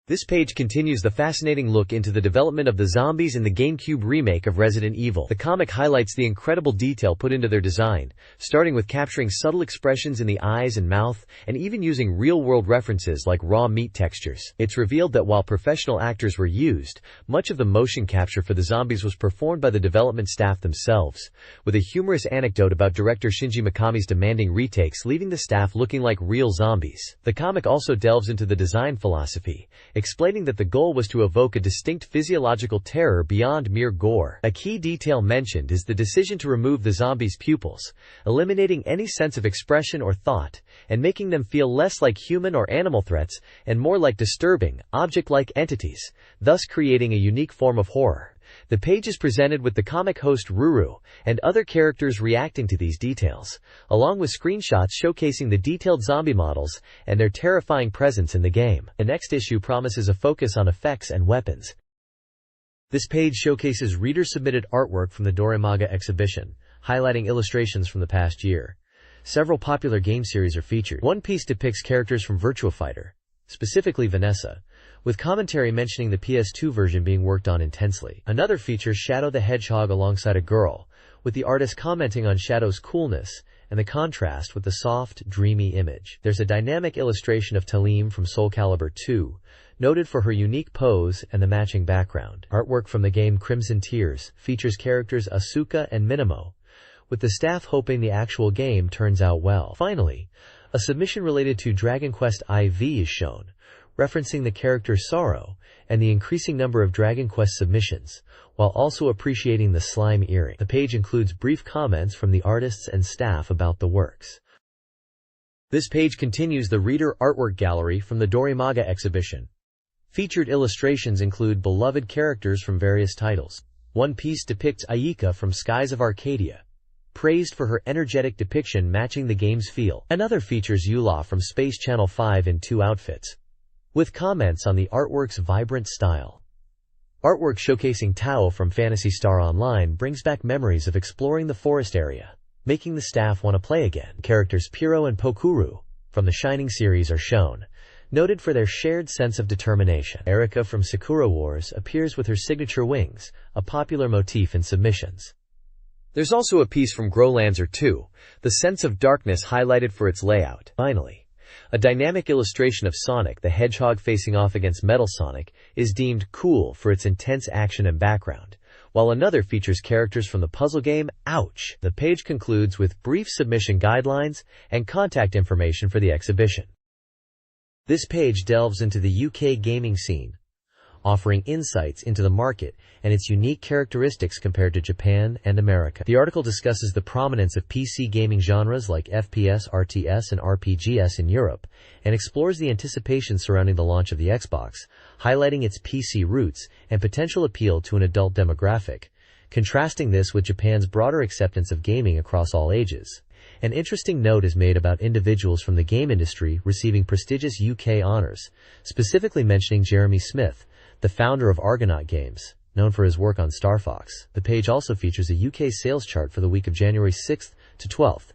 This page continues the fascinating look into the development of the zombies in the GameCube remake of Resident Evil. The comic highlights the incredible detail put into their design, starting with capturing subtle expressions in the eyes and mouth, and even using real-world references like raw meat textures. It's revealed that while professional actors were used, much of the motion capture for the zombies was performed by the development staff themselves, with a humorous anecdote about director Shinji Mikami's demanding retakes leaving the staff looking like real zombies. The comic also delves into the design philosophy, explaining that the goal was to evoke a distinct physiological terror beyond mere gore. A key detail mentioned is the decision to remove the zombies' pupils, eliminating any sense of expression or thought, and making them feel less like human or animal threats and more like disturbing, object-like entities, thus creating a unique form of horror. The page is presented with the comic host Ruru and other characters reacting to these details, along with screenshots showcasing the detailed zombie models and their terrifying presence in the game. The next issue promises a focus on effects and weapons. This page showcases reader-submitted artwork from the Dorimaga exhibition, highlighting illustrations from the past year. Several popular game series are featured. One piece depicts characters from Virtua Fighter, specifically Vanessa, with commentary mentioning the PS2 version being worked on intensely. Another features Shadow the Hedgehog alongside a girl, with the artist commenting on Shadow's coolness and the contrast with the soft, dreamy image. There's a dynamic illustration of Talim from Soul Calibur 2, noted for her unique pose and the matching background. Artwork from the game Crimson Tears features characters Asuka and Minamo, with the staff hoping the actual game turns out well. Finally, a submission related to Dragon Quest IV is shown, referencing the character Sorrow and the increasing number of Dragon Quest submissions, while also appreciating the slime earring. The page includes brief comments from the artists and staff about the works. This page continues the reader artwork gallery from the Dorimaga exhibition. Featured illustrations include beloved characters from various titles. One piece depicts Ayika from Skies of Arcadia, praised for her energetic depiction matching the game's feel. Another features Yula from Space Channel 5 in 2 outfits, with comments on the artwork's vibrant style. Artwork showcasing Tao from Phantasy Star Online brings back memories of exploring the forest area, making the staff want to play again. Characters Piro and Pokuru from the Shining series are shown, noted for their shared sense of determination. Erika from Sakura Wars appears with her signature wings, a popular motif in submissions. There's also a piece from Growlancer 2, the sense of darkness highlighted for its layout. Finally, a dynamic illustration of Sonic the Hedgehog facing off against Metal Sonic is deemed cool for its intense action and background, while another features characters from the puzzle game Ouch! The page concludes with brief submission guidelines and contact information for the exhibition. This page delves into the UK gaming scene, offering insights into the market and its unique characteristics compared to Japan and America. The article discusses the prominence of PC gaming genres like FPS, RTS, and RPGs in Europe, and explores the anticipation surrounding the launch of the Xbox, highlighting its PC roots and potential appeal to an adult demographic, contrasting this with Japan's broader acceptance of gaming across all ages. An interesting note is made about individuals from the game industry receiving prestigious UK honors, specifically mentioning Jeremy Smith, the founder of Argonaut Games, known for his work on Star Fox. The page also features a UK sales chart for the week of January 6th to 12th,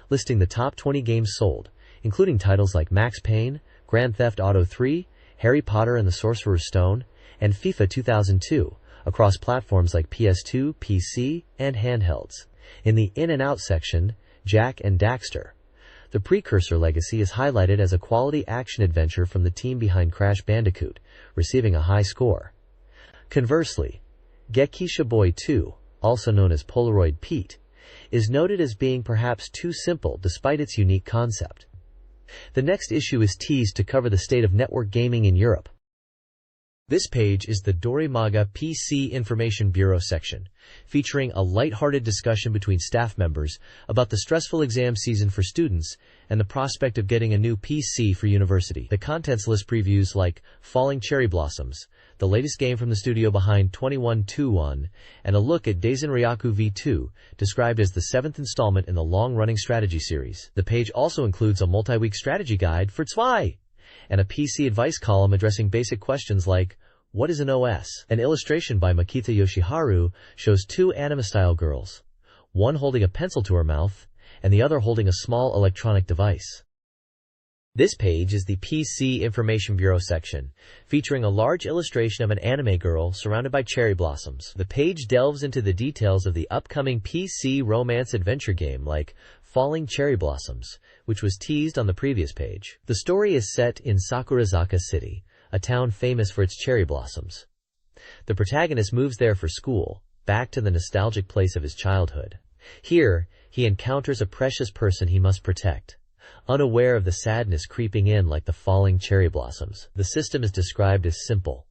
listing the top 20 games sold, including titles like Max Payne, Grand Theft Auto 3, Harry Potter and the Sorcerer's Stone, and FIFA 2002, across platforms like PS2, PC, and handhelds. In the In and Out section, Jak and Daxter, the Precursor legacy is highlighted as a quality action-adventure from the team behind Crash Bandicoot, receiving a high score. Conversely, Gekisha Boy 2, also known as Polaroid Pete, is noted as being perhaps too simple despite its unique concept. The next issue is teased to cover the state of network gaming in Europe. This page is the Dorimaga PC Information Bureau section, featuring a light-hearted discussion between staff members about the stressful exam season for students and the prospect of getting a new PC for university. The contents list previews like Falling Cherry Blossoms, the latest game from the studio behind 2121, and a look at Daisen Ryaku V2, described as the 7th installment in the long-running strategy series. The page also includes a multi-week strategy guide for Zwei, and a PC advice column addressing basic questions like, what is an OS? An illustration by Makita Yoshiharu shows 2 anime-style girls, one holding a pencil to her mouth, and the other holding a small electronic device. This page is the PC Information Bureau section, featuring a large illustration of an anime girl surrounded by cherry blossoms. The page delves into the details of the upcoming PC romance adventure game like Falling Cherry Blossoms, which was teased on the previous page. The story is set in Sakurazaka City, a town famous for its cherry blossoms. The protagonist moves there for school, back to the nostalgic place of his childhood. Here, he encounters a precious person he must protect, unaware of the sadness creeping in like the falling cherry blossoms. The system is described as simple,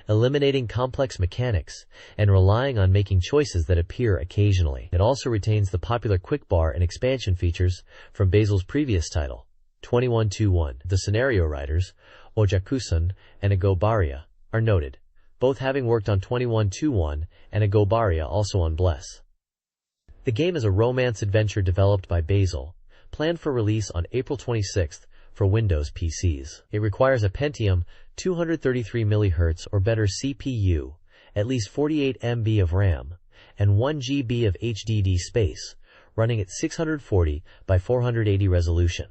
eliminating complex mechanics and relying on making choices that appear occasionally. It also retains the popular quick bar and expansion features from Basil's previous title, 2121. The scenario writers, Ojaku-san and Agobaria, are noted, both having worked on 2121 and Agobaria also on Bless. The game is a romance adventure developed by Basil, planned for release on April 26th for Windows PCs. It requires a Pentium 233 MHz or better CPU, at least 48 MB of RAM, and 1 GB of HDD space, running at 640 by 480 resolution.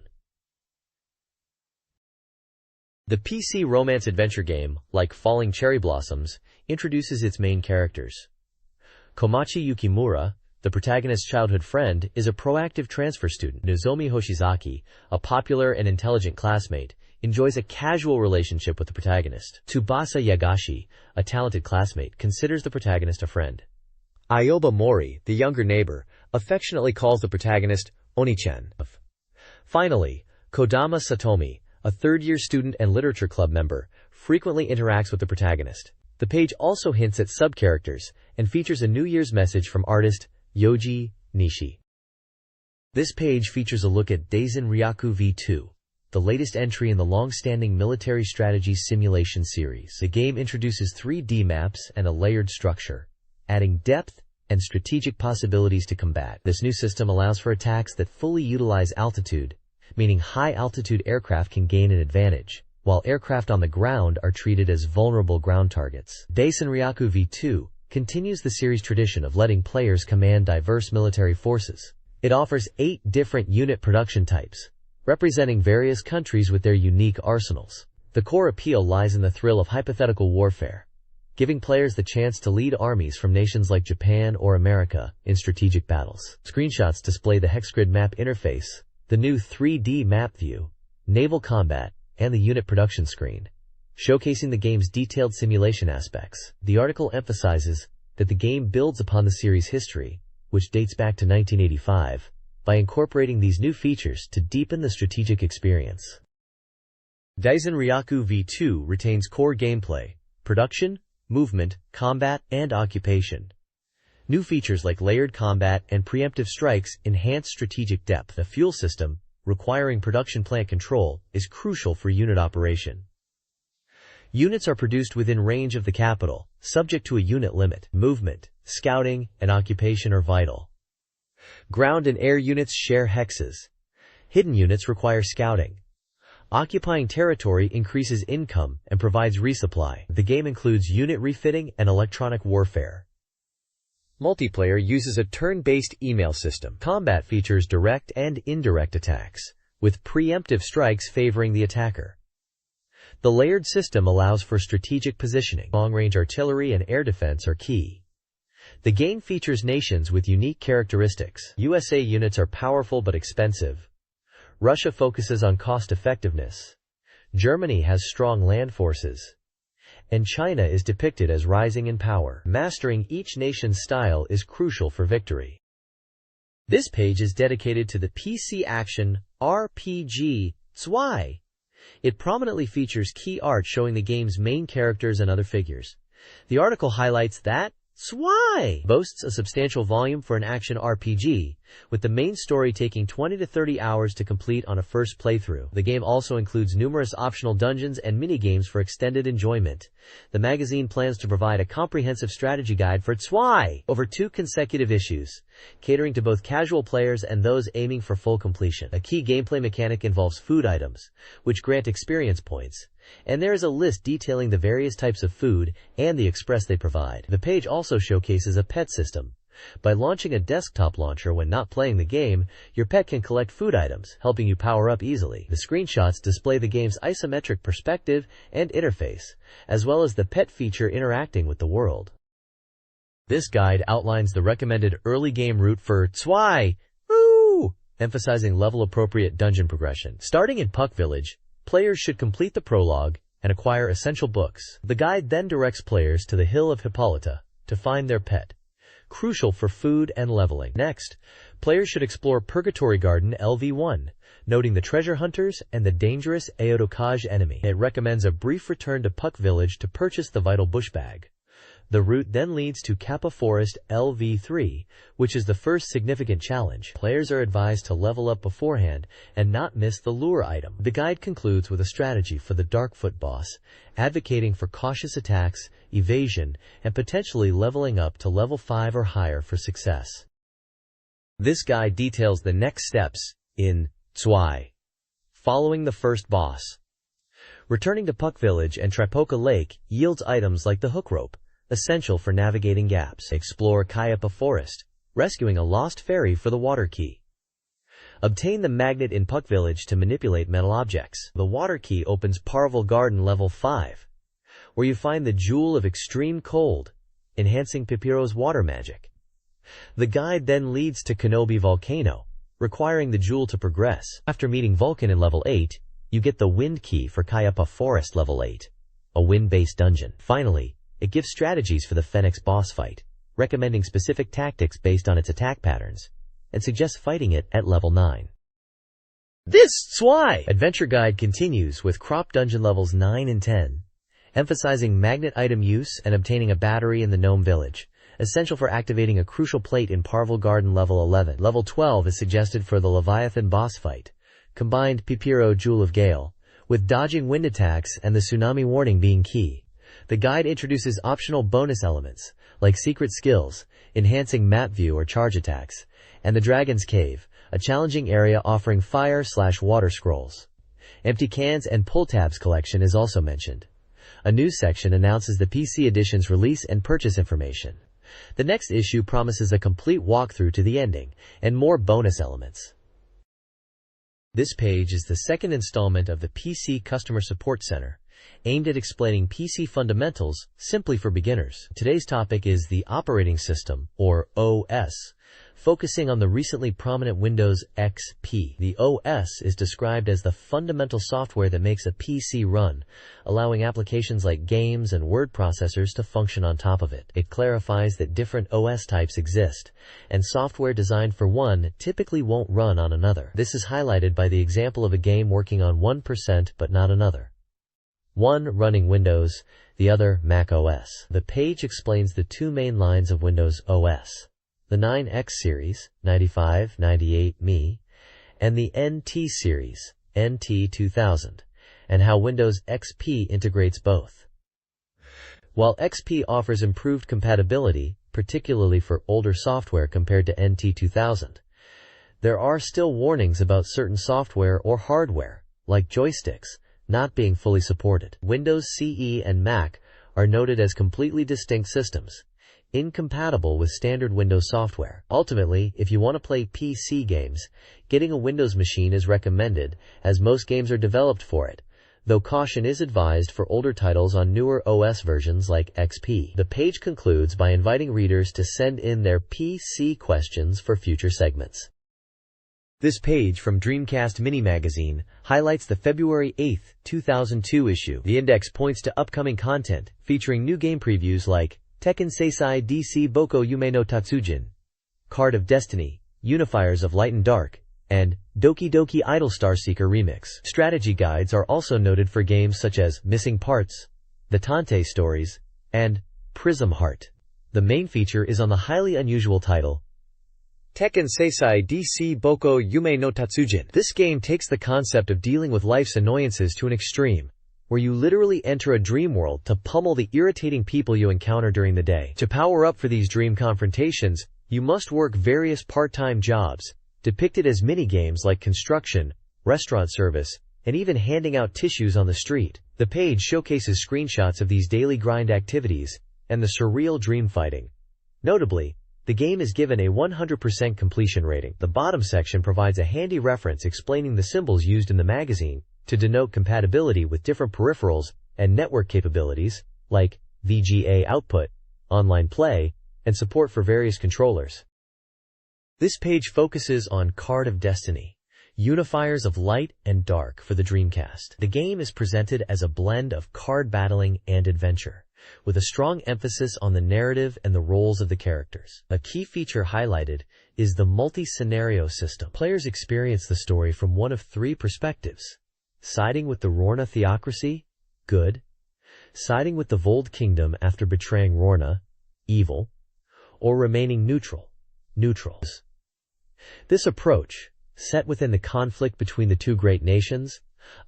The PC romance adventure game, like Falling Cherry Blossoms, introduces its main characters. Komachi Yukimura, the protagonist's childhood friend, is a proactive transfer student. Nozomi Hoshizaki, a popular and intelligent classmate, enjoys a casual relationship with the protagonist. Tsubasa Yagashi, a talented classmate, considers the protagonist a friend. Ayoba Mori, the younger neighbor, affectionately calls the protagonist Oni-chan. Finally, Kodama Satomi, a third-year student and literature club member, frequently interacts with the protagonist. The page also hints at sub-characters and features a New Year's message from artist Yoji Nishi. This page features a look at Daisen Ryaku V2, the latest entry in the long-standing military strategy simulation series. The game introduces 3D maps and a layered structure, adding depth and strategic possibilities to combat. This new system allows for attacks that fully utilize altitude, meaning high-altitude aircraft can gain an advantage, while aircraft on the ground are treated as vulnerable ground targets. Daisen Ryaku V2 continues the series' tradition of letting players command diverse military forces. It offers 8 different unit production types, representing various countries with their unique arsenals. The core appeal lies in the thrill of hypothetical warfare, giving players the chance to lead armies from nations like Japan or America in strategic battles. Screenshots display the hexgrid map interface, the new 3D map view, naval combat, and the unit production screen, showcasing the game's detailed simulation aspects. The article emphasizes that the game builds upon the series' history, which dates back to 1985, by incorporating these new features to deepen the strategic experience. Daisen Ryaku V2 retains core gameplay, production, movement, combat, and occupation. New features like layered combat and preemptive strikes enhance strategic depth. The fuel system, requiring production plant control, is crucial for unit operation. Units are produced within range of the capital, subject to a unit limit. Movement, scouting, and occupation are vital. Ground and air units share hexes. Hidden units require scouting. Occupying territory increases income and provides resupply. The game includes unit refitting and electronic warfare. Multiplayer uses a turn-based email system. Combat features direct and indirect attacks, with preemptive strikes favoring the attacker. The layered system allows for strategic positioning. Long-range artillery and air defense are key. The game features nations with unique characteristics. USA units are powerful but expensive. Russia focuses on cost-effectiveness. Germany has strong land forces. And China is depicted as rising in power. Mastering each nation's style is crucial for victory. This page is dedicated to the PC action RPG Zwei. It prominently features key art showing the game's main characters and other figures. The article highlights that Zwei boasts a substantial volume for an action RPG, with the main story taking 20 to 30 hours to complete on a first playthrough. The game also includes numerous optional dungeons and mini-games for extended enjoyment. The magazine plans to provide a comprehensive strategy guide for Zwei over 2 consecutive issues, catering to both casual players and those aiming for full completion. A key gameplay mechanic involves food items, which grant experience points, and there is a list detailing the various types of food and the express they provide. The page also showcases a pet system. By launching a desktop launcher when not playing the game, your pet can collect food items, helping you power up easily. The screenshots display the game's isometric perspective and interface, as well as the pet feature interacting with the world. This guide outlines the recommended early game route for Zwei, emphasizing level-appropriate dungeon progression. Starting in Puck Village, players should complete the prologue and acquire essential books. The guide then directs players to the Hill of Hippolyta to find their pet, crucial for food and leveling. Next, players should explore Purgatory Garden LV1, noting the treasure hunters and the dangerous Aotokage enemy. It recommends a brief return to Puck Village to purchase the vital bush bag. The route then leads to Kappa Forest LV3, which is the first significant challenge. Players are advised to level up beforehand and not miss the lure item. The guide concludes with a strategy for the Darkfoot boss, advocating for cautious attacks, evasion, and potentially leveling up to level 5 or higher for success. This guide details the next steps in Zwei, following the first boss. Returning to Puck Village and Tripoka Lake yields items like the hook rope, essential for navigating gaps. Explore Kayapa Forest, rescuing a lost fairy for the water key. Obtain the magnet in Puck Village to manipulate metal objects. The water key opens Parvel Garden level 5, where you find the Jewel of Extreme Cold, enhancing Pipiro's water magic. The guide then leads to Kenobi Volcano, requiring the jewel to progress. After meeting Vulcan in level 8, you get the Wind Key for Kayapa Forest level 8, a wind-based dungeon. Finally, it gives strategies for the Phoenix boss fight, recommending specific tactics based on its attack patterns, and suggests fighting it at level 9. This Zwei adventure guide continues with Crop Dungeon levels 9 and 10, emphasizing magnet item use and obtaining a battery in the Gnome Village, essential for activating a crucial plate in Parvel Garden level 11. Level 12 is suggested for the Leviathan boss fight, combined Pipiro Jewel of Gale, with dodging wind attacks and the tsunami warning being key. The guide introduces optional bonus elements, like secret skills, enhancing map view or charge attacks, and the Dragon's Cave, a challenging area offering fire/water scrolls. Empty cans and pull tabs collection is also mentioned. A news section announces the PC edition's release and purchase information. The next issue promises a complete walkthrough to the ending, and more bonus elements. This page is the second installment of the PC Customer Support Center, aimed at explaining PC fundamentals simply for beginners. Today's topic is the operating system, or OS, focusing on the recently prominent Windows XP. The OS is described as the fundamental software that makes a PC run, allowing applications like games and word processors to function on top of it. It clarifies that different OS types exist, and software designed for one typically won't run on another. This is highlighted by the example of a game working on 1% but not another. One running Windows, the other Mac OS. The page explains the two main lines of Windows OS: the 9X series, 95, 98, ME, and the NT series, NT 2000, and how Windows XP integrates both. While XP offers improved compatibility, particularly for older software compared to NT 2000, there are still warnings about certain software or hardware, like joysticks, not being fully supported. Windows CE and Mac are noted as completely distinct systems, incompatible with standard Windows software. Ultimately, if you want to play PC games, getting a Windows machine is recommended, as most games are developed for it, though caution is advised for older titles on newer OS versions like XP. The page concludes by inviting readers to send in their PC questions for future segments. This page from Dreamcast Magazine highlights the February 8, 2002 issue. The index points to upcoming content, featuring new game previews like Tekken Seisai DC Boko Yume no Tatsujin, Card of Destiny, Unifiers of Light and Dark, and Doki Doki Idol Starseeker Remix. Strategy guides are also noted for games such as Missing Parts, The Tante Stories, and Prism Heart. The main feature is on the highly unusual title, Tekken Seisai DC Boko Yume no Tatsujin. This game takes the concept of dealing with life's annoyances to an extreme, where you literally enter a dream world to pummel the irritating people you encounter during the day. To power up for these dream confrontations, you must work various part-time jobs, depicted as mini-games like construction, restaurant service, and even handing out tissues on the street. The page showcases screenshots of these daily grind activities and the surreal dream fighting. Notably, the game is given a 100% completion rating. The bottom section provides a handy reference explaining the symbols used in the magazine to denote compatibility with different peripherals and network capabilities, like VGA output, online play, and support for various controllers. This page focuses on Card of Destiny, Unifiers of Light and Dark for the Dreamcast. The game is presented as a blend of card battling and adventure, with a strong emphasis on the narrative and the roles of the characters. A key feature highlighted is the multi-scenario system. Players experience the story from one of three perspectives: siding with the Rorna theocracy, good; siding with the Vold Kingdom after betraying Rorna, evil; or remaining neutral, neutral. This approach, set within the conflict between the two great nations,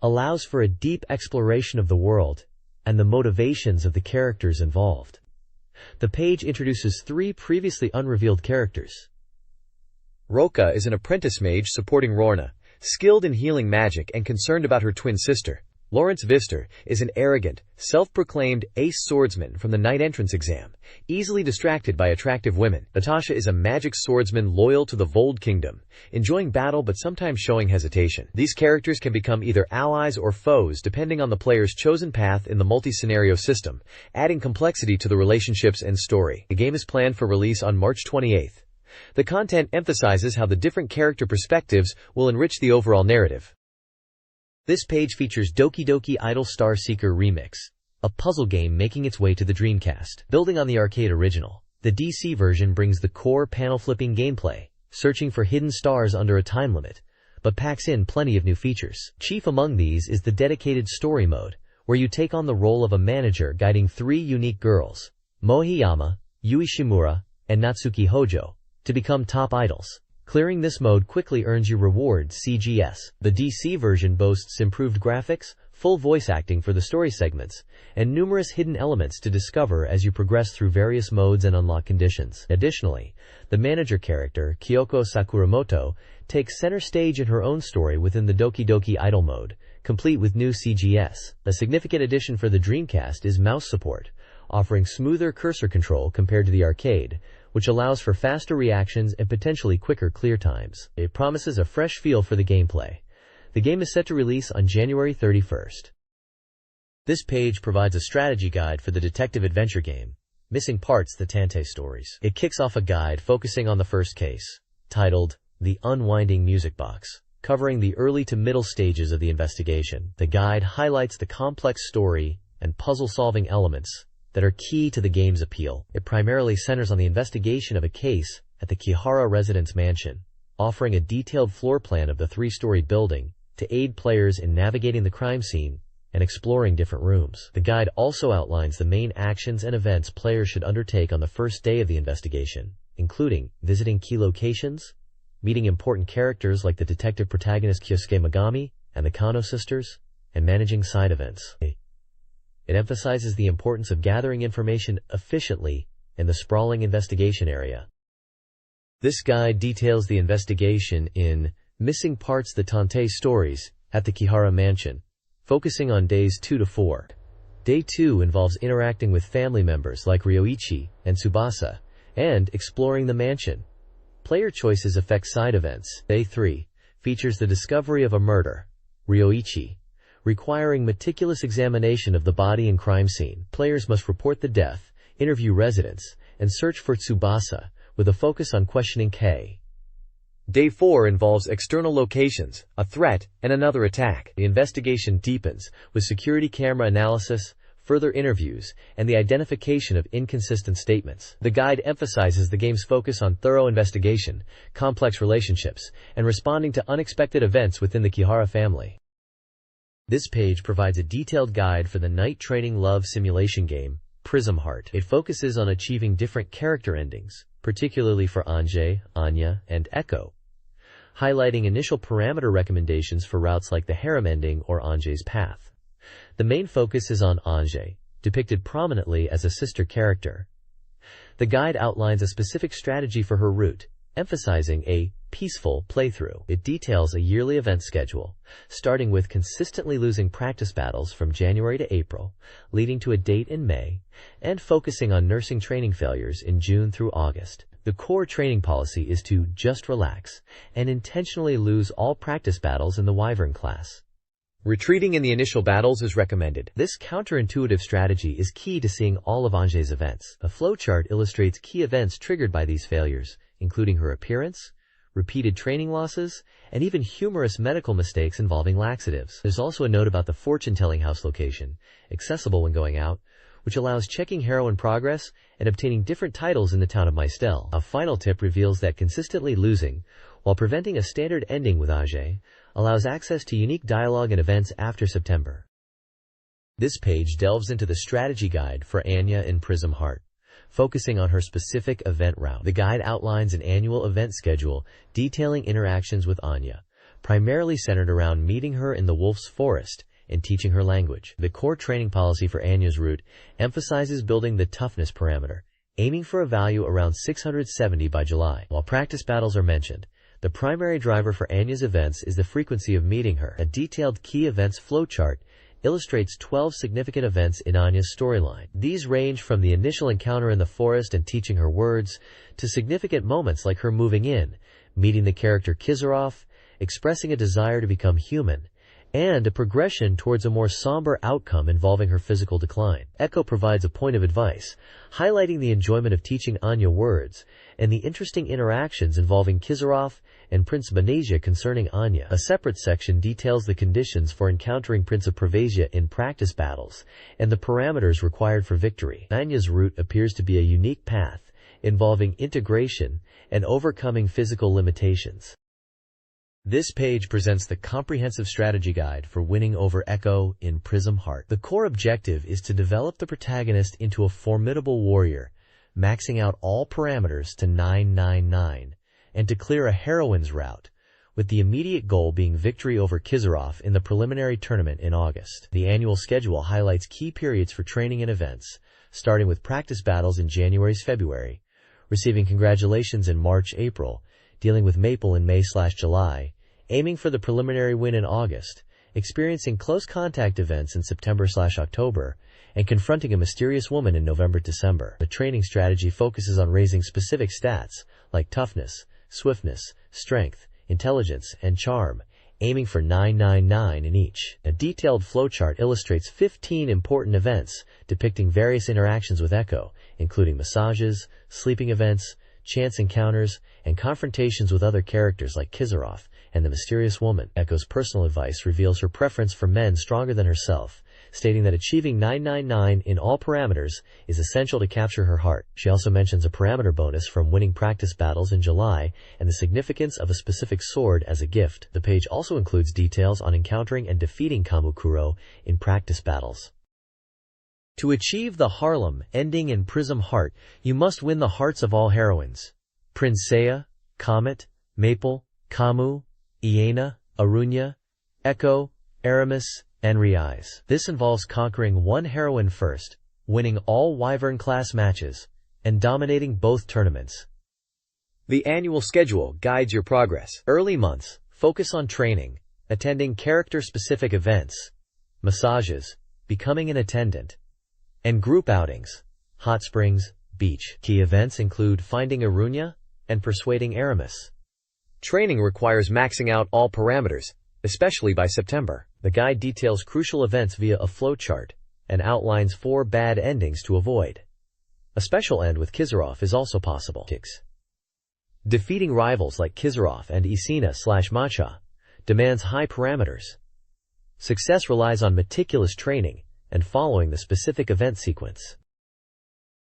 allows for a deep exploration of the world and the motivations of the characters involved. The page introduces three previously unrevealed characters. Roka is an apprentice mage supporting Rorna, skilled in healing magic and concerned about her twin sister. Lawrence Vister is an arrogant, self-proclaimed ace swordsman from the night entrance exam, easily distracted by attractive women. Natasha is a magic swordsman loyal to the Vold Kingdom, enjoying battle but sometimes showing hesitation. These characters can become either allies or foes depending on the player's chosen path in the multi-scenario system, adding complexity to the relationships and story. The game is planned for release on March 28th. The content emphasizes how the different character perspectives will enrich the overall narrative. This page features Doki Doki Idol Starseeker Remix, a puzzle game making its way to the Dreamcast. Building on the arcade original, the DC version brings the core panel-flipping gameplay, searching for hidden stars under a time limit, but packs in plenty of new features. Chief among these is the dedicated story mode, where you take on the role of a manager guiding three unique girls, Mohiyama, Yui Shimura, and Natsuki Hojo, to become top idols. Clearing this mode quickly earns you reward CGS. The DC version boasts improved graphics, full voice acting for the story segments, and numerous hidden elements to discover as you progress through various modes and unlock conditions. Additionally, the manager character, Kyoko Sakuramoto, takes center stage in her own story within the Doki Doki Idol mode, complete with new CGS. A significant addition for the Dreamcast is mouse support, offering smoother cursor control compared to the arcade, which allows for faster reactions and potentially quicker clear times. It promises a fresh feel for the gameplay. The game is set to release on January 31st. This page provides a strategy guide for the detective adventure game, Missing Parts: The Tantei Stories. It kicks off a guide focusing on the first case, titled The Unwinding Music Box, covering the early to middle stages of the investigation. The guide highlights the complex story and puzzle-solving elements that are key to the game's appeal. It primarily centers on the investigation of a case at the Kihara residence mansion, offering a detailed floor plan of the three-story building to aid players in navigating the crime scene and exploring different rooms. The guide also outlines the main actions and events players should undertake on the first day of the investigation, including visiting key locations, meeting important characters like the detective protagonist Kyosuke Megami and the Kano sisters, and managing side events. It emphasizes the importance of gathering information efficiently in the sprawling investigation area. This guide details the investigation in Missing Parts: The Tantei Stories at the Kihara Mansion, focusing on days 2 to 4. Day 2 involves interacting with family members like Ryoichi and Tsubasa, and exploring the mansion. Player choices affect side events. Day 3 features the discovery of a murder, Ryoichi, requiring meticulous examination of the body and crime scene. Players must report the death, interview residents, and search for Tsubasa, with a focus on questioning Kei. Day 4 involves external locations, a threat, and another attack. The investigation deepens, with security camera analysis, further interviews, and the identification of inconsistent statements. The guide emphasizes the game's focus on thorough investigation, complex relationships, and responding to unexpected events within the Kihara family. This page provides a detailed guide for the night training love simulation game, Prism Heart. It focuses on achieving different character endings, particularly for Ange, Anya, and Echo, highlighting initial parameter recommendations for routes like the harem ending or Ange's path. The main focus is on Ange, depicted prominently as a sister character. The guide outlines a specific strategy for her route, emphasizing a peaceful playthrough. It details a yearly event schedule, starting with consistently losing practice battles from January to April, leading to a date in May, and focusing on nursing training failures in June through August. The core training policy is to just relax and intentionally lose all practice battles in the Wyvern class. Retreating in the initial battles is recommended. This counterintuitive strategy is key to seeing all of Ange's events. A flowchart illustrates key events triggered by these failures, including her appearance, repeated training losses, and even humorous medical mistakes involving laxatives. There's also a note about the fortune-telling house location, accessible when going out, which allows checking heroine progress and obtaining different titles in the town of Maistel. A final tip reveals that consistently losing, while preventing a standard ending with Ange, allows access to unique dialogue and events after September. This page delves into the strategy guide for Anya in Prism Heart, focusing on her specific event route. The guide outlines an annual event schedule detailing interactions with Anya, primarily centered around meeting her in the Wolf's Forest and teaching her language. The core training policy for Anya's route emphasizes building the toughness parameter, aiming for a value around 670 by July. While practice battles are mentioned, the primary driver for Anya's events is the frequency of meeting her. A detailed key events flowchart illustrates 12 significant events in Anya's storyline. These range from the initial encounter in the forest and teaching her words, to significant moments like her moving in, meeting the character Kizaroff, expressing a desire to become human, and a progression towards a more somber outcome involving her physical decline. Echo provides a point of advice, highlighting the enjoyment of teaching Anya words, and the interesting interactions involving Kizaroff and Prince Benasia concerning Anya. A separate section details the conditions for encountering Prince of Provasia in practice battles, and the parameters required for victory. Anya's route appears to be a unique path, involving integration and overcoming physical limitations. This page presents the comprehensive strategy guide for winning over Echo in Prism Heart. The core objective is to develop the protagonist into a formidable warrior, maxing out all parameters to 999, and to clear a heroine's route with the immediate goal being victory over Kizarov in the preliminary tournament in August. The annual schedule highlights key periods for training and events, starting with practice battles in January-February, receiving congratulations in March-April, dealing with Maple in May/July, aiming for the preliminary win in August, experiencing close contact events in September/October, and confronting a mysterious woman in November-December. The training strategy focuses on raising specific stats like toughness, swiftness, strength, intelligence, and charm, aiming for 999 in each. A detailed flowchart illustrates 15 important events depicting various interactions with Echo, including massages, sleeping events, chance encounters, and confrontations with other characters like Kizarov and the mysterious woman. Echo's personal advice reveals her preference for men stronger than herself, stating that achieving 999 in all parameters is essential to capture her heart. She also mentions a parameter bonus from winning practice battles in July and the significance of a specific sword as a gift. The page also includes details on encountering and defeating Kamukuro in practice battles. To achieve the Harlem ending in Prism Heart, you must win the hearts of all heroines. Prince Seiya, Comet, Maple, Kamu, Iena, Arunya, Echo, Aramis, and Rize. This involves conquering one heroine first, winning all Wyvern-class matches, and dominating both tournaments. The annual schedule guides your progress. Early months focus on training, attending character-specific events, massages, becoming an attendant, and group outings, hot springs, beach. Key events include finding Arunya and persuading Aramis. Training requires maxing out all parameters, especially by September. The guide details crucial events via a flowchart and outlines 4 bad endings to avoid. A special end with Kizarov is also possible. Defeating rivals like Kizarov and Isina/Macha demands high parameters. Success relies on meticulous training and following the specific event sequence.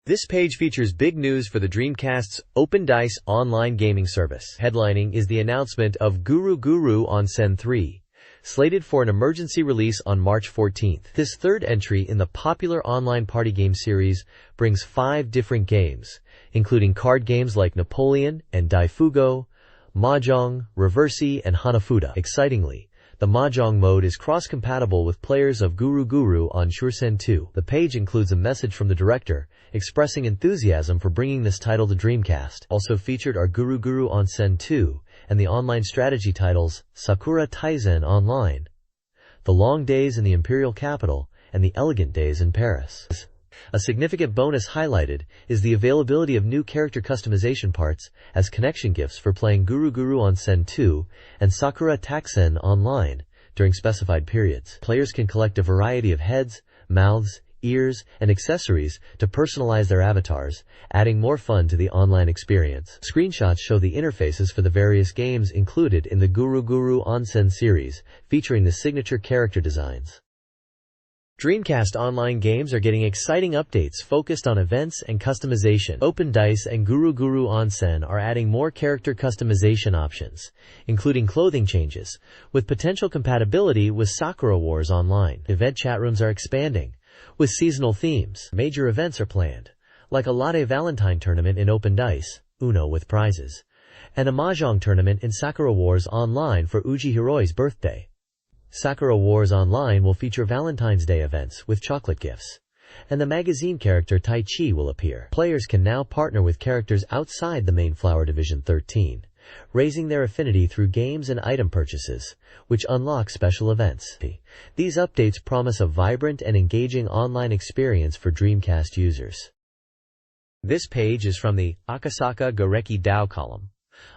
This page features big news for the Dreamcast's Open Dice online gaming service. Headlining is the announcement of Guru Guru Onsen 3, slated for an emergency release on March 14th. This third entry in the popular online party game series brings 5 different games, including card games like Napoleon and Daifugo, Mahjong, Reversi, and Hanafuda. Excitingly, the Mahjong mode is cross-compatible with players of Guru Guru on Shursen 2. The page includes a message from the director, expressing enthusiasm for bringing this title to Dreamcast. Also featured are Guru Guru Onsen 2 and the online strategy titles Sakura Taizen Online, The Long Days in the Imperial Capital, and The Elegant Days in Paris. A significant bonus highlighted is the availability of new character customization parts as connection gifts for playing Guru Guru Onsen 2 and Sakura Taisen Online during specified periods. Players can collect a variety of heads, mouths, ears, and accessories to personalize their avatars, adding more fun to the online experience. Screenshots show the interfaces for the various games included in the Guru Guru Onsen series, featuring the signature character designs. Dreamcast online games are getting exciting updates focused on events and customization. Open Dice and Guru Guru Onsen are adding more character customization options, including clothing changes, with potential compatibility with Sakura Wars Online. Event chat rooms are expanding, with seasonal themes. Major events are planned, like a Latte Valentine tournament in Open Dice, Uno with prizes, and a Mahjong tournament in Sakura Wars Online for Uji Hiroi's birthday. Sakura Wars Online will feature Valentine's Day events with chocolate gifts, and the magazine character Tai Chi will appear. Players can now partner with characters outside the main Flower Division 13, raising their affinity through games and item purchases, which unlock special events. These updates promise a vibrant and engaging online experience for Dreamcast users. This page is from the Akasaka Gareki Dao column,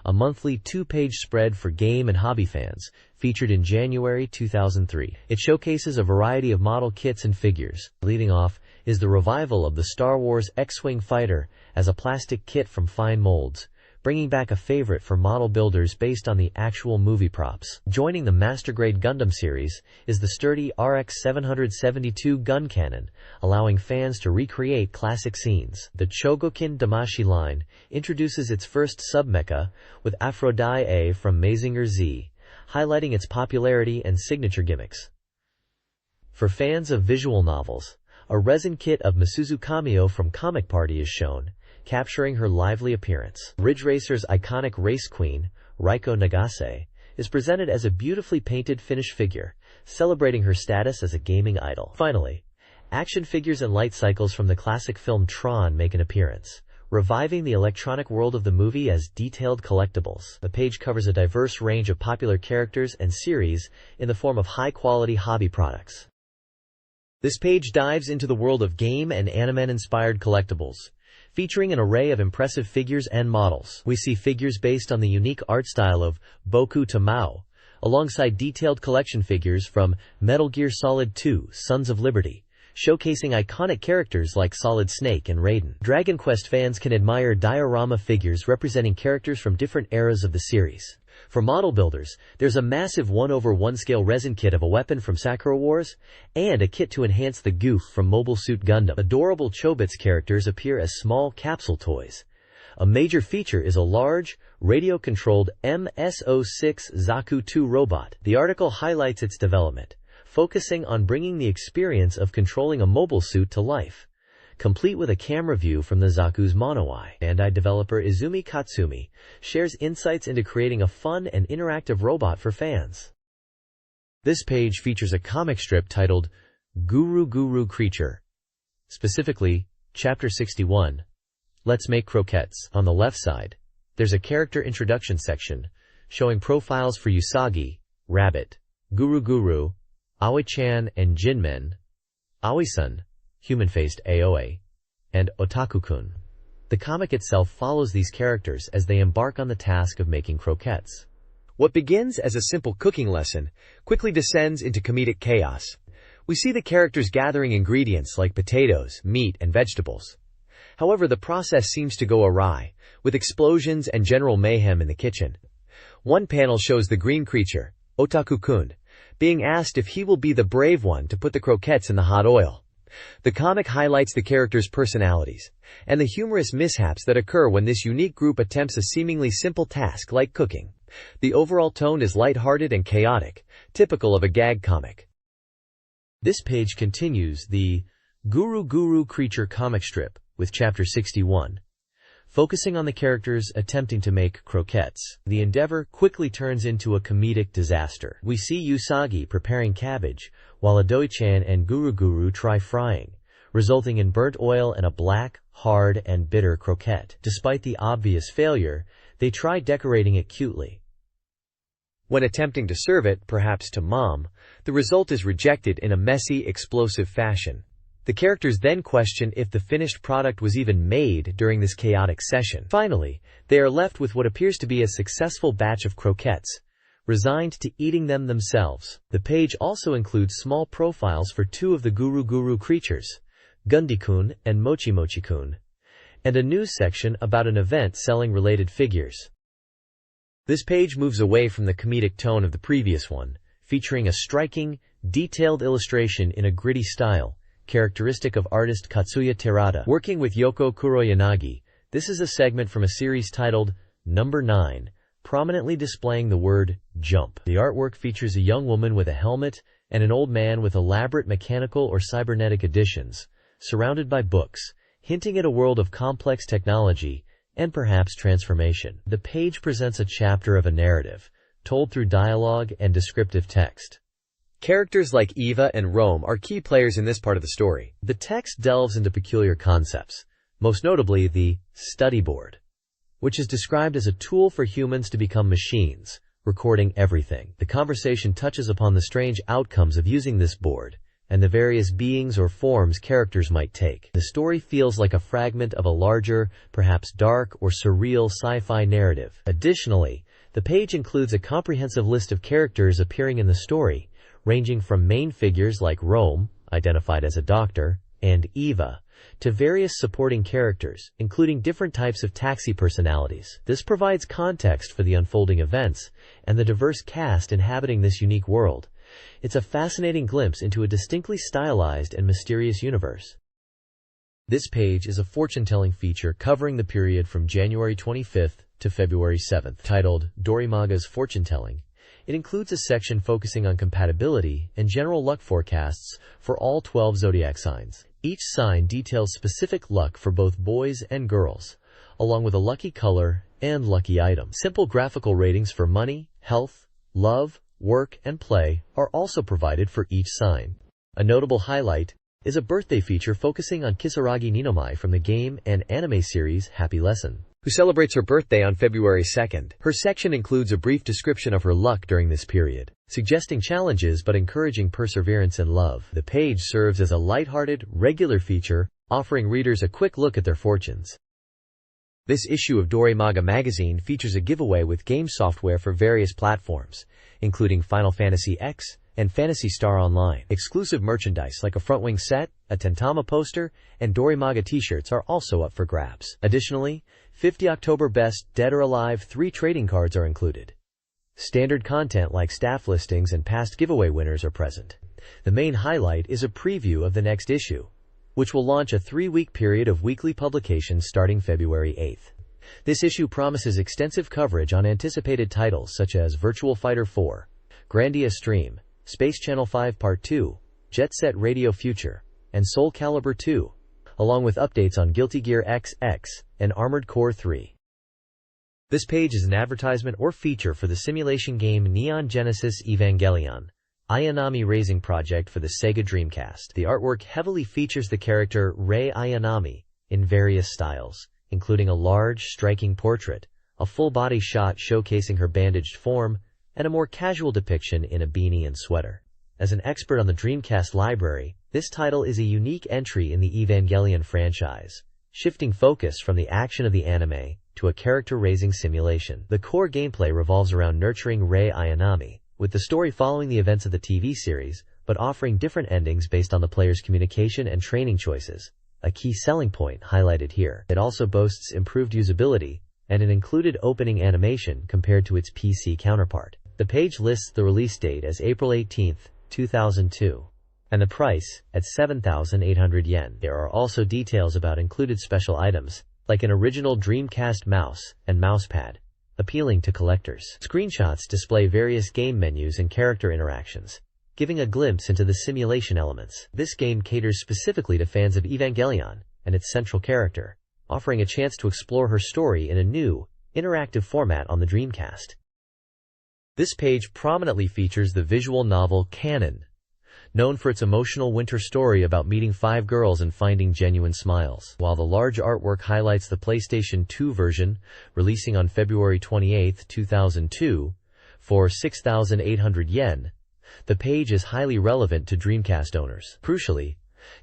a monthly 2-page spread for game and hobby fans, featured in January 2003. It showcases a variety of model kits and figures. Leading off is the revival of the Star Wars X-Wing fighter as a plastic kit from Fine Molds, bringing back a favorite for model builders based on the actual movie props. Joining the Master Grade Gundam series is the sturdy RX-772 gun cannon, allowing fans to recreate classic scenes. The Chogokin Damashi line introduces its first sub-mecha with Aphrodite A from Mazinger Z, highlighting its popularity and signature gimmicks. For fans of visual novels, a resin kit of Misuzu Kamio from Comic Party is shown, capturing her lively appearance. Ridge Racer's iconic race queen, Raiko Nagase, is presented as a beautifully painted finished figure, celebrating her status as a gaming idol. Finally, action figures and light cycles from the classic film Tron make an appearance, reviving the electronic world of the movie as detailed collectibles. The page covers a diverse range of popular characters and series in the form of high-quality hobby products. This page dives into the world of game and anime-inspired collectibles, featuring an array of impressive figures and models. We see figures based on the unique art style of Boku Tamao, alongside detailed collection figures from Metal Gear Solid 2: Sons of Liberty, showcasing iconic characters like Solid Snake and Raiden. Dragon Quest fans can admire diorama figures representing characters from different eras of the series. For model builders, there's a massive 1/1 scale resin kit of a weapon from Sakura Wars, and a kit to enhance the goof from Mobile Suit Gundam. Adorable Chobits characters appear as small capsule toys. A major feature is a large, radio-controlled MSO6 Zaku 2 robot. The article highlights its development, focusing on bringing the experience of controlling a mobile suit to life, complete with a camera view from the Zaku's mono-eye. Bandai developer Izumi Katsumi shares insights into creating a fun and interactive robot for fans. This page features a comic strip titled Guru Guru Creature, specifically Chapter 61, Let's Make Croquettes. On the left side, there's a character introduction section showing profiles for Usagi, Rabbit, Guru Guru, Aoi-chan and Jinmen, Aoi-san, human-faced Aoi, and Otaku-kun. The comic itself follows these characters as they embark on the task of making croquettes. What begins as a simple cooking lesson quickly descends into comedic chaos. We see the characters gathering ingredients like potatoes, meat, and vegetables. However, the process seems to go awry, with explosions and general mayhem in the kitchen. One panel shows the green creature, Otaku-kun, being asked if he will be the brave one to put the croquettes in the hot oil. The comic highlights the characters' personalities, and the humorous mishaps that occur when this unique group attempts a seemingly simple task like cooking. The overall tone is lighthearted and chaotic, typical of a gag comic. This page continues the Guru Guru Creature comic strip with Chapter 61, focusing on the characters attempting to make croquettes. The endeavor quickly turns into a comedic disaster. We see Usagi preparing cabbage, while Aoi-chan and Guru Guru try frying, resulting in burnt oil and a black, hard, and bitter croquette. Despite the obvious failure, they try decorating it cutely. When attempting to serve it, perhaps to mom, the result is rejected in a messy, explosive fashion. The characters then question if the finished product was even made during this chaotic session. Finally, they are left with what appears to be a successful batch of croquettes, resigned to eating them themselves. The page also includes small profiles for two of the Guru Guru creatures, Gundi-kun and Mochi-mochi-kun, and a news section about an event selling related figures. This page moves away from the comedic tone of the previous one, featuring a striking, detailed illustration in a gritty style, characteristic of artist Katsuya Terada. Working with Yoko Kuroyanagi, this is a segment from a series titled Number 9, prominently displaying the word jump. The artwork features a young woman with a helmet and an old man with elaborate mechanical or cybernetic additions, surrounded by books, hinting at a world of complex technology and perhaps transformation. The page presents a chapter of a narrative, told through dialogue and descriptive text. Characters like Eva and Rome are key players in this part of the story. The text delves into peculiar concepts, most notably the study board, which is described as a tool for humans to become machines, recording everything. The conversation touches upon the strange outcomes of using this board, and the various beings or forms characters might take. The story feels like a fragment of a larger, perhaps dark or surreal sci-fi narrative. Additionally, the page includes a comprehensive list of characters appearing in the story, ranging from main figures like Rome, identified as a doctor, and Eva, to various supporting characters, including different types of taxi personalities. This provides context for the unfolding events and the diverse cast inhabiting this unique world. It's a fascinating glimpse into a distinctly stylized and mysterious universe. This page is a fortune-telling feature covering the period from January 25th to February 7th, titled Dorimaga's Fortune-Telling. It includes a section focusing on compatibility and general luck forecasts for all 12 zodiac signs. Each sign details specific luck for both boys and girls, along with a lucky color and lucky item. Simple graphical ratings for money, health, love, work, and play are also provided for each sign. A notable highlight is a birthday feature focusing on Kisaragi Ninomai from the game and anime series Happy Lesson, who celebrates her birthday on February 2nd. Her section includes a brief description of her luck during this period, suggesting challenges but encouraging perseverance and love. The page serves as a lighthearted, regular feature, offering readers a quick look at their fortunes. This issue of Dorimaga magazine features a giveaway with game software for various platforms, including Final Fantasy X and Phantasy Star Online. Exclusive merchandise like a front-wing set, a Tentama poster, and Dorimaga t-shirts are also up for grabs. Additionally, 50 October Best Dead or Alive 3 trading cards are included. Standard content like staff listings and past giveaway winners are present. The main highlight is a preview of the next issue, which will launch a 3-week period of weekly publications starting February 8th. This issue promises extensive coverage on anticipated titles such as Virtual Fighter 4, Grandia Stream, Space Channel 5 Part 2, Jet Set Radio Future, and Soul Calibur 2, along with updates on Guilty Gear XX and Armored Core 3. This page is an advertisement or feature for the simulation game Neon Genesis Evangelion, Ayanami Raising Project for the Sega Dreamcast. The artwork heavily features the character Rei Ayanami in various styles, including a large, striking portrait, a full-body shot showcasing her bandaged form, and a more casual depiction in a beanie and sweater. As an expert on the Dreamcast library, this title is a unique entry in the Evangelion franchise, shifting focus from the action of the anime to a character-raising simulation. The core gameplay revolves around nurturing Rei Ayanami, with the story following the events of the TV series, but offering different endings based on the player's communication and training choices, a key selling point highlighted here. It also boasts improved usability and an included opening animation compared to its PC counterpart. The page lists the release date as April 18, 2002, and the price at 7,800 yen. There are also details about included special items, like an original Dreamcast mouse and mousepad, appealing to collectors. Screenshots display various game menus and character interactions, giving a glimpse into the simulation elements. This game caters specifically to fans of Evangelion and its central character, offering a chance to explore her story in a new, interactive format on the Dreamcast. This page prominently features the visual novel Canon, known for its emotional winter story about meeting 5 girls and finding genuine smiles. While the large artwork highlights the PlayStation 2 version, releasing on February 28, 2002, for 6,800 yen, the page is highly relevant to Dreamcast owners. Crucially,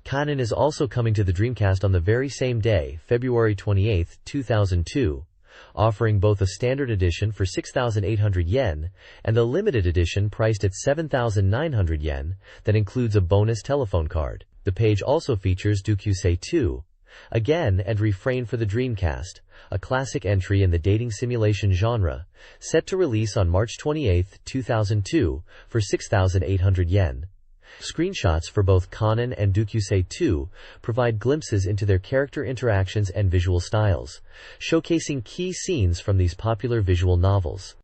Canon is also coming to the Dreamcast on the very same day, February 28, 2002, offering both a standard edition for 6,800 yen and a limited edition priced at 7,900 yen that includes a bonus telephone card. The page also features Dukusei 2, again and Refrain for the Dreamcast, a classic entry in the dating simulation genre, set to release on March 28, 2002 for 6,800 yen. Screenshots for both Kanon and Dukusei 2 provide glimpses into their character interactions and visual styles, showcasing key scenes from these popular visual novels.